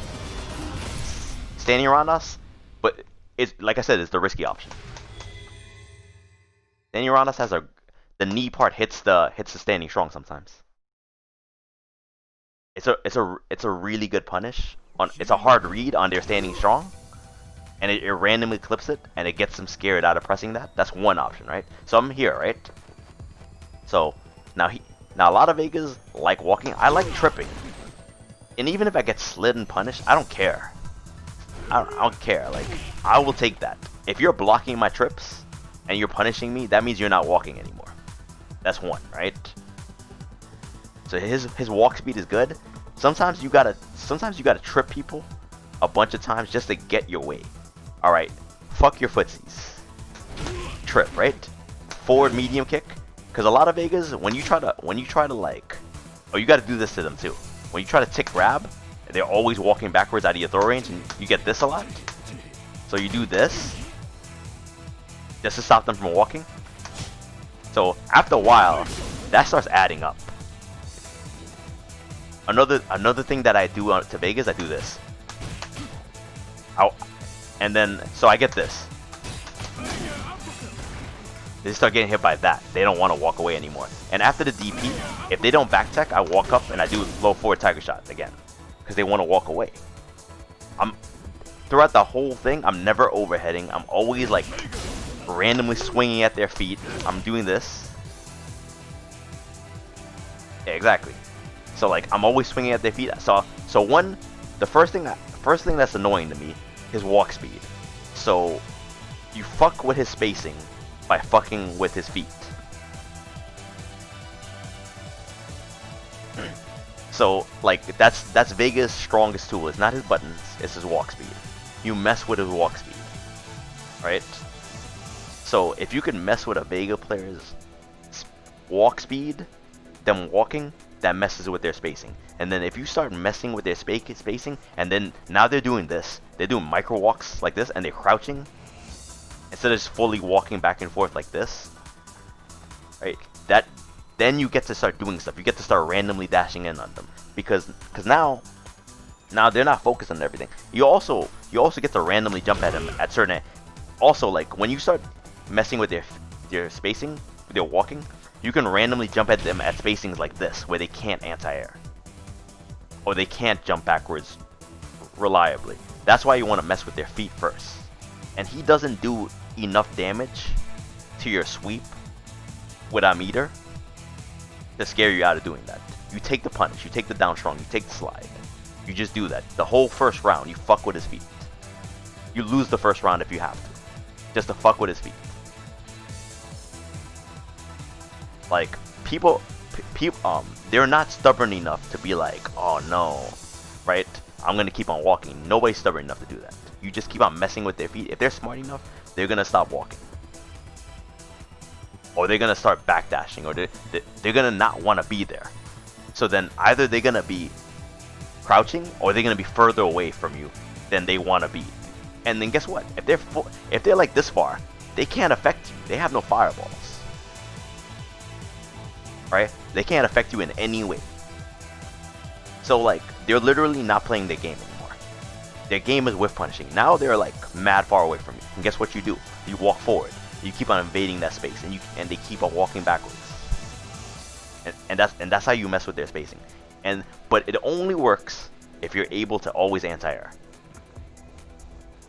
[SPEAKER 1] Standing around us, but it's like I said, it's the risky option. Standing around us has the knee part hits the standing strong sometimes. It's a really good punish. It's a hard read on their standing strong, and it randomly clips it, and it gets them scared out of pressing that. That's one option, right? So I'm here, right? So now a lot of Vegas like walking. I like tripping, and even if I get slid and punished, I don't care. I don't care. Like, I will take that. If you're blocking my trips and you're punishing me, that means you're not walking anymore. That's one, right? So his walk speed is good. Sometimes you gotta trip people a bunch of times just to get your way. All right, fuck your footsies. Trip, right? Forward medium kick. Because a lot of Vegas, when you try to like, oh, you got to do this to them too. When you try to tick grab, they're always walking backwards out of your throw range, and you get this a lot. So you do this just to stop them from walking. So after a while, that starts adding up. Another thing that I do to Vegas, I do this. And then, so I get this. They start getting hit by that. They don't want to walk away anymore. And after the DP, if they don't back tech, I walk up and I do low forward tiger shot again. Because they want to walk away. Throughout the whole thing, I'm never overheading. I'm always like randomly swinging at their feet. I'm doing this. Yeah, exactly. So like I'm always swinging at their feet. So the first thing that's annoying to me is walk speed. So you fuck with his spacing by fucking with his feet. So like that's Vega's strongest tool. It's not his buttons, it's his walk speed. You mess with his walk speed, right? So if you can mess with a Vega player's walk speed, them walking, that messes with their spacing. And then if you start messing with their spacing, and then now they're doing this, they're doing micro walks like this, and they're crouching instead of just fully walking back and forth like this, right? Then you get to start doing stuff. You get to start randomly dashing in on them because now they're not focused on everything. You also get to randomly jump at them at certain. Also, like when you start messing with their spacing, their walking, you can randomly jump at them at spacings like this where they can't anti-air or they can't jump backwards reliably. That's why you want to mess with their feet first. And he doesn't do enough damage to your sweep with a meter to scare you out of doing that. You take the punish, you take the down strong, you take the slide. You just do that. The whole first round, you fuck with his feet. You lose the first round if you have to. Just to fuck with his feet. Like, people, they're not stubborn enough to be like, oh no, right? I'm gonna keep on walking. Nobody's stubborn enough to do that. You just keep on messing with their feet. If they're smart enough, they're gonna stop walking. Or they're gonna start backdashing, or they're gonna not want to be there. So then either they're gonna be crouching, or they're gonna be further away from you than they want to be. And then guess what? If they're like this far, they can't affect you. They have no fireballs. Right? They can't affect you in any way. So like, they're literally not playing their game anymore. Their game is whiff punishing. Now they're like mad far away from you. And guess what you do? You walk forward. You keep on invading that space, and they keep on walking backwards. And that's how you mess with their spacing. But it only works if you're able to always anti-air.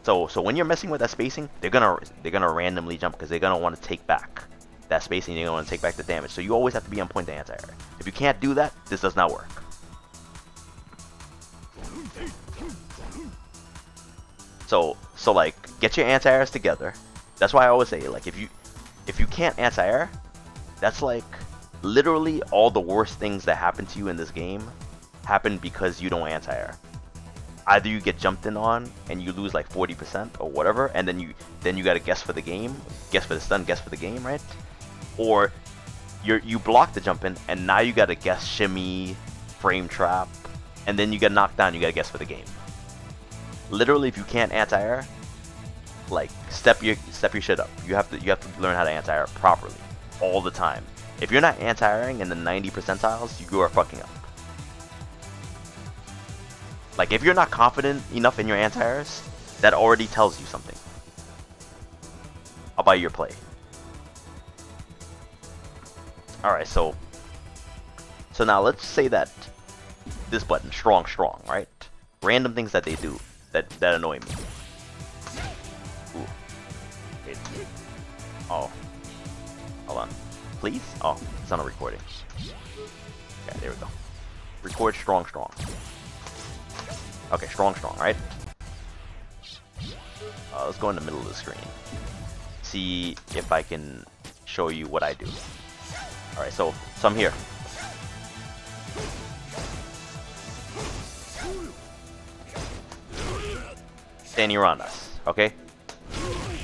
[SPEAKER 1] So when you're messing with that spacing, they're gonna randomly jump because they're gonna want to take back that spacing. They're gonna want to take back the damage. So you always have to be on point to anti-air. If you can't do that, this does not work. So like, get your anti-airs together. That's why I always say, like, if you can't anti-air, that's like literally all the worst things that happen to you in this game happen because you don't anti-air. Either you get jumped in on and you lose like 40% or whatever, and then you gotta guess for the game, guess for the stun, guess for the game, right? Or you block the jump in and now you gotta guess shimmy, frame trap, and then you get knocked down. You gotta guess for the game. Literally, if you can't anti-air, like step your shit up. You have to learn how to anti-air properly all the time. If you're not anti-airing in the 90 percentiles, you are fucking up. Like, if you're not confident enough in your anti-airs, that already tells you something about your play. Alright, so now let's say that this button, strong, right? Random things that they do that annoy me. Ooh. Wait. Oh. Hold on. Please? Oh, it's on a recording. Okay, there we go. Record strong. Okay, strong, right? Let's go in the middle of the screen. See if I can show you what I do. Alright, so I'm here. Standing around us, okay?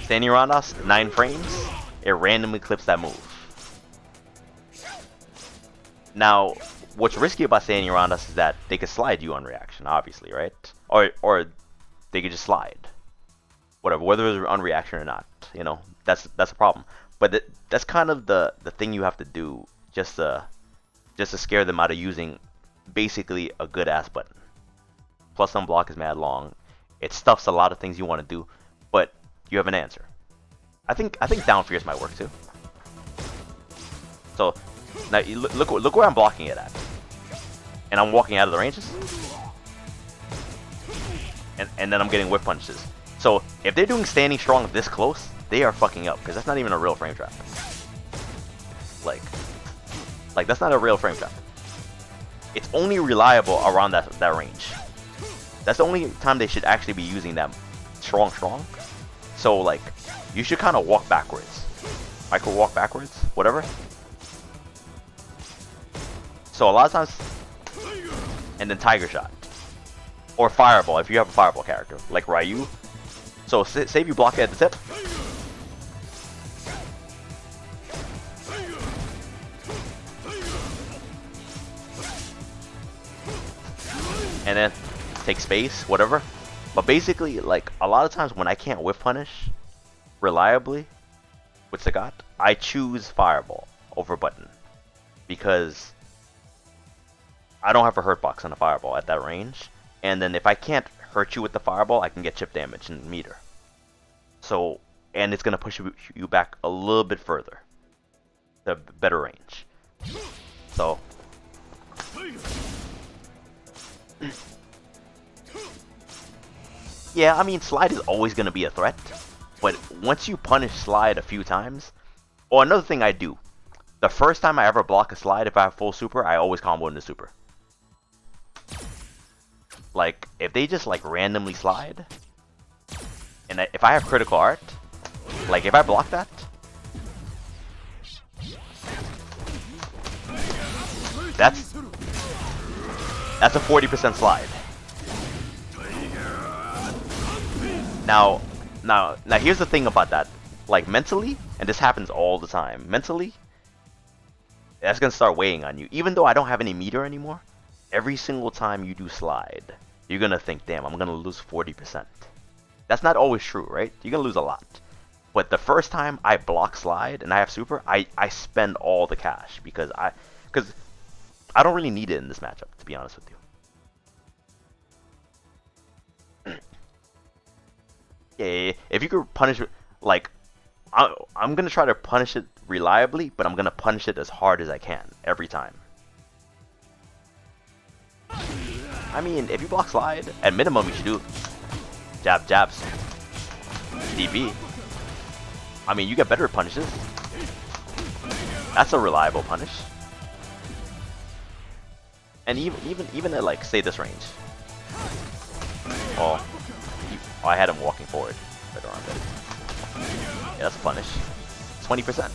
[SPEAKER 1] Standing around us, 9 frames, it randomly clips that move. Now, what's risky about standing around us is that they could slide you on reaction, obviously, right? Or they could just slide. Whatever, whether it's on reaction or not, you know, that's a problem. But that's kind of the thing you have to do just to scare them out of using basically a good ass button. Plus unblock is mad long. It stuffs a lot of things you want to do, but you have an answer. I think down fierce might work too. So now you look where I'm blocking it at, and I'm walking out of the ranges, and then I'm getting whip punches. So if they're doing standing strong this close, they are fucking up because that's not even a real frame trap. Like that's not a real frame trap. It's only reliable around that range. That's the only time they should actually be using that strong. So like, you should kind of walk backwards. I could walk backwards, whatever. So a lot of times, and then tiger shot or fireball if you have a fireball character like Ryu. So say if you block it at the tip, and then take space, whatever. But basically, like, a lot of times when I can't whiff punish reliably with Sagat, I choose fireball over button because I don't have a hurt box on a fireball at that range. And then if I can't hurt you with the fireball, I can get chip damage and meter. So, and it's gonna push you back a little bit further, the better range. So. Yeah, I mean, slide is always going to be a threat, but once you punish slide a few times, or another thing I do, the first time I ever block a slide, if I have full super, I always combo into super. Like, if they just, like, randomly slide, and if I have critical art, like, if I block that, that's a 40% slide. Now here's the thing about that. Like, mentally, and this happens all the time, mentally, that's gonna start weighing on you. Even though I don't have any meter anymore, every single time you do slide, you're gonna think, damn, I'm gonna lose 40%. That's not always true, right? You're gonna lose a lot. But the first time I block slide and I have super, I spend all the cash because I don't really need it in this matchup, to be honest with you. Yeah, if you could punish it, like, I'm gonna try to punish it reliably, but I'm gonna punish it as hard as I can every time. I mean, if you block slide, at minimum you should do jabs, DB. I mean, you get better punishes. That's a reliable punish. And even at, like, say this range. Oh, I had him walking forward. Right around there. Yeah, that's a punish. 20%.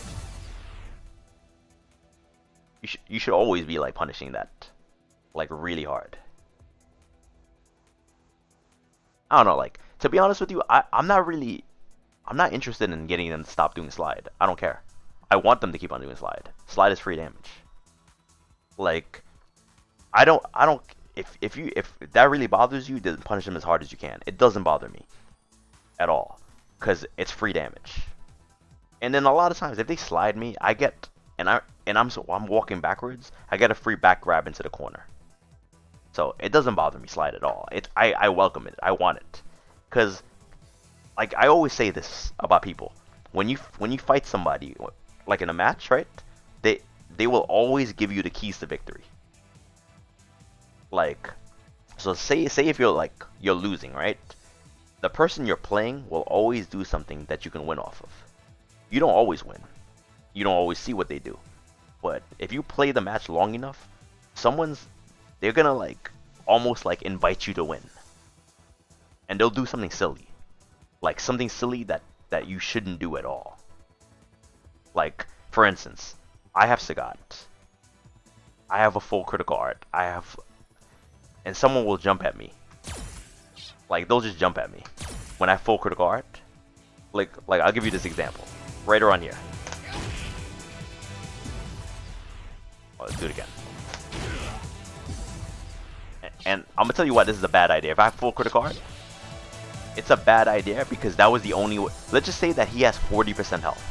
[SPEAKER 1] You should always be, like, punishing that, like, really hard. I don't know, like, to be honest with you, I'm not interested in getting them to stop doing slide. I don't care. I want them to keep on doing slide. Slide is free damage. Like, if that really bothers you, then punish them as hard as you can. It doesn't bother me at all, because it's free damage. And then a lot of times, if they slide me, I get, I'm walking backwards, I get a free back grab into the corner. So it doesn't bother me slide at all. I welcome it. I want it, because, like, I always say this about people: when you fight somebody, like in a match, right? They will always give you the keys to victory. Like, so say if you're losing, right? The person you're playing will always do something that you can win off of. You don't always win. You don't always see what they do. But if you play the match long enough, they're gonna, like, almost, like, invite you to win. And they'll do something silly. Like, something silly that you shouldn't do at all. Like, for instance, I have Sagat. I have a full critical art. And someone will jump at me. Like, they'll just jump at me when I have full critical art. Like I'll give you this example. Right around here. Oh, let's do it again. And I'm gonna tell you why this is a bad idea. If I have full critical art, it's a bad idea because that was the only way. Let's just say that he has 40% health.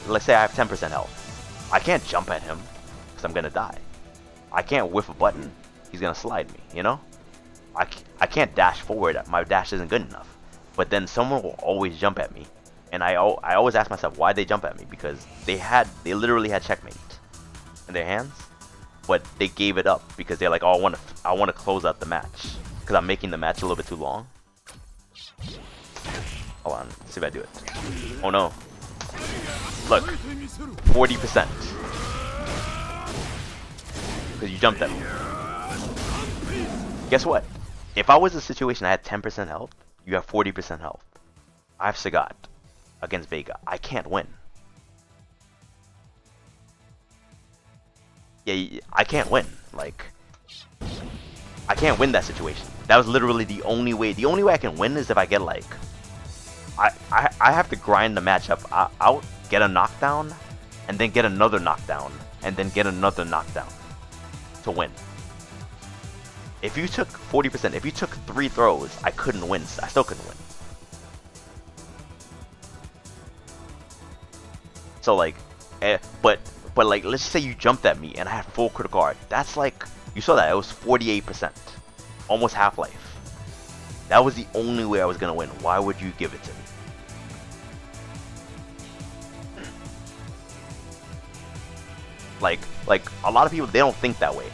[SPEAKER 1] Let's say I have 10% health. I can't jump at him because I'm gonna die. I can't whiff a button. He's gonna slide me, you know? I can't dash forward. My dash isn't good enough. But then someone will always jump at me. And I always ask myself why they jump at me, because they literally had checkmate in their hands, but they gave it up because they're like, oh, I want to close out the match because I'm making the match a little bit too long. Hold on, let's see if I do it. Oh no. Look, 40%. Because you jumped at me. Guess what? If I was in a situation I had 10% health, you have 40% health. I have Sagat against Vega. I can't win. Yeah, I can't win. Like, I can't win that situation. That was literally the only way. The only way I can win is if I get, like, I have to grind the matchup out, get a knockdown, and then get another knockdown, and then get another knockdown to win. If you took 40%, if you took 3 throws, I couldn't win. I still couldn't win. So, like, but like, let's say you jumped at me and I had full critical art. That's like, you saw that, it was 48%. Almost Half-Life. That was the only way I was gonna win. Why would you give it to me? Like a lot of people, they don't think that way.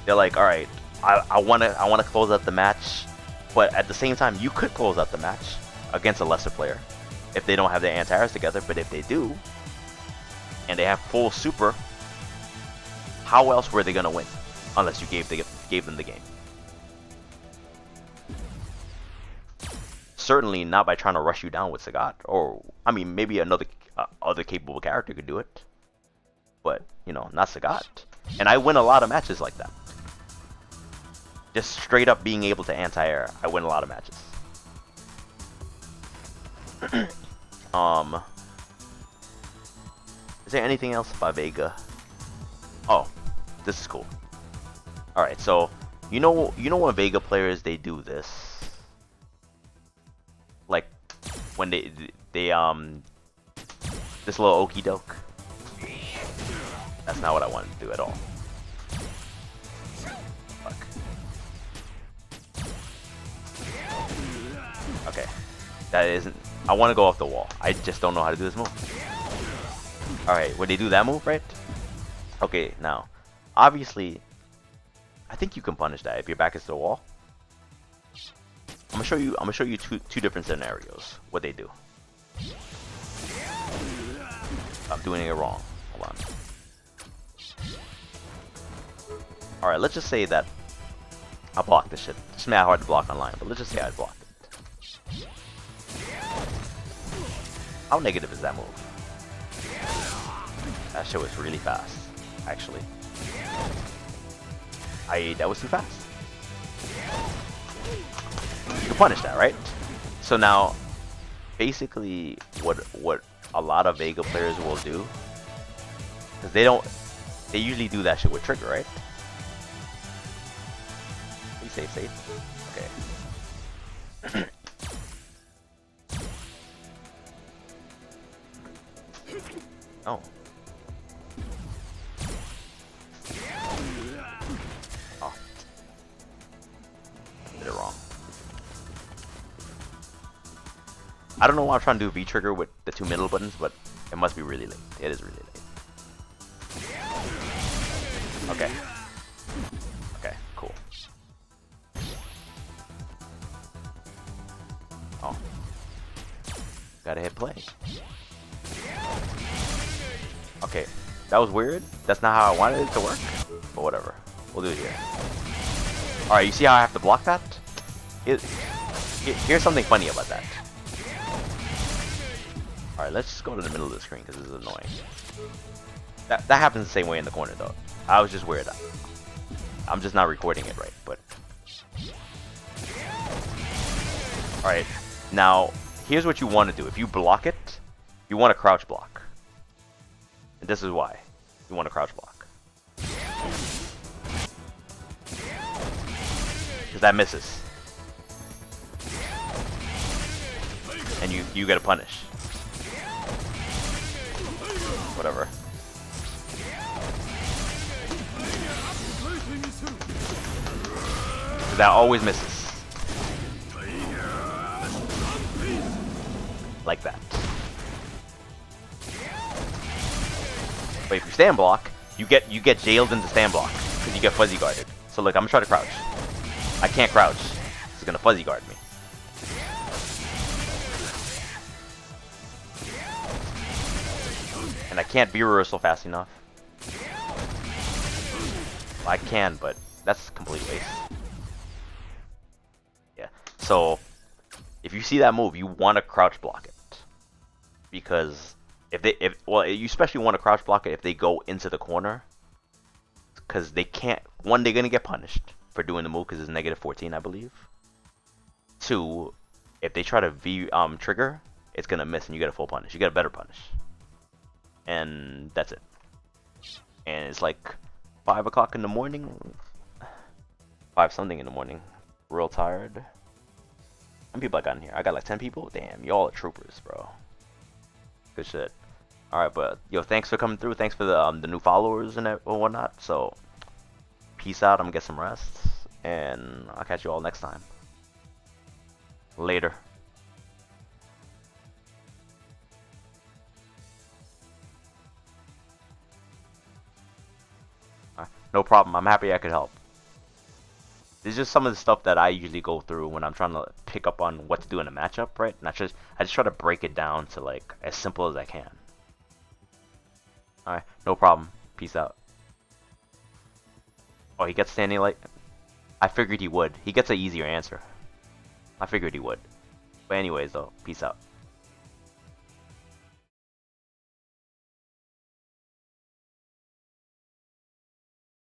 [SPEAKER 1] They're like, alright, I wanna close out the match, but at the same time, you could close out the match against a lesser player if they don't have their anti-airs together. But if they do, and they have full super, how else were they gonna win? Unless you gave them the game. Certainly not by trying to rush you down with Sagat, or I mean, maybe another other capable character could do it, but you know, not Sagat. And I win a lot of matches like that. Just straight up being able to anti-air, I win a lot of matches. Is there anything else about Vega? Oh, this is cool. Alright, so You know when Vega players they do this, like when they this little okey doke. That's not what I wanted to do at all. Fuck. Okay, that isn't. I want to go off the wall. I just don't know how to do this move. All right, when they do that move, right? Okay, now, obviously, I think you can punish that if your back is to the wall. I'm gonna show you two different scenarios. What they do. I'm doing it wrong. Hold on. All right, let's just say that I blocked this shit. It's mad hard to block online, but let's just say I blocked it. How negative is that move? That shit was really fast, actually. That was too fast. You can punish that, right? So now, basically, what a lot of Vega players will do, because they usually do that shit with trigger, right? Be safe. Okay. Oh. Oh. Did it wrong. I don't know why I'm trying to do V trigger with the two middle buttons, but it must be really late. It is really late. Okay. Okay, cool. Oh. Gotta hit play. Okay, that was weird. That's not how I wanted it to work, but whatever. We'll do it here. Alright, you see how I have to block that? Here's something funny about that. Alright, let's just go to the middle of the screen because this is annoying. That happens the same way in the corner though. I was just weird. I'm just not recording it right, but... Alright, now, here's what you want to do. If you block it, you want to crouch block. And this is why. You want to crouch block. Because that misses. And you get a punish. Whatever. That always misses. Like that. But if you stand block, you get jailed into stand block because you get fuzzy guarded. So look, I'm gonna try to crouch. I can't crouch. It's gonna fuzzy guard me. And I can't be reversal fast enough. I can, but that's a complete waste. Yeah. So if you see that move, you want to crouch block it because you especially want to crouch block it if they go into the corner, because they can't. One, they're gonna get punished for doing the move because it's -14, I believe. Two, if they try to V trigger, it's gonna miss and you get a full punish. You get a better punish, and that's it. And it's like 5 o'clock in the morning, 5 something in the morning. Real tired. How many people I got in here? I got like 10 people. Damn, y'all are troopers, bro. Good shit. Alright, but yo, thanks for coming through. Thanks for the new followers and whatnot. So, peace out. I'm gonna get some rest, and I'll catch you all next time. Later. No problem. I'm happy I could help. This is just some of the stuff that I usually go through when I'm trying to pick up on what to do in a matchup, right? And I just try to break it down to like as simple as I can. Alright, no problem. Peace out. Oh, he gets standing like... I figured he would. He gets an easier answer. I figured he would. But anyways though, peace out.